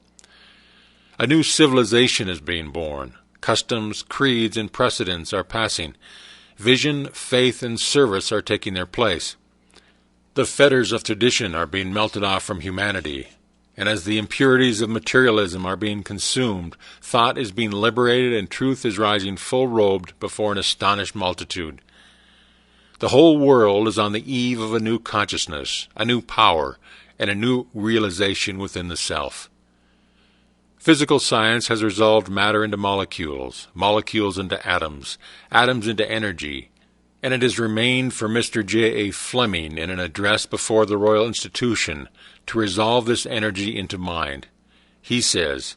A new civilization is being born. Customs, creeds, and precedents are passing. Vision, faith, and service are taking their place. The fetters of tradition are being melted off from humanity, and as the impurities of materialism are being consumed, thought is being liberated and truth is rising full-robed before an astonished multitude. The whole world is on the eve of a new consciousness, a new power, and a new realization within the self. Physical science has resolved matter into molecules, molecules into atoms, atoms into energy, and it has remained for Mr. J. A. Fleming in an address before the Royal Institution to resolve this energy into mind. He says,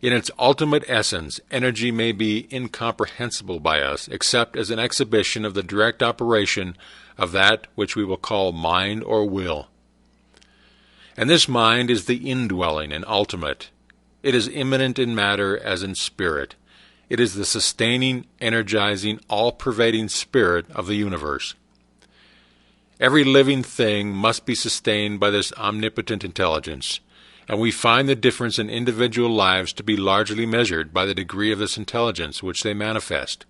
"In its ultimate essence, energy may be incomprehensible by us except as an exhibition of the direct operation of that which we will call mind or will. And this mind is the indwelling and ultimate. It is immanent in matter as in spirit. It is the sustaining, energizing, all-pervading spirit of the universe. Every living thing must be sustained by this omnipotent intelligence, and we find the difference in individual lives to be largely measured by the degree of this intelligence which they manifest.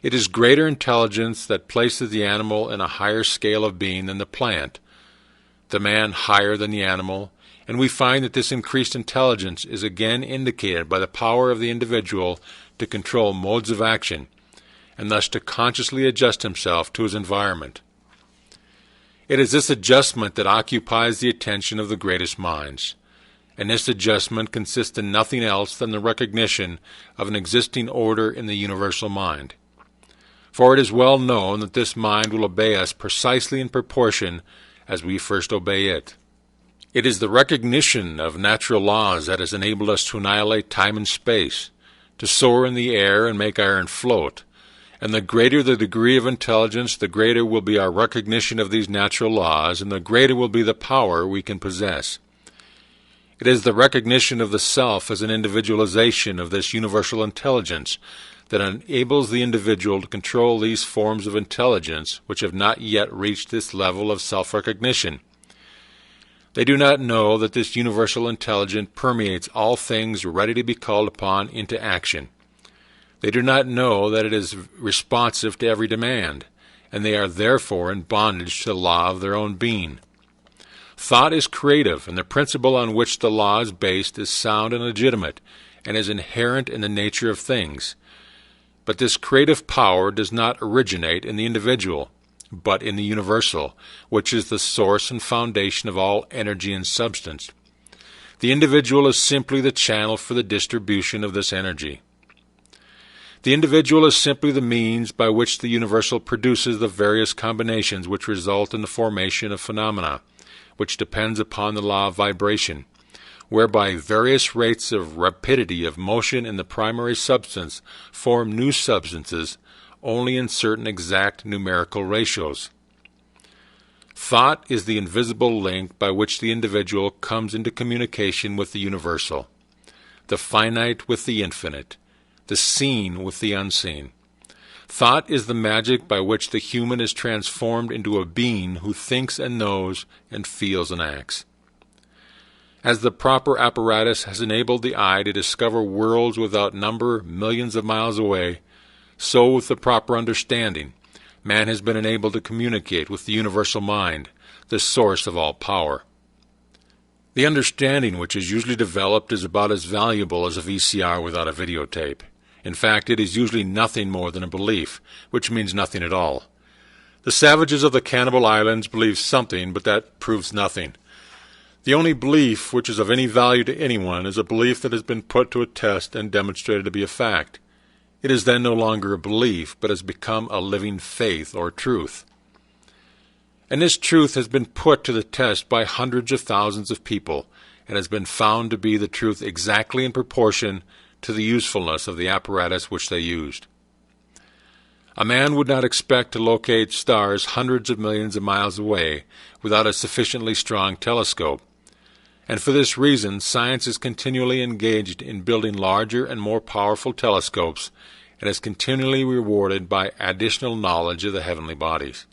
It is greater intelligence that places the animal in a higher scale of being than the plant, the man higher than the animal, and we find that this increased intelligence is again indicated by the power of the individual to control modes of action, and thus to consciously adjust himself to his environment. It is this adjustment that occupies the attention of the greatest minds, and this adjustment consists in nothing else than the recognition of an existing order in the universal mind. For it is well known that this mind will obey us precisely in proportion as we first obey it. It is the recognition of natural laws that has enabled us to annihilate time and space, to soar in the air and make iron float, and the greater the degree of intelligence, the greater will be our recognition of these natural laws, and the greater will be the power we can possess. It is the recognition of the self as an individualization of this universal intelligence that enables the individual to control these forms of intelligence which have not yet reached this level of self-recognition. They do not know that this universal intelligence permeates all things ready to be called upon into action. They do not know that it is responsive to every demand, and they are therefore in bondage to the law of their own being. Thought is creative, and the principle on which the law is based is sound and legitimate, and is inherent in the nature of things. But this creative power does not originate in the individual, but in the universal, which is the source and foundation of all energy and substance. The individual is simply the channel for the distribution of this energy. The individual is simply the means by which the universal produces the various combinations which result in the formation of phenomena, which depends upon the law of vibration, whereby various rates of rapidity of motion in the primary substance form new substances only in certain exact numerical ratios. Thought is the invisible link by which the individual comes into communication with the universal, the finite with the infinite, the seen with the unseen. Thought is the magic by which the human is transformed into a being who thinks and knows and feels and acts. As the proper apparatus has enabled the eye to discover worlds without number millions of miles away, so with the proper understanding, man has been enabled to communicate with the universal mind, the source of all power. The understanding which is usually developed is about as valuable as a VCR without a videotape. In fact, it is usually nothing more than a belief, which means nothing at all. The savages of the Cannibal Islands believe something, but that proves nothing. The only belief which is of any value to anyone is a belief that has been put to a test and demonstrated to be a fact. It is then no longer a belief, but has become a living faith or truth. And this truth has been put to the test by hundreds of thousands of people, and has been found to be the truth exactly in proportion to the usefulness of the apparatus which they used. A man would not expect to locate stars hundreds of millions of miles away without a sufficiently strong telescope, and for this reason science is continually engaged in building larger and more powerful telescopes, and is continually rewarded by additional knowledge of the heavenly bodies.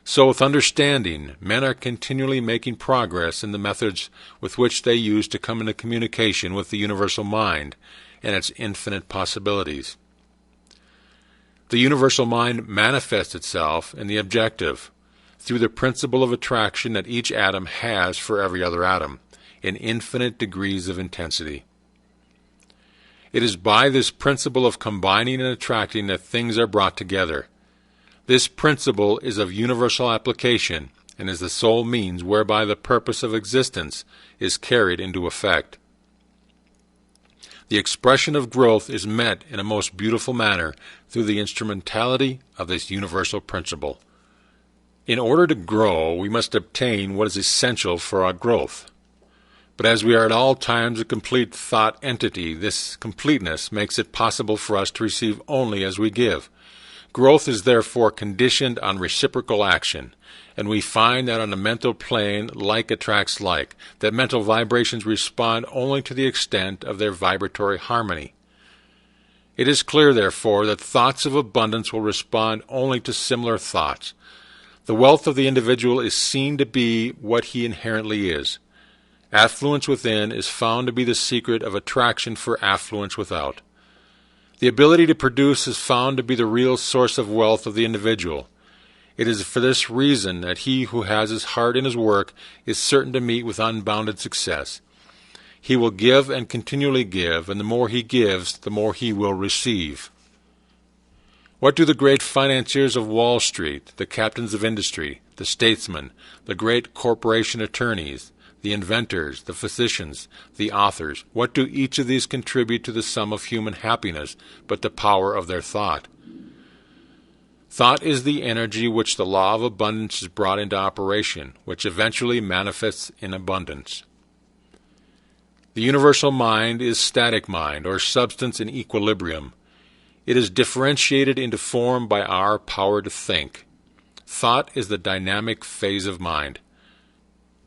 So with understanding, men are continually making progress in the methods with which they use to come into communication with the universal mind and its infinite possibilities. The universal mind manifests itself in the objective, through the principle of attraction that each atom has for every other atom, in infinite degrees of intensity. It is by this principle of combining and attracting that things are brought together. This principle is of universal application, and is the sole means whereby the purpose of existence is carried into effect. The expression of growth is met in a most beautiful manner through the instrumentality of this universal principle. In order to grow, we must obtain what is essential for our growth. But as we are at all times a complete thought entity, this completeness makes it possible for us to receive only as we give. Growth is therefore conditioned on reciprocal action, and we find that on the mental plane like attracts like, that mental vibrations respond only to the extent of their vibratory harmony. It is clear, therefore, that thoughts of abundance will respond only to similar thoughts. The wealth of the individual is seen to be what he inherently is. Affluence within is found to be the secret of attraction for affluence without. The ability to produce is found to be the real source of wealth of the individual. It is for this reason that he who has his heart in his work is certain to meet with unbounded success. He will give and continually give, and the more he gives, the more he will receive. What do the great financiers of Wall Street, the captains of industry, the statesmen, the great corporation attorneys, the inventors, the physicians, the authors, what do each of these contribute to the sum of human happiness but the power of their thought? Thought is the energy which the law of abundance has brought into operation, which eventually manifests in abundance. The universal mind is static mind, or substance in equilibrium. It is differentiated into form by our power to think. Thought is the dynamic phase of mind.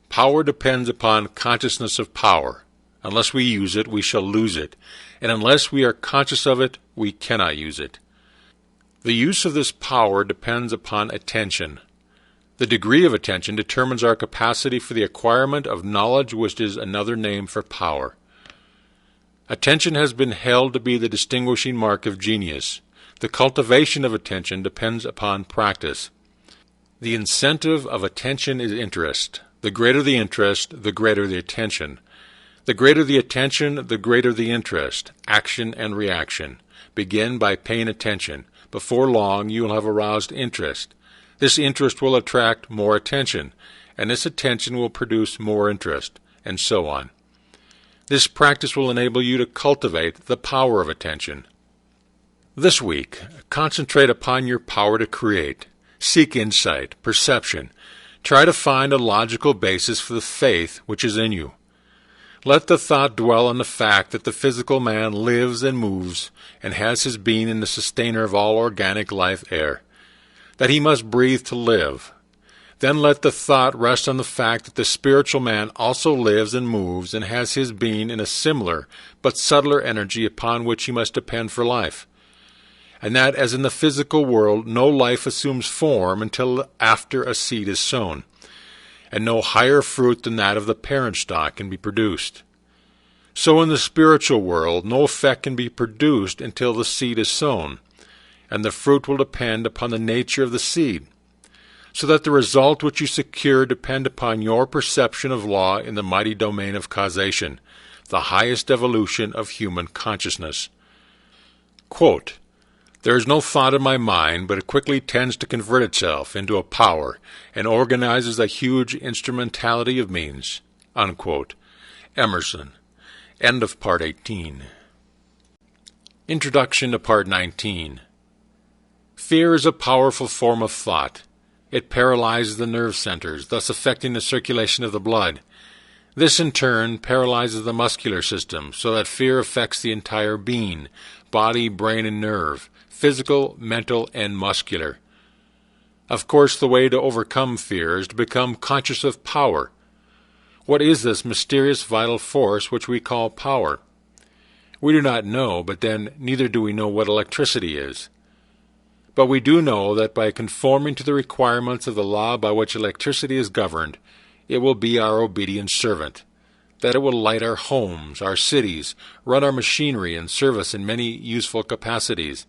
Power depends upon consciousness of power. Unless we use it, we shall lose it, and unless we are conscious of it, we cannot use it. The use of this power depends upon attention. The degree of attention determines our capacity for the acquirement of knowledge, which is another name for power. Attention has been held to be the distinguishing mark of genius. The cultivation of attention depends upon practice. The incentive of attention is interest. The greater the interest, the greater the attention. The greater the attention, the greater the interest, action and reaction. Begin by paying attention. Before long, you will have aroused interest. This interest will attract more attention, and this attention will produce more interest, and so on. This practice will enable you to cultivate the power of attention. This week, concentrate upon your power to create. Seek insight, perception. Try to find a logical basis for the faith which is in you. Let the thought dwell on the fact that the physical man lives and moves and has his being in the sustainer of all organic life air, that he must breathe to live. Then let the thought rest on the fact that the spiritual man also lives and moves and has his being in a similar but subtler energy upon which he must depend for life, and that as in the physical world no life assumes form until after a seed is sown, and no higher fruit than that of the parent stock can be produced. So in the spiritual world no effect can be produced until the seed is sown, and the fruit will depend upon the nature of the seed, so that the result which you secure depend upon your perception of law in the mighty domain of causation, the highest evolution of human consciousness. Quote, "There is no thought in my mind, but it quickly tends to convert itself into a power and organizes a huge instrumentality of means." Unquote. Emerson. End of Part 18. Introduction to Part 19. Fear is a powerful form of thought. It paralyzes the nerve centers, thus affecting the circulation of the blood. This, in turn, paralyzes the muscular system, so that fear affects the entire being, body, brain, and nerve, physical, mental, and muscular. Of course, the way to overcome fear is to become conscious of power. What is this mysterious vital force which we call power? We do not know, but then neither do we know what electricity is. But we do know that by conforming to the requirements of the law by which electricity is governed, it will be our obedient servant, that it will light our homes, our cities, run our machinery, and serve us in many useful capacities.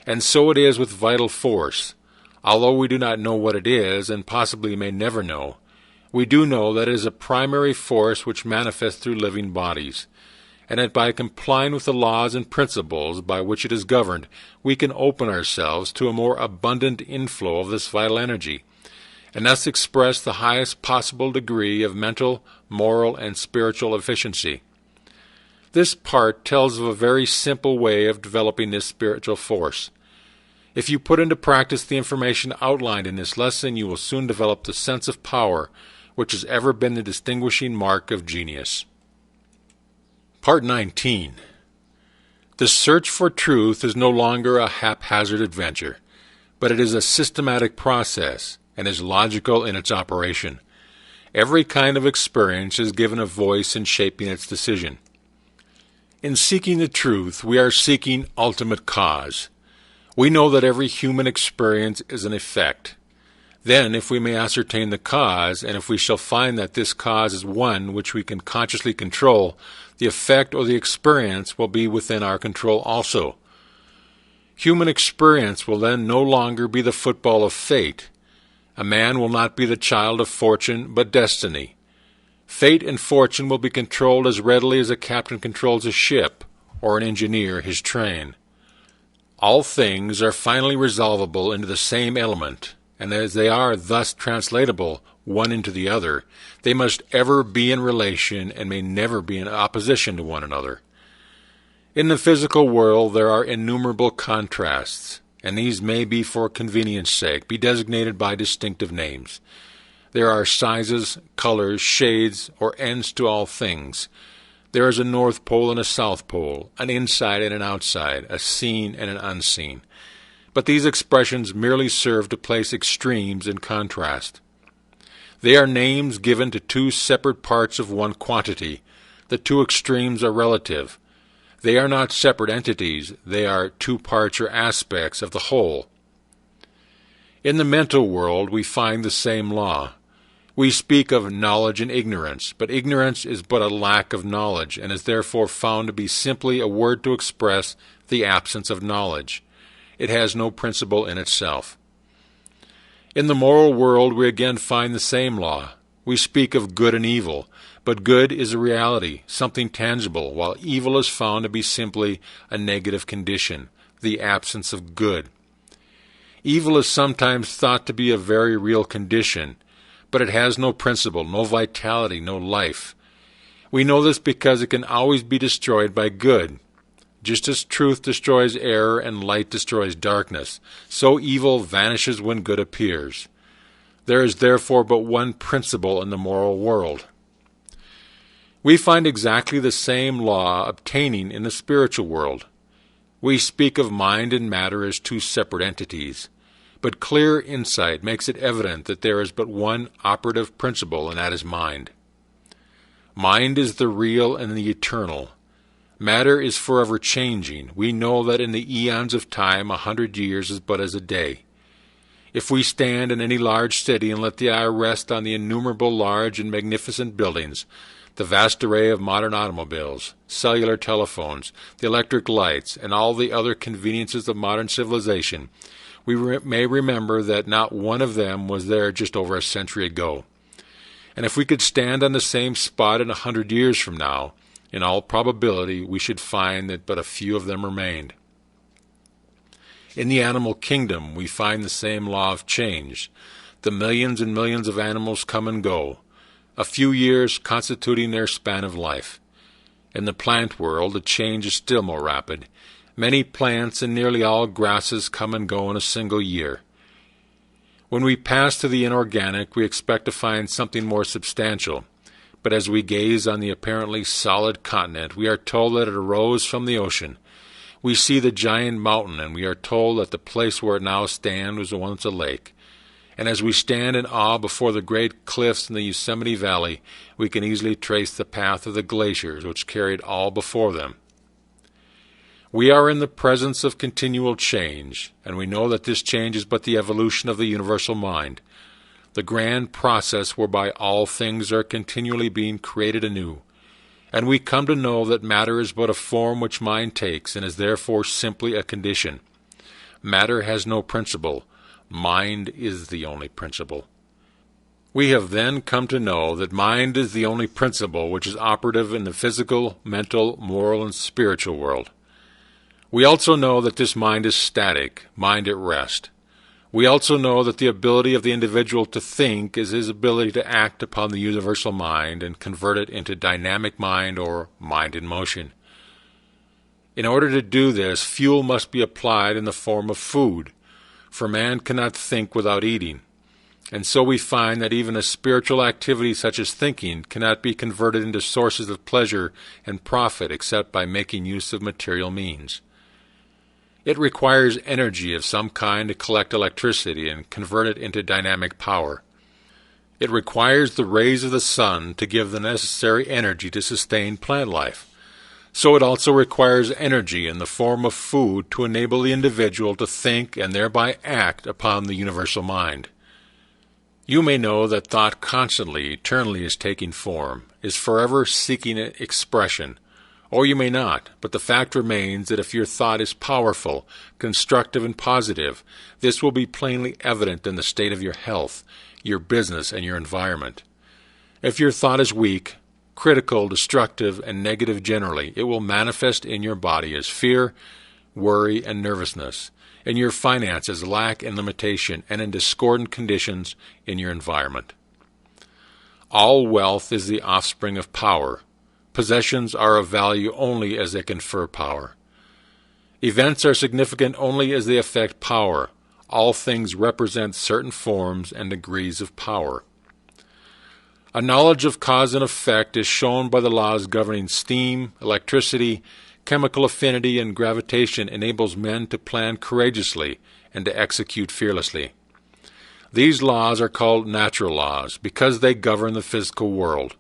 And so it is with vital force. Although we do not know what it is, and possibly may never know, we do know that it is a primary force which manifests through living bodies, and that by complying with the laws and principles by which it is governed, we can open ourselves to a more abundant inflow of this vital energy, and thus express the highest possible degree of mental, moral, and spiritual efficiency. This part tells of a very simple way of developing this spiritual force. If you put into practice the information outlined in this lesson, you will soon develop the sense of power which has ever been the distinguishing mark of genius. Part 19. The search for truth is no longer a haphazard adventure, but it is a systematic process and is logical in its operation. Every kind of experience is given a voice in shaping its decision. In seeking the truth, we are seeking ultimate cause. We know that every human experience is an effect. Then, if we may ascertain the cause, and if we shall find that this cause is one which we can consciously control, the effect or the experience will be within our control also. Human experience will then no longer be the football of fate. A man will not be the child of fortune, but destiny. Fate and fortune will be controlled as readily as a captain controls a ship, or an engineer his train. All things are finally resolvable into the same element, and as they are thus translatable one into the other, they must ever be in relation and may never be in opposition to one another. In the physical world there are innumerable contrasts, and these may be for convenience sake be designated by distinctive names. There are sizes, colors, shades, or ends to all things. There is a North Pole and a South Pole, an inside and an outside, a seen and an unseen. But these expressions merely serve to place extremes in contrast. They are names given to two separate parts of one quantity. The two extremes are relative. They are not separate entities. They are two parts or aspects of the whole. In the mental world we find the same law. We speak of knowledge and ignorance, but ignorance is but a lack of knowledge, and is therefore found to be simply a word to express the absence of knowledge. It has no principle in itself. In the moral world we again find the same law. We speak of good and evil, but good is a reality, something tangible, while evil is found to be simply a negative condition, the absence of good. Evil is sometimes thought to be a very real condition, but it has no principle, no vitality, no life. We know this because it can always be destroyed by good. Just as truth destroys error and light destroys darkness, so evil vanishes when good appears. There is therefore but one principle in the moral world. We find exactly the same law obtaining in the spiritual world. We speak of mind and matter as two separate entities, but clear insight makes it evident that there is but one operative principle, and that is mind. Mind is the real and the eternal. Matter is forever changing. We know that in the eons of time 100 years is but as a day. If we stand in any large city and let the eye rest on the innumerable large and magnificent buildings, the vast array of modern automobiles, cellular telephones, the electric lights, and all the other conveniences of modern civilization, we may remember that not one of them was there just over a century ago. And if we could stand on the same spot in 100 years from now, in all probability we should find that but a few of them remained. In the animal kingdom we find the same law of change. The millions and millions of animals come and go, a few years constituting their span of life. In the plant world the change is still more rapid. Many plants and nearly all grasses come and go in a single year. When we pass to the inorganic, we expect to find something more substantial. But as we gaze on the apparently solid continent, we are told that it arose from the ocean. We see the giant mountain, and we are told that the place where it now stands was once a lake. And as we stand in awe before the great cliffs in the Yosemite Valley, we can easily trace the path of the glaciers which carried all before them. We are in the presence of continual change, and we know that this change is but the evolution of the universal mind, the grand process whereby all things are continually being created anew. And we come to know that matter is but a form which mind takes, and is therefore simply a condition. Matter has no principle. Mind is the only principle. We have then come to know that mind is the only principle which is operative in the physical, mental, moral, and spiritual world. We also know that this mind is static, mind at rest. We also know that the ability of the individual to think is his ability to act upon the universal mind and convert it into dynamic mind or mind in motion. In order to do this, fuel must be applied in the form of food, for man cannot think without eating. And so we find that even a spiritual activity such as thinking cannot be converted into sources of pleasure and profit except by making use of material means. It requires energy of some kind to collect electricity and convert it into dynamic power. It requires the rays of the sun to give the necessary energy to sustain plant life. So it also requires energy in the form of food to enable the individual to think and thereby act upon the universal mind. You may know that thought constantly, eternally is taking form, is forever seeking expression. Or you may not, but the fact remains that if your thought is powerful, constructive, and positive, this will be plainly evident in the state of your health, your business, and your environment. If your thought is weak, critical, destructive, and negative generally, it will manifest in your body as fear, worry, and nervousness, in your finances, lack and limitation, and in discordant conditions in your environment. All wealth is the offspring of power. Possessions are of value only as they confer power. Events are significant only as they affect power. All things represent certain forms and degrees of power. A knowledge of cause and effect is shown by the laws governing steam, electricity, chemical affinity, and gravitation enables men to plan courageously and to execute fearlessly. These laws are called natural laws because they govern the physical world.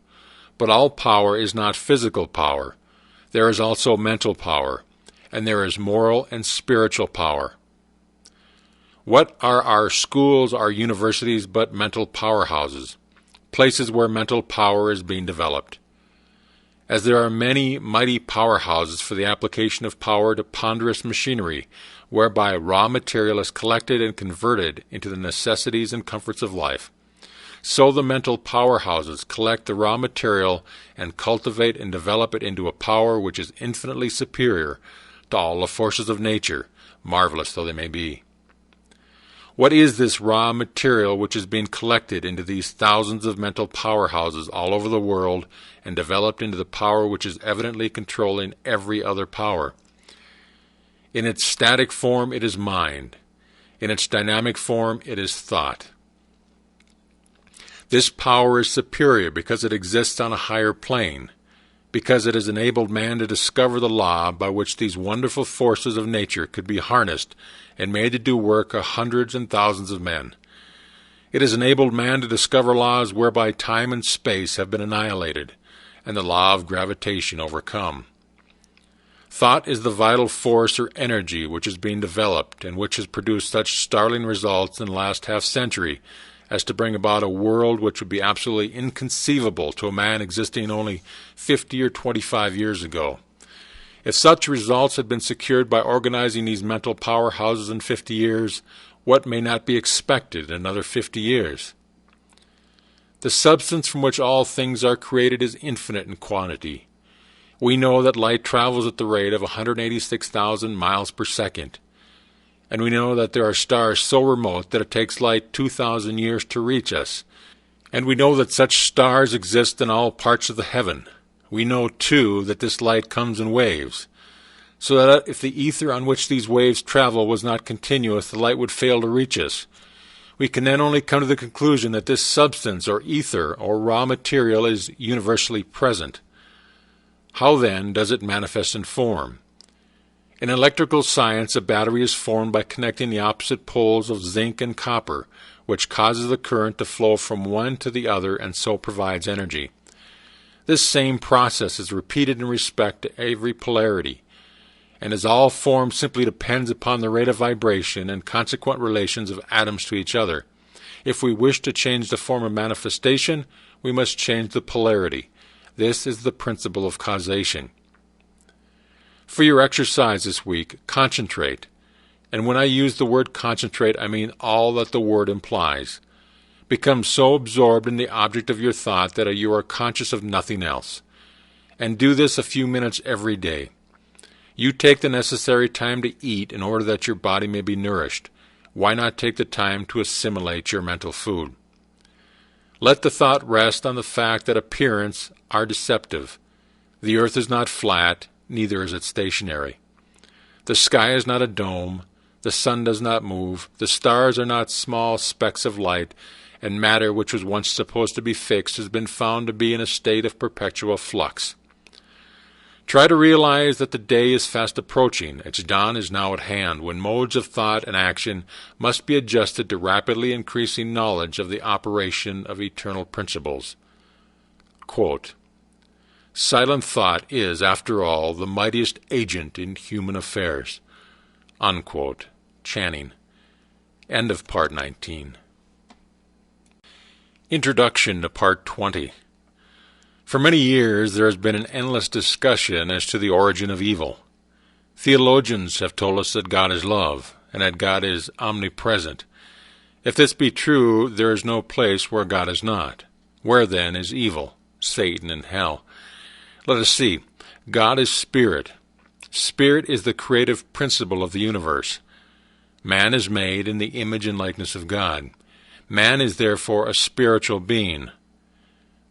But all power is not physical power. There is also mental power, and there is moral and spiritual power. What are our schools, our universities, but mental powerhouses, places where mental power is being developed? As there are many mighty powerhouses for the application of power to ponderous machinery, whereby raw material is collected and converted into the necessities and comforts of life, So the mental powerhouses collect the raw material and cultivate and develop it into a power which is infinitely superior to all the forces of nature, marvelous though they may be. What is this raw material which is being collected into these thousands of mental powerhouses all over the world and developed into the power which is evidently controlling every other power? In its static form, it is mind. In its dynamic form, it is thought. This power is superior because it exists on a higher plane, because it has enabled man to discover the law by which these wonderful forces of nature could be harnessed and made to do work of hundreds and thousands of men. It has enabled man to discover laws whereby time and space have been annihilated, and the law of gravitation overcome. Thought is the vital force or energy which is being developed and which has produced such startling results in the last half-century as to bring about a world which would be absolutely inconceivable to a man existing only 50 or 25 years ago. If such results had been secured by organizing these mental powerhouses in 50 years, what may not be expected in another 50 years? The substance from which all things are created is infinite in quantity. We know that light travels at the rate of 186,000 miles per second. And we know that there are stars so remote that it takes light 2,000 years to reach us. And we know that such stars exist in all parts of the heaven. We know, too, that this light comes in waves, so that if the ether on which these waves travel was not continuous, the light would fail to reach us. We can then only come to the conclusion that this substance, or ether, or raw material is universally present. How, then, does it manifest in form? In electrical science, a battery is formed by connecting the opposite poles of zinc and copper, which causes the current to flow from one to the other and so provides energy. This same process is repeated in respect to every polarity, and as all form simply depends upon the rate of vibration and consequent relations of atoms to each other. If we wish to change the form of manifestation, we must change the polarity. This is the principle of causation. For your exercise this week, concentrate. And when I use the word concentrate, I mean all that the word implies. Become so absorbed in the object of your thought that you are conscious of nothing else. And do this a few minutes every day. You take the necessary time to eat in order that your body may be nourished. Why not take the time to assimilate your mental food? Let the thought rest on the fact that appearances are deceptive. The earth is not flat, neither is it stationary. The sky is not a dome, the sun does not move, the stars are not small specks of light, and matter which was once supposed to be fixed has been found to be in a state of perpetual flux. Try to realize that the day is fast approaching, its dawn is now at hand, when modes of thought and action must be adjusted to rapidly increasing knowledge of the operation of eternal principles. Quote, "Silent thought is, after all, the mightiest agent in human affairs." Unquote. Channing. End of Part 19. Introduction to Part 20. For many years there has been an endless discussion as to the origin of evil. Theologians have told us that God is love, and that God is omnipresent. If this be true, there is no place where God is not. Where then is evil, Satan, and hell? Let us see. God is spirit. Spirit is the creative principle of the universe. Man is made in the image and likeness of God. Man is therefore a spiritual being.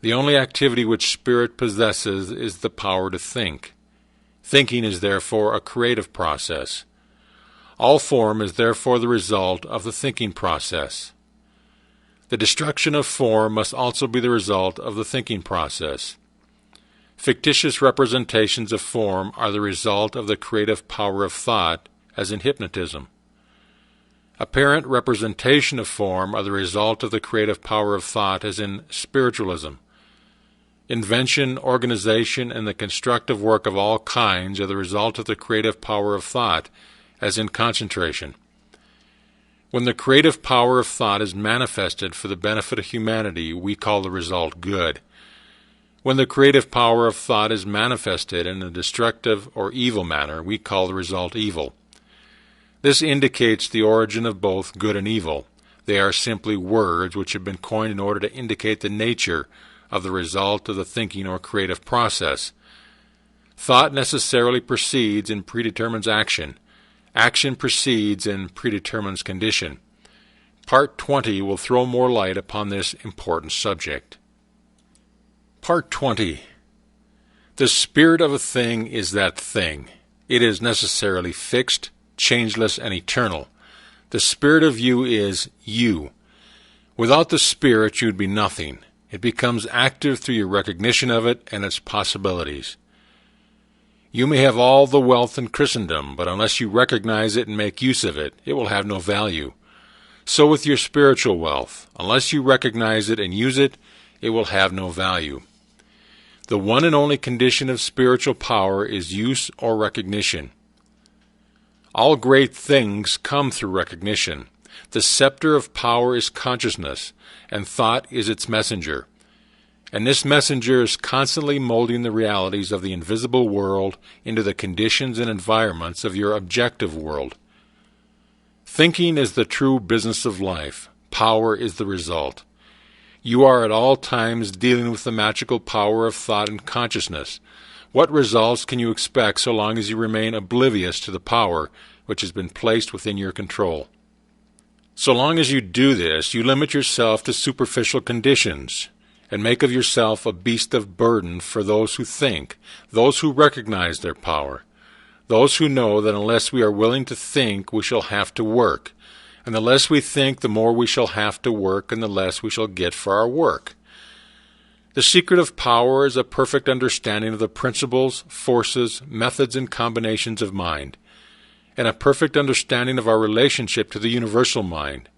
The only activity which spirit possesses is the power to think. Thinking is therefore a creative process. All form is therefore the result of the thinking process. The destruction of form must also be the result of the thinking process. Fictitious representations of form are the result of the creative power of thought, as in hypnotism. Apparent representation of form are the result of the creative power of thought, as in spiritualism. Invention, organization, and the constructive work of all kinds are the result of the creative power of thought, as in concentration. When the creative power of thought is manifested for the benefit of humanity, we call the result good. When the creative power of thought is manifested in a destructive or evil manner, we call the result evil. This indicates the origin of both good and evil. They are simply words which have been coined in order to indicate the nature of the result of the thinking or creative process. Thought necessarily precedes and predetermines action. Action precedes and predetermines condition. Part 20 will throw more light upon this important subject. Part 20. The spirit of a thing is that thing. It is necessarily fixed, changeless, and eternal. The spirit of you is you. Without the spirit, you would be nothing. It becomes active through your recognition of it and its possibilities. You may have all the wealth in Christendom, but unless you recognize it and make use of it, it will have no value. So with your spiritual wealth, unless you recognize it and use it, it will have no value. The one and only condition of spiritual power is use or recognition. All great things come through recognition. The scepter of power is consciousness, and thought is its messenger. And this messenger is constantly molding the realities of the invisible world into the conditions and environments of your objective world. Thinking is the true business of life. Power is the result. You are at all times dealing with the magical power of thought and consciousness. What results can you expect so long as you remain oblivious to the power which has been placed within your control? So long as you do this, you limit yourself to superficial conditions and make of yourself a beast of burden for those who think, those who recognize their power, those who know that unless we are willing to think, we shall have to work, and the less we think, the more we shall have to work, and the less we shall get for our work. The secret of power is a perfect understanding of the principles, forces, methods, and combinations of mind, and a perfect understanding of our relationship to the universal mind.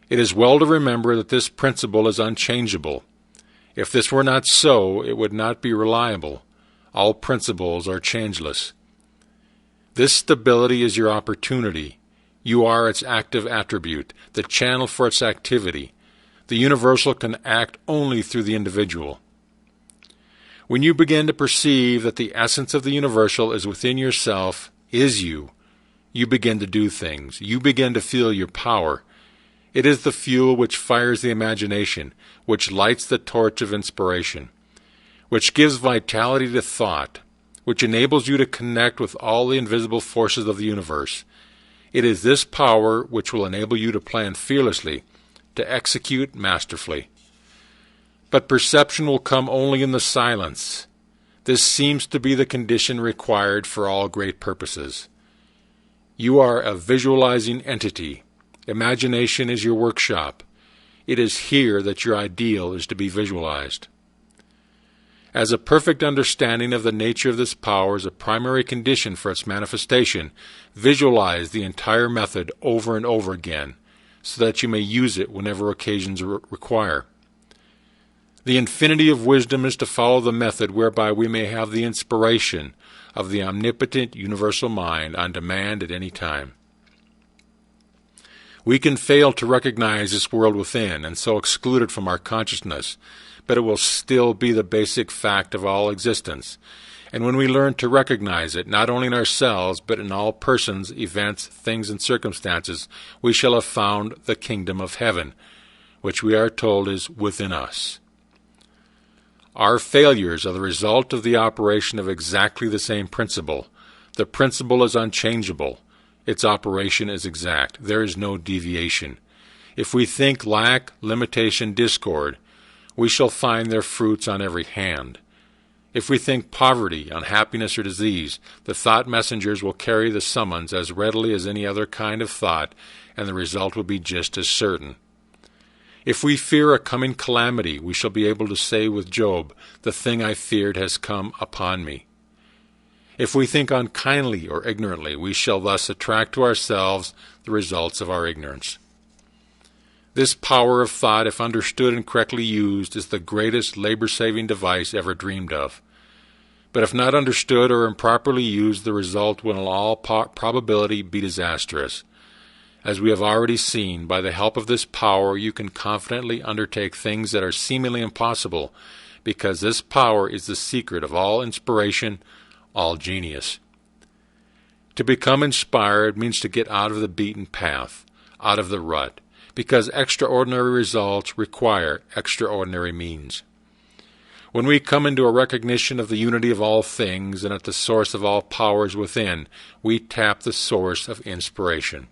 It is well to remember that this principle is unchangeable. If this were not so, it would not be reliable. All principles are changeless. This stability is your opportunity. You are its active attribute, the channel for its activity. The universal can act only through the individual. When you begin to perceive that the essence of the universal is within yourself, is you, you begin to do things. You begin to feel your power. It is the fuel which fires the imagination, which lights the torch of inspiration, which gives vitality to thought, which enables you to connect with all the invisible forces of the universe. It is this power which will enable you to plan fearlessly, to execute masterfully. But perception will come only in the silence. This seems to be the condition required for all great purposes. You are a visualizing entity. Imagination is your workshop. It is here that your ideal is to be visualized. As a perfect understanding of the nature of this power is a primary condition for its manifestation, visualize the entire method over and over again, so that you may use it whenever occasions require. The infinity of wisdom is to follow the method whereby we may have the inspiration of the omnipotent universal mind on demand at any time. We can fail to recognize this world within, and so exclude it from our consciousness, but it will still be the basic fact of all existence. And when we learn to recognize it, not only in ourselves, but in all persons, events, things, and circumstances, we shall have found the kingdom of heaven, which we are told is within us. Our failures are the result of the operation of exactly the same principle. The principle is unchangeable. Its operation is exact. There is no deviation. If we think lack, limitation, discord, we shall find their fruits on every hand. If we think poverty, unhappiness, or disease, the thought messengers will carry the summons as readily as any other kind of thought, and the result will be just as certain. If we fear a coming calamity, we shall be able to say with Job, "The thing I feared has come upon me." If we think unkindly or ignorantly, we shall thus attract to ourselves the results of our ignorance. This power of thought, if understood and correctly used, is the greatest labor-saving device ever dreamed of. But if not understood or improperly used, the result will in all probability be disastrous. As we have already seen, by the help of this power you can confidently undertake things that are seemingly impossible, because this power is the secret of all inspiration, all genius. To become inspired means to get out of the beaten path, out of the rut, because extraordinary results require extraordinary means. When we come into a recognition of the unity of all things and at the source of all powers within, we tap the source of inspiration.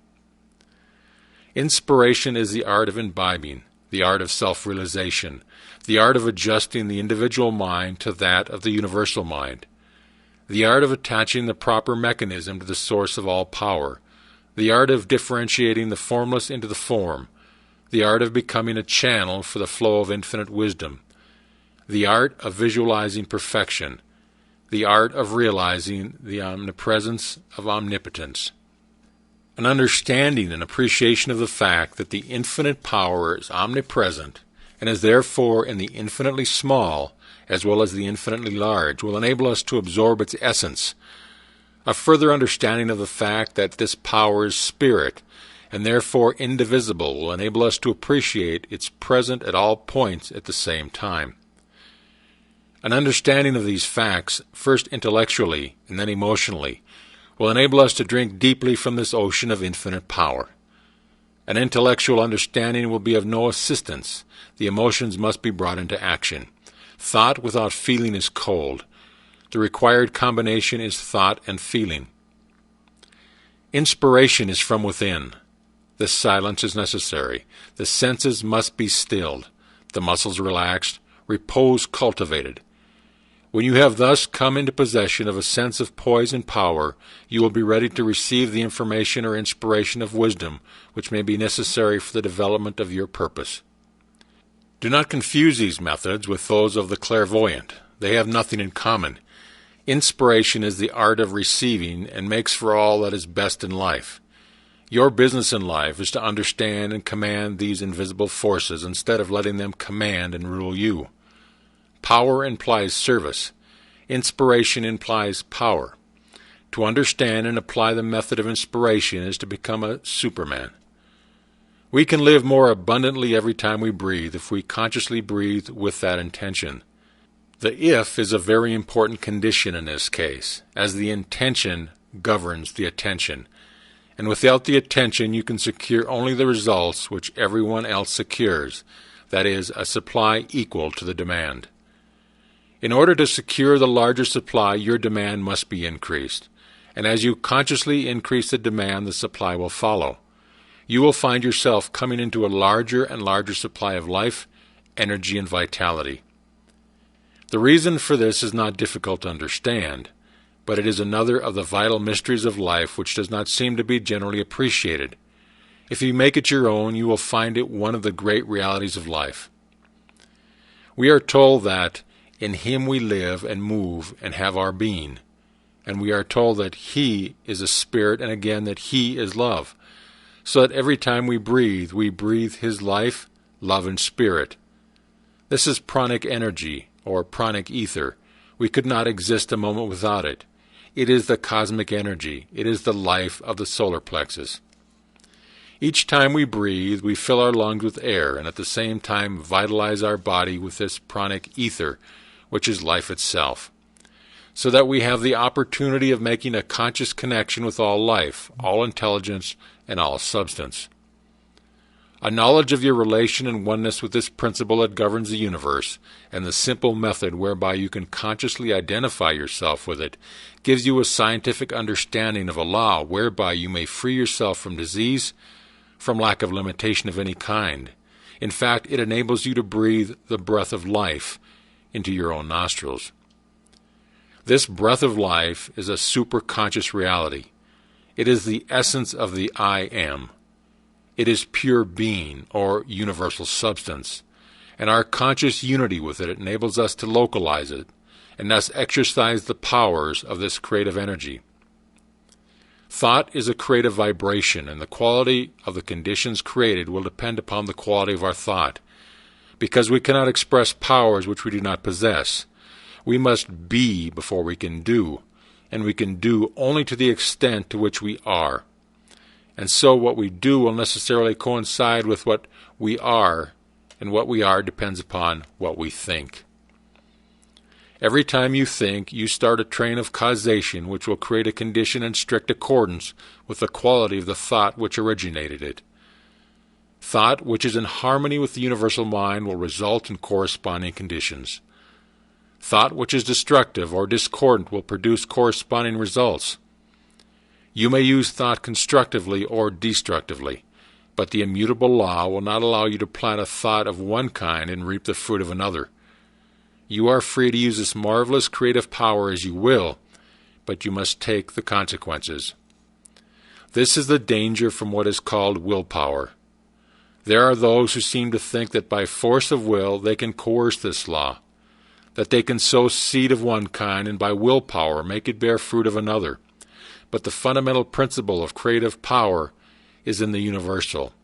Inspiration is the art of imbibing, the art of self-realization, the art of adjusting the individual mind to that of the universal mind, the art of attaching the proper mechanism to the source of all power, the art of differentiating the formless into the form, the art of becoming a channel for the flow of infinite wisdom, the art of visualizing perfection, the art of realizing the omnipresence of omnipotence. An understanding and appreciation of the fact that the infinite power is omnipresent and is therefore in the infinitely small as well as the infinitely large will enable us to absorb its essence. A further understanding of the fact that this power is spirit and therefore indivisible will enable us to appreciate its present at all points at the same time. An understanding of these facts, first intellectually and then emotionally, will enable us to drink deeply from this ocean of infinite power. An intellectual understanding will be of no assistance. The emotions must be brought into action. Thought without feeling is cold. The required combination is thought and feeling. Inspiration is from within. The silence is necessary. The senses must be stilled, the muscles relaxed, repose cultivated. When you have thus come into possession of a sense of poise and power, you will be ready to receive the information or inspiration of wisdom which may be necessary for the development of your purpose. Do not confuse these methods with those of the clairvoyant. They have nothing in common. Inspiration is the art of receiving and makes for all that is best in life. Your business in life is to understand and command these invisible forces instead of letting them command and rule you. Power implies service. Inspiration implies power. To understand and apply the method of inspiration is to become a Superman. We can live more abundantly every time we breathe if we consciously breathe with that intention. The if is a very important condition in this case, as the intention governs the attention. And without the attention you can secure only the results which everyone else secures, that is, a supply equal to the demand. In order to secure the larger supply, your demand must be increased. And as you consciously increase the demand, the supply will follow. You will find yourself coming into a larger and larger supply of life, energy, and vitality. The reason for this is not difficult to understand, but it is another of the vital mysteries of life which does not seem to be generally appreciated. If you make it your own, you will find it one of the great realities of life. We are told that in Him we live and move and have our being, and we are told that He is a spirit and again that He is love, so that every time we breathe His life, love, and spirit. This is pranic energy, or pranic ether. We could not exist a moment without it. It is the cosmic energy. It is the life of the solar plexus. Each time we breathe, we fill our lungs with air and at the same time vitalize our body with this pranic ether, which is life itself, so that we have the opportunity of making a conscious connection with all life, all intelligence, and all substance. A knowledge of your relation and oneness with this principle that governs the universe, and the simple method whereby you can consciously identify yourself with it, gives you a scientific understanding of a law whereby you may free yourself from disease, from lack of limitation of any kind. In fact, it enables you to breathe the breath of life into your own nostrils. This breath of life is a superconscious reality. It is the essence of the I Am. It is pure being, or universal substance, and our conscious unity with it enables us to localize it, and thus exercise the powers of this creative energy. Thought is a creative vibration, and the quality of the conditions created will depend upon the quality of our thought. Because we cannot express powers which we do not possess, we must be before we can do, and we can do only to the extent to which we are. And so what we do will necessarily coincide with what we are, and what we are depends upon what we think. Every time you think, you start a train of causation which will create a condition in strict accordance with the quality of the thought which originated it. Thought which is in harmony with the universal mind will result in corresponding conditions. Thought which is destructive or discordant will produce corresponding results. You may use thought constructively or destructively, but the immutable law will not allow you to plant a thought of one kind and reap the fruit of another. You are free to use this marvelous creative power as you will, but you must take the consequences. This is the danger from what is called willpower. There are those who seem to think that by force of will they can coerce this law, that they can sow seed of one kind and by willpower make it bear fruit of another. But the fundamental principle of creative power is in the universal,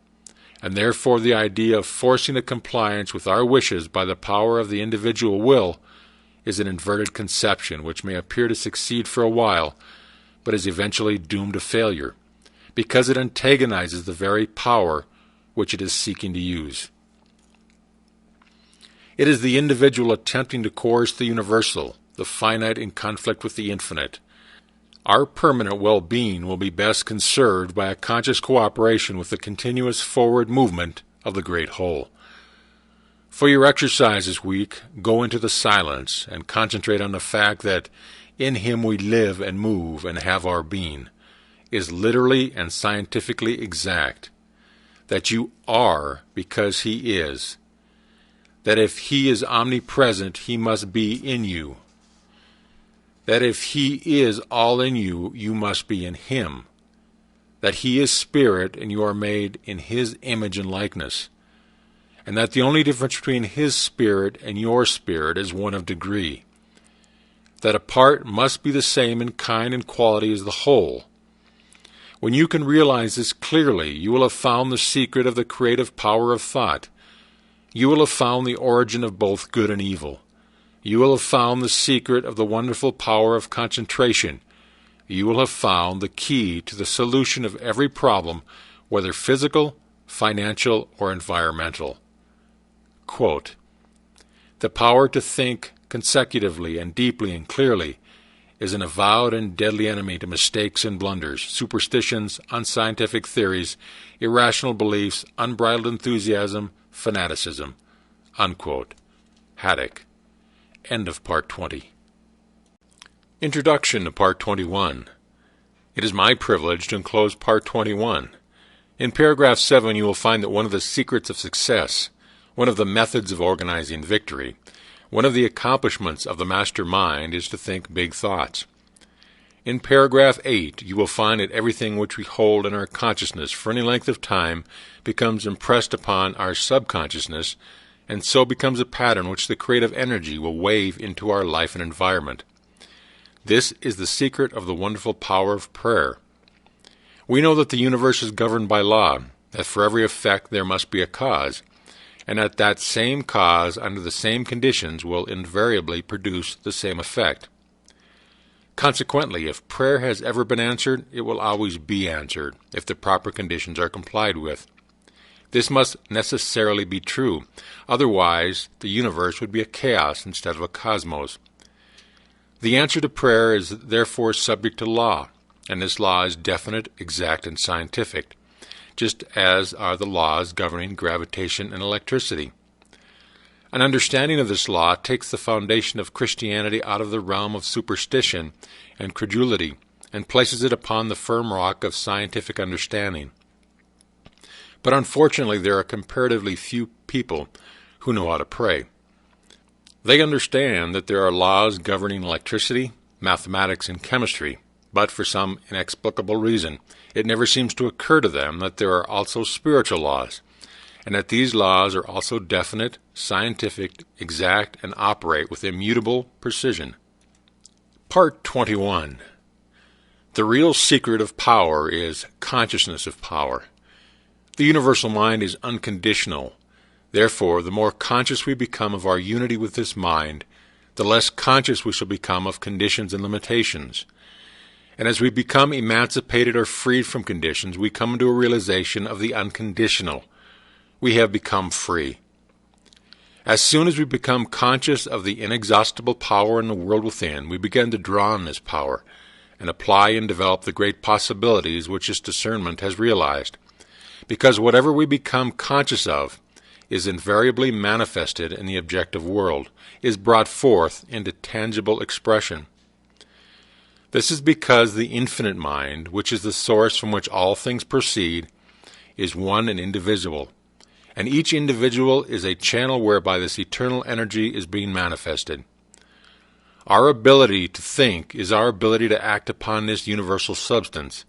and therefore the idea of forcing a compliance with our wishes by the power of the individual will is an inverted conception which may appear to succeed for a while, but is eventually doomed to failure, because it antagonizes the very power which it is seeking to use. It is the individual attempting to coerce the universal, the finite in conflict with the infinite. Our permanent well-being will be best conserved by a conscious cooperation with the continuous forward movement of the great whole. For your exercise this week, go into the silence and concentrate on the fact that in Him we live and move and have our being is literally and scientifically exact, that you are because He is, that if He is omnipresent, He must be in you, that if He is all in you, you must be in Him, that He is spirit and you are made in His image and likeness, and that the only difference between His spirit and your spirit is one of degree, that a part must be the same in kind and quality as the whole. When you can realize this clearly, you will have found the secret of the creative power of thought. You will have found the origin of both good and evil. You will have found the secret of the wonderful power of concentration. You will have found the key to the solution of every problem, whether physical, financial, or environmental. Quote, "The power to think consecutively and deeply and clearly is an avowed and deadly enemy to mistakes and blunders, superstitions, unscientific theories, irrational beliefs, unbridled enthusiasm, fanaticism." Unquote. Haddock. End of Part 20. Introduction to Part 21. It is my privilege to enclose Part 21. In paragraph 7 you will find that one of the secrets of success, one of the methods of organizing victory, one of the accomplishments of the master mind is to think big thoughts. In paragraph 8 you will find that everything which we hold in our consciousness for any length of time becomes impressed upon our subconsciousness, and so becomes a pattern which the creative energy will wave into our life and environment. This is the secret of the wonderful power of prayer. We know that the universe is governed by law, that for every effect there must be a cause, and that same cause under the same conditions will invariably produce the same effect. Consequently, if prayer has ever been answered, it will always be answered, if the proper conditions are complied with. This must necessarily be true, otherwise the universe would be a chaos instead of a cosmos. The answer to prayer is therefore subject to law, and this law is definite, exact, and scientific, just as are the laws governing gravitation and electricity. An understanding of this law takes the foundation of Christianity out of the realm of superstition and credulity and places it upon the firm rock of scientific understanding. But unfortunately there are comparatively few people who know how to pray. They understand that there are laws governing electricity, mathematics, and chemistry, but for some inexplicable reason it never seems to occur to them that there are also spiritual laws, and that these laws are also definite, scientific, exact, and operate with immutable precision. Part 21. The real secret of power is consciousness of power. The universal mind is unconditional. Therefore, the more conscious we become of our unity with this mind, the less conscious we shall become of conditions and limitations. And as we become emancipated or freed from conditions, we come to a realization of the unconditional. We have become free. As soon as we become conscious of the inexhaustible power in the world within, we begin to draw on this power and apply and develop the great possibilities which this discernment has realized. because whatever we become conscious of is invariably manifested in the objective world, is brought forth into tangible expression. This is because the infinite mind, which is the source from which all things proceed, is one and indivisible, and each individual is a channel whereby this eternal energy is being manifested. Our ability to think is our ability to act upon this universal substance,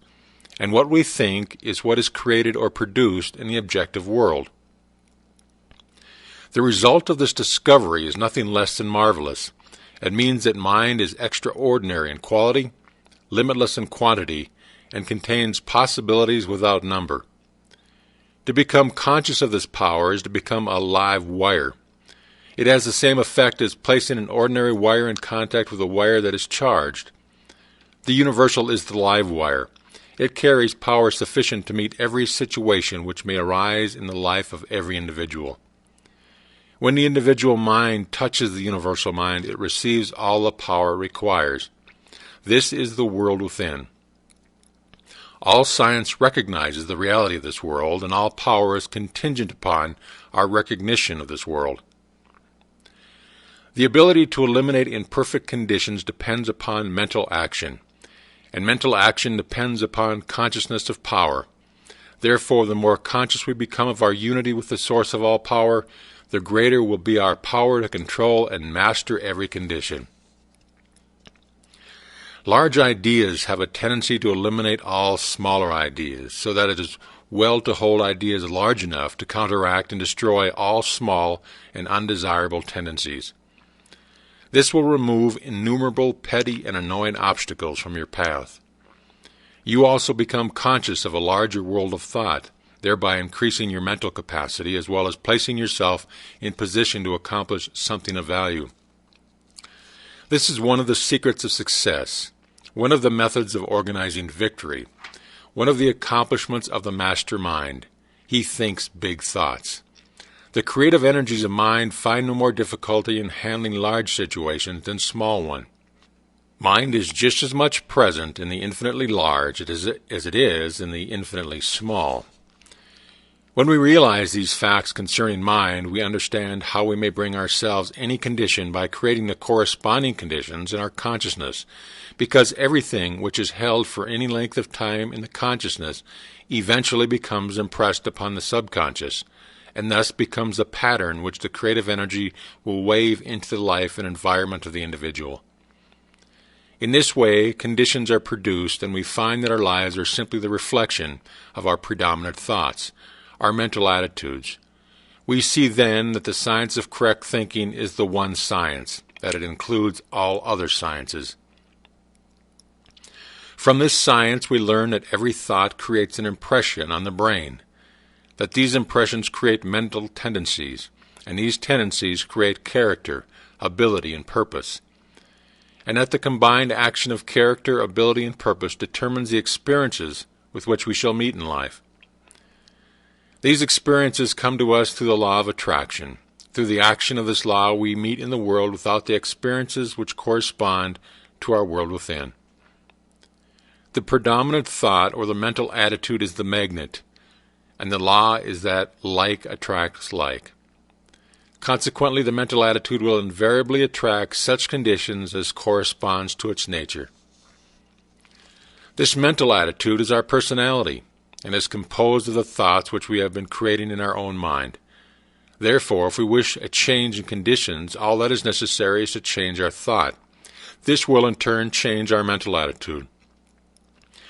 and what we think is what is created or produced in the objective world. The result of this discovery is nothing less than marvelous. It means that mind is extraordinary in quality, limitless in quantity, and contains possibilities without number. To become conscious of this power is to become a live wire. It has the same effect as placing an ordinary wire in contact with a wire that is charged. The universal is the live wire. It carries power sufficient to meet every situation which may arise in the life of every individual. When the individual mind touches the universal mind, it receives all the power it requires. This is the world within. All science recognizes the reality of this world, and all power is contingent upon our recognition of this world. The ability to eliminate imperfect conditions depends upon mental action, and mental action depends upon consciousness of power. Therefore, the more conscious we become of our unity with the source of all power, the greater will be our power to control and master every condition. Large ideas have a tendency to eliminate all smaller ideas, so that it is well to hold ideas large enough to counteract and destroy all small and undesirable tendencies. This will remove innumerable petty and annoying obstacles from your path. You also become conscious of a larger world of thought, thereby increasing your mental capacity as well as placing yourself in position to accomplish something of value. This is one of the secrets of success, one of the methods of organizing victory, one of the accomplishments of the master mind. He thinks big thoughts. The creative energies of mind find no more difficulty in handling large situations than small ones. Mind is just as much present in the infinitely large as it is in the infinitely small. When we realize these facts concerning mind, we understand how we may bring ourselves any condition by creating the corresponding conditions in our consciousness, because everything which is held for any length of time in the consciousness eventually becomes impressed upon the subconscious, and thus becomes a pattern which the creative energy will wave into the life and environment of the individual. In this way, conditions are produced, and we find that our lives are simply the reflection of our predominant thoughts, our mental attitudes. We see then that the science of correct thinking is the one science, that it includes all other sciences. From this science we learn that every thought creates an impression on the brain, that these impressions create mental tendencies, and these tendencies create character, ability, and purpose, and that the combined action of character, ability, and purpose determines the experiences with which we shall meet in life. These experiences come to us through the law of attraction. Through the action of this law, we meet in the world without the experiences which correspond to our world within. The predominant thought or the mental attitude is the magnet, and the law is that like attracts like. Consequently, the mental attitude will invariably attract such conditions as corresponds to its nature. This mental attitude is our personality, and is composed of the thoughts which we have been creating in our own mind. Therefore, if we wish a change in conditions, all that is necessary is to change our thought. This will in turn change our mental attitude,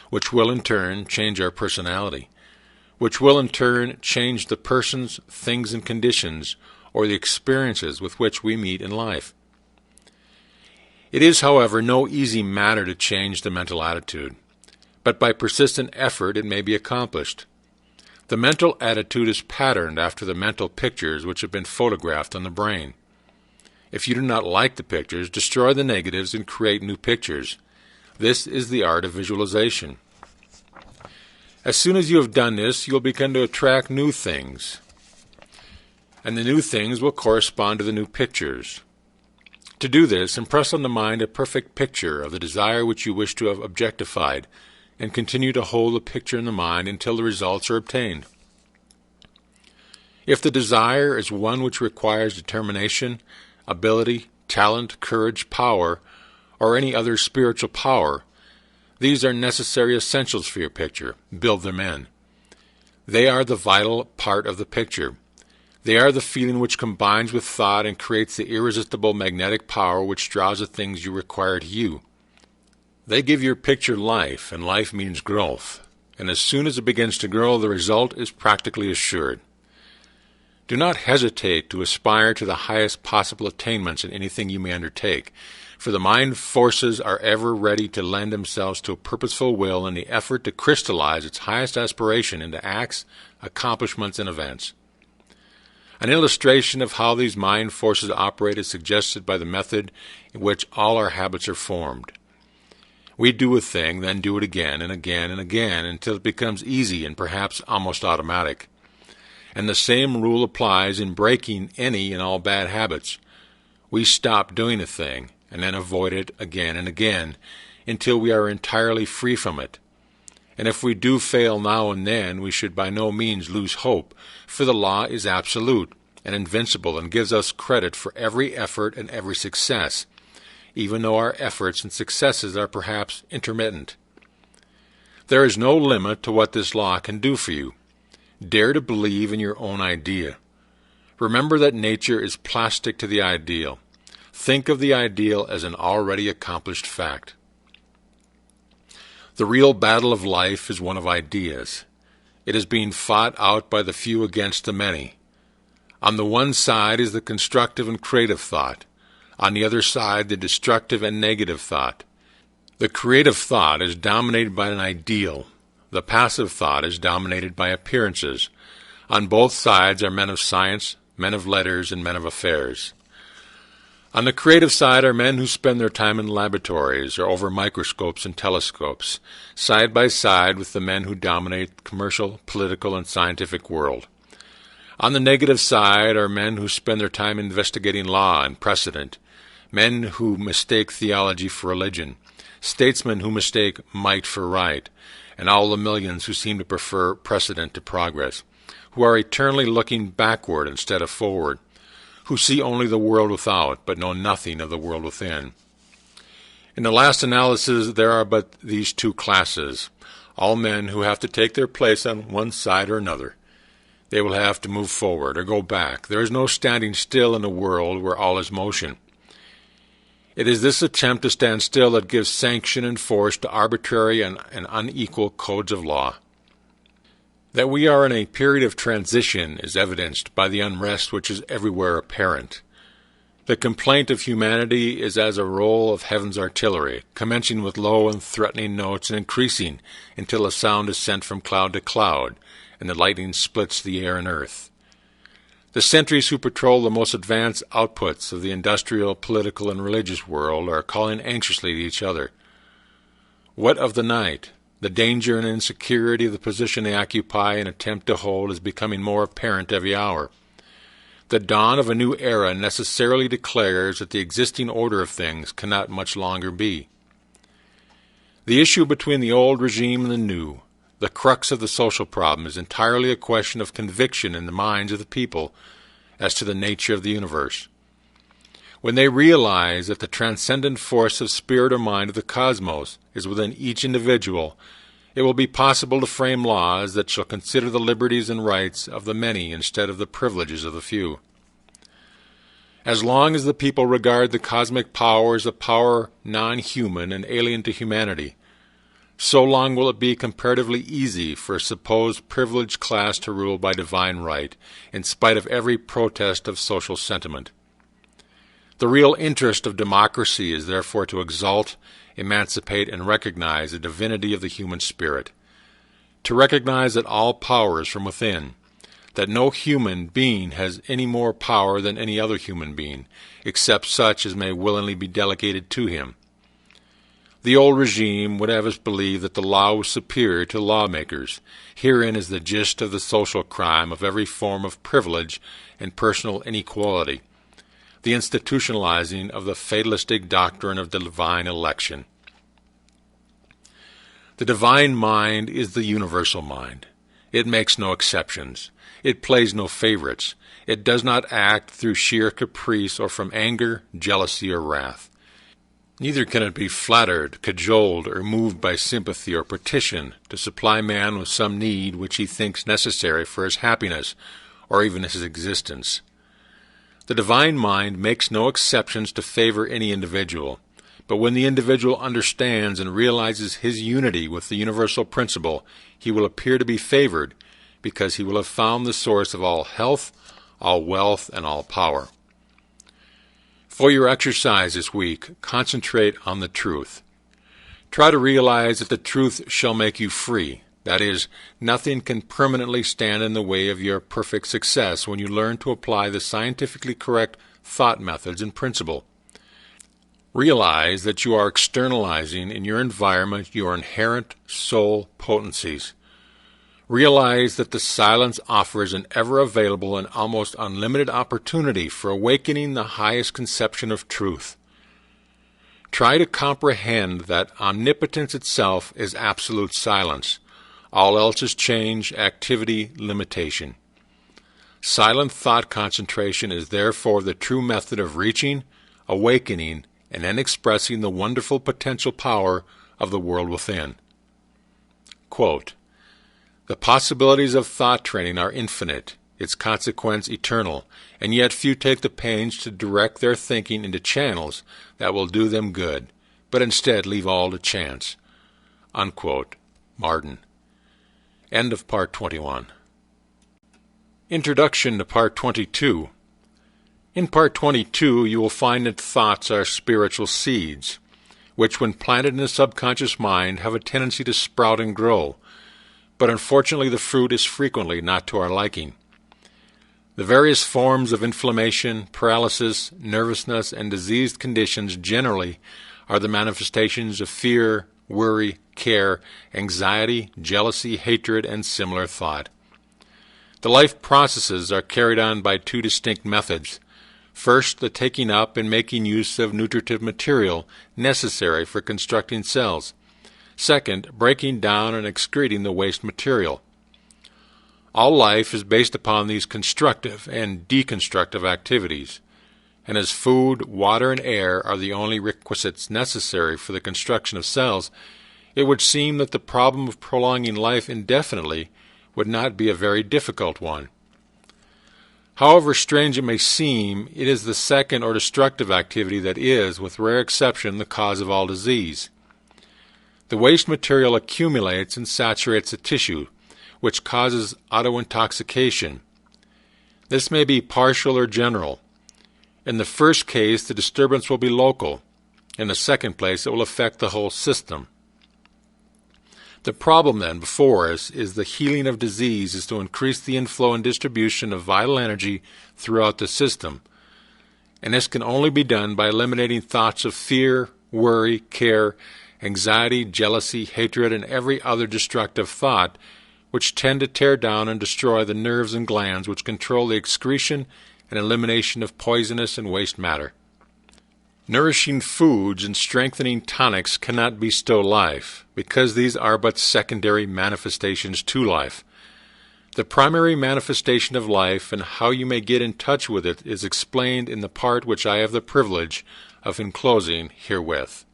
which will in turn change our personality, which will in turn change the persons, things, and conditions, or the experiences with which we meet in life. It is, however, no easy matter to change the mental attitude, but by persistent effort it may be accomplished. The mental attitude is patterned after the mental pictures which have been photographed on the brain. If you do not like the pictures, destroy the negatives and create new pictures. This is the art of visualization. As soon as you have done this, you will begin to attract new things, and the new things will correspond to the new pictures. To do this, impress on the mind a perfect picture of the desire which you wish to have objectified, and continue to hold the picture in the mind until the results are obtained. If the desire is one which requires determination, ability, talent, courage, power, or any other spiritual power, these are necessary essentials for your picture. Build them in. They are the vital part of the picture. They are the feeling which combines with thought and creates the irresistible magnetic power which draws the things you require to you. They give your picture life, and life means growth. And as soon as it begins to grow, the result is practically assured. Do not hesitate to aspire to the highest possible attainments in anything you may undertake, for the mind forces are ever ready to lend themselves to a purposeful will in the effort to crystallize its highest aspiration into acts, accomplishments, and events. An illustration of how these mind forces operate is suggested by the method in which all our habits are formed. We do a thing, then do it again and again and again until it becomes easy and perhaps almost automatic. And the same rule applies in breaking any and all bad habits. We stop doing a thing and then avoid it again and again until we are entirely free from it. And if we do fail now and then, we should by no means lose hope, for the law is absolute and invincible and gives us credit for every effort and every success, even though our efforts and successes are perhaps intermittent. There is no limit to what this law can do for you. Dare to believe in your own idea. Remember that nature is plastic to the ideal. Think of the ideal as an already accomplished fact. The real battle of life is one of ideas. It is being fought out by the few against the many. On the one side is the constructive and creative thought. On the other side, the destructive and negative thought. The creative thought is dominated by an ideal. The passive thought is dominated by appearances. On both sides are men of science, men of letters, and men of affairs. On the creative side are men who spend their time in laboratories or over microscopes and telescopes, side by side with the men who dominate the commercial, political, and scientific world. On the negative side are men who spend their time investigating law and precedent, men who mistake theology for religion, statesmen who mistake might for right, and all the millions who seem to prefer precedent to progress, who are eternally looking backward instead of forward, who see only the world without, but know nothing of the world within. In the last analysis, there are but these two classes, all men who have to take their place on one side or another. They will have to move forward or go back. There is no standing still in a world where all is motion. It is this attempt to stand still that gives sanction and force to arbitrary and unequal codes of law. That we are in a period of transition is evidenced by the unrest which is everywhere apparent. The complaint of humanity is as a roll of heaven's artillery, commencing with low and threatening notes and increasing until a sound is sent from cloud to cloud, and the lightning splits the air and earth. The sentries who patrol the most advanced outputs of the industrial, political, and religious world are calling anxiously to each other. What of the night? The danger and insecurity of the position they occupy and attempt to hold is becoming more apparent every hour. The dawn of a new era necessarily declares that the existing order of things cannot much longer be. The issue between the old regime and the new, the crux of the social problem, is entirely a question of conviction in the minds of the people as to the nature of the universe. When they realize that the transcendent force of spirit or mind of the cosmos is within each individual, it will be possible to frame laws that shall consider the liberties and rights of the many instead of the privileges of the few. As long as the people regard the cosmic power as a power non-human and alien to humanity, so long will it be comparatively easy for a supposed privileged class to rule by divine right, in spite of every protest of social sentiment. The real interest of democracy is therefore to exalt, emancipate, and recognize the divinity of the human spirit, to recognize that all power is from within, that no human being has any more power than any other human being, except such as may willingly be delegated to him. The old regime would have us believe that the law was superior to lawmakers. Herein is the gist of the social crime of every form of privilege and personal inequality, the institutionalizing of the fatalistic doctrine of the divine election. The divine mind is the universal mind. It makes no exceptions. It plays no favorites. It does not act through sheer caprice or from anger, jealousy, or wrath. Neither can it be flattered, cajoled, or moved by sympathy or petition to supply man with some need which he thinks necessary for his happiness or even his existence. The divine mind makes no exceptions to favor any individual, but when the individual understands and realizes his unity with the universal principle, he will appear to be favored because he will have found the source of all health, all wealth, and all power. For your exercise this week, concentrate on the truth. Try to realize that the truth shall make you free. That is, nothing can permanently stand in the way of your perfect success when you learn to apply the scientifically correct thought methods and principle. Realize that you are externalizing in your environment your inherent soul potencies. Realize that the silence offers an ever-available and almost unlimited opportunity for awakening the highest conception of truth. Try to comprehend that omnipotence itself is absolute silence. All else is change, activity, limitation. Silent thought concentration is therefore the true method of reaching, awakening, and then expressing the wonderful potential power of the world within. Quote, "The possibilities of thought training are infinite, its consequence eternal, and yet few take the pains to direct their thinking into channels that will do them good, but instead leave all to chance." Unquote. Marden. End of Part 21. Introduction to Part 22. In Part 22 you will find that thoughts are spiritual seeds, which when planted in the subconscious mind have a tendency to sprout and grow, but unfortunately the fruit is frequently not to our liking. The various forms of inflammation, paralysis, nervousness, and diseased conditions generally are the manifestations of fear, worry, care, anxiety, jealousy, hatred, and similar thought. The life processes are carried on by two distinct methods. First, the taking up and making use of nutritive material necessary for constructing cells. Second, breaking down and excreting the waste material. All life is based upon these constructive and deconstructive activities, and as food, water, and air are the only requisites necessary for the construction of cells, it would seem that the problem of prolonging life indefinitely would not be a very difficult one. However strange it may seem, it is the second or destructive activity that is, with rare exception, the cause of all disease. The waste material accumulates and saturates the tissue, which causes autointoxication. This may be partial or general. In the first case, the disturbance will be local. In the second place, it will affect the whole system. The problem, then, before us is the healing of disease is to increase the inflow and distribution of vital energy throughout the system. And this can only be done by eliminating thoughts of fear, worry, care, anxiety, jealousy, hatred, and every other destructive thought, which tend to tear down and destroy the nerves and glands which control the excretion and elimination of poisonous and waste matter. Nourishing foods and strengthening tonics cannot bestow life, because these are but secondary manifestations to life. The primary manifestation of life and how you may get in touch with it is explained in the part which I have the privilege of enclosing herewith.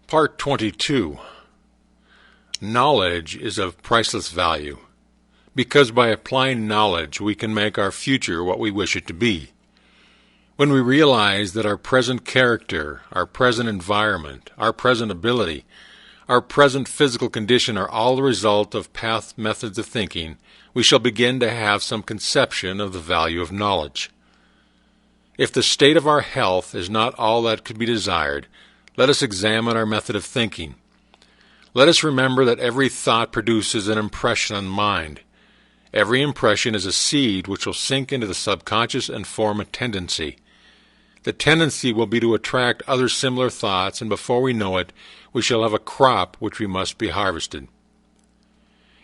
Part 22. Knowledge is of priceless value, because by applying knowledge we can make our future what we wish it to be. When we realize that our present character, our present environment, our present ability, our present physical condition are all the result of past methods of thinking, we shall begin to have some conception of the value of knowledge. If the state of our health is not all that could be desired, let us examine our method of thinking. Let us remember that every thought produces an impression on mind. Every impression is a seed which will sink into the subconscious and form a tendency. The tendency will be to attract other similar thoughts, and before we know it, we shall have a crop which we must be harvested.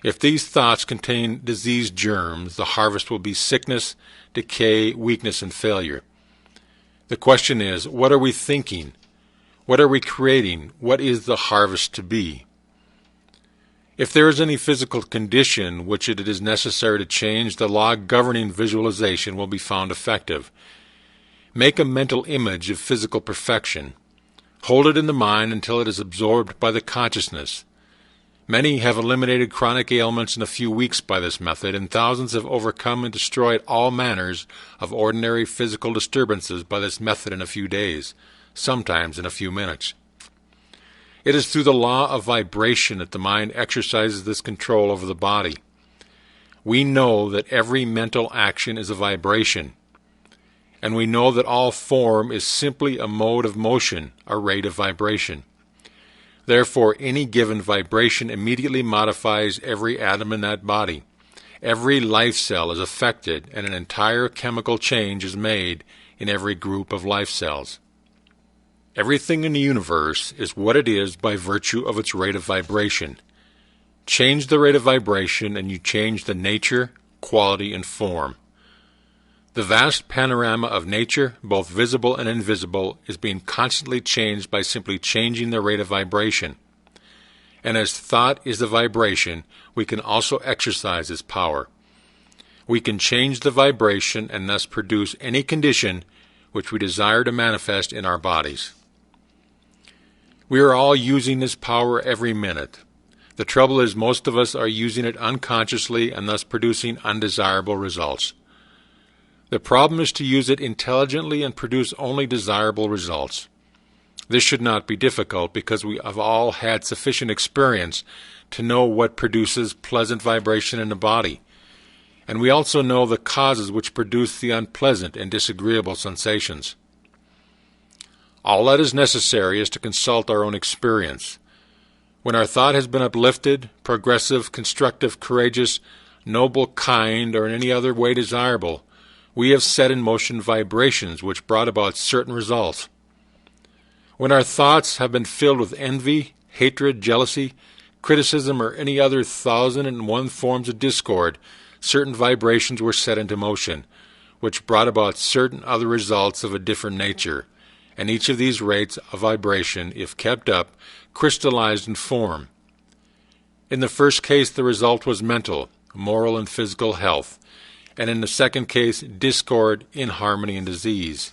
If these thoughts contain disease germs, the harvest will be sickness, decay, weakness, and failure. The question is, what are we thinking? What are we creating? What is the harvest to be? If there is any physical condition which it is necessary to change, the law governing visualization will be found effective. Make a mental image of physical perfection. Hold it in the mind until it is absorbed by the consciousness. Many have eliminated chronic ailments in a few weeks by this method, and thousands have overcome and destroyed all manners of ordinary physical disturbances by this method in a few days, sometimes in a few minutes. It is through the law of vibration that the mind exercises this control over the body. We know that every mental action is a vibration, and we know that all form is simply a mode of motion, a rate of vibration. Therefore, any given vibration immediately modifies every atom in that body. Every life cell is affected, and an entire chemical change is made in every group of life cells. Everything in the universe is what it is by virtue of its rate of vibration. Change the rate of vibration, and you change the nature, quality, and form. The vast panorama of nature, both visible and invisible, is being constantly changed by simply changing the rate of vibration. And as thought is the vibration, we can also exercise its power. We can change the vibration and thus produce any condition which we desire to manifest in our bodies. We are all using this power every minute. The trouble is most of us are using it unconsciously and thus producing undesirable results. The problem is to use it intelligently and produce only desirable results. This should not be difficult because we have all had sufficient experience to know what produces pleasant vibration in the body, and we also know the causes which produce the unpleasant and disagreeable sensations. All that is necessary is to consult our own experience. When our thought has been uplifted, progressive, constructive, courageous, noble, kind, or in any other way desirable, we have set in motion vibrations which brought about certain results. When our thoughts have been filled with envy, hatred, jealousy, criticism, or any other 1,001 forms of discord, certain vibrations were set into motion, which brought about certain other results of a different nature, and each of these rates of vibration, if kept up, crystallized in form. In the first case, the result was mental, moral, and physical health, and in the second case, discord, inharmony, and disease.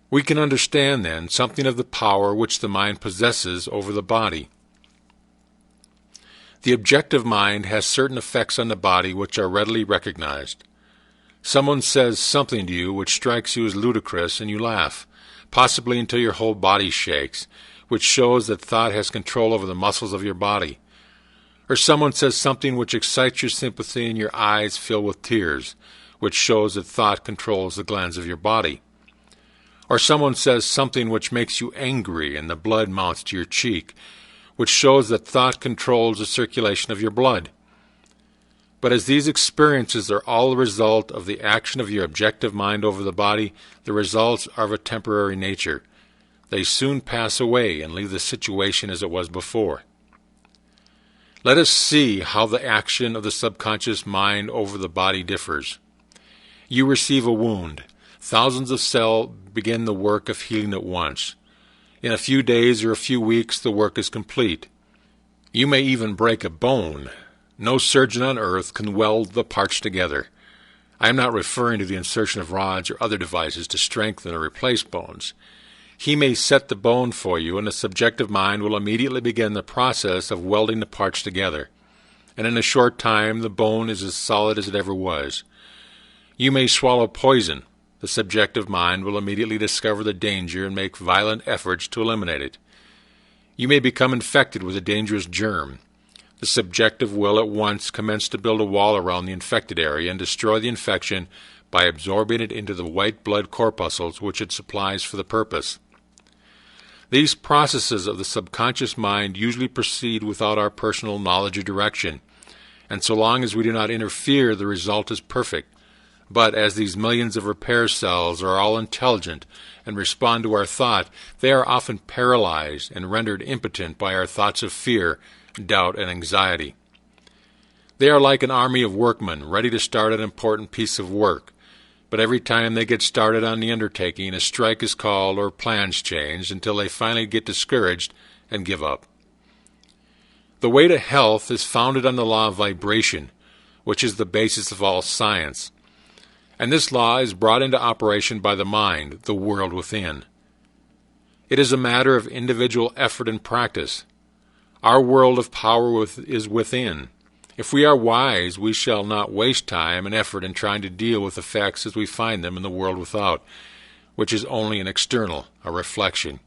We can understand, then, something of the power which the mind possesses over the body. The objective mind has certain effects on the body which are readily recognized. Someone says something to you which strikes you as ludicrous, and you laugh, possibly until your whole body shakes, which shows that thought has control over the muscles of your body. Or someone says something which excites your sympathy and your eyes fill with tears, which shows that thought controls the glands of your body. Or someone says something which makes you angry and the blood mounts to your cheek, which shows that thought controls the circulation of your blood. But as these experiences are all the result of the action of your objective mind over the body, the results are of a temporary nature. They soon pass away and leave the situation as it was before. Let us see how the action of the subconscious mind over the body differs. You receive a wound. Thousands of cells begin the work of healing at once. In a few days or a few weeks, the work is complete. You may even break a bone. No surgeon on earth can weld the parts together. I am not referring to the insertion of rods or other devices to strengthen or replace bones. He may set the bone for you, and the subjective mind will immediately begin the process of welding the parts together. And in a short time, the bone is as solid as it ever was. You may swallow poison. The subjective mind will immediately discover the danger and make violent efforts to eliminate it. You may become infected with a dangerous germ. The subjective will at once commence to build a wall around the infected area and destroy the infection by absorbing it into the white blood corpuscles which it supplies for the purpose. These processes of the subconscious mind usually proceed without our personal knowledge or direction, and so long as we do not interfere, the result is perfect. But as these millions of repair cells are all intelligent and respond to our thought, they are often paralyzed and rendered impotent by our thoughts of fear, doubt, and anxiety. They are like an army of workmen ready to start an important piece of work, but every time they get started on the undertaking, a strike is called or plans changed until they finally get discouraged and give up. The way to health is founded on the law of vibration, which is the basis of all science. And this law is brought into operation by the mind, the world within. It is a matter of individual effort and practice. Our world of power is within. If we are wise, we shall not waste time and effort in trying to deal with effects as we find them in the world without, which is only an external, a reflection.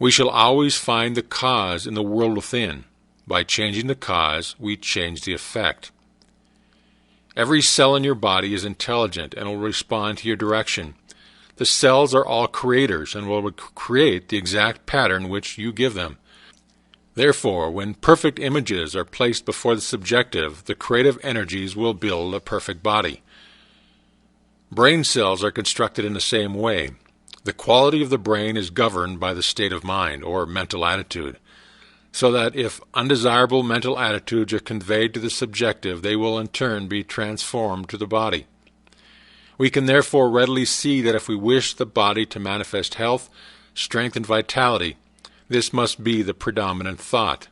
We shall always find the cause in the world within. By changing the cause, we change the effect. Every cell in your body is intelligent and will respond to your direction. The cells are all creators and will create the exact pattern which you give them. Therefore, when perfect images are placed before the subjective, the creative energies will build a perfect body. Brain cells are constructed in the same way. The quality of the brain is governed by the state of mind, or mental attitude, so that if undesirable mental attitudes are conveyed to the subjective, they will in turn be transformed to the body. We can therefore readily see that if we wish the body to manifest health, strength, and vitality, this must be the predominant thought.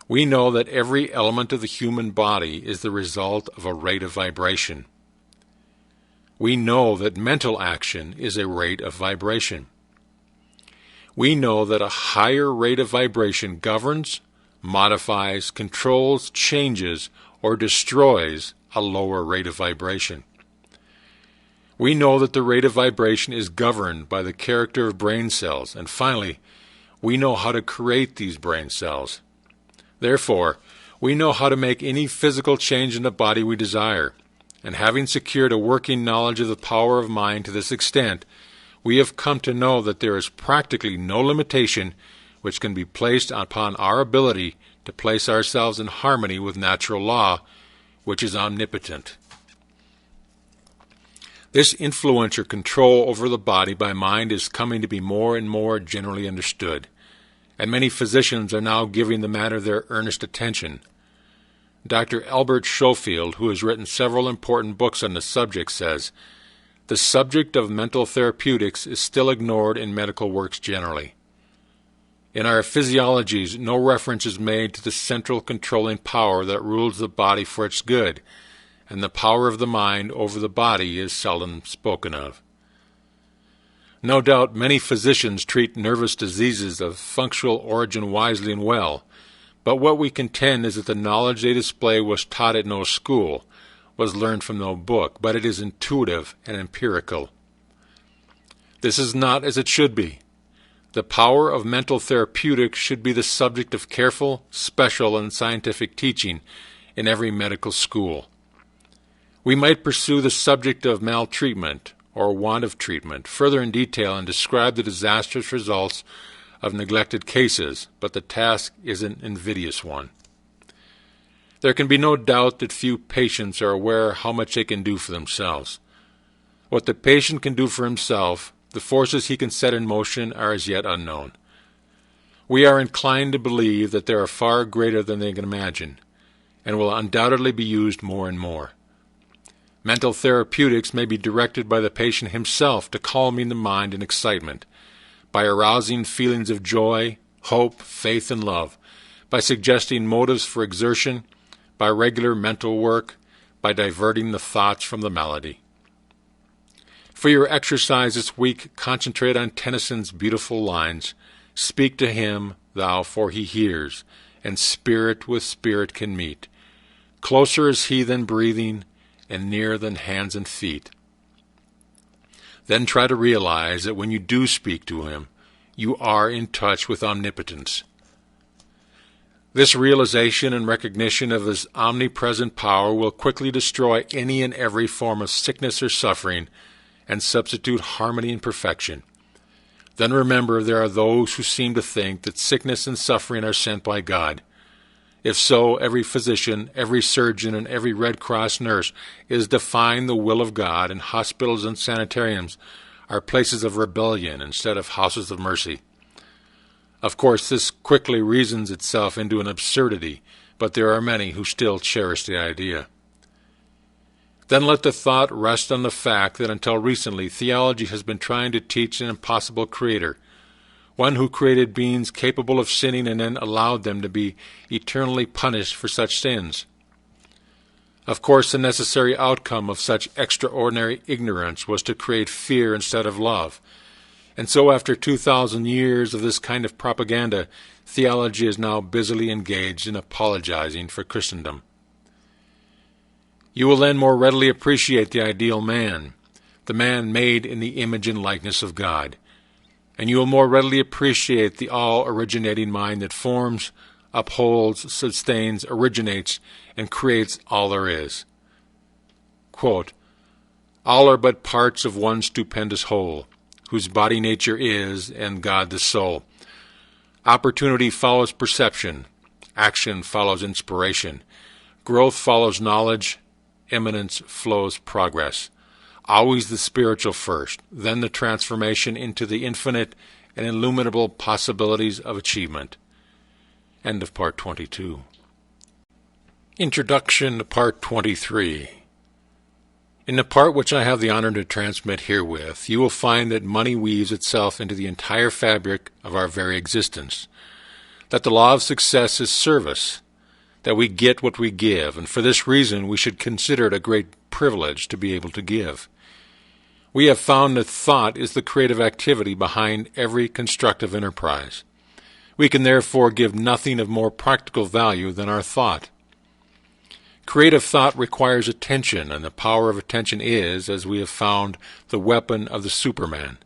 We know that every element of the human body is the result of a rate of vibration. We know that mental action is a rate of vibration. We know that a higher rate of vibration governs, modifies, controls, changes, or destroys a lower rate of vibration. We know that the rate of vibration is governed by the character of brain cells, and finally, we know how to create these brain cells. Therefore, we know how to make any physical change in the body we desire, and having secured a working knowledge of the power of mind to this extent, we have come to know that there is practically no limitation which can be placed upon our ability to place ourselves in harmony with natural law, which is omnipotent. This influence or control over the body by mind is coming to be more and more generally understood, and many physicians are now giving the matter their earnest attention. Dr. Albert Schofield, who has written several important books on the subject, says, "The subject of mental therapeutics is still ignored in medical works generally. In our physiologies, no reference is made to the central controlling power that rules the body for its good, and the power of the mind over the body is seldom spoken of." No doubt many physicians treat nervous diseases of functional origin wisely and well, but what we contend is that the knowledge they display was taught at no school, was learned from no book, but it is intuitive and empirical. This is not as it should be. The power of mental therapeutics should be the subject of careful, special, and scientific teaching in every medical school. We might pursue the subject of maltreatment or want of treatment further in detail and describe the disastrous results of neglected cases, but the task is an invidious one. There can be no doubt that few patients are aware how much they can do for themselves. What the patient can do for himself, the forces he can set in motion, are as yet unknown. We are inclined to believe that they are far greater than they can imagine, and will undoubtedly be used more and more. Mental therapeutics may be directed by the patient himself to calming the mind and excitement, by arousing feelings of joy, hope, faith, and love, by suggesting motives for exertion, by regular mental work, by diverting the thoughts from the malady. For your exercise this week, concentrate on Tennyson's beautiful lines, "Speak to him, thou, for he hears, and spirit with spirit can meet. Closer is he than breathing, and nearer than hands and feet." Then try to realize that when you do speak to him, you are in touch with omnipotence. This realization and recognition of his omnipresent power will quickly destroy any and every form of sickness or suffering and substitute harmony and perfection. Then remember, there are those who seem to think that sickness and suffering are sent by God. If so, every physician, every surgeon, and every Red Cross nurse is defying the will of God, and hospitals and sanitariums are places of rebellion instead of houses of mercy. Of course, this quickly reasons itself into an absurdity, but there are many who still cherish the idea. Then let the thought rest on the fact that until recently, theology has been trying to teach an impossible creator. one who created beings capable of sinning and then allowed them to be eternally punished for such sins. Of course, the necessary outcome of such extraordinary ignorance was to create fear instead of love. And so after 2,000 years of this kind of propaganda, theology is now busily engaged in apologizing for Christendom. You will then more readily appreciate the ideal man, the man made in the image and likeness of God. And you will more readily appreciate the all-originating mind that forms, upholds, sustains, originates, and creates all there is. Quote, "All are but parts of one stupendous whole, whose body nature is, and God the soul. Opportunity follows perception, action follows inspiration, growth follows knowledge, eminence flows progress. Always the spiritual first, then the transformation into the infinite and illimitable possibilities of achievement." End of Part 22. Introduction to Part 23. In the part which I have the honor to transmit herewith, you will find that money weaves itself into the entire fabric of our very existence, that the law of success is service, that we get what we give, and for this reason we should consider it a great privilege to be able to give. We have found that thought is the creative activity behind every constructive enterprise. We can therefore give nothing of more practical value than our thought. Creative thought requires attention, and the power of attention is, as we have found, the weapon of the Superman.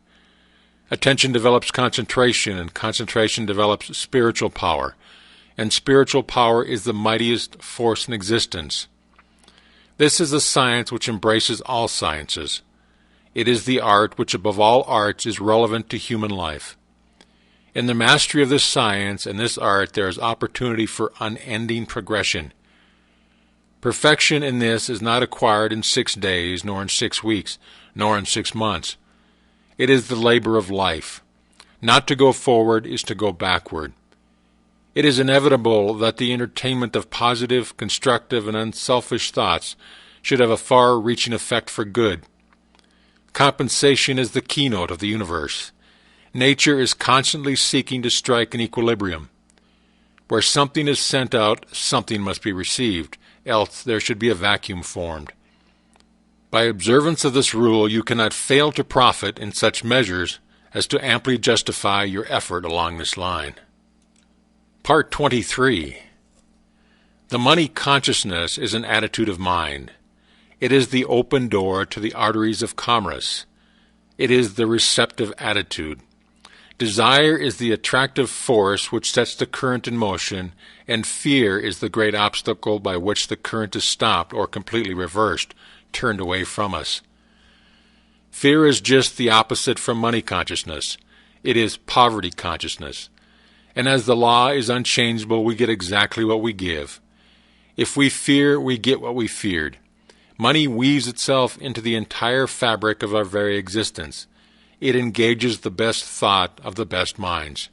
Attention develops concentration, and concentration develops spiritual power, and spiritual power is the mightiest force in existence. This is a science which embraces all sciences. It is the art which above all arts is relevant to human life. In the mastery of this science and this art there is opportunity for unending progression. Perfection in this is not acquired in 6 days, nor in 6 weeks, nor in 6 months. It is the labor of life. Not to go forward is to go backward. It is inevitable that the entertainment of positive, constructive, and unselfish thoughts should have a far-reaching effect for good. Compensation is the keynote of the universe. Nature is constantly seeking to strike an equilibrium. Where something is sent out, something must be received, else there should be a vacuum formed. By observance of this rule, you cannot fail to profit in such measures as to amply justify your effort along this line. Part 23. The money consciousness is an attitude of mind. It is the open door to the arteries of commerce. It is the receptive attitude. Desire is the attractive force which sets the current in motion, and fear is the great obstacle by which the current is stopped or completely reversed, turned away from us. Fear is just the opposite from money consciousness. It is poverty consciousness. And as the law is unchangeable, we get exactly what we give. If we fear, we get what we feared. Money weaves itself into the entire fabric of our very existence. It engages the best thought of the best minds.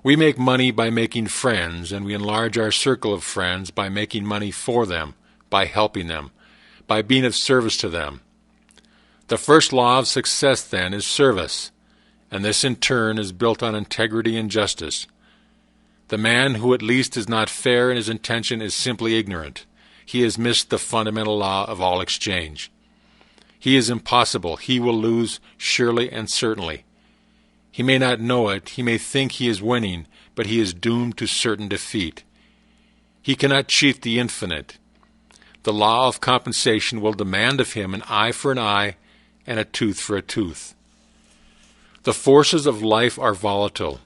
We make money by making friends, and we enlarge our circle of friends by making money for them, by helping them, by being of service to them. The first law of success, then, is service, and this in turn is built on integrity and justice. The man who at least is not fair in his intention is simply ignorant. He has missed the fundamental law of all exchange. He is impossible. He will lose surely and certainly. He may not know it. He may think he is winning, but he is doomed to certain defeat. He cannot cheat the infinite. The law of compensation will demand of him an eye for an eye and a tooth for a tooth. The forces of life are volatile.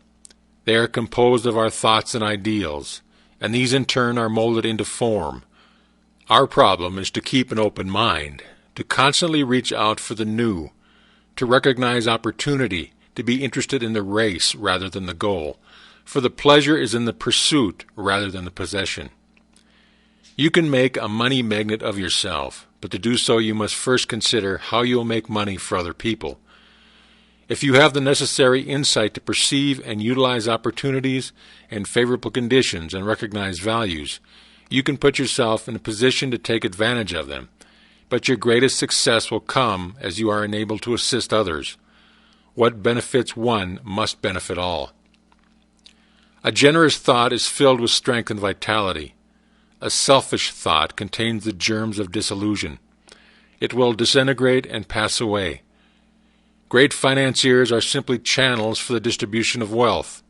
They are composed of our thoughts and ideals, and these in turn are molded into form. Our problem is to keep an open mind, to constantly reach out for the new, to recognize opportunity, to be interested in the race rather than the goal, for the pleasure is in the pursuit rather than the possession. You can make a money magnet of yourself, but to do so you must first consider how you will make money for other people. If you have the necessary insight to perceive and utilize opportunities and favorable conditions and recognize values, you can put yourself in a position to take advantage of them, but your greatest success will come as you are enabled to assist others. What benefits one must benefit all. A generous thought is filled with strength and vitality. A selfish thought contains the germs of disillusion. It will disintegrate and pass away. Great financiers are simply channels for the distribution of wealth.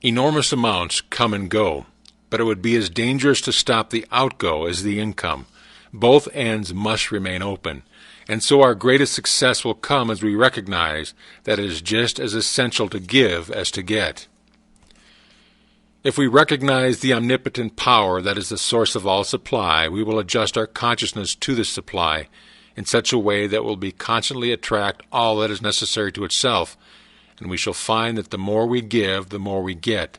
Enormous amounts come and go, but it would be as dangerous to stop the outgo as the income. Both ends must remain open, and so our greatest success will come as we recognize that it is just as essential to give as to get. If we recognize the omnipotent power that is the source of all supply, we will adjust our consciousness to this supply in such a way that will be constantly attract all that is necessary to itself, and we shall find that the more we give, the more we get.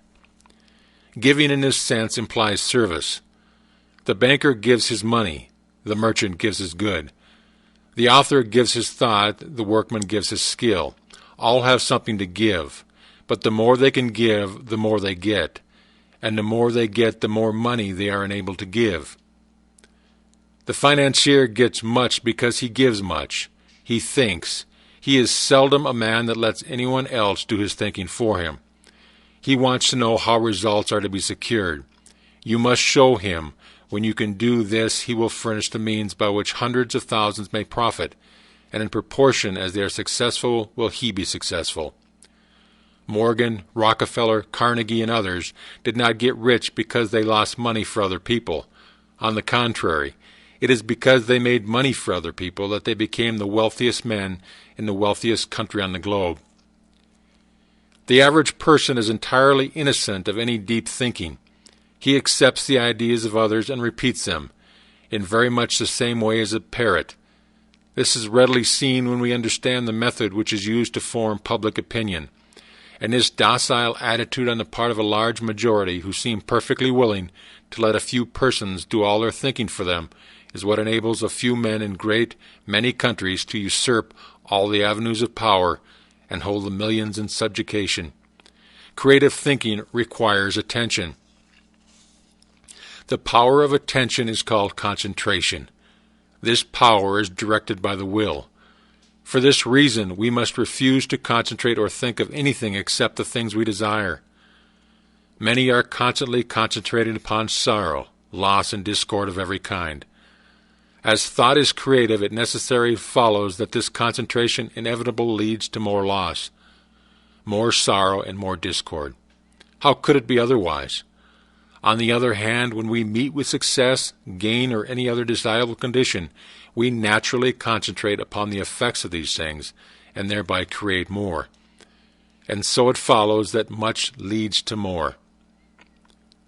Giving in this sense implies service. The banker gives his money, the merchant gives his good. The author gives his thought, the workman gives his skill. All have something to give, but the more they can give, the more they get, and the more they get, the more money they are enabled to give. The financier gets much because he gives much. He thinks. He is seldom a man that lets anyone else do his thinking for him. He wants to know how results are to be secured. You must show him. When you can do this, he will furnish the means by which hundreds of thousands may profit, and in proportion as they are successful will he be successful. Morgan, Rockefeller, Carnegie, and others did not get rich because they lost money for other people. On the contrary, it is because they made money for other people that they became the wealthiest men in the wealthiest country on the globe. The average person is entirely innocent of any deep thinking. He accepts the ideas of others and repeats them, in very much the same way as a parrot. This is readily seen when we understand the method which is used to form public opinion, and this docile attitude on the part of a large majority who seem perfectly willing to let a few persons do all their thinking for them is what enables a few men in many countries to usurp all the avenues of power and hold the millions in subjugation. Creative thinking requires attention. The power of attention is called concentration. This power is directed by the will. For this reason, we must refuse to concentrate or think of anything except the things we desire. Many are constantly concentrated upon sorrow, loss, and discord of every kind. As thought is creative, it necessarily follows that this concentration inevitably leads to more loss, more sorrow, and more discord. How could it be otherwise? On the other hand, when we meet with success, gain, or any other desirable condition, we naturally concentrate upon the effects of these things, and thereby create more. And so it follows that much leads to more.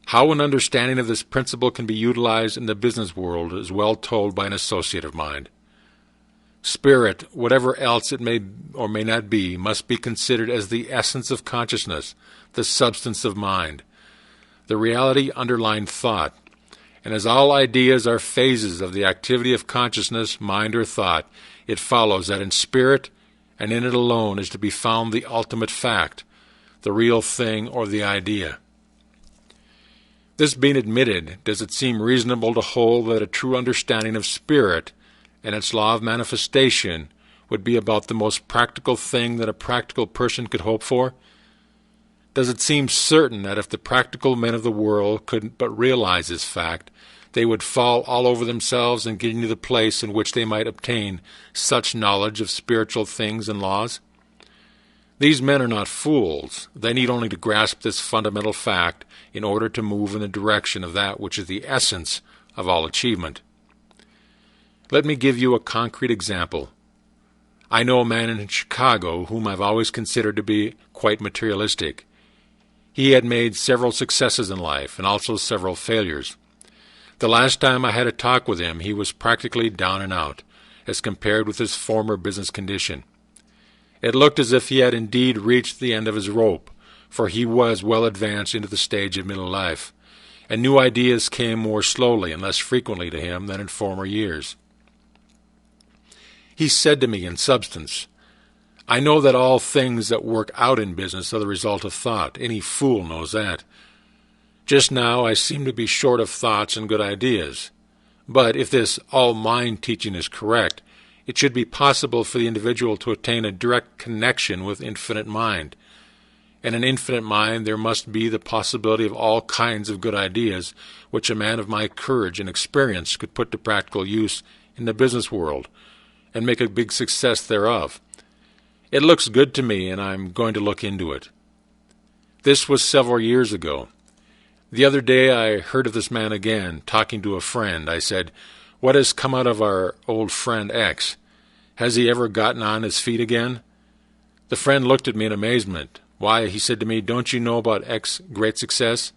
How an understanding of this principle can be utilized in the business world is well told by an associate of mine. Spirit, whatever else it may or may not be, must be considered as the essence of consciousness, the substance of mind, the reality underlying thought. And as all ideas are phases of the activity of consciousness, mind, or thought, it follows that in spirit and in it alone is to be found the ultimate fact, the real thing or the idea. This being admitted, does it seem reasonable to hold that a true understanding of spirit and its law of manifestation would be about the most practical thing that a practical person could hope for? Does it seem certain that if the practical men of the world could but realize this fact, they would fall all over themselves and get into the place in which they might obtain such knowledge of spiritual things and laws? These men are not fools. They need only to grasp this fundamental fact in order to move in the direction of that which is the essence of all achievement. Let me give you a concrete example. I know a man in Chicago whom I've always considered to be quite materialistic. He had made several successes in life and also several failures. The last time I had a talk with him, he was practically down and out, as compared with his former business condition. It looked as if he had indeed reached the end of his rope, for he was well advanced into the stage of middle life, and new ideas came more slowly and less frequently to him than in former years. He said to me in substance, "I know that all things that work out in business are the result of thought. Any fool knows that. Just now I seem to be short of thoughts and good ideas. But if this all-mind teaching is correct, it should be possible for the individual to attain a direct connection with infinite mind. In an infinite mind there must be the possibility of all kinds of good ideas which a man of my courage and experience could put to practical use in the business world and make a big success thereof. It looks good to me, and I'm going to look into it. This was several years ago. The other day I heard of this man again, talking to a friend. I said, "What has come out of our old friend X? Has he ever gotten on his feet again?" The friend looked at me in amazement. "Why," he said to me, "don't you know about X great success?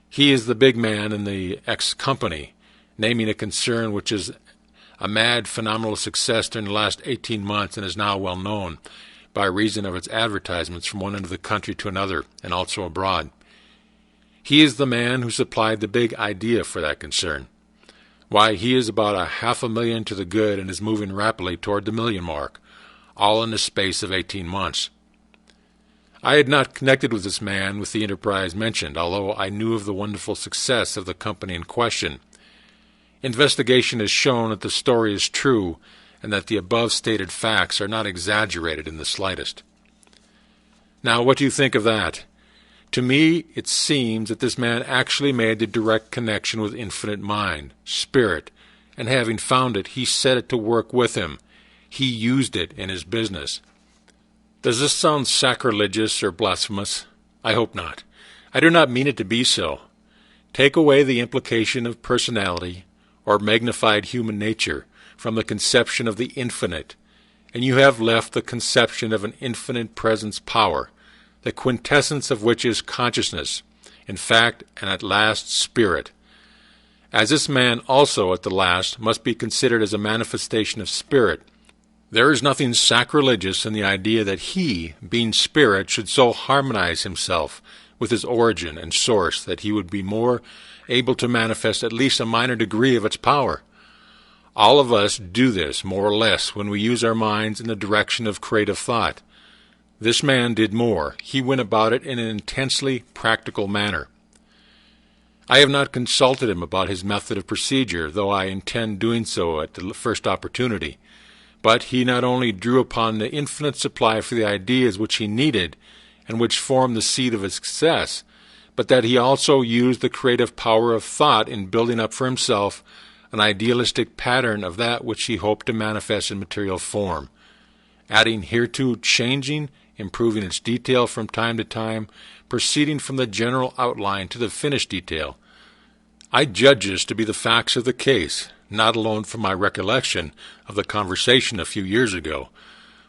He is the big man in the X company," naming a concern which is a mad, phenomenal success during the last 18 months and is now well known by reason of its advertisements from one end of the country to another and also abroad. He is the man who supplied the big idea for that concern. Why, he is about $500,000 to the good and is moving rapidly toward the million mark, all in the space of 18 months. I had not connected with this man with the enterprise mentioned, although I knew of the wonderful success of the company in question. Investigation has shown that the story is true and that the above stated facts are not exaggerated in the slightest. Now, what do you think of that? To me, it seems that this man actually made the direct connection with infinite mind, spirit, and having found it, he set it to work with him. He used it in his business. Does this sound sacrilegious or blasphemous? I hope not. I do not mean it to be so. Take away the implication of personality or magnified human nature from the conception of the infinite, and you have left the conception of an infinite presence power, the quintessence of which is consciousness, in fact, and at last spirit. As this man also at the last must be considered as a manifestation of spirit, there is nothing sacrilegious in the idea that he, being spirit, should so harmonize himself with his origin and source that he would be more able to manifest at least a minor degree of its power. All of us do this, more or less, when we use our minds in the direction of creative thought. This man did more. He went about it in an intensely practical manner. I have not consulted him about his method of procedure, though I intend doing so at the first opportunity. But he not only drew upon the infinite supply for the ideas which he needed and which formed the seed of his success, but that he also used the creative power of thought in building up for himself an idealistic pattern of that which he hoped to manifest in material form, adding hereto changing, improving its detail from time to time, proceeding from the general outline to the finished detail. I judge this to be the facts of the case, not alone from my recollection of the conversation a few years ago,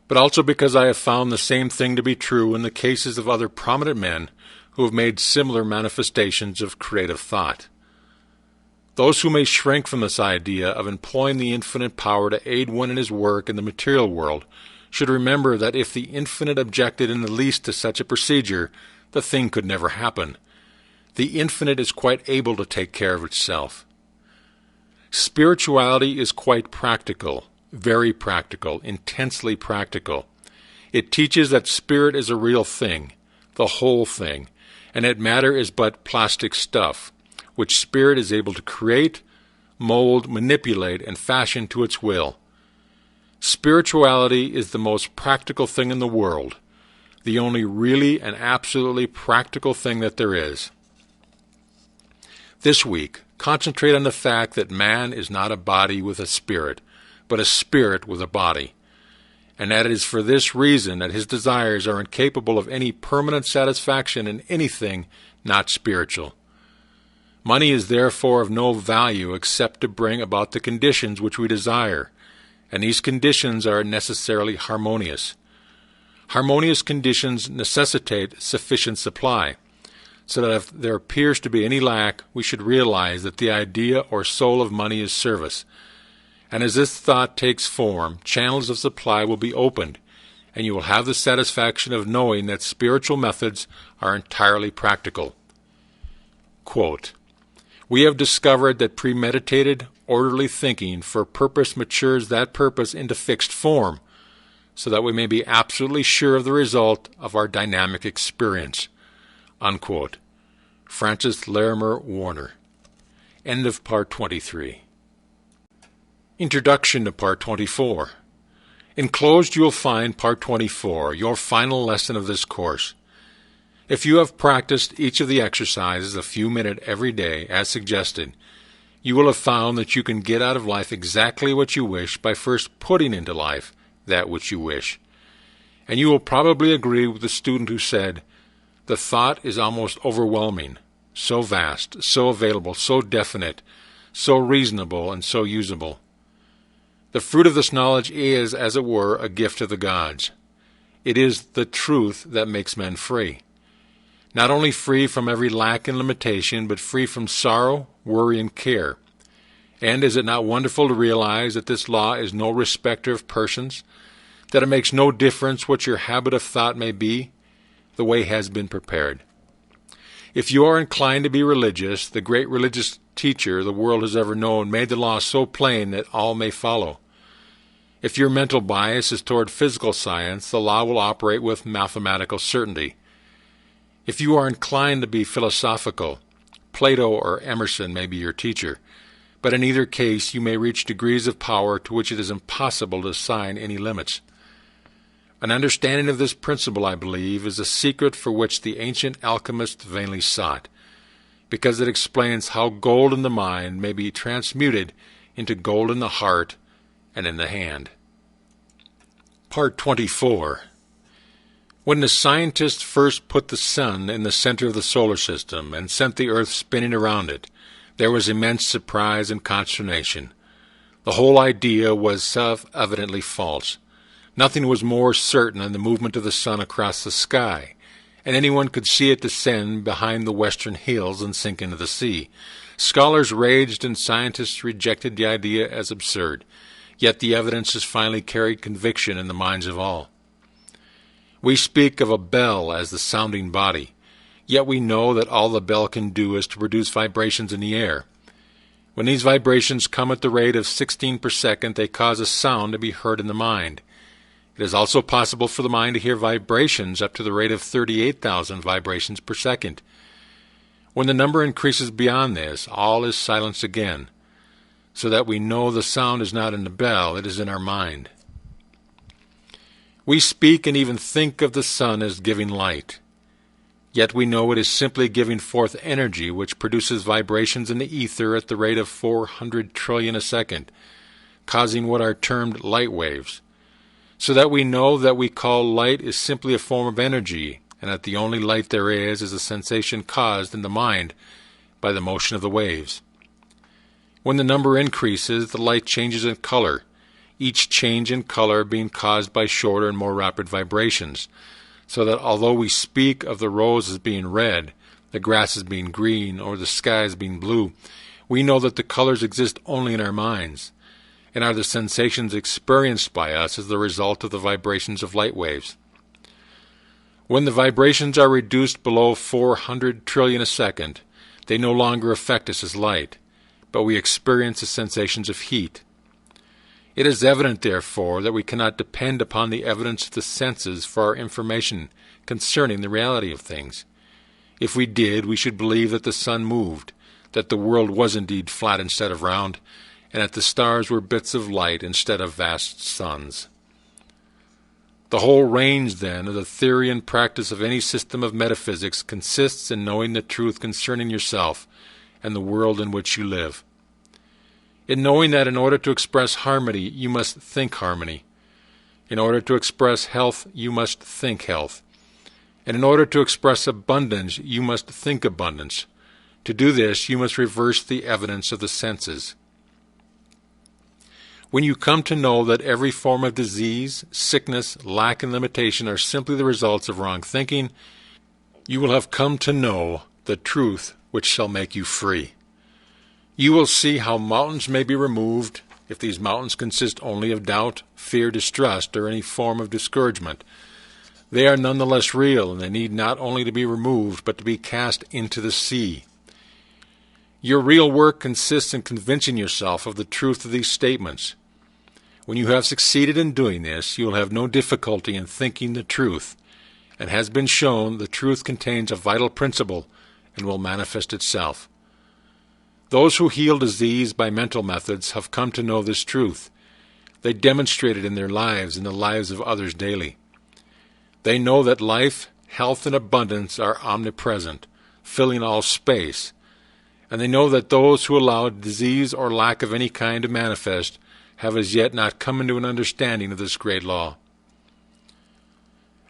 but also because I have found the same thing to be true in the cases of other prominent men who have made similar manifestations of creative thought. Those who may shrink from this idea of employing the infinite power to aid one in his work in the material world should remember that if the infinite objected in the least to such a procedure, the thing could never happen. The infinite is quite able to take care of itself. Spirituality is quite practical, very practical, intensely practical. It teaches that spirit is a real thing, the whole thing, and that matter is but plastic stuff, which spirit is able to create, mold, manipulate, and fashion to its will. Spirituality is the most practical thing in the world, the only really and absolutely practical thing that there is. This week, concentrate on the fact that man is not a body with a spirit, but a spirit with a body, and that it is for this reason that his desires are incapable of any permanent satisfaction in anything not spiritual. Money is therefore of no value except to bring about the conditions which we desire, and these conditions are necessarily harmonious. Harmonious conditions necessitate sufficient supply, so that if there appears to be any lack, we should realize that the idea or soul of money is service. And as this thought takes form, channels of supply will be opened, and you will have the satisfaction of knowing that spiritual methods are entirely practical. Quote, "We have discovered that premeditated, orderly thinking for purpose matures that purpose into fixed form, so that we may be absolutely sure of the result of our dynamic experience." Unquote. Francis Larimer Warner. End of Part 23. Introduction to Part 24. Enclosed you will find Part 24, your final lesson of this course. If you have practiced each of the exercises a few minutes every day, as suggested, you will have found that you can get out of life exactly what you wish by first putting into life that which you wish. And you will probably agree with the student who said, "The thought is almost overwhelming, so vast, so available, so definite, so reasonable, and so usable." The fruit of this knowledge is, as it were, a gift of the gods. It is the truth that makes men free. Not only free from every lack and limitation, but free from sorrow, worry, and care. And is it not wonderful to realize that this law is no respecter of persons, that it makes no difference what your habit of thought may be? The way has been prepared. If you are inclined to be religious, the great religious teacher the world has ever known made the law so plain that all may follow. If your mental bias is toward physical science, the law will operate with mathematical certainty. If you are inclined to be philosophical, Plato or Emerson may be your teacher, but in either case you may reach degrees of power to which it is impossible to assign any limits. An understanding of this principle, I believe, is a secret for which the ancient alchemists vainly sought, because it explains how gold in the mind may be transmuted into gold in the heart and in the hand. Part 24. When the scientists first put the sun in the center of the solar system and sent the earth spinning around it, there was immense surprise and consternation. The whole idea was self-evidently false. Nothing was more certain than the movement of the sun across the sky, and anyone could see it descend behind the western hills and sink into the sea. Scholars raged and scientists rejected the idea as absurd, yet the evidence has finally carried conviction in the minds of all. We speak of a bell as the sounding body, yet we know that all the bell can do is to produce vibrations in the air. When these vibrations come at the rate of 16 per second, they cause a sound to be heard in the mind. It is also possible for the mind to hear vibrations up to the rate of 38,000 vibrations per second. When the number increases beyond this, all is silence again, so that we know the sound is not in the bell, it is in our mind. We speak and even think of the sun as giving light, yet we know it is simply giving forth energy which produces vibrations in the ether at the rate of 400 trillion a second, causing what are termed light waves, so that we know that we call light is simply a form of energy, and that the only light there is a sensation caused in the mind by the motion of the waves. When the number increases, the light changes in color, each change in color being caused by shorter and more rapid vibrations, so that although we speak of the rose as being red, the grass as being green, or the sky as being blue, we know that the colors exist only in our minds, and are the sensations experienced by us as the result of the vibrations of light waves. When the vibrations are reduced below 400 trillion a second, they no longer affect us as light, but we experience the sensations of heat. It is evident, therefore, that we cannot depend upon the evidence of the senses for our information concerning the reality of things. If we did, we should believe that the sun moved, that the world was indeed flat instead of round, and that the stars were bits of light instead of vast suns. The whole range, then, of the theory and practice of any system of metaphysics consists in knowing the truth concerning yourself and the world in which you live. In knowing that in order to express harmony, you must think harmony. In order to express health, you must think health. And in order to express abundance, you must think abundance. To do this, you must reverse the evidence of the senses. When you come to know that every form of disease, sickness, lack, and limitation are simply the results of wrong thinking, you will have come to know the truth which shall make you free. You will see how mountains may be removed, if these mountains consist only of doubt, fear, distrust, or any form of discouragement. They are none the less real, and they need not only to be removed, but to be cast into the sea. Your real work consists in convincing yourself of the truth of these statements. When you have succeeded in doing this, you will have no difficulty in thinking the truth, and has been shown the truth contains a vital principle and will manifest itself. Those who heal disease by mental methods have come to know this truth. They demonstrate it in their lives and the lives of others daily. They know that life, health, and abundance are omnipresent, filling all space, and they know that those who allow disease or lack of any kind to manifest have as yet not come into an understanding of this great law.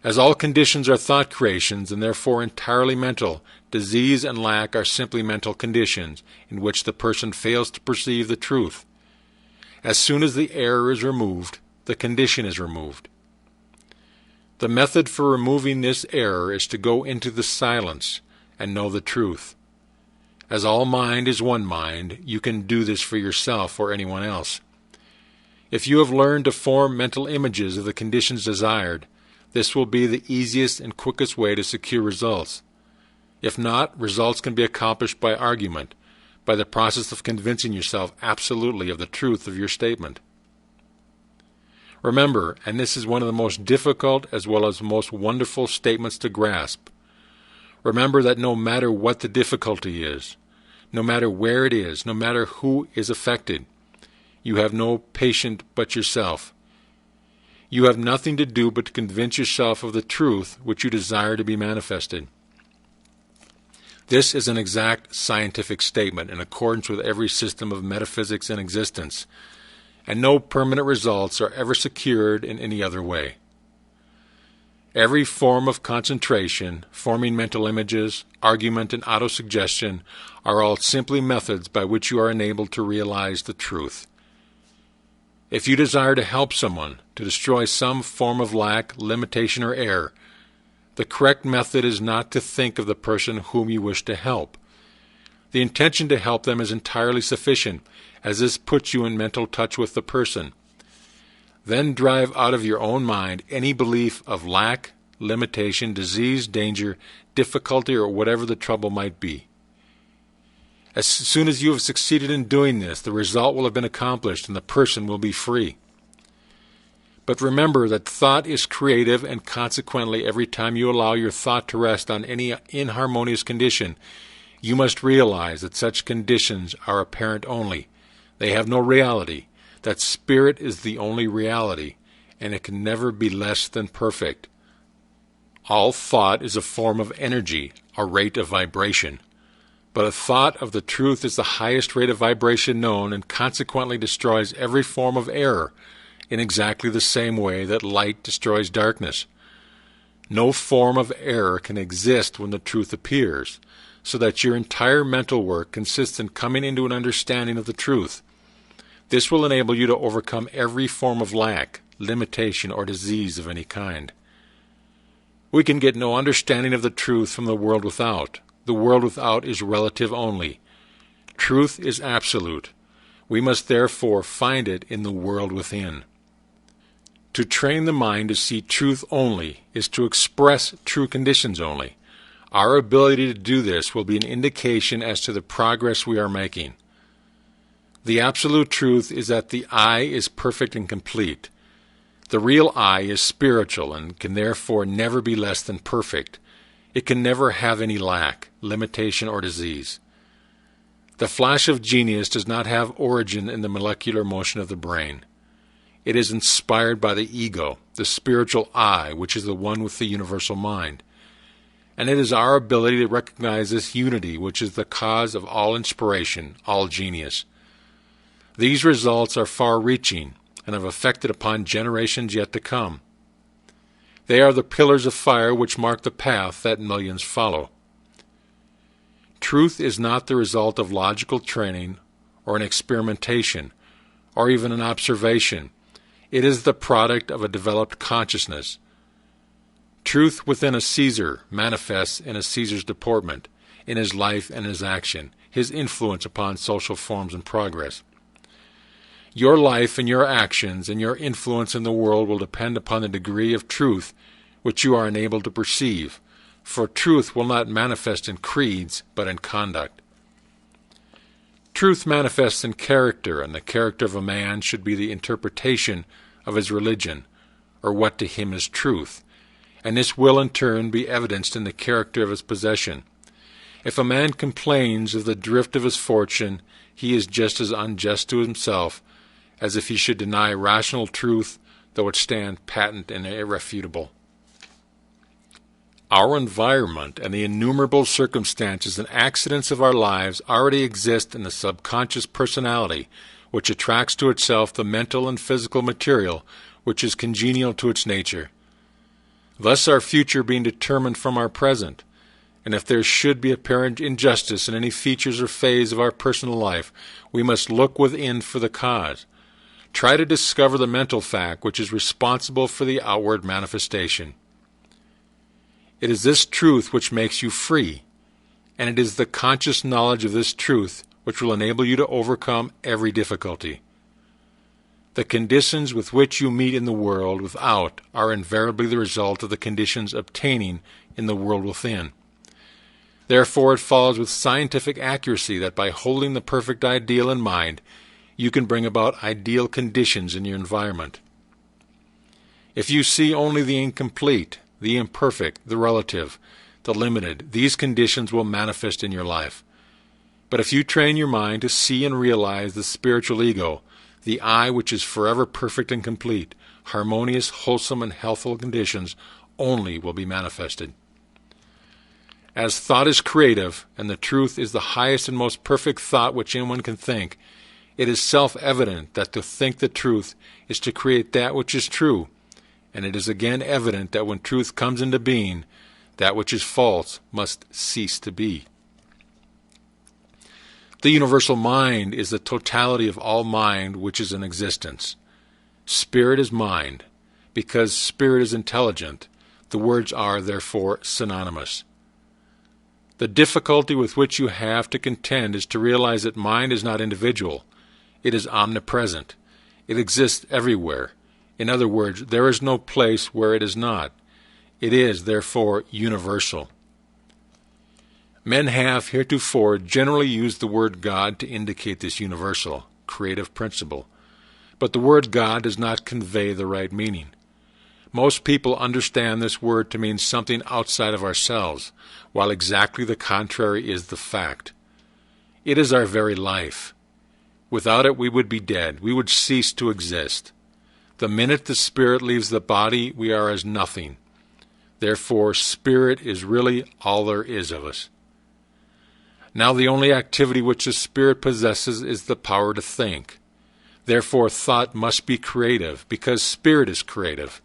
As all conditions are thought creations and therefore entirely mental, disease and lack are simply mental conditions in which the person fails to perceive the truth. As soon as the error is removed, the condition is removed. The method for removing this error is to go into the silence and know the truth. As all mind is one mind, you can do this for yourself or anyone else. If you have learned to form mental images of the conditions desired, this will be the easiest and quickest way to secure results. If not, results can be accomplished by argument, by the process of convincing yourself absolutely of the truth of your statement. Remember, and this is one of the most difficult as well as most wonderful statements to grasp, remember that no matter what the difficulty is, no matter where it is, no matter who is affected, you have no patient but yourself. You have nothing to do but to convince yourself of the truth which you desire to be manifested. This is an exact scientific statement in accordance with every system of metaphysics in existence, and no permanent results are ever secured in any other way. Every form of concentration, forming mental images, argument, and autosuggestion are all simply methods by which you are enabled to realize the truth. If you desire to help someone, to destroy some form of lack, limitation, or error, the correct method is not to think of the person whom you wish to help. The intention to help them is entirely sufficient, as this puts you in mental touch with the person. Then drive out of your own mind any belief of lack, limitation, disease, danger, difficulty, or whatever the trouble might be. As soon as you have succeeded in doing this, the result will have been accomplished and the person will be free. But remember that thought is creative, and consequently every time you allow your thought to rest on any inharmonious condition, you must realize that such conditions are apparent only. They have no reality, that spirit is the only reality, and it can never be less than perfect. All thought is a form of energy, a rate of vibration. But a thought of the truth is the highest rate of vibration known, and consequently destroys every form of error in exactly the same way that light destroys darkness. No form of error can exist when the truth appears, so that your entire mental work consists in coming into an understanding of the truth. This will enable you to overcome every form of lack, limitation, or disease of any kind. We can get no understanding of the truth from the world without. The world without is relative only. Truth is absolute. We must therefore find it in the world within. To train the mind to see truth only is to express true conditions only. Our ability to do this will be an indication as to the progress we are making. The absolute truth is that the I is perfect and complete. The real I is spiritual and can therefore never be less than perfect. It can never have any lack, limitation, or disease. The flash of genius does not have origin in the molecular motion of the brain. It is inspired by the ego, the spiritual I, which is the one with the universal mind. And it is our ability to recognize this unity which is the cause of all inspiration, all genius. These results are far-reaching and have affected upon generations yet to come. They are the pillars of fire which mark the path that millions follow. Truth is not the result of logical training or an experimentation or even an observation. It is the product of a developed consciousness. Truth within a Caesar manifests in a Caesar's deportment, in his life and his action, his influence upon social forms and progress. Your life and your actions and your influence in the world will depend upon the degree of truth which you are enabled to perceive, for truth will not manifest in creeds, but in conduct. Truth manifests in character, and the character of a man should be the interpretation of his religion, or what to him is truth, and this will in turn be evidenced in the character of his possession. If a man complains of the drift of his fortune, he is just as unjust to himself as if he should deny rational truth, though it stand patent and irrefutable. Our environment and the innumerable circumstances and accidents of our lives already exist in the subconscious personality, which attracts to itself the mental and physical material which is congenial to its nature. Thus our future being determined from our present, and if there should be apparent injustice in any features or phase of our personal life, we must look within for the cause. Try to discover the mental fact which is responsible for the outward manifestation. It is this truth which makes you free, and it is the conscious knowledge of this truth which will enable you to overcome every difficulty. The conditions with which you meet in the world without are invariably the result of the conditions obtaining in the world within. Therefore it follows with scientific accuracy that by holding the perfect ideal in mind, you can bring about ideal conditions in your environment. If you see only the incomplete, the imperfect, the relative, the limited, these conditions will manifest in your life. But if you train your mind to see and realize the spiritual ego, the I which is forever perfect and complete, harmonious, wholesome, and healthful conditions only will be manifested. As thought is creative, and the truth is the highest and most perfect thought which anyone can think, it is self-evident that to think the truth is to create that which is true, and it is again evident that when truth comes into being, that which is false must cease to be. The universal mind is the totality of all mind which is in existence. Spirit is mind. Because spirit is intelligent, the words are therefore synonymous. The difficulty with which you have to contend is to realize that mind is not individual. It is omnipresent. It exists everywhere. In other words, there is no place where it is not. It is, therefore, universal. Men have heretofore generally used the word God to indicate this universal, creative principle. But the word God does not convey the right meaning. Most people understand this word to mean something outside of ourselves, while exactly the contrary is the fact. It is our very life. Without it we would be dead. We would cease to exist. The minute the spirit leaves the body, we are as nothing. Therefore, spirit is really all there is of us. Now the only activity which the spirit possesses is the power to think. Therefore, thought must be creative, because spirit is creative.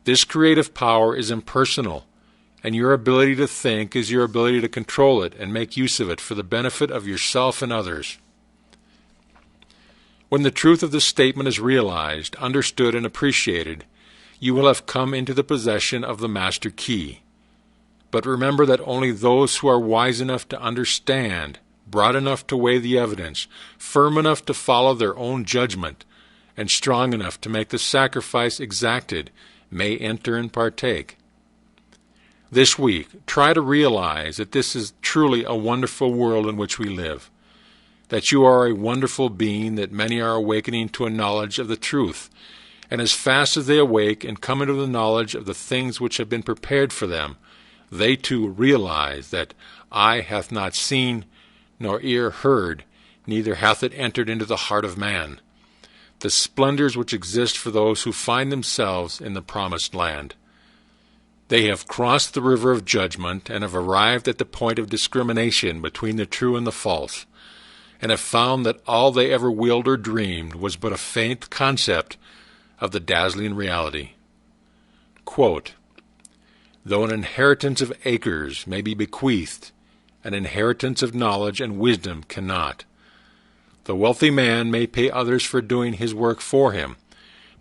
This creative power is impersonal, and your ability to think is your ability to control it and make use of it for the benefit of yourself and others. When the truth of this statement is realized, understood, and appreciated, you will have come into the possession of the master key. But remember that only those who are wise enough to understand, broad enough to weigh the evidence, firm enough to follow their own judgment, and strong enough to make the sacrifice exacted may enter and partake. This week, try to realize that this is truly a wonderful world in which we live, that you are a wonderful being, that many are awakening to a knowledge of the truth, and as fast as they awake and come into the knowledge of the things which have been prepared for them, they too realize that eye hath not seen, nor ear heard, neither hath it entered into the heart of man, the splendors which exist for those who find themselves in the promised land. They have crossed the river of judgment and have arrived at the point of discrimination between the true and the false, and have found that all they ever willed or dreamed was but a faint concept of the dazzling reality. Quote, though an inheritance of acres may be bequeathed, an inheritance of knowledge and wisdom cannot. The wealthy man may pay others for doing his work for him,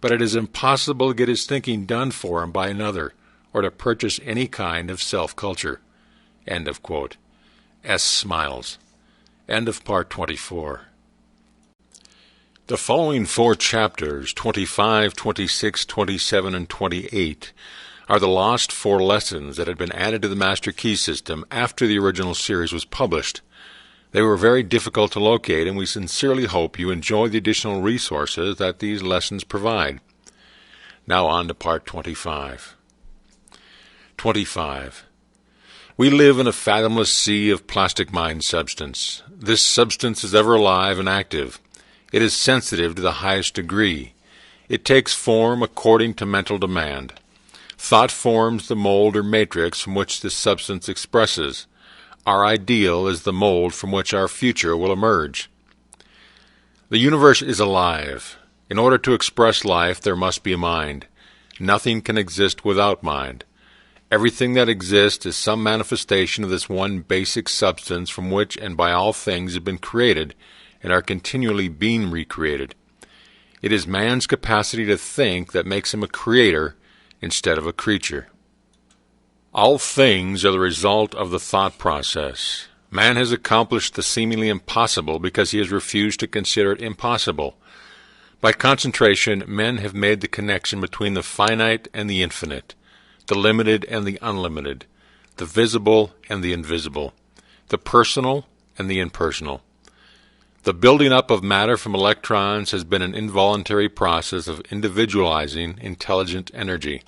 but it is impossible to get his thinking done for him by another, or to purchase any kind of self-culture. End of quote. S. Smiles. End of Part 24. The following 4 chapters, 25, 26, 27, and 28, are the lost 4 lessons that had been added to the Master Key system after the original series was published. They were very difficult to locate, and we sincerely hope you enjoy the additional resources that these lessons provide. Now on to Part 25. 25. We live in a fathomless sea of plastic mind substance. This substance is ever alive and active. It is sensitive to the highest degree. It takes form according to mental demand. Thought forms the mold or matrix from which this substance expresses. Our ideal is the mold from which our future will emerge. The universe is alive. In order to express life, there must be a mind. Nothing can exist without mind. Everything that exists is some manifestation of this one basic substance from which and by all things have been created and are continually being recreated. It is man's capacity to think that makes him a creator instead of a creature. All things are the result of the thought process. Man has accomplished the seemingly impossible because he has refused to consider it impossible. By concentration, men have made the connection between the finite and the infinite, the limited and the unlimited, the visible and the invisible, the personal and the impersonal. The building up of matter from electrons has been an involuntary process of individualizing intelligent energy.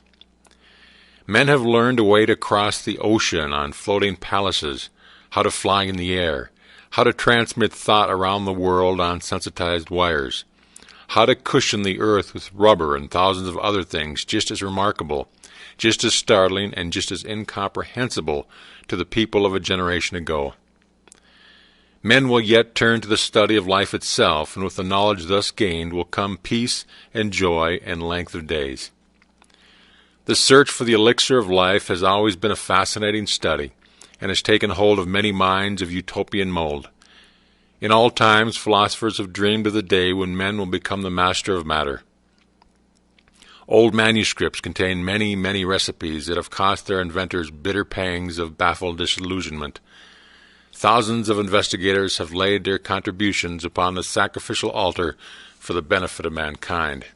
Men have learned a way to cross the ocean on floating palaces, how to fly in the air, how to transmit thought around the world on sensitized wires, how to cushion the earth with rubber and thousands of other things just as remarkable, just as startling and just as incomprehensible to the people of a generation ago. Men will yet turn to the study of life itself, and with the knowledge thus gained will come peace and joy and length of days. The search for the elixir of life has always been a fascinating study, and has taken hold of many minds of utopian mold. In all times, philosophers have dreamed of the day when men will become the master of matter. Old manuscripts contain many, many recipes that have cost their inventors bitter pangs of baffled disillusionment. Thousands of investigators have laid their contributions upon the sacrificial altar for the benefit of mankind.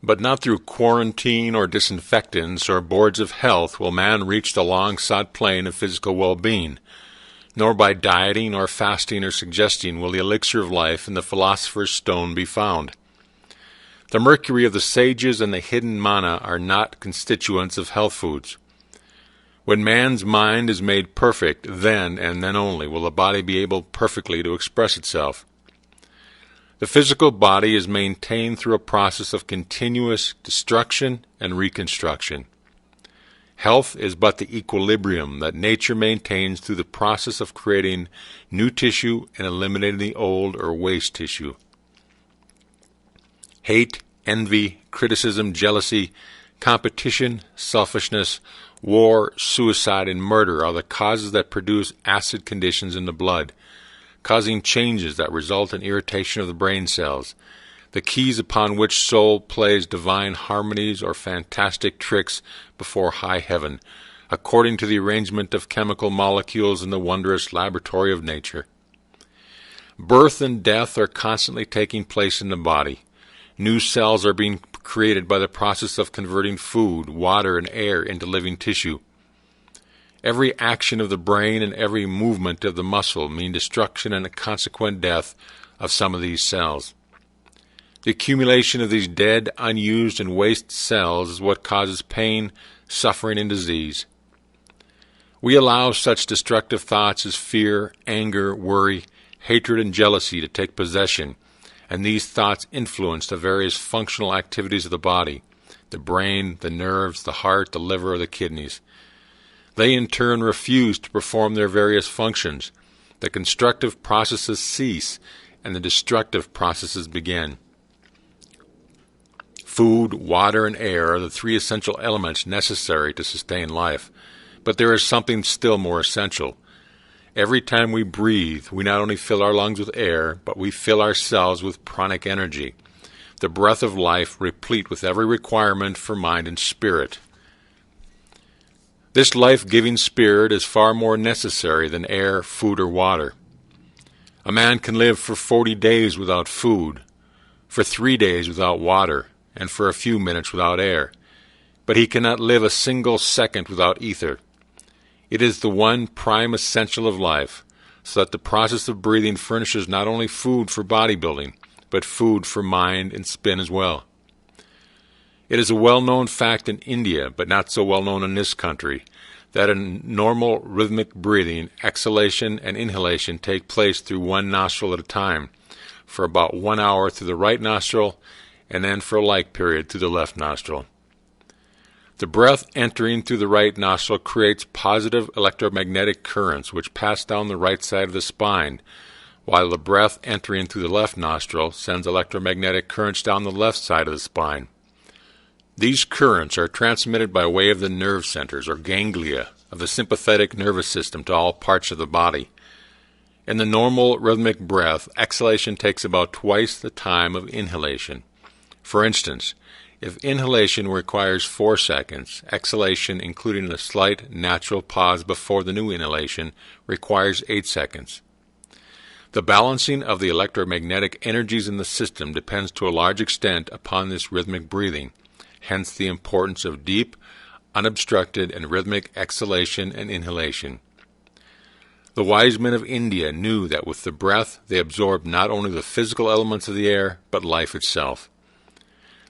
But not through quarantine or disinfectants or boards of health will man reach the long-sought plane of physical well-being, nor by dieting or fasting or suggesting will the elixir of life in the philosopher's stone be found. The mercury of the sages and the hidden manna are not constituents of health foods. When man's mind is made perfect, then and then only will the body be able perfectly to express itself. The physical body is maintained through a process of continuous destruction and reconstruction. Health is but the equilibrium that nature maintains through the process of creating new tissue and eliminating the old or waste tissue. Hate, envy, criticism, jealousy, competition, selfishness, war, suicide, and murder are the causes that produce acid conditions in the blood, causing changes that result in irritation of the brain cells, the keys upon which soul plays divine harmonies or fantastic tricks before high heaven, according to the arrangement of chemical molecules in the wondrous laboratory of nature. Birth and death are constantly taking place in the body. New cells are being created by the process of converting food, water, and air into living tissue. Every action of the brain and every movement of the muscle mean destruction and a consequent death of some of these cells. The accumulation of these dead, unused, and waste cells is what causes pain, suffering, and disease. We allow such destructive thoughts as fear, anger, worry, hatred, and jealousy to take possession, and these thoughts influence the various functional activities of the body, the brain, the nerves, the heart, the liver, or the kidneys. They in turn refuse to perform their various functions. The constructive processes cease, and the destructive processes begin. Food, water, and air are the three essential elements necessary to sustain life, but there is something still more essential. Every time we breathe, we not only fill our lungs with air, but we fill ourselves with pranic energy, the breath of life replete with every requirement for mind and spirit. This life-giving spirit is far more necessary than air, food, or water. A man can live for 40 days without food, for 3 days without water, and for a few minutes without air, but he cannot live a single second without ether. It is the one prime essential of life, so that the process of breathing furnishes not only food for bodybuilding, but food for mind and spin as well. It is a well-known fact in India, but not so well known in this country, that in normal rhythmic breathing, exhalation and inhalation take place through one nostril at a time, for about 1 hour through the right nostril, and then for a like period through the left nostril. The breath entering through the right nostril creates positive electromagnetic currents which pass down the right side of the spine, while the breath entering through the left nostril sends electromagnetic currents down the left side of the spine. These currents are transmitted by way of the nerve centers, or ganglia, of the sympathetic nervous system to all parts of the body. In the normal rhythmic breath, exhalation takes about twice the time of inhalation. For instance, if inhalation requires 4 seconds, exhalation, including a slight natural pause before the new inhalation, requires 8 seconds. The balancing of the electromagnetic energies in the system depends to a large extent upon this rhythmic breathing, hence the importance of deep, unobstructed, and rhythmic exhalation and inhalation. The wise men of India knew that with the breath they absorbed not only the physical elements of the air, but life itself.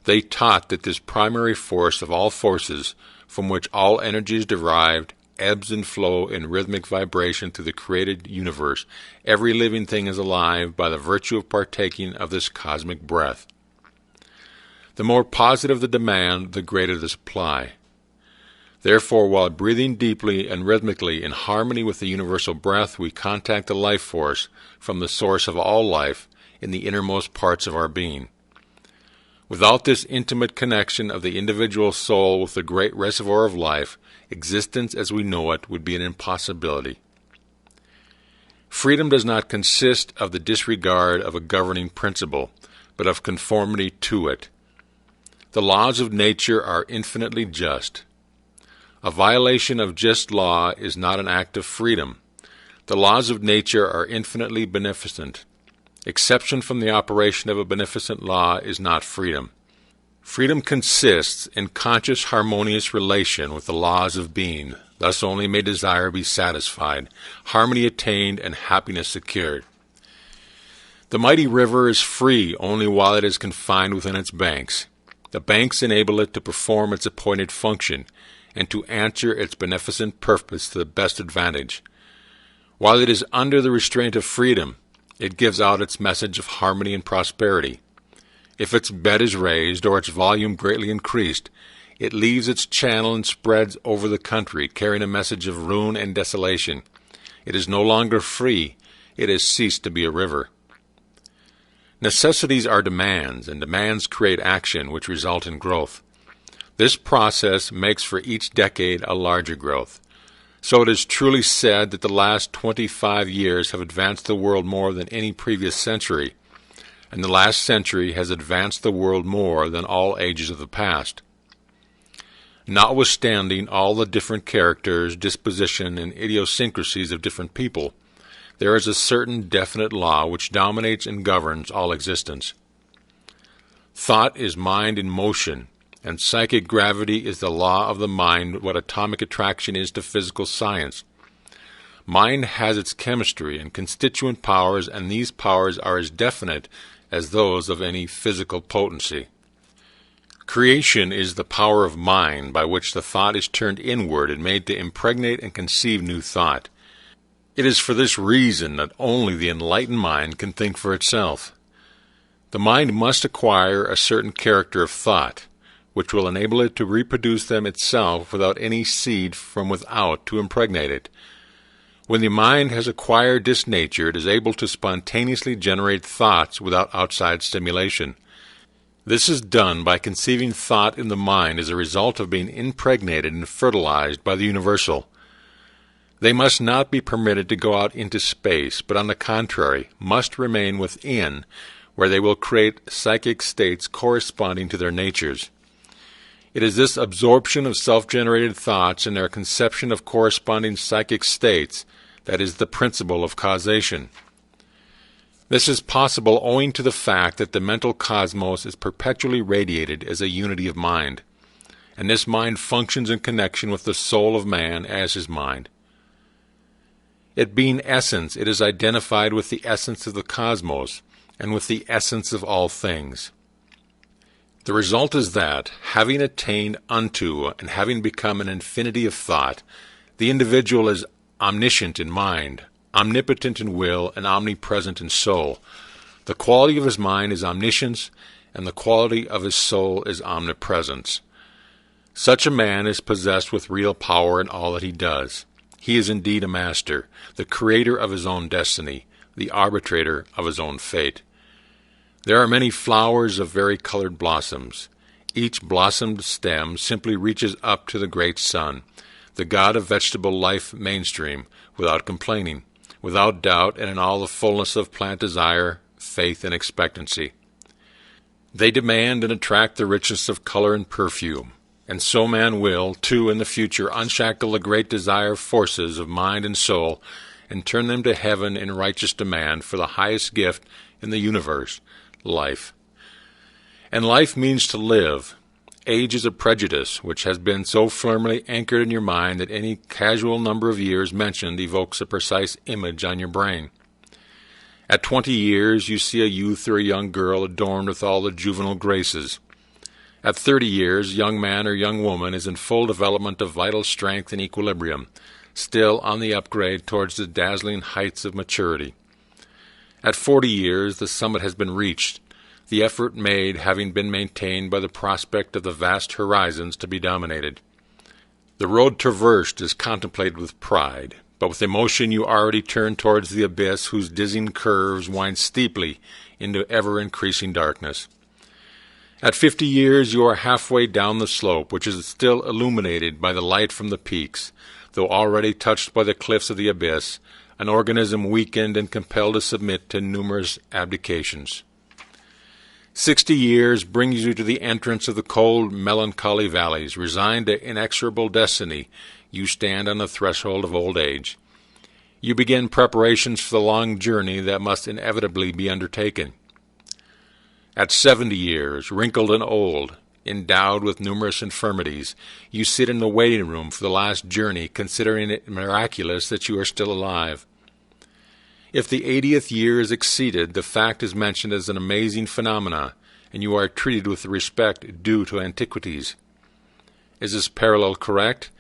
They taught that this primary force of all forces, from which all energy is derived, ebbs and flows in rhythmic vibration through the created universe. Every living thing is alive by the virtue of partaking of this cosmic breath. The more positive the demand, the greater the supply. Therefore, while breathing deeply and rhythmically in harmony with the universal breath, we contact the life force from the source of all life in the innermost parts of our being. Without this intimate connection of the individual soul with the great reservoir of life, existence as we know it would be an impossibility. Freedom does not consist of the disregard of a governing principle, but of conformity to it. The laws of nature are infinitely just. A violation of just law is not an act of freedom. The laws of nature are infinitely beneficent. Exception from the operation of a beneficent law is not freedom. Freedom consists in conscious harmonious relation with the laws of being. Thus only may desire be satisfied, harmony attained, and happiness secured. The mighty river is free only while it is confined within its banks. The banks enable it to perform its appointed function, and to answer its beneficent purpose to the best advantage. While it is under the restraint of freedom, it gives out its message of harmony and prosperity. If its bed is raised, or its volume greatly increased, it leaves its channel and spreads over the country, carrying a message of ruin and desolation. It is no longer free, it has ceased to be a river. Necessities are demands, and demands create action, which result in growth. This process makes for each decade a larger growth. So it is truly said that the last 25 years have advanced the world more than any previous century, and the last century has advanced the world more than all ages of the past. Notwithstanding all the different characters, disposition, and idiosyncrasies of different people, there is a certain definite law which dominates and governs all existence. Thought is mind in motion, and psychic gravity is the law of the mind what atomic attraction is to physical science. Mind has its chemistry and constituent powers, and these powers are as definite as those of any physical potency. Creation is the power of mind by which the thought is turned inward and made to impregnate and conceive new thought. It is for this reason that only the enlightened mind can think for itself. The mind must acquire a certain character of thought, which will enable it to reproduce them itself without any seed from without to impregnate it. When the mind has acquired this nature, it is able to spontaneously generate thoughts without outside stimulation. This is done by conceiving thought in the mind as a result of being impregnated and fertilized by the universal. They must not be permitted to go out into space, but on the contrary, must remain within, where they will create psychic states corresponding to their natures. It is this absorption of self-generated thoughts and their conception of corresponding psychic states that is the principle of causation. This is possible owing to the fact that the mental cosmos is perpetually radiated as a unity of mind, and this mind functions in connection with the soul of man as his mind. It being essence, it is identified with the essence of the cosmos and with the essence of all things. The result is that, having attained unto and having become an infinity of thought, The individual is omniscient in mind, omnipotent in will, and omnipresent in soul. The quality of his mind is omniscience, and the quality of his soul is omnipresence. Such a man is possessed with real power in all that he does. He is indeed a master, the creator of his own destiny, the arbitrator of his own fate. There are many flowers of vari-colored blossoms. Each blossomed stem simply reaches up to the great sun, the god of vegetable life mainstream, without complaining, without doubt, and in all the fullness of plant desire, faith, and expectancy. They demand and attract the richness of color and perfume, and so man will, too, in the future, unshackle the great desire forces of mind and soul, and turn them to heaven in righteous demand for the highest gift in the universe, life. And life means to live. Age is a prejudice which has been so firmly anchored in your mind that any casual number of years mentioned evokes a precise image on your brain. At 20 years, you see a youth or a young girl adorned with all the juvenile graces. At 30 years, young man or young woman is in full development of vital strength and equilibrium, still on the upgrade towards the dazzling heights of maturity. At 40 years, the summit has been reached, the effort made having been maintained by the prospect of the vast horizons to be dominated. The road traversed is contemplated with pride, but with emotion you already turn towards the abyss whose dizzying curves wind steeply into ever-increasing darkness. At 50 years you are halfway down the slope, which is still illuminated by the light from the peaks, though already touched by the cliffs of the abyss, an organism weakened and compelled to submit to numerous abdications. 60 years brings you to the entrance of the cold, melancholy valleys. Resigned to inexorable destiny, you stand on the threshold of old age. You begin preparations for the long journey that must inevitably be undertaken. At 70 years, wrinkled and old, endowed with numerous infirmities, you sit in the waiting room for the last journey, considering it miraculous that you are still alive. If the 80th year is exceeded, the fact is mentioned as an amazing phenomena, and you are treated with the respect due to antiquities. Is this parallel correct?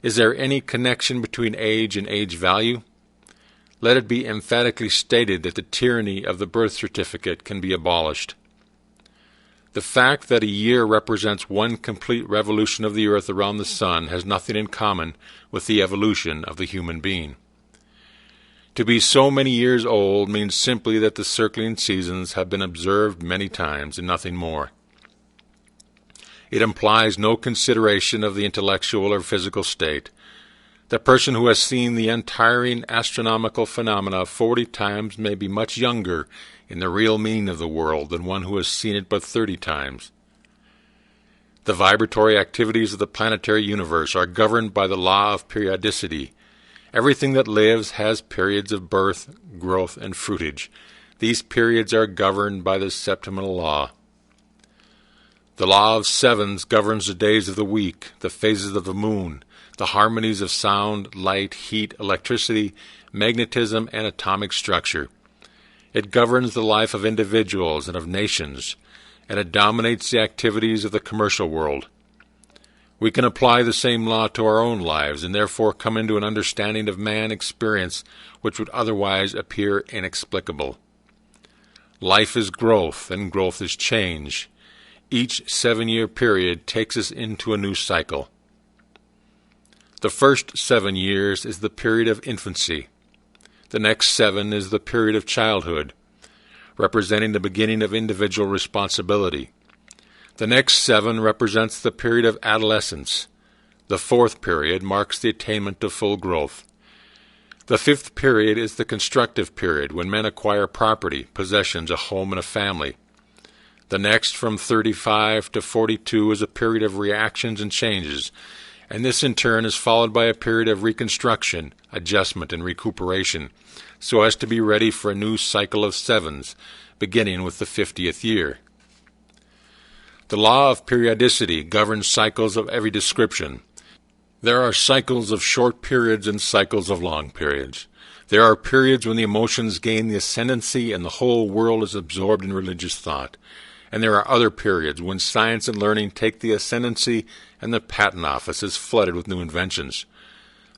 Is there any connection between age and age value? Let it be emphatically stated that the tyranny of the birth certificate can be abolished. The fact that a year represents one complete revolution of the earth around the sun has nothing in common with the evolution of the human being. To be so many years old means simply that the circling seasons have been observed many times and nothing more. It implies no consideration of the intellectual or physical state. The person who has seen the untiring astronomical phenomena 40 times may be much younger in the real meaning of the world than one who has seen it but 30 times. The vibratory activities of the planetary universe are governed by the law of periodicity. Everything that lives has periods of birth, growth, and fruitage. These periods are governed by the septimal law. The law of sevens governs the days of the week, the phases of the moon, the harmonies of sound, light, heat, electricity, magnetism, and atomic structure. It governs the life of individuals and of nations, and it dominates the activities of the commercial world. We can apply the same law to our own lives, and therefore come into an understanding of man experience which would otherwise appear inexplicable. Life is growth, and growth is change. Each 7-year period takes us into a new cycle. The first 7 years is the period of infancy. The next 7 is the period of childhood, representing the beginning of individual responsibility. The next 7 represents the period of adolescence. The 4th period marks the attainment of full growth. The 5th period is the constructive period, when men acquire property, possessions, a home, and a family. The next, from 35 to 42, is a period of reactions and changes, and this in turn is followed by a period of reconstruction, adjustment, and recuperation, so as to be ready for a new cycle of 7s, beginning with the 50th year. The law of periodicity governs cycles of every description. There are cycles of short periods and cycles of long periods. There are periods when the emotions gain the ascendancy and the whole world is absorbed in religious thought. And there are other periods when science and learning take the ascendancy and the patent office is flooded with new inventions.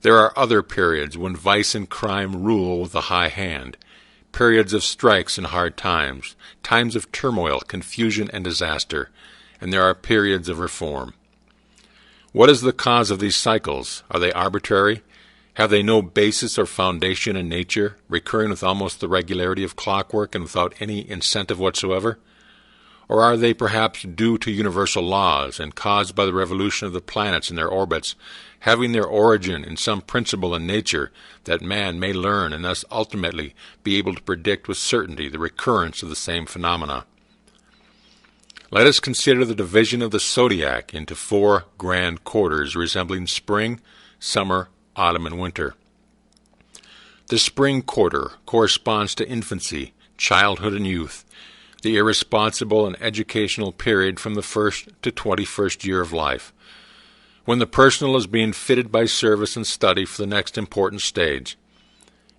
There are other periods when vice and crime rule with a high hand, periods of strikes and hard times, times of turmoil, confusion, and disaster, and there are periods of reform. What is the cause of these cycles? Are they arbitrary? Have they no basis or foundation in nature, recurring with almost the regularity of clockwork and without any incentive whatsoever? Or are they perhaps due to universal laws and caused by the revolution of the planets in their orbits, having their origin in some principle in nature that man may learn and thus ultimately be able to predict with certainty the recurrence of the same phenomena? Let us consider the division of the zodiac into 4 grand quarters resembling spring, summer, autumn, and winter. The spring quarter corresponds to infancy, childhood, and youth, the irresponsible and educational period from the 1st to 21st year of life, when the personal is being fitted by service and study for the next important stage.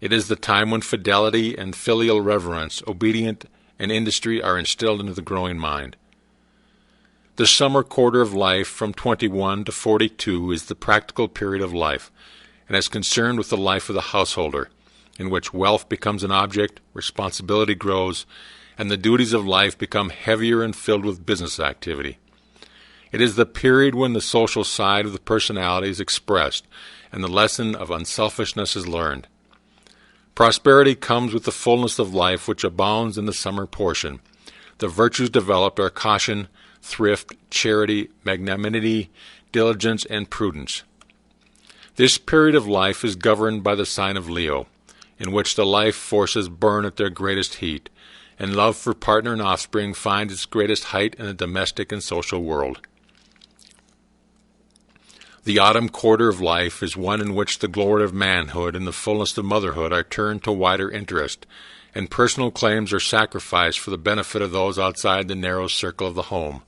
It is the time when fidelity and filial reverence, obedience, and industry are instilled into the growing mind. The summer quarter of life from 21 to 42 is the practical period of life, and is concerned with the life of the householder, in which wealth becomes an object, responsibility grows, and the duties of life become heavier and filled with business activity. It is the period when the social side of the personality is expressed, and the lesson of unselfishness is learned. Prosperity comes with the fullness of life which abounds in the summer portion. The virtues developed are caution, thrift, charity, magnanimity, diligence, and prudence. This period of life is governed by the sign of Leo, in which the life forces burn at their greatest heat, and love for partner and offspring finds its greatest height in the domestic and social world. The autumn quarter of life is one in which the glory of manhood and the fullness of motherhood are turned to wider interest, and personal claims are sacrificed for the benefit of those outside the narrow circle of the home.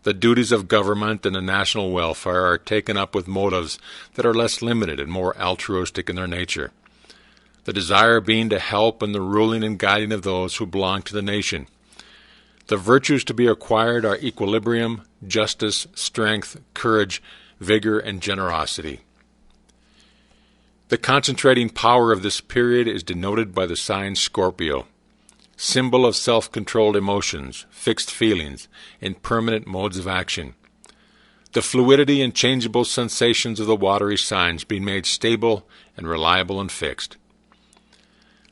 The duties of government and the national welfare are taken up with motives that are less limited and more altruistic in their nature, the desire being to help in the ruling and guiding of those who belong to the nation. The virtues to be acquired are equilibrium, justice, strength, courage, vigor, and generosity. The concentrating power of this period is denoted by the sign Scorpio, symbol of self-controlled emotions, fixed feelings, and permanent modes of action. The fluidity and changeable sensations of the watery signs being made stable and reliable and fixed.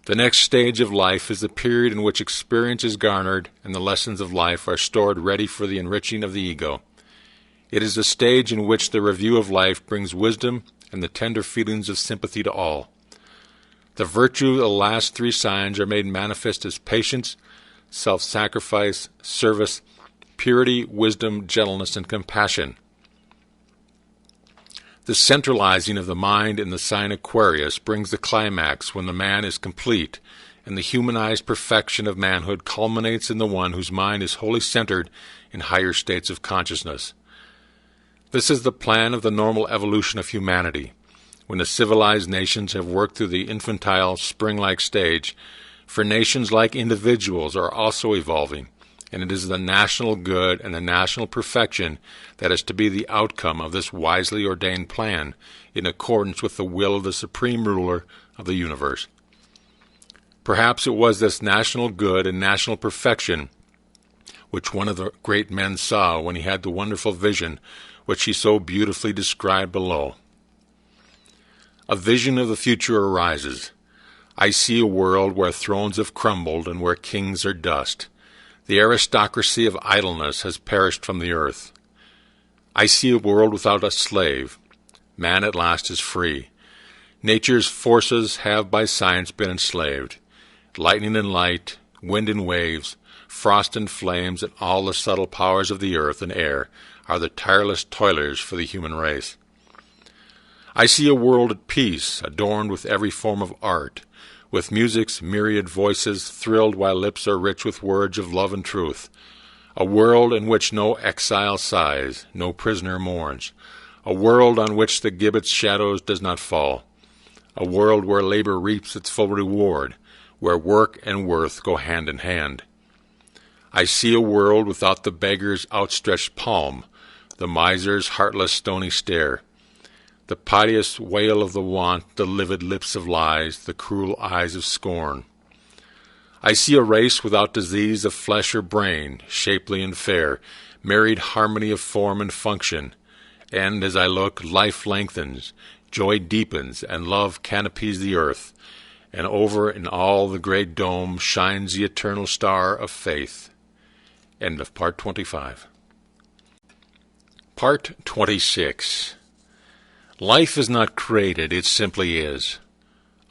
The next stage of life is the period in which experience is garnered and the lessons of life are stored ready for the enriching of the ego. It is the stage in which the review of life brings wisdom and the tender feelings of sympathy to all. The virtue of the last 3 signs are made manifest as patience, self-sacrifice, service, purity, wisdom, gentleness, and compassion. The centralizing of the mind in the sign Aquarius brings the climax when the man is complete, and the humanized perfection of manhood culminates in the one whose mind is wholly centered in higher states of consciousness. This is the plan of the normal evolution of humanity. When the civilized nations have worked through the infantile, spring-like stage, for nations like individuals are also evolving, and it is the national good and the national perfection that is to be the outcome of this wisely ordained plan, in accordance with the will of the supreme ruler of the universe. Perhaps it was this national good and national perfection which one of the great men saw when he had the wonderful vision which he so beautifully described below. A vision of the future arises. I see a world where thrones have crumbled and where kings are dust. The aristocracy of idleness has perished from the earth. I see a world without a slave. Man at last is free. Nature's forces have by science been enslaved. Lightning and light, wind and waves, frost and flames, and all the subtle powers of the earth and air are the tireless toilers for the human race. I see a world at peace, adorned with every form of art, with music's myriad voices thrilled while lips are rich with words of love and truth. A world in which no exile sighs, no prisoner mourns. A world on which the gibbet's shadows does not fall. A world where labor reaps its full reward, where work and worth go hand in hand. I see a world without the beggar's outstretched palm, the miser's heartless stony stare. the piteous wail of the want, the livid lips of lies, the cruel eyes of scorn. I see a race without disease of flesh or brain, shapely and fair, married harmony of form and function, and as I look, life lengthens, joy deepens, and love canopies the earth, and over in all the great dome shines the eternal star of faith. End of Part 25. Part 26. Life is not created, it simply is.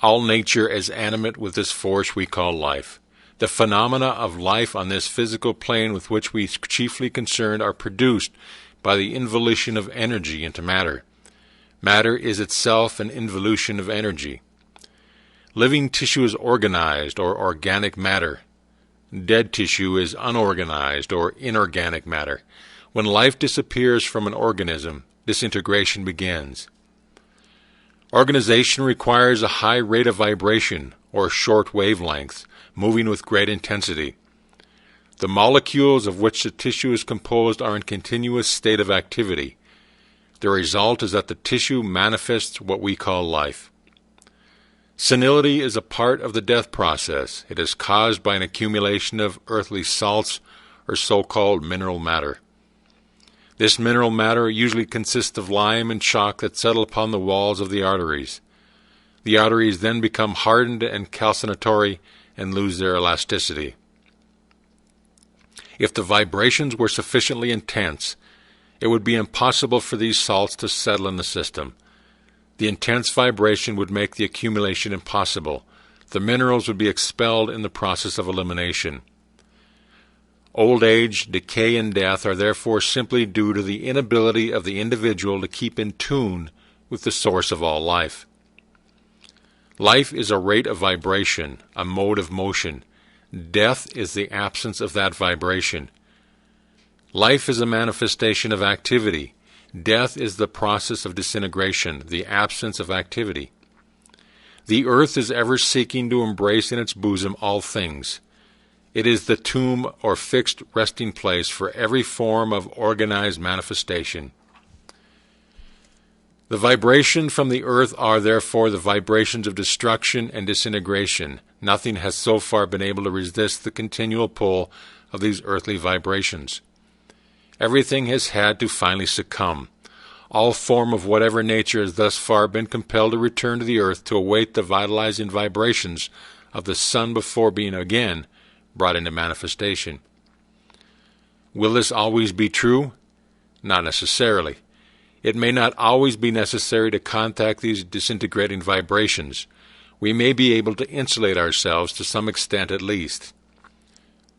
All nature is animate with this force we call life. The phenomena of life on this physical plane with which we chiefly concerned are produced by the involution of energy into matter. Matter is itself an involution of energy. Living tissue is organized, or organic matter. Dead tissue is unorganized, or inorganic matter. When life disappears from an organism, disintegration begins. Organization requires a high rate of vibration, or short wavelengths, moving with great intensity. The molecules of which the tissue is composed are in continuous state of activity. The result is that the tissue manifests what we call life. Senility is a part of the death process. It is caused by an accumulation of earthly salts, or so-called mineral matter. This mineral matter usually consists of lime and chalk that settle upon the walls of the arteries. The arteries then become hardened and calcinatory and lose their elasticity. If the vibrations were sufficiently intense, it would be impossible for these salts to settle in the system. The intense vibration would make the accumulation impossible. The minerals would be expelled in the process of elimination. Old age, decay, and death are therefore simply due to the inability of the individual to keep in tune with the source of all life. Life is a rate of vibration, a mode of motion. Death is the absence of that vibration. Life is a manifestation of activity. Death is the process of disintegration, the absence of activity. The earth is ever seeking to embrace in its bosom all things. It is the tomb or fixed resting place for every form of organized manifestation. The vibrations from the earth are therefore the vibrations of destruction and disintegration. Nothing has so far been able to resist the continual pull of these earthly vibrations. Everything has had to finally succumb. All form of whatever nature has thus far been compelled to return to the earth to await the vitalizing vibrations of the sun before being again brought into manifestation. Will this always be true? Not necessarily. It may not always be necessary to contact these disintegrating vibrations. We may be able to insulate ourselves to some extent at least.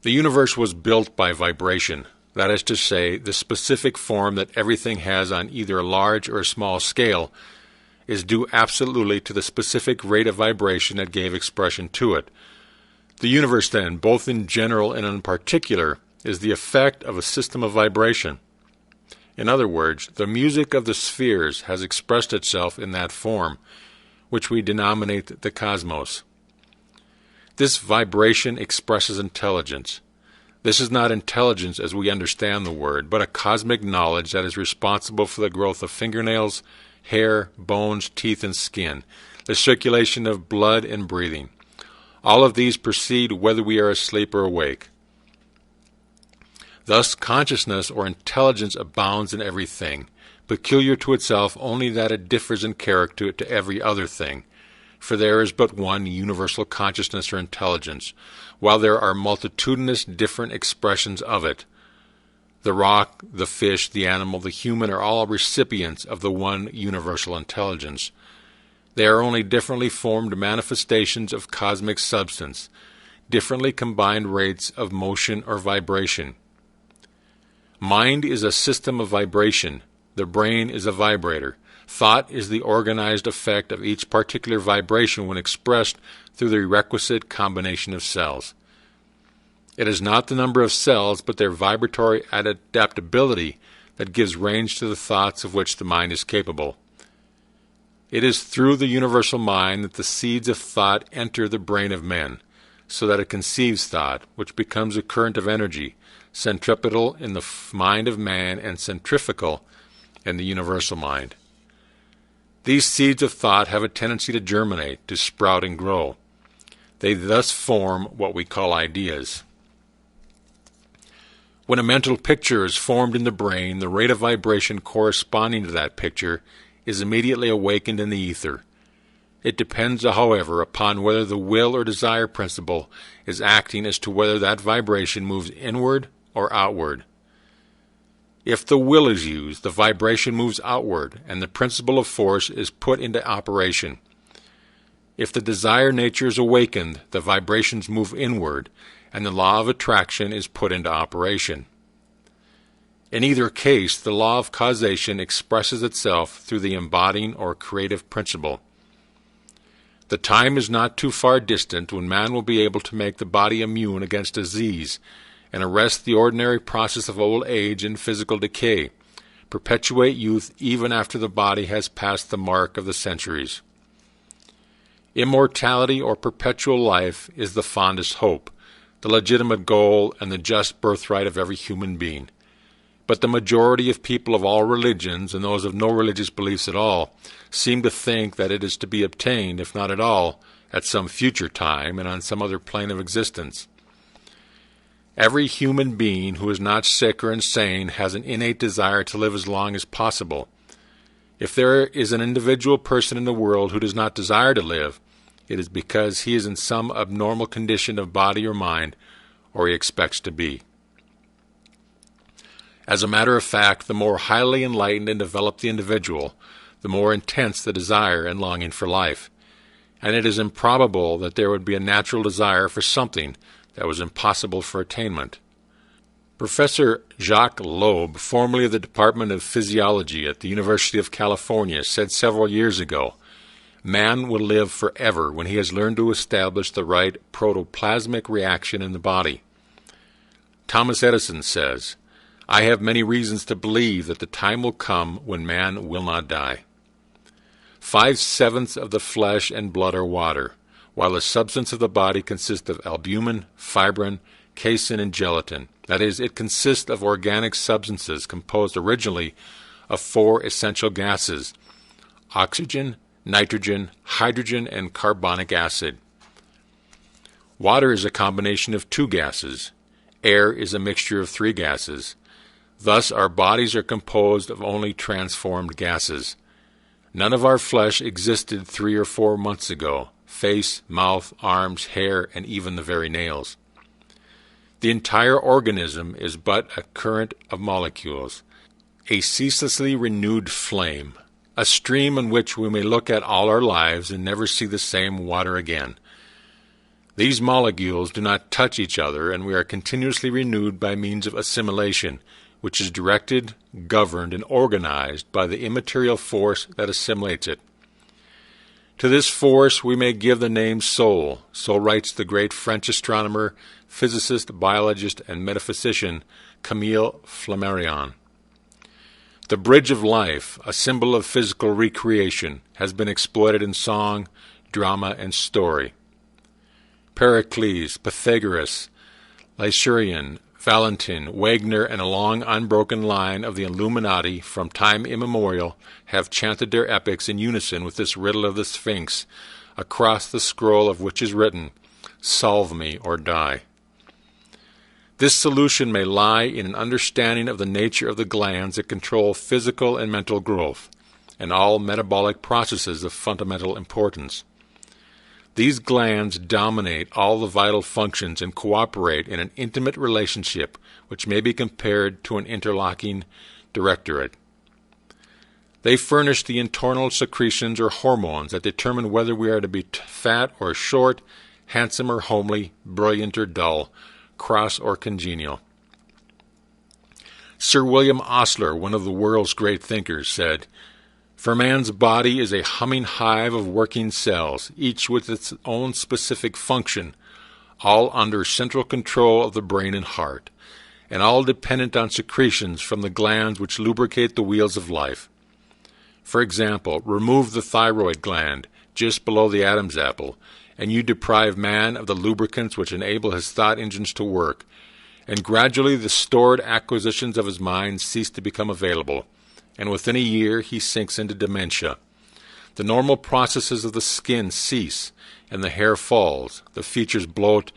The universe was built by vibration, that is to say, the specific form that everything has on either a large or a small scale is due absolutely to the specific rate of vibration that gave expression to it. The universe, then, both in general and in particular, is the effect of a system of vibration. In other words, the music of the spheres has expressed itself in that form, which we denominate the cosmos. This vibration expresses intelligence. This is not intelligence as we understand the word, but a cosmic knowledge that is responsible for the growth of fingernails, hair, bones, teeth, and skin, the circulation of blood and breathing. All of these proceed whether we are asleep or awake. Thus, consciousness or intelligence abounds in everything, peculiar to itself only that it differs in character to every other thing. For there is but one universal consciousness or intelligence, while there are multitudinous different expressions of it. The rock, the fish, the animal, the human are all recipients of the one universal intelligence. They are only differently formed manifestations of cosmic substance, differently combined rates of motion or vibration. Mind is a system of vibration. The brain is a vibrator. Thought is the organized effect of each particular vibration when expressed through the requisite combination of cells. It is not the number of cells, but their vibratory adaptability that gives range to the thoughts of which the mind is capable. It is through the universal mind that the seeds of thought enter the brain of men, so that it conceives thought, which becomes a current of energy, centripetal in the mind of man and centrifugal in the universal mind. These seeds of thought have a tendency to germinate, to sprout and grow. They thus form what we call ideas. When a mental picture is formed in the brain, the rate of vibration corresponding to that picture is immediately awakened in the ether. It depends, however, upon whether the will or desire principle is acting as to whether that vibration moves inward or outward. If the will is used, the vibration moves outward, and the principle of force is put into operation. If the desire nature is awakened, the vibrations move inward, and the law of attraction is put into operation. In either case, the law of causation expresses itself through the embodying or creative principle. The time is not too far distant when man will be able to make the body immune against disease and arrest the ordinary process of old age and physical decay, perpetuate youth even after the body has passed the mark of the centuries. Immortality or perpetual life is the fondest hope, the legitimate goal and the just birthright of every human being. But the majority of people of all religions, and those of no religious beliefs at all, seem to think that it is to be obtained, if not at all, at some future time and on some other plane of existence. Every human being who is not sick or insane has an innate desire to live as long as possible. If there is an individual person in the world who does not desire to live, it is because he is in some abnormal condition of body or mind, or he expects to be. As a matter of fact, the more highly enlightened and developed the individual, the more intense the desire and longing for life. And it is improbable that there would be a natural desire for something that was impossible for attainment. Professor Jacques Loeb, formerly of the Department of Physiology at the University of California, said several years ago, "Man will live forever when he has learned to establish the right protoplasmic reaction in the body." Thomas Edison says, "I have many reasons to believe that the time will come when man will not die." 5/7 of the flesh and blood are water, while the substance of the body consists of albumin, fibrin, casein, and gelatin. That is, it consists of organic substances composed originally of 4 essential gases: oxygen, nitrogen, hydrogen, and carbonic acid. Water is a combination of 2 gases. Air is a mixture of 3 gases. Thus, our bodies are composed of only transformed gases. None of our flesh existed 3 or 4 months ago: face, mouth, arms, hair, and even the very nails. The entire organism is but a current of molecules, a ceaselessly renewed flame, a stream in which we may look at all our lives and never see the same water again. These molecules do not touch each other, and we are continuously renewed by means of assimilation, which is directed, governed, and organized by the immaterial force that assimilates it. To this force we may give the name soul, so writes the great French astronomer, physicist, biologist, and metaphysician Camille Flammarion. The bridge of life, a symbol of physical recreation, has been exploited in song, drama, and story. Pericles, Pythagoras, Losier, Valentin, Wagner, and a long unbroken line of the Illuminati from time immemorial have chanted their epics in unison with this riddle of the Sphinx, across the scroll of which is written, "Solve me or die." This solution may lie in an understanding of the nature of the glands that control physical and mental growth, and all metabolic processes of fundamental importance. These glands dominate all the vital functions and cooperate in an intimate relationship which may be compared to an interlocking directorate. They furnish the internal secretions or hormones that determine whether we are to be fat or short, handsome or homely, brilliant or dull, cross or congenial. Sir William Osler, one of the world's great thinkers, said, "For man's body is a humming hive of working cells, each with its own specific function, all under central control of the brain and heart, and all dependent on secretions from the glands which lubricate the wheels of life. For example, remove the thyroid gland, just below the Adam's apple, and you deprive man of the lubricants which enable his thought engines to work, and gradually the stored acquisitions of his mind cease to become available, and within a year he sinks into dementia. The normal processes of the skin cease, and the hair falls, the features bloat,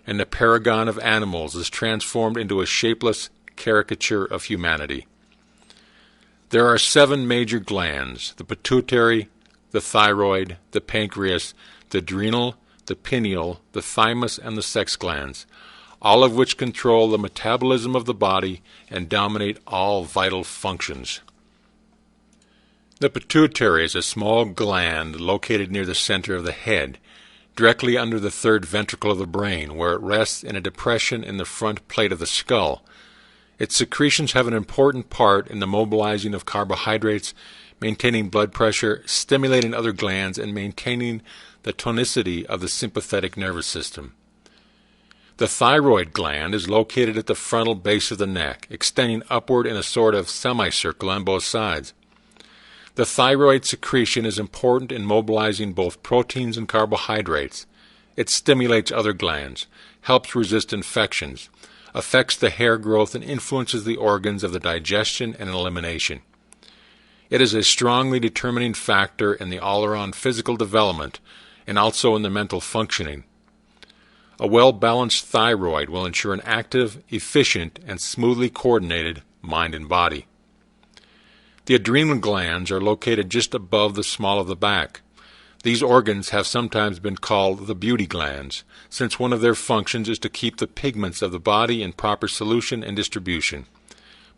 and the paragon of animals is transformed into a shapeless caricature of humanity. There are 7 major glands: the pituitary, the thyroid, the pancreas, the adrenal, the pineal, the thymus, and the sex glands, all of which control the metabolism of the body and dominate all vital functions. The pituitary is a small gland located near the center of the head, directly under the third ventricle of the brain, where it rests in a depression in the front plate of the skull. Its secretions have an important part in the mobilizing of carbohydrates, maintaining blood pressure, stimulating other glands, and maintaining the tonicity of the sympathetic nervous system. The thyroid gland is located at the frontal base of the neck, extending upward in a sort of semicircle on both sides. The thyroid secretion is important in mobilizing both proteins and carbohydrates. It stimulates other glands, helps resist infections, affects the hair growth, and influences the organs of the digestion and elimination. It is a strongly determining factor in the all-around physical development and also in the mental functioning. A well-balanced thyroid will ensure an active, efficient, and smoothly coordinated mind and body. The adrenal glands are located just above the small of the back. These organs have sometimes been called the beauty glands, since one of their functions is to keep the pigments of the body in proper solution and distribution.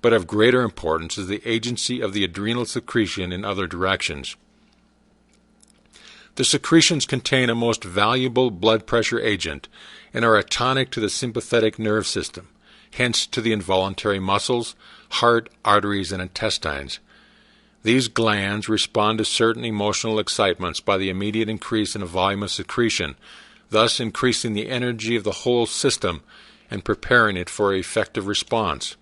But of greater importance is the agency of the adrenal secretion in other directions. The secretions contain a most valuable blood pressure agent and are a tonic to the sympathetic nerve system, hence to the involuntary muscles, heart, arteries, and intestines. These glands respond to certain emotional excitements by the immediate increase in the volume of secretion, thus increasing the energy of the whole system and preparing it for an effective response.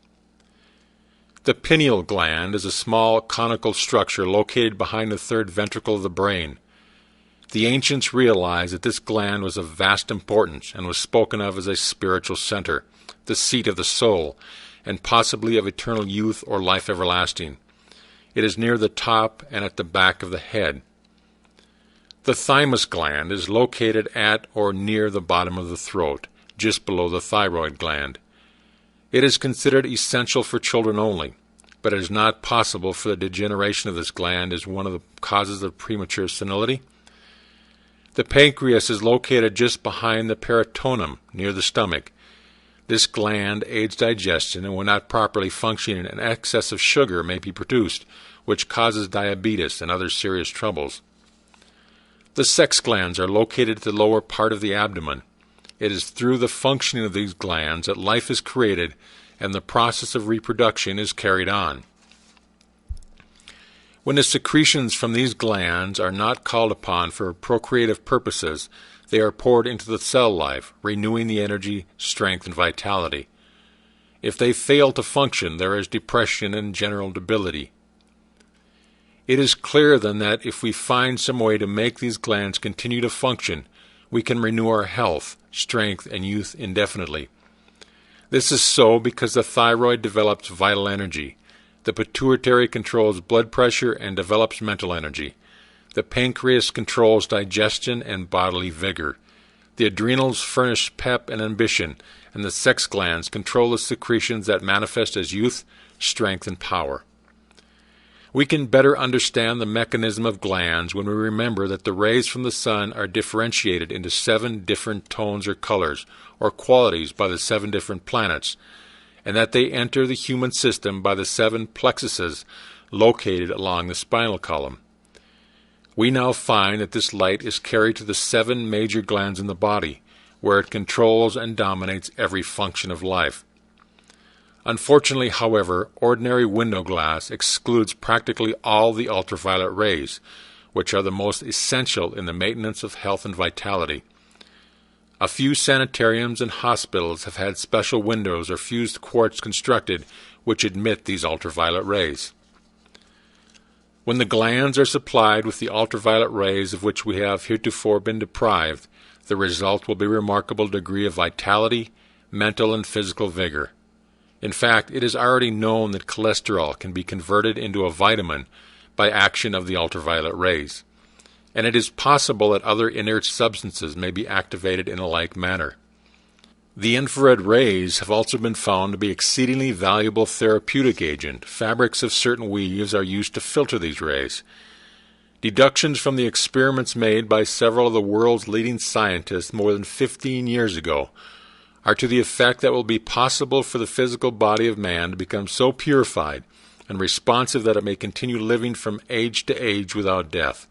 The pineal gland is a small conical structure located behind the third ventricle of the brain. The ancients realized that this gland was of vast importance and was spoken of as a spiritual center, the seat of the soul, and possibly of eternal youth or life everlasting. It is near the top and at the back of the head. The thymus gland is located at or near the bottom of the throat, just below the thyroid gland. It is considered essential for children only, but it is not possible for the degeneration of this gland as one of the causes of premature senility. The pancreas is located just behind the peritoneum, near the stomach. This gland aids digestion, and when not properly functioning, an excess of sugar may be produced, which causes diabetes and other serious troubles. The sex glands are located at the lower part of the abdomen. It is through the functioning of these glands that life is created and the process of reproduction is carried on. When the secretions from these glands are not called upon for procreative purposes, they are poured into the cell life, renewing the energy, strength, and vitality. If they fail to function, there is depression and general debility. It is clear, then, that if we find some way to make these glands continue to function, we can renew our health, strength, and youth indefinitely. This is so because the thyroid develops vital energy. The pituitary controls blood pressure and develops mental energy. The pancreas controls digestion and bodily vigor. The adrenals furnish pep and ambition, and the sex glands control the secretions that manifest as youth, strength, and power. We can better understand the mechanism of glands when we remember that the rays from the sun are differentiated into 7 different tones or colors, or qualities by the 7 different planets, and that they enter the human system by the 7 plexuses located along the spinal column. We now find that this light is carried to the 7 major glands in the body, where it controls and dominates every function of life. Unfortunately, however, ordinary window glass excludes practically all the ultraviolet rays, which are the most essential in the maintenance of health and vitality. A few sanitariums and hospitals have had special windows or fused quartz constructed which admit these ultraviolet rays. When the glands are supplied with the ultraviolet rays of which we have heretofore been deprived, the result will be a remarkable degree of vitality, mental and physical vigor. In fact, it is already known that cholesterol can be converted into a vitamin by action of the ultraviolet rays. and it is possible that other inert substances may be activated in a like manner. The infrared rays have also been found to be exceedingly valuable therapeutic agent. Fabrics of certain weaves are used to filter these rays. Deductions from the experiments made by several of the world's leading scientists more than 15 years ago are to the effect that it will be possible for the physical body of man to become so purified and responsive that it may continue living from age to age without death.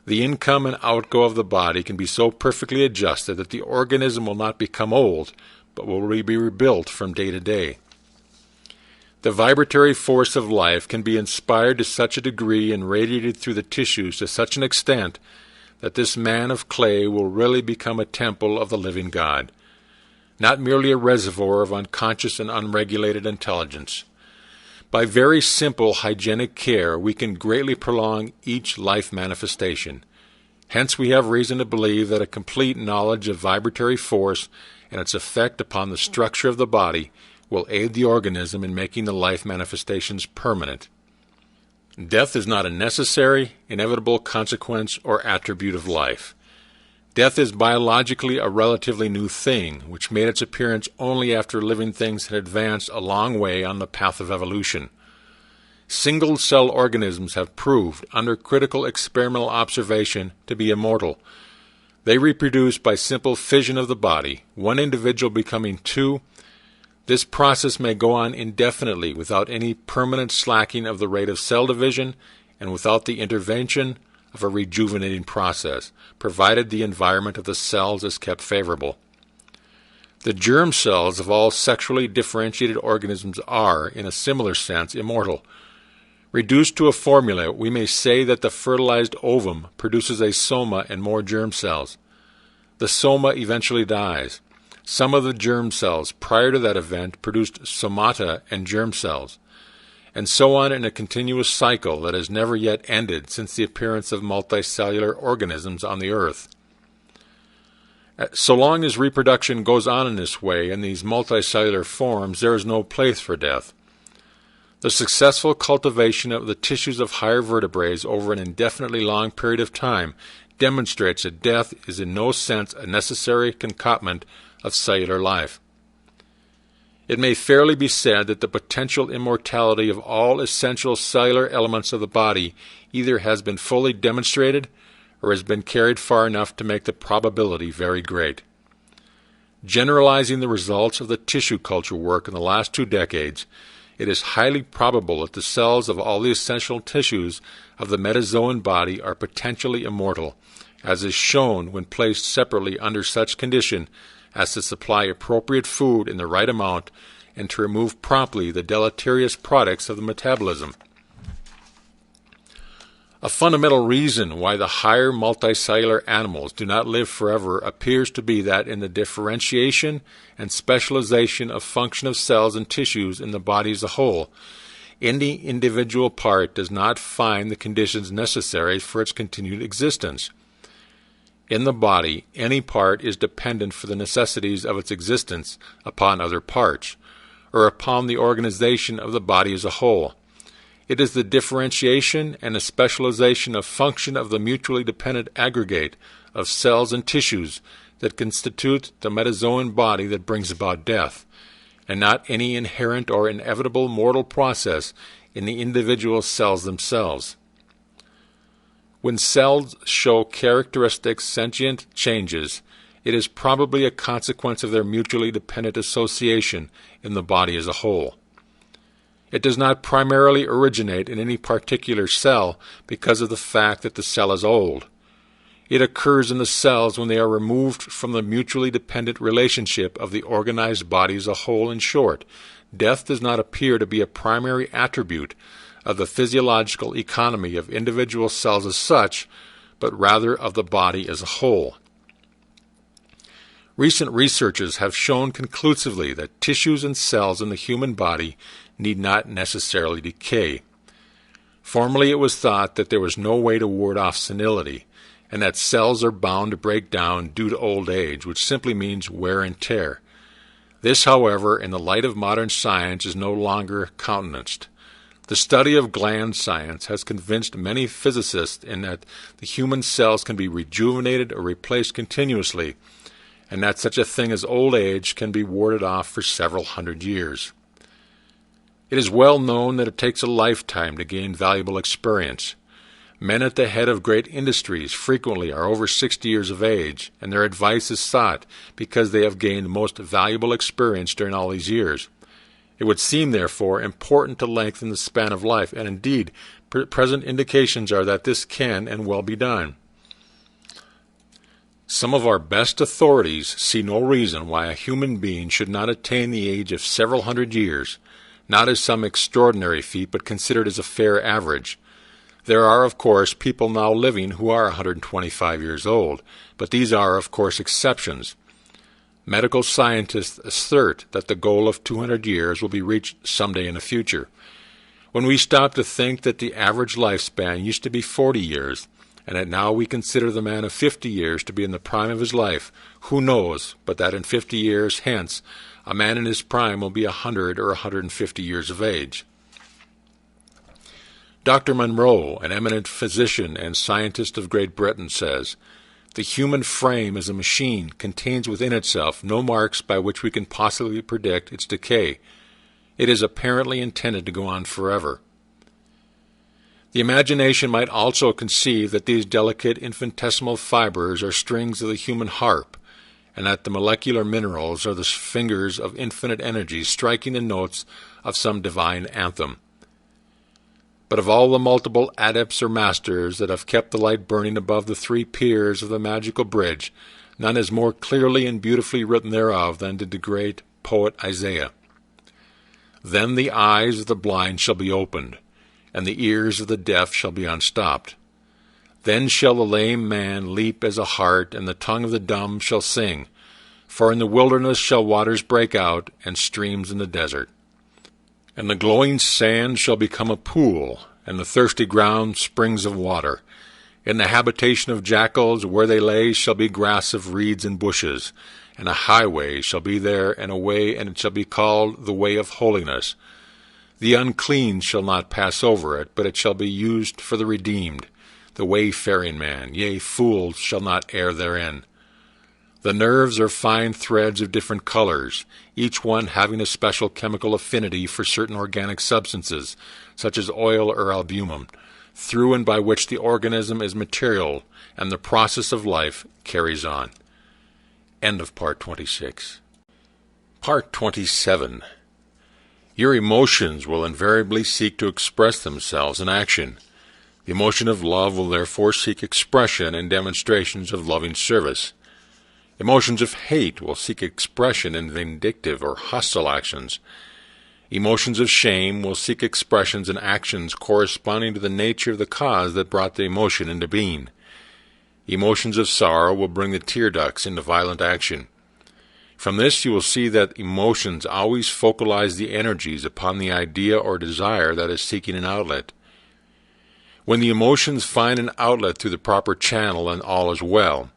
The income and outgo of the body can be so perfectly adjusted that the organism will not become old, but will be rebuilt from day to day. The vibratory force of life can be inspired to such a degree and radiated through the tissues to such an extent that this man of clay will really become a temple of the living God, not merely a reservoir of unconscious and unregulated intelligence. By very simple hygienic care, we can greatly prolong each life manifestation. Hence we have reason to believe that a complete knowledge of vibratory force and its effect upon the structure of the body will aid the organism in making the life manifestations permanent. Death is not a necessary, inevitable consequence or attribute of life. Death is biologically a relatively new thing, which made its appearance only after living things had advanced a long way on the path of evolution. Single-cell organisms have proved, under critical experimental observation, to be immortal. They reproduce by simple fission of the body, one individual becoming two. This process may go on indefinitely without any permanent slacking of the rate of cell division and without the intervention of a rejuvenating process, provided the environment of the cells is kept favorable. The germ cells of all sexually differentiated organisms are, in a similar sense, immortal. Reduced to a formula, we may say that the fertilized ovum produces a soma and more germ cells. The soma eventually dies. Some of the germ cells prior to that event produced somata and germ cells, and so on in a continuous cycle that has never yet ended since the appearance of multicellular organisms on the earth. So long as reproduction goes on in this way in these multicellular forms, there is no place for death. The successful cultivation of the tissues of higher vertebrates over an indefinitely long period of time demonstrates that death is in no sense a necessary concomitant of cellular life. It may fairly be said that the potential immortality of all essential cellular elements of the body either has been fully demonstrated or has been carried far enough to make the probability very great. Generalizing the results of the tissue culture work in the last 2 decades, it is highly probable that the cells of all the essential tissues of the metazoan body are potentially immortal, as is shown when placed separately under such condition as to supply appropriate food in the right amount and to remove promptly the deleterious products of the metabolism. A fundamental reason why the higher multicellular animals do not live forever appears to be that in the differentiation and specialization of function of cells and tissues in the body as a whole, any individual part does not find the conditions necessary for its continued existence. In the body, any part is dependent for the necessities of its existence upon other parts, or upon the organization of the body as a whole. It is the differentiation and the specialization of function of the mutually dependent aggregate of cells and tissues that constitute the metazoan body that brings about death, and not any inherent or inevitable mortal process in the individual cells themselves. When cells show characteristic sentient changes, it is probably a consequence of their mutually dependent association in the body as a whole. It does not primarily originate in any particular cell because of the fact that the cell is old. It occurs in the cells when they are removed from the mutually dependent relationship of the organized body as a whole. In short, death does not appear to be a primary attribute of the physiological economy of individual cells as such, but rather of the body as a whole. Recent researches have shown conclusively that tissues and cells in the human body need not necessarily decay. Formerly it was thought that there was no way to ward off senility, and that cells are bound to break down due to old age, which simply means wear and tear. This, however, in the light of modern science is no longer countenanced. The study of gland science has convinced many physicists in that the human cells can be rejuvenated or replaced continuously, and that such a thing as old age can be warded off for several hundred years. It is well known that it takes a lifetime to gain valuable experience. Men at the head of great industries frequently are over 60 years of age, and their advice is sought because they have gained most valuable experience during all these years. It would seem, therefore, important to lengthen the span of life, and indeed, present indications are that this can and will be done. Some of our best authorities see no reason why a human being should not attain the age of several hundred years, not as some extraordinary feat, but considered as a fair average. There are, of course, people now living who are 125 years old, but these are, of course, exceptions. Medical scientists assert that the goal of 200 years will be reached someday in the future. When we stop to think that the average lifespan used to be 40 years, and that now we consider the man of 50 years to be in the prime of his life, who knows but that in 50 years hence a man in his prime will be 100 or 150 years of age. Dr. Monroe, an eminent physician and scientist of Great Britain, says, "The human frame as a machine contains within itself no marks by which we can possibly predict its decay. It is apparently intended to go on forever." The imagination might also conceive that these delicate infinitesimal fibers are strings of the human harp, and that the molecular minerals are the fingers of infinite energy striking the notes of some divine anthem. But of all the multiple adepts or masters that have kept the light burning above the three piers of the magical bridge, none has more clearly and beautifully written thereof than did the great poet Isaiah. "Then the eyes of the blind shall be opened, and the ears of the deaf shall be unstopped. Then shall the lame man leap as a hart, and the tongue of the dumb shall sing. For in the wilderness shall waters break out, and streams in the desert. And the glowing sand shall become a pool, and the thirsty ground springs of water. In the habitation of jackals, where they lay, shall be grass of reeds and bushes. And a highway shall be there, and a way, and it shall be called the way of holiness. The unclean shall not pass over it, but it shall be used for the redeemed. The wayfaring man, yea, fools shall not err therein. The nerves are fine threads of different colors, each one having a special chemical affinity for certain organic substances, such as oil or albumin, through and by which the organism is material and the process of life carries on." End of Part 26. Part 27. Your emotions will invariably seek to express themselves in action. The emotion of love will therefore seek expression in demonstrations of loving service. Emotions of hate will seek expression in vindictive or hostile actions. Emotions of shame will seek expressions in actions corresponding to the nature of the cause that brought the emotion into being. Emotions of sorrow will bring the tear ducts into violent action. From this you will see that emotions always focalize the energies upon the idea or desire that is seeking an outlet. When the emotions find an outlet through the proper channel, then all is well.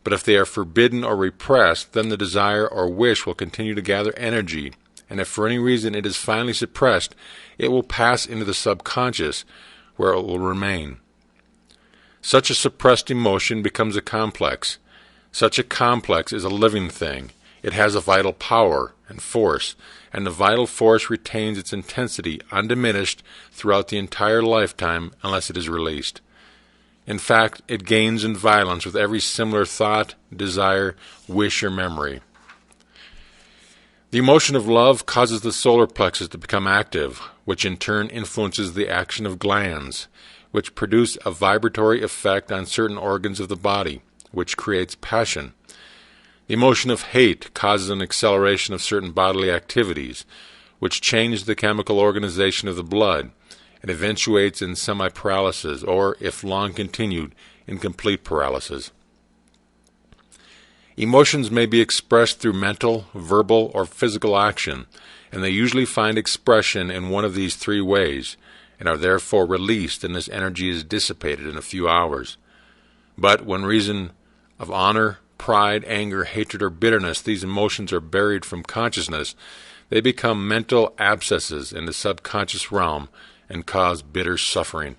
But if they are forbidden or repressed, then the desire or wish will continue to gather energy, and if for any reason it is finally suppressed, it will pass into the subconscious, where it will remain. Such a suppressed emotion becomes a complex. Such a complex is a living thing. It has a vital power and force, and the vital force retains its intensity undiminished throughout the entire lifetime unless it is released. In fact, it gains in violence with every similar thought, desire, wish, or memory. The emotion of love causes the solar plexus to become active, which in turn influences the action of glands, which produce a vibratory effect on certain organs of the body, which creates passion. The emotion of hate causes an acceleration of certain bodily activities, which change the chemical organization of the blood, and eventuates in semi-paralysis, or, if long continued, in complete paralysis. Emotions may be expressed through mental, verbal, or physical action, and they usually find expression in one of these three ways, and are therefore released, and this energy is dissipated in a few hours. But when reason of honor, pride, anger, hatred, or bitterness, these emotions are buried from consciousness, They become mental abscesses in the subconscious realm and cause bitter suffering.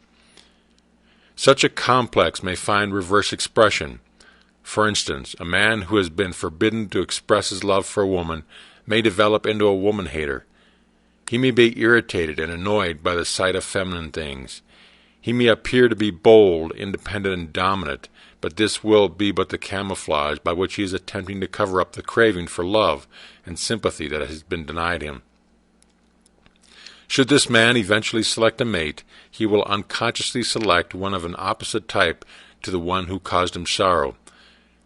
Such a complex may find reverse expression. For instance, a man who has been forbidden to express his love for a woman may develop into a woman-hater. He may be irritated and annoyed by the sight of feminine things. He may appear to be bold, independent, and dominant, but this will be but the camouflage by which he is attempting to cover up the craving for love and sympathy that has been denied him. Should this man eventually select a mate, he will unconsciously select one of an opposite type to the one who caused him sorrow.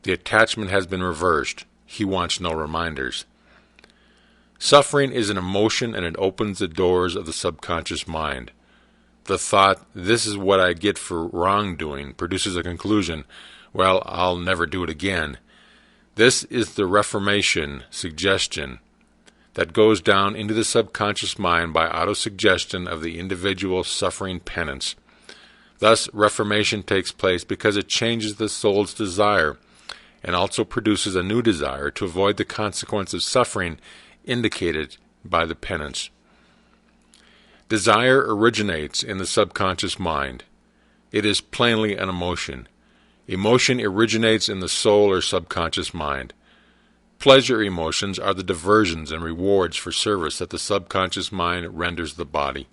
The attachment has been reversed. He wants no reminders. Suffering is an emotion, and it opens the doors of the subconscious mind. The thought, "this is what I get for wrongdoing," produces a conclusion, "well, I'll never do it again." This is the reformation suggestion that goes down into the subconscious mind by autosuggestion of the individual suffering penance. Thus, reformation takes place because it changes the soul's desire and also produces a new desire to avoid the consequence of suffering indicated by the penance. Desire originates in the subconscious mind. It is plainly an emotion. Emotion originates in the soul or subconscious mind. Pleasure emotions are the diversions and rewards for service that the subconscious mind renders the body.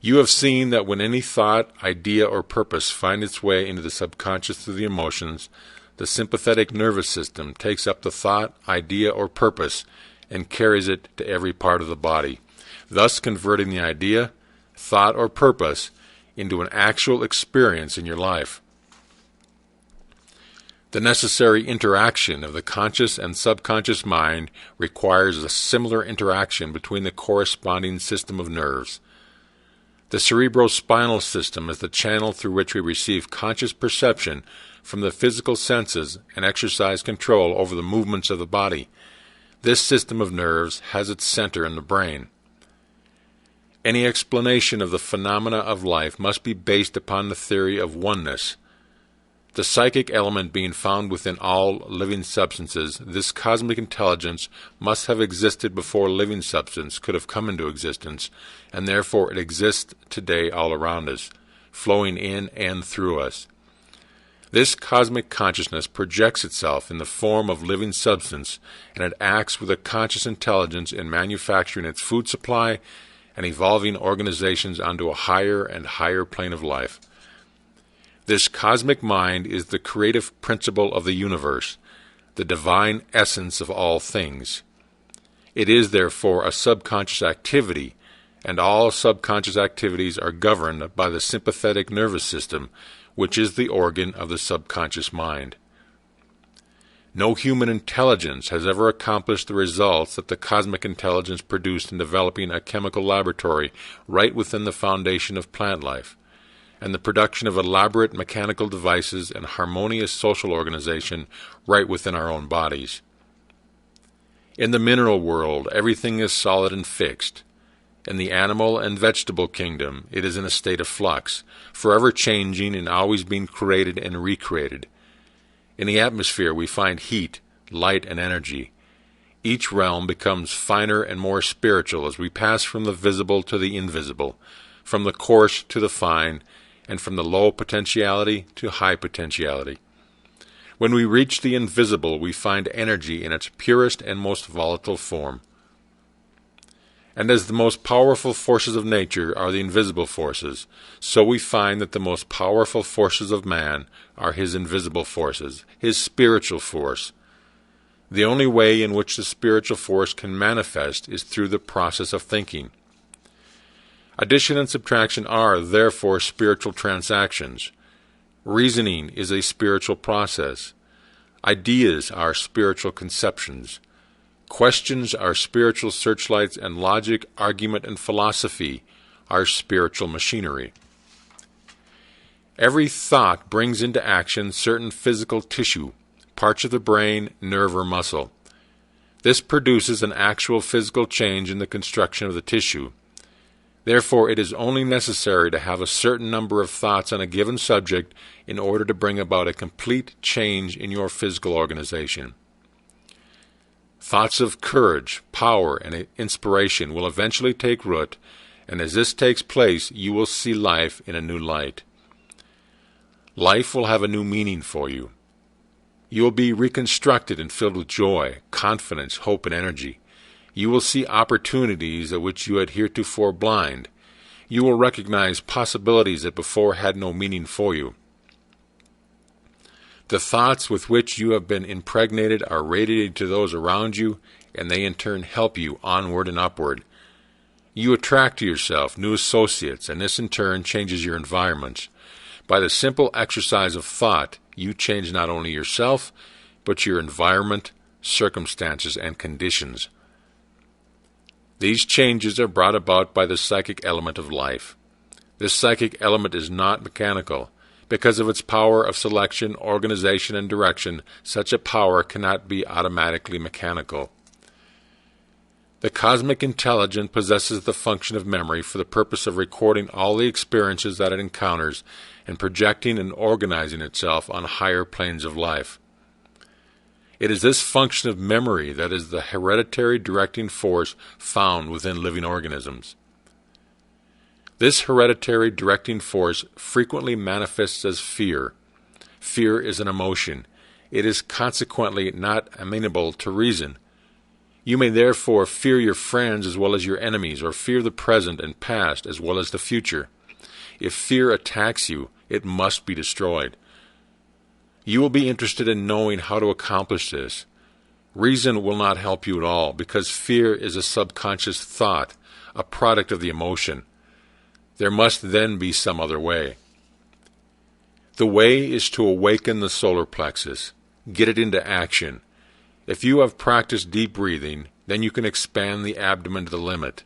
You have seen that when any thought, idea, or purpose find its way into the subconscious through the emotions, the sympathetic nervous system takes up the thought, idea, or purpose and carries it to every part of the body, thus converting the idea, thought, or purpose into an actual experience in your life. The necessary interaction of the conscious and subconscious mind requires a similar interaction between the corresponding system of nerves. The cerebrospinal system is the channel through which we receive conscious perception from the physical senses and exercise control over the movements of the body. This system of nerves has its center in the brain. Any explanation of the phenomena of life must be based upon the theory of oneness. The psychic element being found within all living substances, this cosmic intelligence must have existed before living substance could have come into existence, and therefore it exists today all around us, flowing in and through us. This cosmic consciousness projects itself in the form of living substance, and it acts with a conscious intelligence in manufacturing its food supply and evolving organizations onto a higher and higher plane of life. This cosmic mind is the creative principle of the universe, the divine essence of all things. It is therefore a subconscious activity, and all subconscious activities are governed by the sympathetic nervous system, which is the organ of the subconscious mind. No human intelligence has ever accomplished the results that the cosmic intelligence produced in developing a chemical laboratory right within the foundation of plant life, and the production of elaborate mechanical devices and harmonious social organization right within our own bodies. In the mineral world, everything is solid and fixed. In the animal and vegetable kingdom, it is in a state of flux, forever changing and always being created and recreated. In the atmosphere, we find heat, light, and energy. Each realm becomes finer and more spiritual as we pass from the visible to the invisible, from the coarse to the fine, and from the low potentiality to high potentiality. When we reach the invisible, we find energy in its purest and most volatile form. And as the most powerful forces of nature are the invisible forces, so we find that the most powerful forces of man are his invisible forces, his spiritual force. The only way in which the spiritual force can manifest is through the process of thinking. Addition and subtraction are, therefore, spiritual transactions. Reasoning is a spiritual process. Ideas are spiritual conceptions. Questions are spiritual searchlights, and logic, argument, and philosophy are spiritual machinery. Every thought brings into action certain physical tissue, parts of the brain, nerve, or muscle. This produces an actual physical change in the construction of the tissue. Therefore, it is only necessary to have a certain number of thoughts on a given subject in order to bring about a complete change in your physical organization. Thoughts of courage, power, and inspiration will eventually take root, and as this takes place, you will see life in a new light. Life will have a new meaning for you. You will be reconstructed and filled with joy, confidence, hope, and energy. You will see opportunities at which you had heretofore blind. You will recognize possibilities that before had no meaning for you. The thoughts with which you have been impregnated are radiated to those around you, and they in turn help you onward and upward. You attract to yourself new associates, and this in turn changes your environment. By the simple exercise of thought, you change not only yourself, but your environment, circumstances, and conditions. These changes are brought about by the psychic element of life. This psychic element is not mechanical. Because of its power of selection, organization, and direction, such a power cannot be automatically mechanical. The cosmic intelligence possesses the function of memory for the purpose of recording all the experiences that it encounters and projecting and organizing itself on higher planes of life. It is this function of memory that is the hereditary directing force found within living organisms. This hereditary directing force frequently manifests as fear. Fear is an emotion. It is consequently not amenable to reason. You may therefore fear your friends as well as your enemies, or fear the present and past as well as the future. If fear attacks you, it must be destroyed. You will be interested in knowing how to accomplish this. Reason will not help you at all, because fear is a subconscious thought, a product of the emotion. There must then be some other way. The way is to awaken the solar plexus. Get it into action. If you have practiced deep breathing, then you can expand the abdomen to the limit.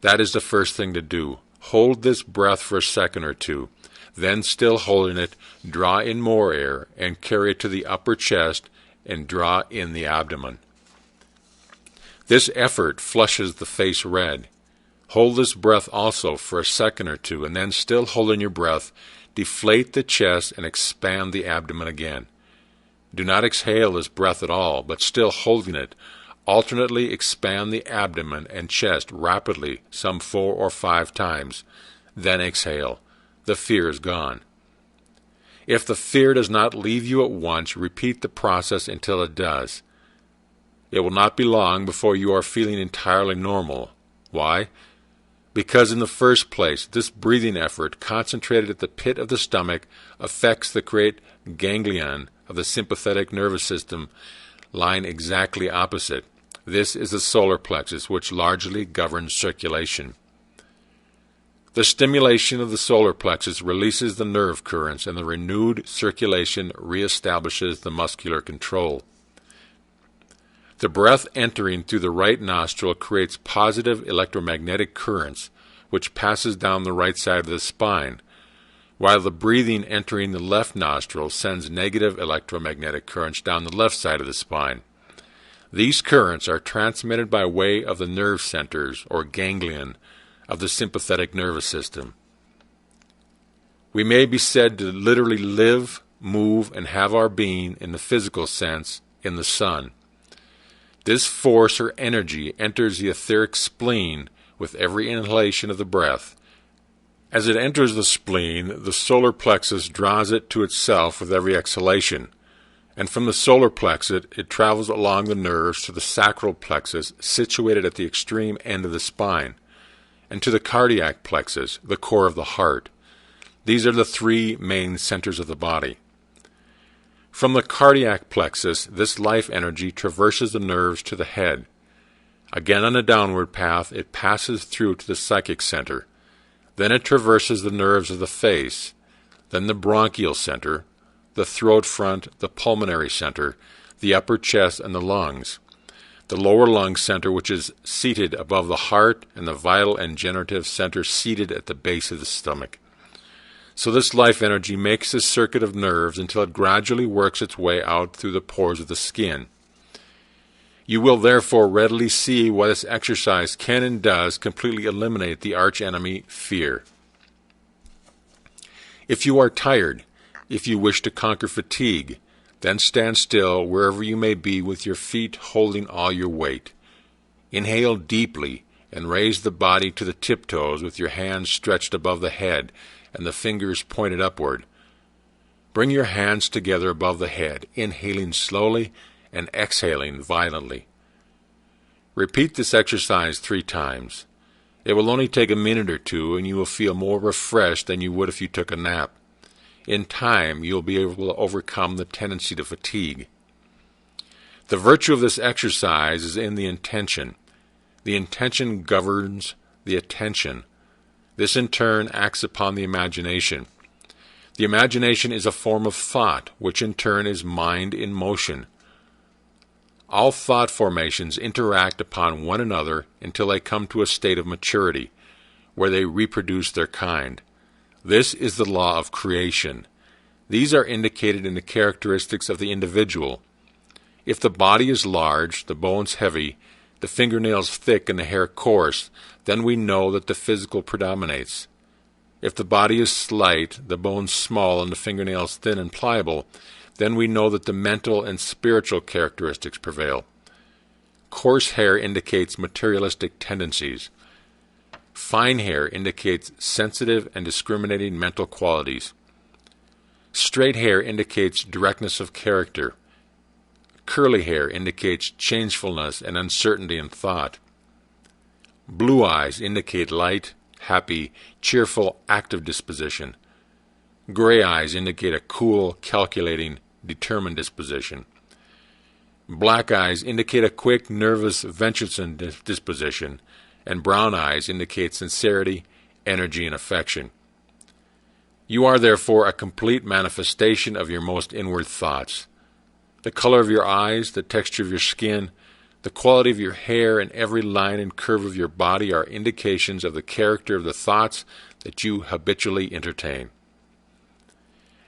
That is the first thing to do. Hold this breath for a second or two. Then, still holding it, draw in more air and carry it to the upper chest and draw in the abdomen. This effort flushes the face red. Hold this breath also for a second or two, and then, still holding your breath, deflate the chest and expand the abdomen again. Do not exhale this breath at all, but still holding it, alternately expand the abdomen and chest rapidly, some 4 or 5 times. Then exhale. The fear is gone. If the fear does not leave you at once, repeat the process until it does. It will not be long before you are feeling entirely normal. Why? Because in the first place, this breathing effort, concentrated at the pit of the stomach, affects the great ganglion of the sympathetic nervous system lying exactly opposite. This is the solar plexus, which largely governs circulation. The stimulation of the solar plexus releases the nerve currents, and the renewed circulation reestablishes the muscular control. The breath entering through the right nostril creates positive electromagnetic currents, which passes down the right side of the spine, while the breathing entering the left nostril sends negative electromagnetic currents down the left side of the spine. These currents are transmitted by way of the nerve centers, or ganglion, of the sympathetic nervous system. We may be said to literally live, move, and have our being, in the physical sense, in the sun. This force or energy enters the etheric spleen with every inhalation of the breath. As it enters the spleen, the solar plexus draws it to itself with every exhalation, and from the solar plexus it travels along the nerves to the sacral plexus, situated at the extreme end of the spine, and to the cardiac plexus, the core of the heart. These are the 3 main centers of the body. From the cardiac plexus, this life energy traverses the nerves to the head. Again on a downward path, it passes through to the psychic center. Then it traverses the nerves of the face, then the bronchial center, the throat front, the pulmonary center, the upper chest, and the lungs. The lower lung center, which is seated above the heart, and the vital and generative center seated at the base of the stomach. So this life energy makes this circuit of nerves until it gradually works its way out through the pores of the skin. You will therefore readily see why this exercise can and does completely eliminate the archenemy, fear. If you are tired, if you wish to conquer fatigue, Then stand still wherever you may be with your feet holding all your weight. Inhale deeply and raise the body to the tiptoes with your hands stretched above the head and the fingers pointed upward. Bring your hands together above the head, inhaling slowly and exhaling violently. Repeat this exercise 3 times. It will only take a minute or 2, and you will feel more refreshed than you would if you took a nap. In time, you will be able to overcome the tendency to fatigue. The virtue of this exercise is in the intention. The intention governs the attention. This in turn acts upon the imagination. The imagination is a form of thought, which in turn is mind in motion. All thought formations interact upon one another until they come to a state of maturity, where they reproduce their kind. This is the law of creation. These are indicated in the characteristics of the individual. If the body is large, the bones heavy, the fingernails thick and the hair coarse, then we know that the physical predominates. If the body is slight, the bones small and the fingernails thin and pliable, then we know that the mental and spiritual characteristics prevail. Coarse hair indicates materialistic tendencies. Fine hair indicates sensitive and discriminating mental qualities. Straight hair indicates directness of character. Curly hair indicates changefulness and uncertainty in thought. Blue eyes indicate light, happy, cheerful, active disposition. Gray eyes indicate a cool, calculating, determined disposition. Black eyes indicate a quick, nervous, venturesome disposition, and brown eyes indicate sincerity, energy, and affection. You are therefore a complete manifestation of your most inward thoughts. The color of your eyes, the texture of your skin, the quality of your hair, and every line and curve of your body are indications of the character of the thoughts that you habitually entertain.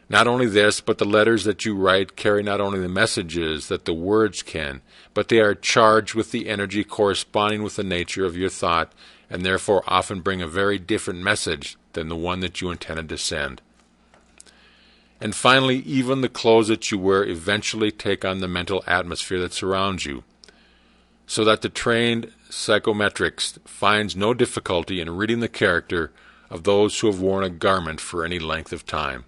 Not only this, but the letters that you write carry not only the messages that the words can, but they are charged with the energy corresponding with the nature of your thought, and therefore often bring a very different message than the one that you intended to send. And finally, even the clothes that you wear eventually take on the mental atmosphere that surrounds you, so that the trained psychometrist finds no difficulty in reading the character of those who have worn a garment for any length of time.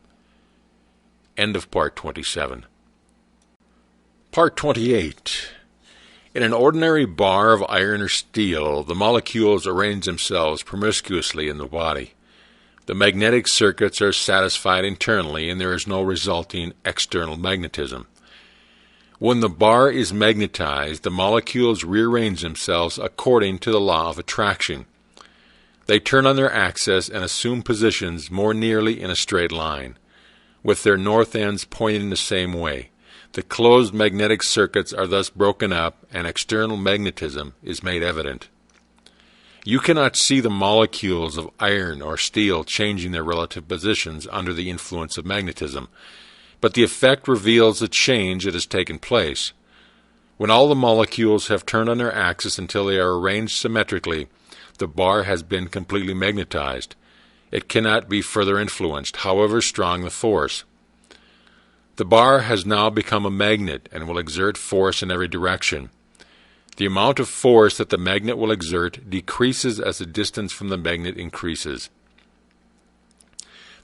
End of Part 27. Part 28. In an ordinary bar of iron or steel, the molecules arrange themselves promiscuously in the body. The magnetic circuits are satisfied internally, and there is no resulting external magnetism. When the bar is magnetized, the molecules rearrange themselves according to the law of attraction. They turn on their axis and assume positions more nearly in a straight line, with their north ends pointing the same way. The closed magnetic circuits are thus broken up, and external magnetism is made evident. You cannot see the molecules of iron or steel changing their relative positions under the influence of magnetism, but the effect reveals the change that has taken place. When all the molecules have turned on their axis until they are arranged symmetrically, the bar has been completely magnetized. It cannot be further influenced, however strong the force. The bar has now become a magnet and will exert force in every direction. The amount of force that the magnet will exert decreases as the distance from the magnet increases.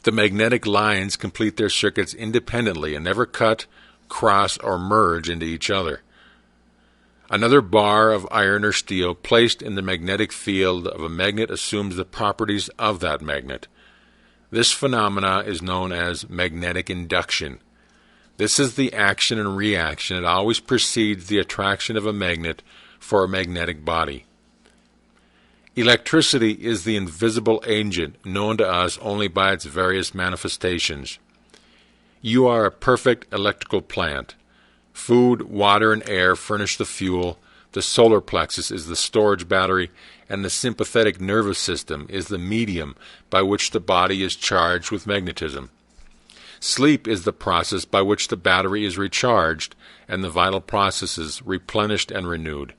The magnetic lines complete their circuits independently and never cut, cross, or merge into each other. Another bar of iron or steel placed in the magnetic field of a magnet assumes the properties of that magnet. This phenomena is known as magnetic induction. This is the action and reaction that always precedes the attraction of a magnet for a magnetic body. Electricity is the invisible agent known to us only by its various manifestations. You are a perfect electrical plant. Food, water, and air furnish the fuel, the solar plexus is the storage battery, and the sympathetic nervous system is the medium by which the body is charged with magnetism. Sleep is the process by which the battery is recharged and the vital processes replenished and renewed.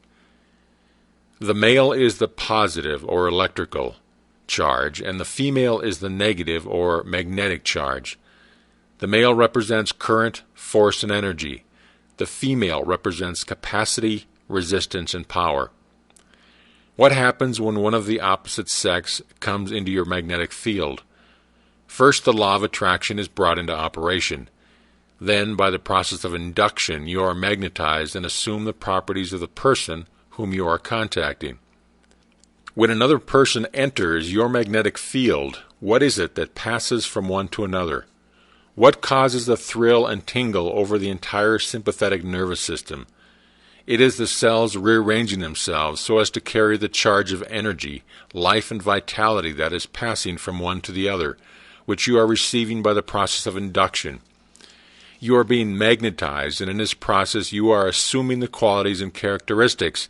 The male is the positive or electrical charge, and the female is the negative or magnetic charge. The male represents current, force, and energy. The female represents capacity, resistance, and power. What happens when one of the opposite sex comes into your magnetic field? First, the law of attraction is brought into operation. Then, by the process of induction, you are magnetized and assume the properties of the person whom you are contacting. When another person enters your magnetic field, what is it that passes from one to another? What causes the thrill and tingle over the entire sympathetic nervous system? It is the cells rearranging themselves so as to carry the charge of energy, life, and vitality that is passing from one to the other, which you are receiving by the process of induction. You are being magnetized, and in this process you are assuming the qualities and characteristics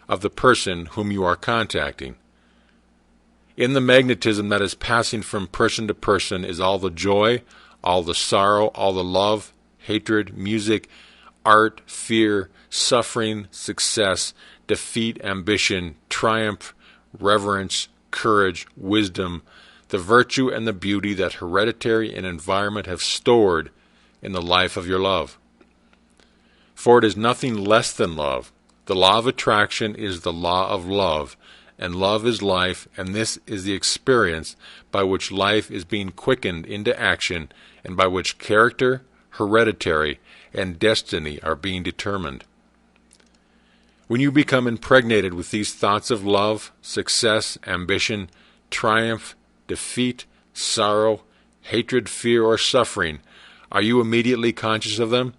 of the person whom you are contacting. In the magnetism that is passing from person to person is all the joy, all the sorrow, all the love, hatred, music, art, fear, suffering, success, defeat, ambition, triumph, reverence, courage, wisdom, the virtue and the beauty that hereditary and environment have stored in the life of your love. For it is nothing less than love. The law of attraction is the law of love, and love is life, and this is the experience by which life is being quickened into action and by which character, hereditary, and destiny are being determined. When you become impregnated with these thoughts of love, success, ambition, triumph, defeat, sorrow, hatred, fear, or suffering, are you immediately conscious of them?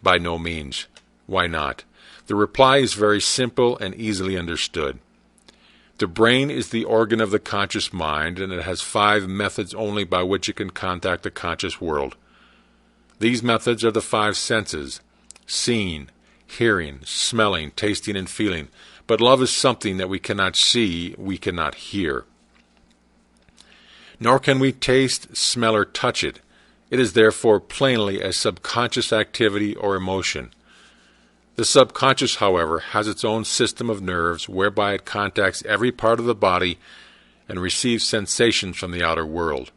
By no means. Why not? The reply is very simple and easily understood. The brain is the organ of the conscious mind, and it has 5 methods only by which it can contact the conscious world. These methods are the 5 senses: seeing, hearing, smelling, tasting, and feeling. But love is something that we cannot see, we cannot hear. Nor can we taste, smell, or touch it. It is therefore plainly a subconscious activity or emotion. The subconscious, however, has its own system of nerves whereby it contacts every part of the body and receives sensations from the outer world.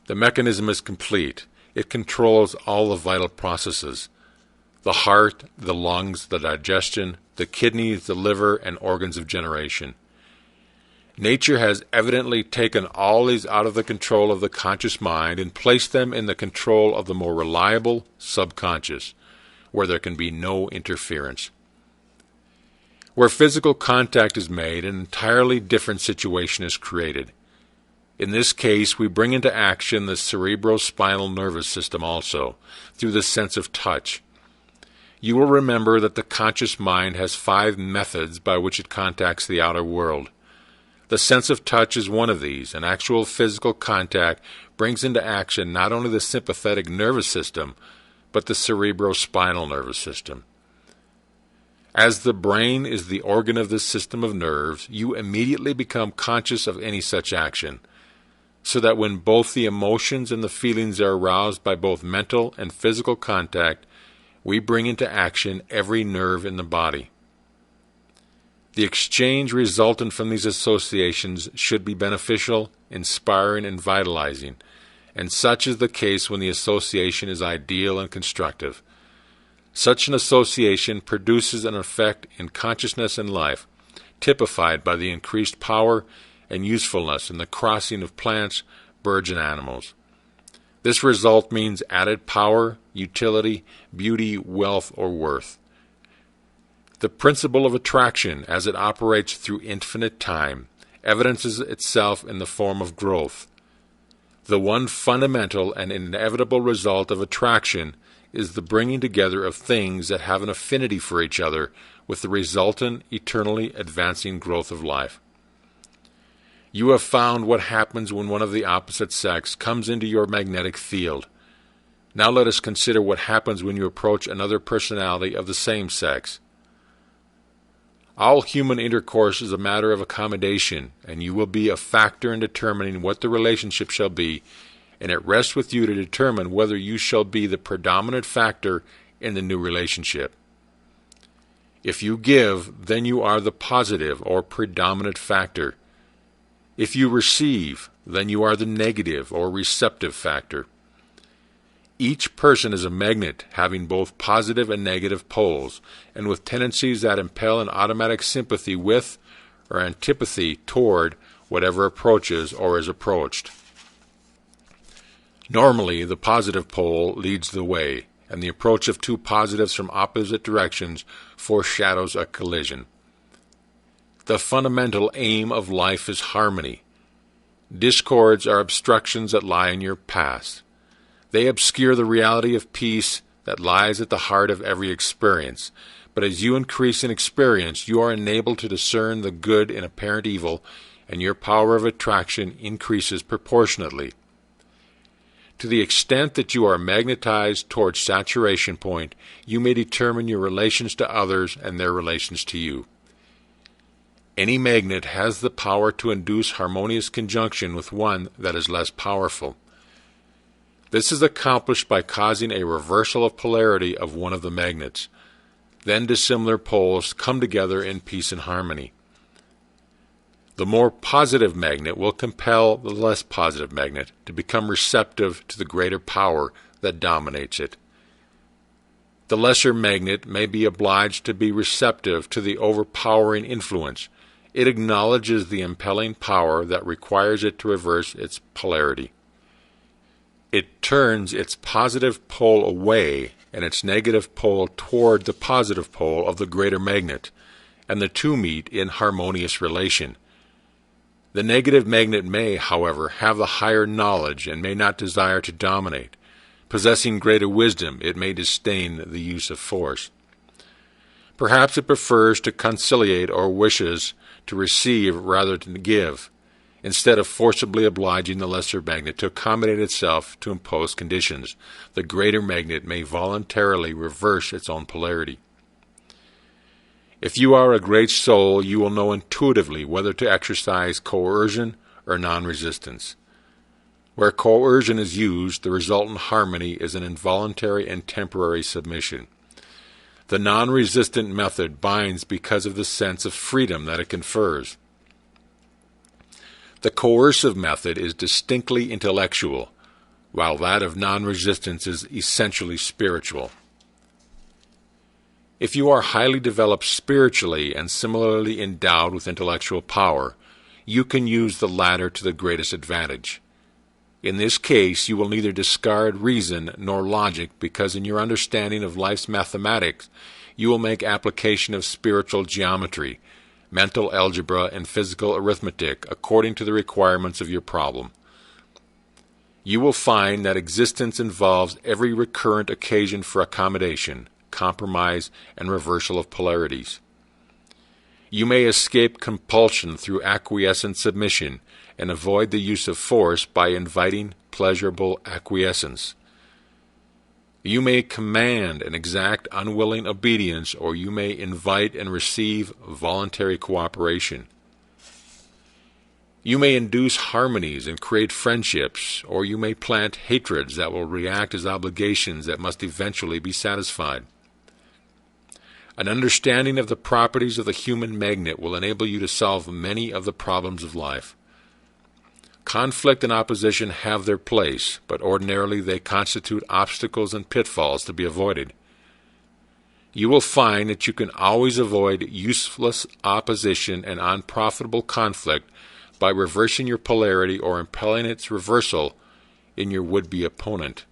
The mechanism is complete. It controls all the vital processes: the heart, the lungs, the digestion, the kidneys, the liver, and organs of generation. Nature has evidently taken all these out of the control of the conscious mind and placed them in the control of the more reliable subconscious, where there can be no interference. Where physical contact is made, an entirely different situation is created. In this case, we bring into action the cerebrospinal nervous system also, through the sense of touch. You will remember that the conscious mind has 5 methods by which it contacts the outer world. The sense of touch is one of these, and actual physical contact brings into action not only the sympathetic nervous system, but the cerebrospinal nervous system. As the brain is the organ of this system of nerves, you immediately become conscious of any such action, so that when both the emotions and the feelings are aroused by both mental and physical contact, we bring into action every nerve in the body. The exchange resultant from these associations should be beneficial, inspiring, and vitalizing, and such is the case when the association is ideal and constructive. Such an association produces an effect in consciousness and life, typified by the increased power and usefulness in the crossing of plants, birds, and animals. This result means added power, utility, beauty, wealth, or worth. The principle of attraction, as it operates through infinite time, evidences itself in the form of growth. The one fundamental and inevitable result of attraction is the bringing together of things that have an affinity for each other, with the resultant eternally advancing growth of life. You have found what happens when one of the opposite sex comes into your magnetic field. Now let us consider what happens when you approach another personality of the same sex. All human intercourse is a matter of accommodation, and you will be a factor in determining what the relationship shall be, and it rests with you to determine whether you shall be the predominant factor in the new relationship. If you give, then you are the positive or predominant factor. If you receive, then you are the negative or receptive factor. Each person is a magnet having both positive and negative poles, and with tendencies that impel an automatic sympathy with or antipathy toward whatever approaches or is approached. Normally, the positive pole leads the way, and the approach of two positives from opposite directions foreshadows a collision. The fundamental aim of life is harmony. Discords are obstructions that lie in your path. They obscure the reality of peace that lies at the heart of every experience. But as you increase in experience, you are enabled to discern the good in apparent evil, and your power of attraction increases proportionately. To the extent that you are magnetized towards saturation point, you may determine your relations to others and their relations to you. Any magnet has the power to induce harmonious conjunction with one that is less powerful. This is accomplished by causing a reversal of polarity of one of the magnets. Then dissimilar poles come together in peace and harmony. The more positive magnet will compel the less positive magnet to become receptive to the greater power that dominates it. The lesser magnet may be obliged to be receptive to the overpowering influence. It acknowledges the impelling power that requires it to reverse its polarity. It turns its positive pole away and its negative pole toward the positive pole of the greater magnet, and the two meet in harmonious relation. The negative magnet may, however, have the higher knowledge and may not desire to dominate. Possessing greater wisdom, it may disdain the use of force. Perhaps it prefers to conciliate or wishes to receive rather than give, instead of forcibly obliging the lesser magnet to accommodate itself to imposed conditions. The greater magnet may voluntarily reverse its own polarity. If you are a great soul, you will know intuitively whether to exercise coercion or non-resistance. Where coercion is used, the resultant harmony is an involuntary and temporary submission. The non-resistant method binds because of the sense of freedom that it confers. The coercive method is distinctly intellectual, while that of non-resistance is essentially spiritual. If you are highly developed spiritually and similarly endowed with intellectual power, you can use the latter to the greatest advantage. In this case, you will neither discard reason nor logic, because in your understanding of life's mathematics, you will make application of spiritual geometry, mental algebra, and physical arithmetic according to the requirements of your problem. You will find that existence involves every recurrent occasion for accommodation, compromise, and reversal of polarities. You may escape compulsion through acquiescent submission and avoid the use of force by inviting pleasurable acquiescence. You may command and exact unwilling obedience, or you may invite and receive voluntary cooperation. You may induce harmonies and create friendships, or you may plant hatreds that will react as obligations that must eventually be satisfied. An understanding of the properties of the human magnet will enable you to solve many of the problems of life. Conflict and opposition have their place, but ordinarily they constitute obstacles and pitfalls to be avoided. You will find that you can always avoid useless opposition and unprofitable conflict by reversing your polarity or impelling its reversal in your would-be opponent.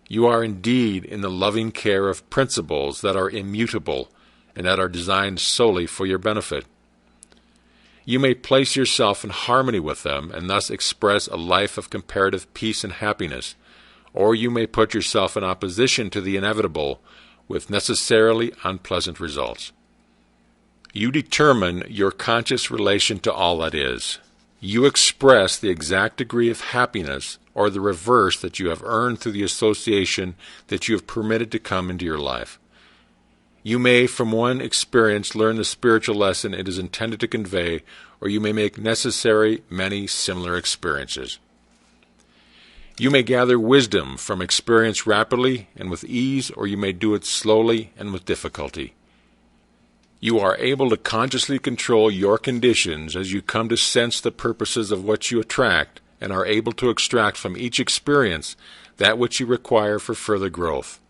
You are indeed in the loving care of principles that are immutable and that are designed solely for your benefit. You may place yourself in harmony with them and thus express a life of comparative peace and happiness, or you may put yourself in opposition to the inevitable with necessarily unpleasant results. You determine your conscious relation to all that is. You express the exact degree of happiness or the reverse that you have earned through the association that you have permitted to come into your life. You may from one experience learn the spiritual lesson it is intended to convey, or you may make necessary many similar experiences. You may gather wisdom from experience rapidly and with ease, or you may do it slowly and with difficulty. You are able to consciously control your conditions as you come to sense the purposes of what you attract and are able to extract from each experience that which you require for further growth.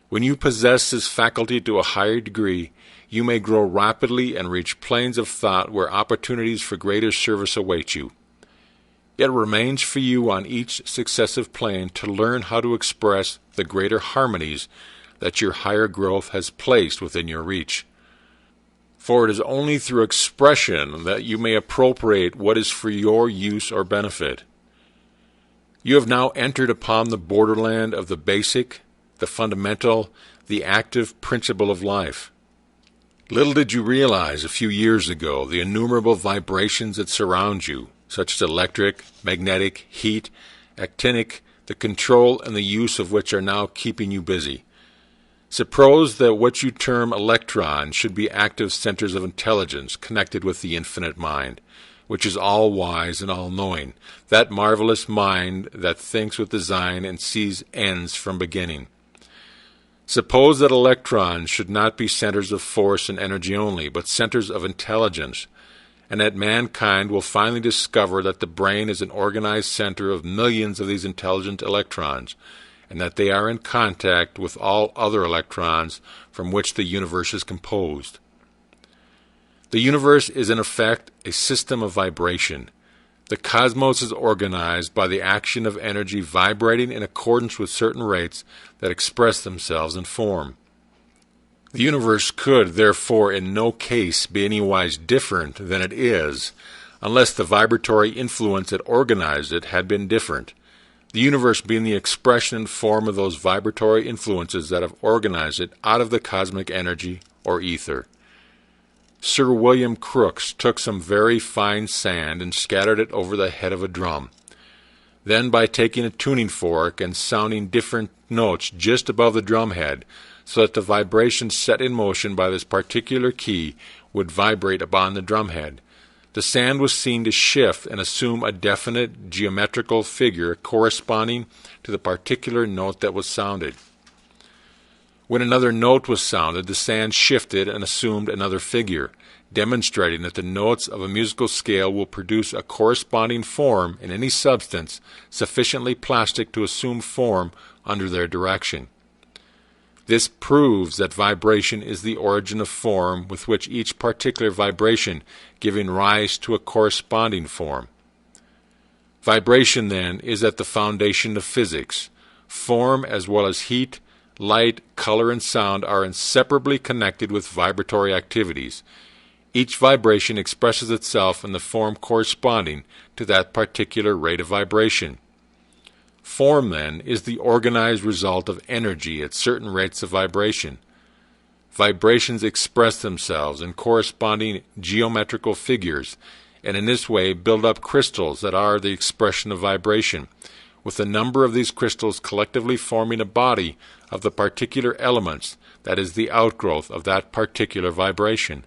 When you possess this faculty to a higher degree, you may grow rapidly and reach planes of thought where opportunities for greater service await you. It remains for you on each successive plane to learn how to express the greater harmonies that your higher growth has placed within your reach. For it is only through expression that you may appropriate what is for your use or benefit. You have now entered upon the borderland of the basic, the fundamental, the active principle of life. Little did you realize a few years ago the innumerable vibrations that surround you, such as electric, magnetic, heat, actinic, the control and the use of which are now keeping you busy. Suppose that what you term electrons should be active centers of intelligence connected with the infinite mind, which is all-wise and all-knowing, that marvelous mind that thinks with design and sees ends from beginning. Suppose that electrons should not be centers of force and energy only, but centers of intelligence, and that mankind will finally discover that the brain is an organized center of millions of these intelligent electrons, and that they are in contact with all other electrons from which the universe is composed. The universe is in effect a system of vibration. The cosmos is organized by the action of energy vibrating in accordance with certain rates that express themselves in form. The universe could, therefore, in no case be anywise different than it is, unless the vibratory influence that organized it had been different, the universe being the expression and form of those vibratory influences that have organized it out of the cosmic energy or ether. Sir William Crookes took some very fine sand and scattered it over the head of a drum. Then, by taking a tuning fork and sounding different notes just above the drumhead, so that the vibration set in motion by this particular key would vibrate upon the drumhead, the sand was seen to shift and assume a definite geometrical figure corresponding to the particular note that was sounded. When another note was sounded, the sand shifted and assumed another figure, demonstrating that the notes of a musical scale will produce a corresponding form in any substance sufficiently plastic to assume form under their direction. This proves that vibration is the origin of form with which each particular vibration giving rise to a corresponding form. Vibration, then, is at the foundation of physics. Form as well as heat, light, color, and sound are inseparably connected with vibratory activities. Each vibration expresses itself in the form corresponding to that particular rate of vibration. Form, then, is the organized result of energy at certain rates of vibration. Vibrations express themselves in corresponding geometrical figures, and in this way build up crystals that are the expression of vibration, with a number of these crystals collectively forming a body of the particular elements that is the outgrowth of that particular vibration.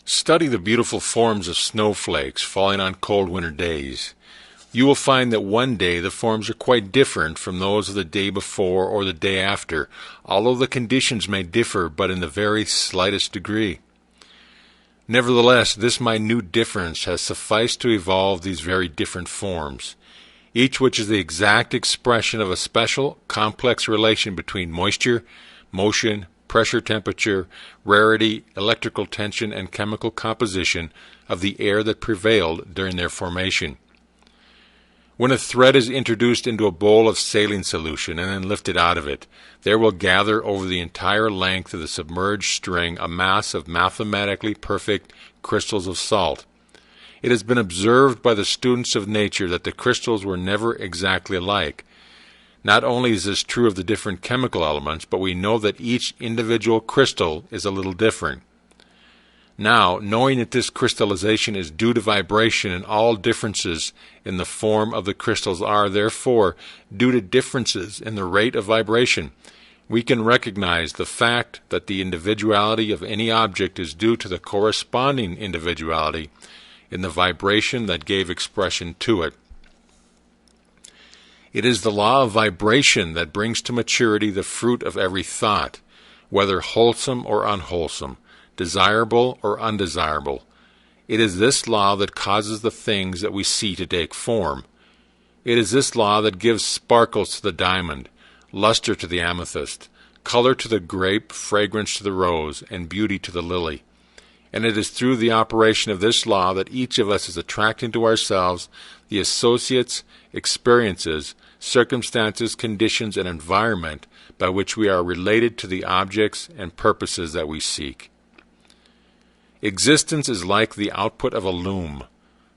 Study the beautiful forms of snowflakes falling on cold winter days. You will find that one day the forms are quite different from those of the day before or the day after, although the conditions may differ but in the very slightest degree. Nevertheless, this minute difference has sufficed to evolve these very different forms, each which is the exact expression of a special, complex relation between moisture, motion, pressure, temperature, rarity, electrical tension, and chemical composition of the air that prevailed during their formation. When a thread is introduced into a bowl of saline solution and then lifted out of it, there will gather over the entire length of the submerged string a mass of mathematically perfect crystals of salt. It has been observed by the students of nature that the crystals were never exactly alike. Not only is this true of the different chemical elements, but we know that each individual crystal is a little different. Now, knowing that this crystallization is due to vibration and all differences in the form of the crystals are, therefore, due to differences in the rate of vibration, we can recognize the fact that the individuality of any object is due to the corresponding individuality in the vibration that gave expression to it. It is the law of vibration that brings to maturity the fruit of every thought, whether wholesome or unwholesome, desirable or undesirable. It is this law that causes the things that we see to take form. It is this law that gives sparkles to the diamond, luster to the amethyst, color to the grape, fragrance to the rose, and beauty to the lily. And it is through the operation of this law that each of us is attracting to ourselves the associates, experiences, circumstances, conditions, and environment by which we are related to the objects and purposes that we seek. Existence is like the output of a loom.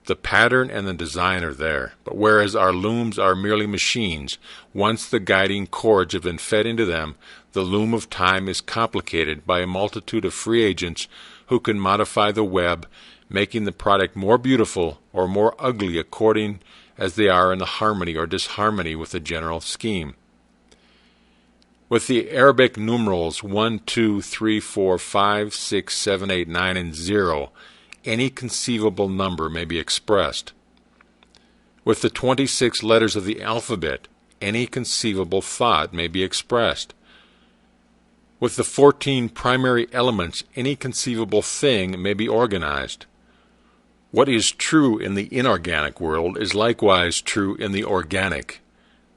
The pattern and the design are there, but whereas our looms are merely machines, once the guiding cords have been fed into them, the loom of time is complicated by a multitude of free agents who can modify the web, making the product more beautiful or more ugly according as they are in the harmony or disharmony with the general scheme. With the Arabic numerals 1, 2, 3, 4, 5, 6, 7, 8, 9, and 0, any conceivable number may be expressed. With the 26 letters of the alphabet, any conceivable thought may be expressed. With the 14 primary elements, any conceivable thing may be organized. What is true in the inorganic world is likewise true in the organic.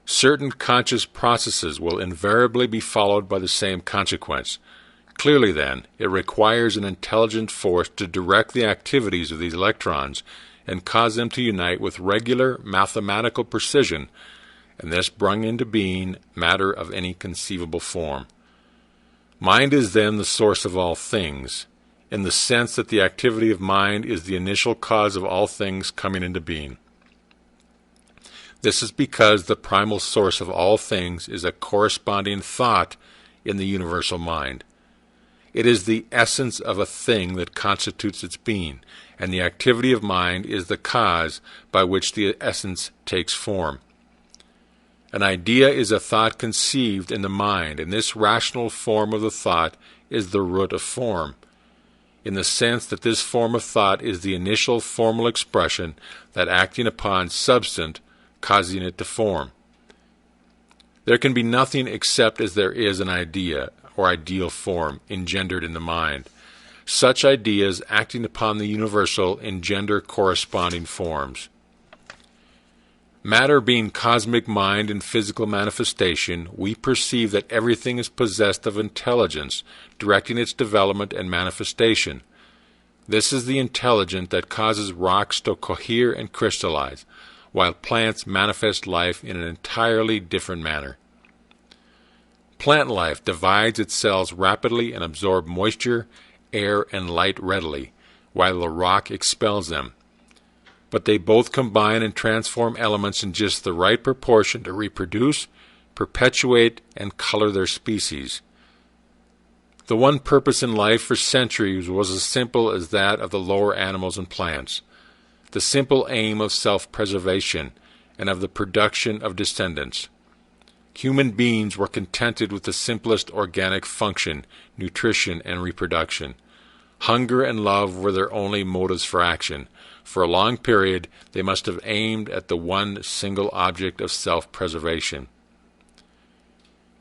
Certain conscious processes will invariably be followed by the same consequence. Clearly, then, it requires an intelligent force to direct the activities of these electrons and cause them to unite with regular mathematical precision, and thus bring into being matter of any conceivable form. Mind is then the source of all things, in the sense that the activity of mind is the initial cause of all things coming into being. This is because the primal source of all things is a corresponding thought in the universal mind. It is the essence of a thing that constitutes its being, and the activity of mind is the cause by which the essence takes form. An idea is a thought conceived in the mind, and this rational form of the thought is the root of form, in the sense that this form of thought is the initial formal expression that acting upon substance, causing it to form. There can be nothing except as there is an idea, or ideal form, engendered in the mind. Such ideas, acting upon the universal, engender corresponding forms. Matter being cosmic mind and physical manifestation, we perceive that everything is possessed of intelligence, directing its development and manifestation. This is the intelligence that causes rocks to cohere and crystallize, while plants manifest life in an entirely different manner. Plant life divides its cells rapidly and absorbs moisture, air, and light readily, while the rock expels them. But they both combine and transform elements in just the right proportion to reproduce, perpetuate, and color their species. The one purpose in life for centuries was as simple as that of the lower animals and plants, the simple aim of self-preservation and of the production of descendants. Human beings were contented with the simplest organic function, nutrition and reproduction. Hunger and love were their only motives for action. For a long period, they must have aimed at the one single object of self-preservation.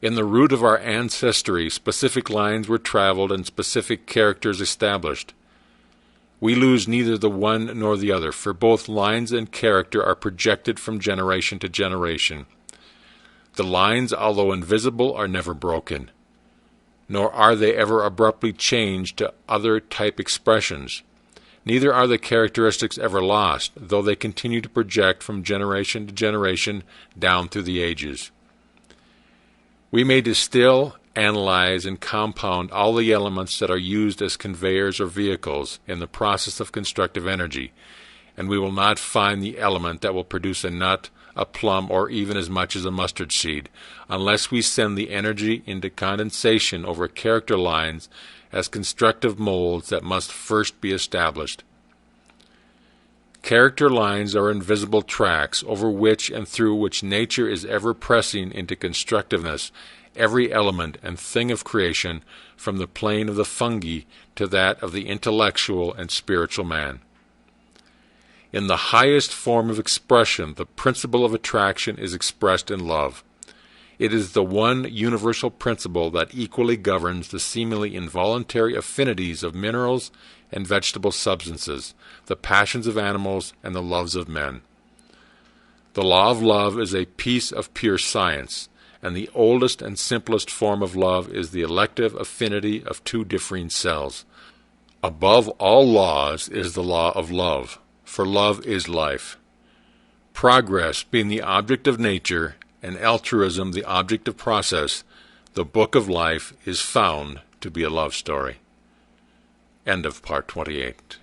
In the root of our ancestry, specific lines were traveled and specific characters established. We lose neither the one nor the other, for both lines and character are projected from generation to generation. The lines, although invisible, are never broken, nor are they ever abruptly changed to other type expressions. Neither are the characteristics ever lost, though they continue to project from generation to generation down through the ages. We may distill, analyze, and compound all the elements that are used as conveyors or vehicles in the process of constructive energy, and we will not find the element that will produce a nut, a plum, or even as much as a mustard seed, unless we send the energy into condensation over character lines as constructive molds that must first be established. Character lines are invisible tracks over which and through which nature is ever pressing into constructiveness every element and thing of creation from the plane of the fungi to that of the intellectual and spiritual man. In the highest form of expression, the principle of attraction is expressed in love. It is the one universal principle that equally governs the seemingly involuntary affinities of minerals and vegetable substances, the passions of animals, and the loves of men. The law of love is a piece of pure science, and the oldest and simplest form of love is the elective affinity of two differing cells. Above all laws is the law of love, for love is life. Progress being the object of nature, and altruism the object of process, the book of life is found to be a love story. End of Part 28.